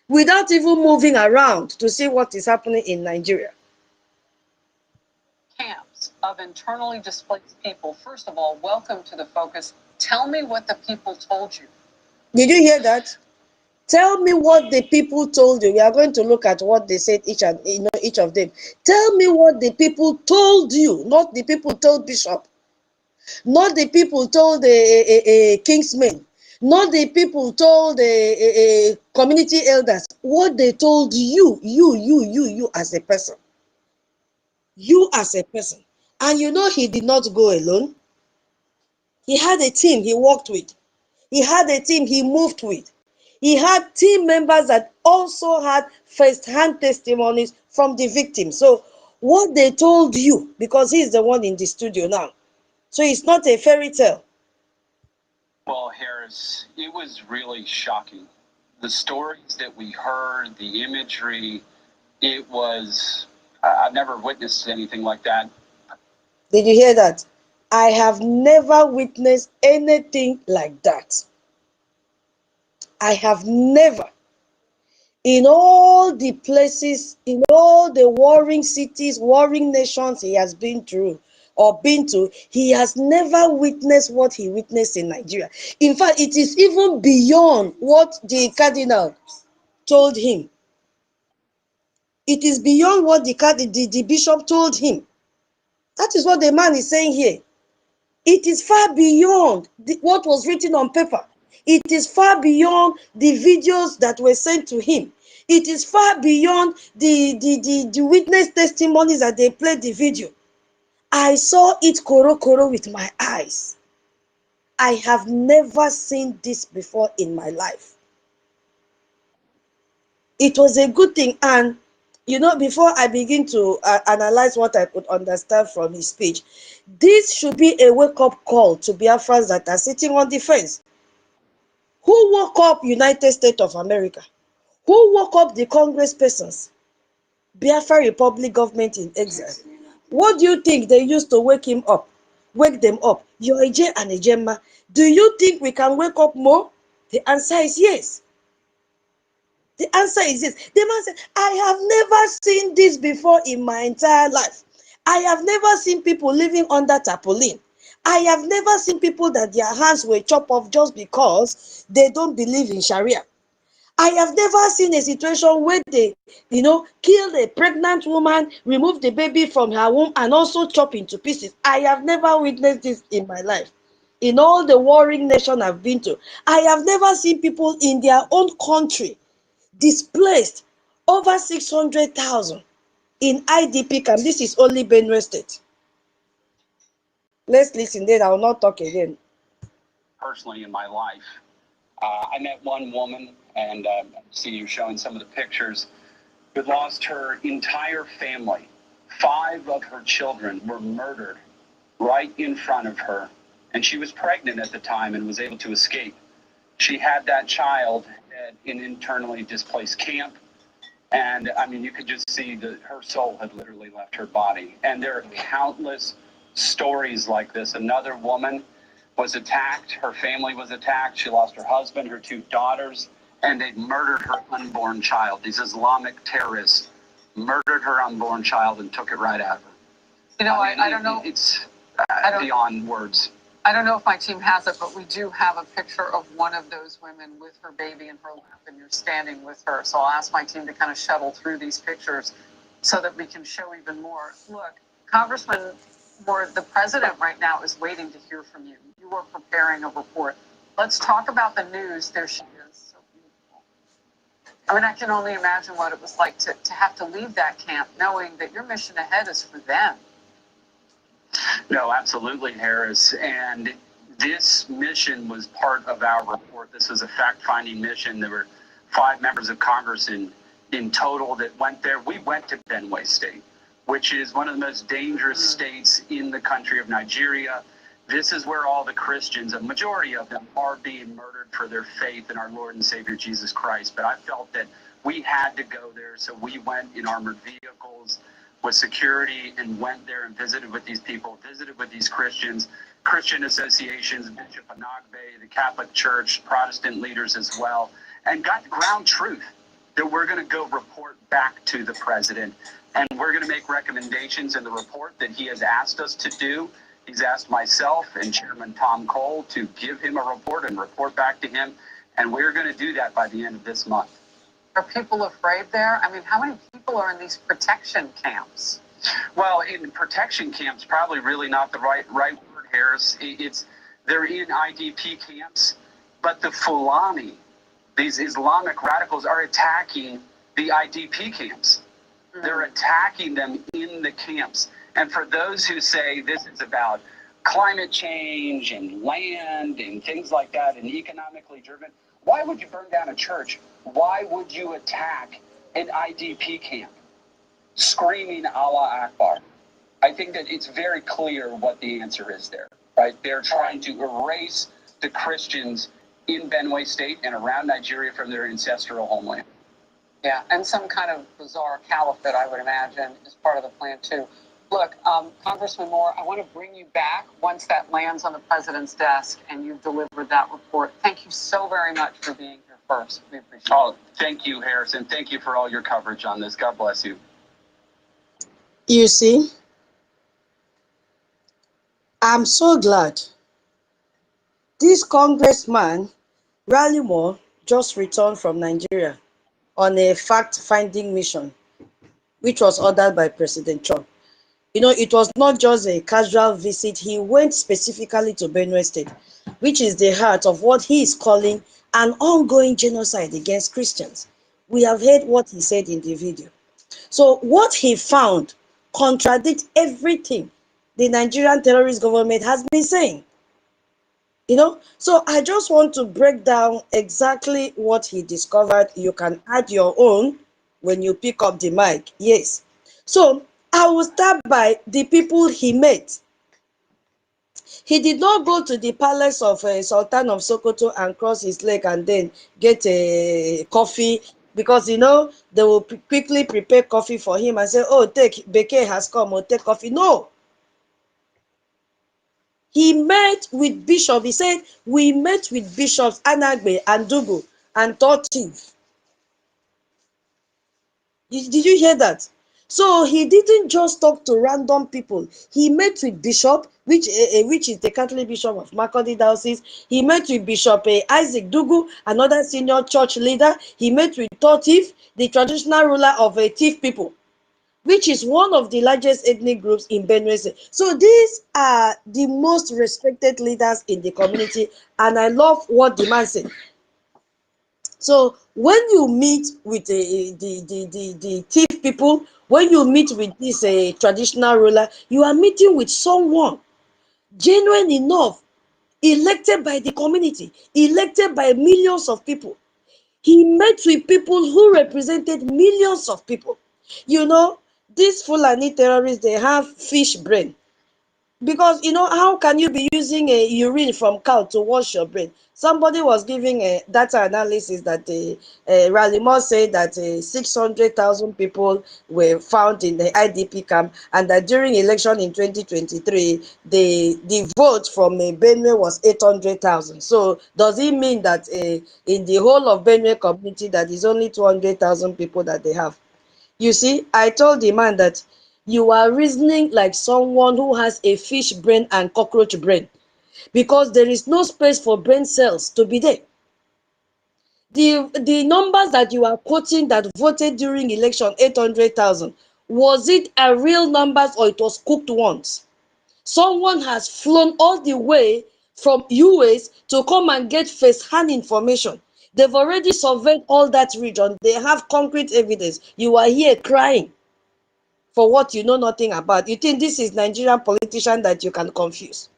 without even moving around to see what is happening in Nigeria. Camps of internally displaced people. First of all, welcome to the focus. Tell me what the people told you. Did you hear that? Tell me what the people told you. We are going to look at what they said, each of them. Tell me what the people told you, not the people told Bishop, not the people told the Kingsmen, not the people told the community elders. What they told you, you as a person. You as a person. And you know he did not go alone. He had a team he worked with. He had a team he moved with. He had team members that also had first-hand testimonies from the victim. So what they told you, because he's the one in the studio now, so it's not a fairy tale. Well, Harris, it was really shocking. The stories that we heard, the imagery, it was, I've never witnessed anything like that. Did you hear that? I have never witnessed anything like that. I have never. In all the places, in all the warring cities, warring nations he has been through or been to, he has never witnessed what he witnessed in Nigeria. In fact, it is even beyond what the cardinal told him. It is beyond what the bishop told him. That is what the man is saying here. It is far beyond what was written on paper. It is far beyond the videos that were sent to him. It is far beyond the witness testimonies that they played the video. I saw it koro with my eyes. I have never seen this before in my life. It was a good thing. And, you know, before I begin to analyze what I could understand from his speech, this should be a wake-up call to Biafrans that are sitting on the fence. Who woke up United States of America? Who woke up the Congress persons? Biafra Republic government in exile. What do you think they used to wake them up? You're a J and a Gemma. Do you think we can wake up more? The answer is yes. The answer is yes. The man said, I have never seen this before in my entire life. I have never seen people living under tarpaulin. I have never seen people that their hands were chopped off just because they don't believe in Sharia. I have never seen a situation where they, killed a pregnant woman, removed the baby from her womb, and also chop into pieces. I have never witnessed this in my life. In all the warring nations I've been to, I have never seen people in their own country displaced, over 600,000 in IDP camp. This is only Benue State. Let's listen, then I will not talk again. Personally in my life, I met one woman, and see you showing some of the pictures, who lost her entire family. 5 of her children were murdered right in front of her, and she was pregnant at the time and was able to escape. She had that child at an internally displaced camp, and I mean, you could just see that her soul had literally left her body. And there are countless stories like this. Another woman was attacked, her family was attacked, she lost her husband, her 2 daughters, and they murdered her unborn child. These Islamic terrorists murdered her unborn child and took it right out of her. You know, I don't know. It's beyond words. I don't know if my team has it, but we do have a picture of one of those women with her baby in her lap, and you're standing with her. So I'll ask my team to kind of shuttle through these pictures so that we can show even more. Look, Congressman, the president right now is waiting to hear from you. You are preparing a report. Let's talk about the news. There she is. So beautiful. I mean, I can only imagine what it was like to have to leave that camp knowing that your mission ahead is for them. No, absolutely, Harris. And this mission was part of our report. This was a fact-finding mission. There were 5 members of Congress in total that went there. We went to Benue State, which is one of the most dangerous states in the country of Nigeria. This is where all the Christians, a majority of them, are being murdered for their faith in our Lord and Savior Jesus Christ. But I felt that we had to go there, so we went in armored vehicles with security and went there and visited with these people, visited with these Christians, Christian associations, Bishop Anagbe, the Catholic Church, Protestant leaders as well, and got ground truth that we're going to go report back to the president. And we're going to make recommendations in the report that he has asked us to do. He's asked myself and Chairman Tom Cole to give him a report and report back to him. And we're going to do that by the end of this month. Are people afraid there? I mean, how many people are in these protection camps? Well, in protection camps, probably really not the right word, Harris. They're in IDP camps, but the Fulani, these Islamic radicals, are attacking the IDP camps. They're attacking them in the camps. And for those who say this is about climate change and land and things like that and economically driven, why would you burn down a church? Why would you attack an IDP camp? Screaming Allah Akbar. I think that it's very clear what the answer is there, right? They're trying to erase the Christians in Benue State and around Nigeria from their ancestral homeland. Yeah, and some kind of bizarre caliphate, I would imagine, is part of the plan too. Look, Congressman Moore, I want to bring you back once that lands on the president's desk and you've delivered that report. Thank you so very much for being here first. We appreciate it. Oh, thank you, Harrison. Thank you for all your coverage on this. God bless you. You see, I'm so glad this congressman, Raleigh Moore, just returned from Nigeria on a fact-finding mission, which was ordered by President Trump. You know, it was not just a casual visit. He went specifically to Benue State, which is the heart of what he is calling an ongoing genocide against Christians. We have heard what he said in the video. So what he found contradicts everything the Nigerian terrorist government has been saying. You know, so I just want to break down exactly what he discovered. You can add your own when you pick up the mic. Yes. So I will start by the people he met. He did not go to the palace of Sultan of Sokoto and cross his leg and then get a coffee, because you know they will quickly prepare coffee for him and say, oh, take, Beke has come, or take coffee. No. He met with Bishop. He said, we met with Bishops Anagbe and Dugu and Totif. Did you hear that? So he didn't just talk to random people. He met with Bishop, which is the Catholic Bishop of Makurdi Diocese. He met with Bishop Isaac Dugu, another senior church leader. He met with Totif, the traditional ruler of Tiv people, which is one of the largest ethnic groups in Benue State. So these are the most respected leaders in the community, and I love what the man said. So when you meet with the Tiv people, when you meet with this traditional ruler, you are meeting with someone genuine enough, elected by the community, elected by millions of people. He met with people who represented millions of people. You know, these Fulani terrorists, they have fish brain. Because, you know, how can you be using a urine from cow to wash your brain? Somebody was giving a data analysis that Raleigh Moore said that 600,000 people were found in the IDP camp, and that during election in 2023, the vote from Benue was 800,000. So does it mean that in the whole of Benue community, that is only 200,000 people that they have? You see, I told the man that you are reasoning like someone who has a fish brain and cockroach brain, because there is no space for brain cells to be there. The numbers that you are quoting that voted during election, 800,000, was it a real numbers or it was cooked ones? Someone has flown all the way from US to come and get first-hand information. They've already surveyed all that region. They have concrete evidence. You are here crying for what you know nothing about. You think this is Nigerian politician that you can confuse?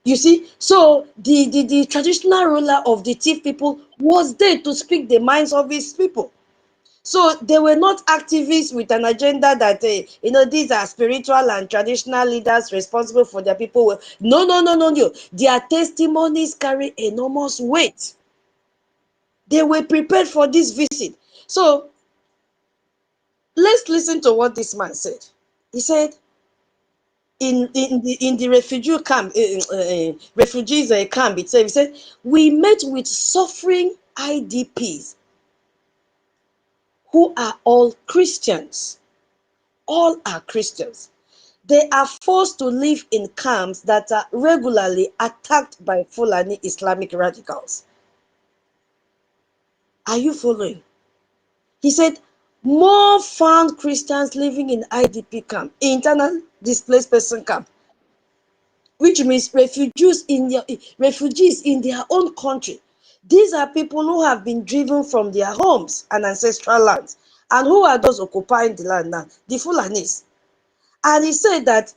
You see, so the traditional ruler of the Tiv people was there to speak the minds of his people. So they were not activists with an agenda that, you know, these are spiritual and traditional leaders responsible for their people. No, no, no, no, no. Their testimonies carry enormous weight. They were prepared for this visit. So let's listen to what this man said. He said, in the refugee camp, refugees camp itself, he said, we met with suffering IDPs who are all Christians. All are Christians. They are forced to live in camps that are regularly attacked by Fulani Islamic radicals. Are you following? He said, more found Christians living in IDP camp, internal displaced person camp, which means refugees in their own country. These are people who have been driven from their homes and ancestral lands. And who are those occupying the land now? The Fulanis. And he said that,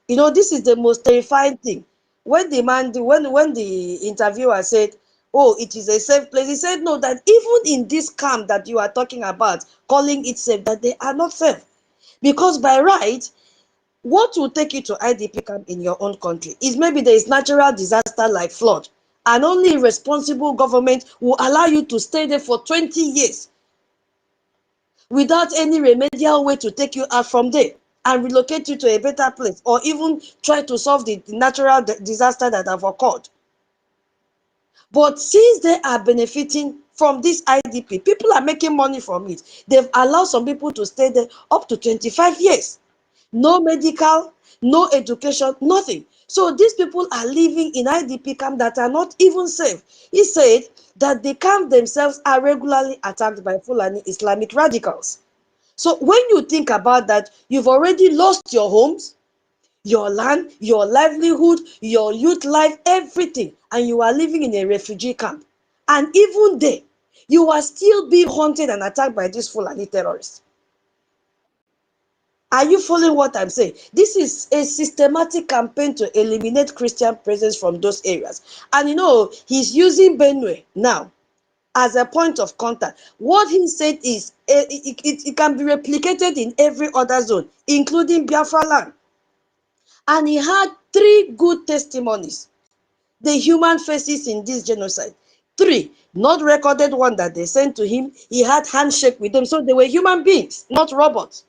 this is the most terrifying thing. When the interviewer said, oh, it is a safe place, he said, no, that even in this camp that you are talking about, calling it safe, that they are not safe. Because by right, what will take you to IDP camp in your own country is maybe there is natural disaster like flood, and only a responsible government will allow you to stay there for 20 years without any remedial way to take you out from there and relocate you to a better place, or even try to solve the natural disaster that have occurred. But since they are benefiting from this IDP, people are making money from it. They've allowed some people to stay there up to 25 years. No medical, no education, nothing. So these people are living in IDP camp that are not even safe. He said that the camp themselves are regularly attacked by Fulani Islamic radicals. So when you think about that, you've already lost your homes, your land, your livelihood, your youth life, everything, and you are living in a refugee camp. And even there, you are still being haunted and attacked by these Fulani terrorists. Are you following what I'm saying? This is a systematic campaign to eliminate Christian presence from those areas. And he's using Benue now as a point of contact. What he said is it can be replicated in every other zone, including Biafra land. And he had 3 good testimonies, the human faces in this genocide. 3, not recorded one that they sent to him. He had handshake with them. So they were human beings, not robots,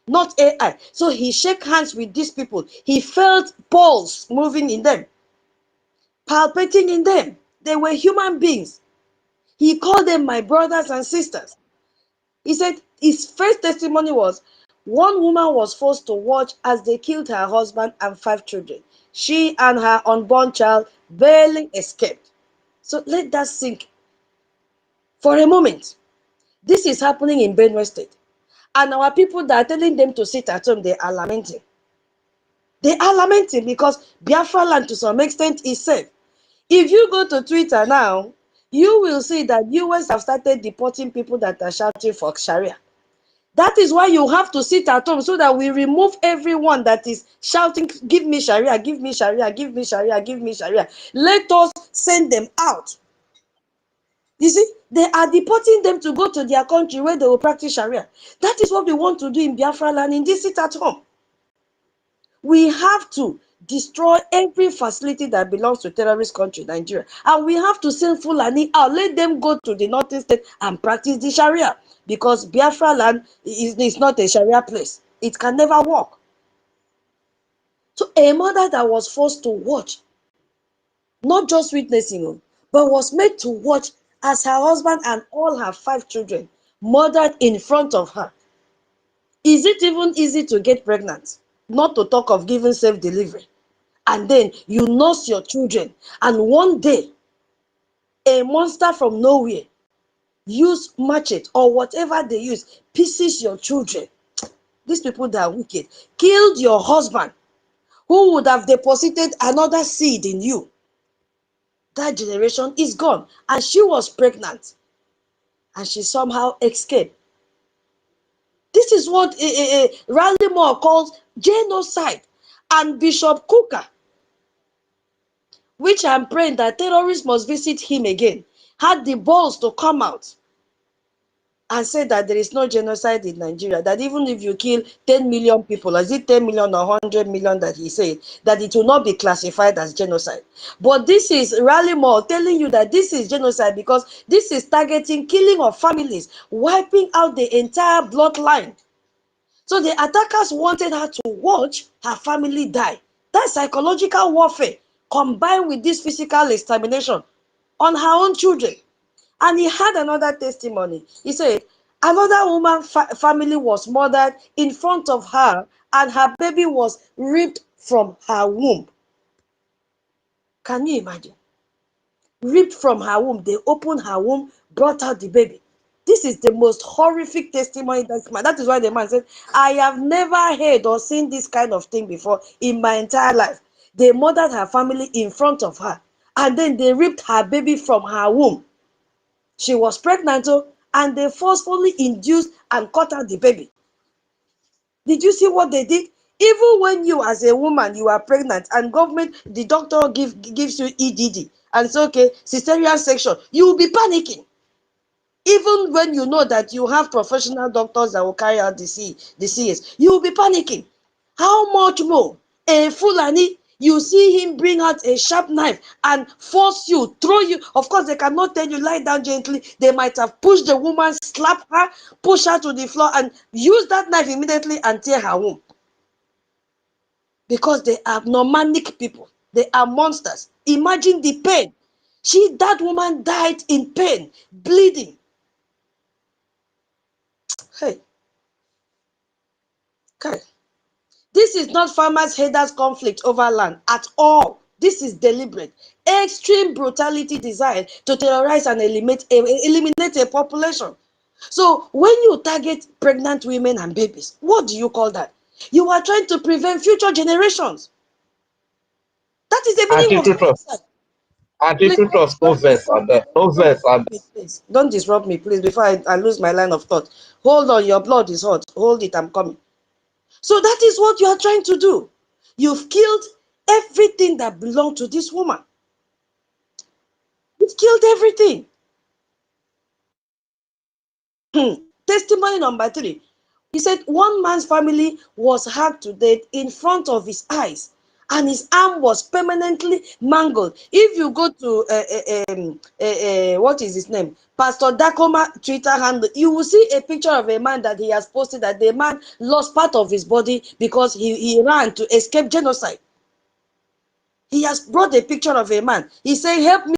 not AI. So he shook hands with these people. He felt pulse moving in them, palpating in them. They were human beings. He called them my brothers and sisters. He said his first testimony was, one woman was forced to watch as they killed her husband and 5 children. She and her unborn child barely escaped. So let that sink for a moment. This is happening in Benue State. And our people that are telling them to sit at home, they are lamenting. They are lamenting because Biafra land to some extent is safe. If you go to Twitter now, you will see that US have started deporting people that are shouting for Sharia. That is why you have to sit at home, so that we remove everyone that is shouting, give me Sharia, give me Sharia, give me Sharia, give me Sharia. Let us send them out. You see, they are deporting them to go to their country where they will practice Sharia. That is what we want to do in Biafra land, in this sit at home. We have to destroy every facility that belongs to terrorist country, Nigeria. And we have to send Fulani out. Let them go to the northern state and practice the Sharia. Because Biafra land is not a Sharia place. It can never work. So a mother that was forced to watch, not just witnessing, but was made to watch as her husband and all her 5 children murdered in front of her. Is it even easy to get pregnant? Not to talk of giving safe delivery. And then you nurse your children, and one day a monster from nowhere use machete or whatever they use, pieces your children. These people that are wicked killed your husband, who would have deposited another seed in you. That generation is gone, and she was pregnant and she somehow escaped. This is what Raleigh Moore calls genocide. And Bishop Kuka, which I'm praying that terrorists must visit him again, had the balls to come out and say that there is no genocide in Nigeria, that even if you kill 10 million people, is it 10 million or 100 million that he said, that it will not be classified as genocide. But this is Raleigh Moore telling you that this is genocide because this is targeting killing of families, wiping out the entire bloodline. So the attackers wanted her to watch her family die. That's psychological warfare combined with this physical extermination on her own children. And he had another testimony. He said, another woman family was murdered in front of her, and her baby was ripped from her womb. Can you imagine? Ripped from her womb. They opened her womb, brought out the baby. This is the most horrific testimony. That is why the man said, I have never heard or seen this kind of thing before in my entire life. They murdered her family in front of her, and then they ripped her baby from her womb. She was pregnant, and they forcefully induced and cut out the baby. Did you see what they did? Even when you as a woman, you are pregnant and government, the doctor gives you EDD and say, okay, cesarean section, you will be panicking. Even when you know that you have professional doctors that will carry out the CS, you will be panicking. How much more a Fulani, you see him bring out a sharp knife and force you, throw you. Of course, they cannot tell you lie down gently. They might have pushed the woman, slap her, push her to the floor, and use that knife immediately and tear her womb. Because they are nomadic people. They are monsters. Imagine the pain. That woman died in pain, bleeding. Hey. Okay. This is not farmers' haters conflict over land at all. This is deliberate. Extreme brutality designed to terrorize and eliminate a population. So when you target pregnant women and babies, what do you call that? You are trying to prevent future generations. That is the meaning of genocide. Antitrust, no verse, no verse. Please, don't disrupt me, please, before I lose my line of thought. Hold on, your blood is hot. Hold it, I'm coming. So that is what you are trying to do. You've killed everything that belonged to this woman. You've killed everything. Testimony number 3. He said one man's family was hacked to death in front of his eyes, and his arm was permanently mangled. If you go to what is his name, Pastor Dakoma Twitter handle, you will see a picture of a man that he has posted that the man lost part of his body because he ran to escape genocide. He has brought a picture of a man. He said, help me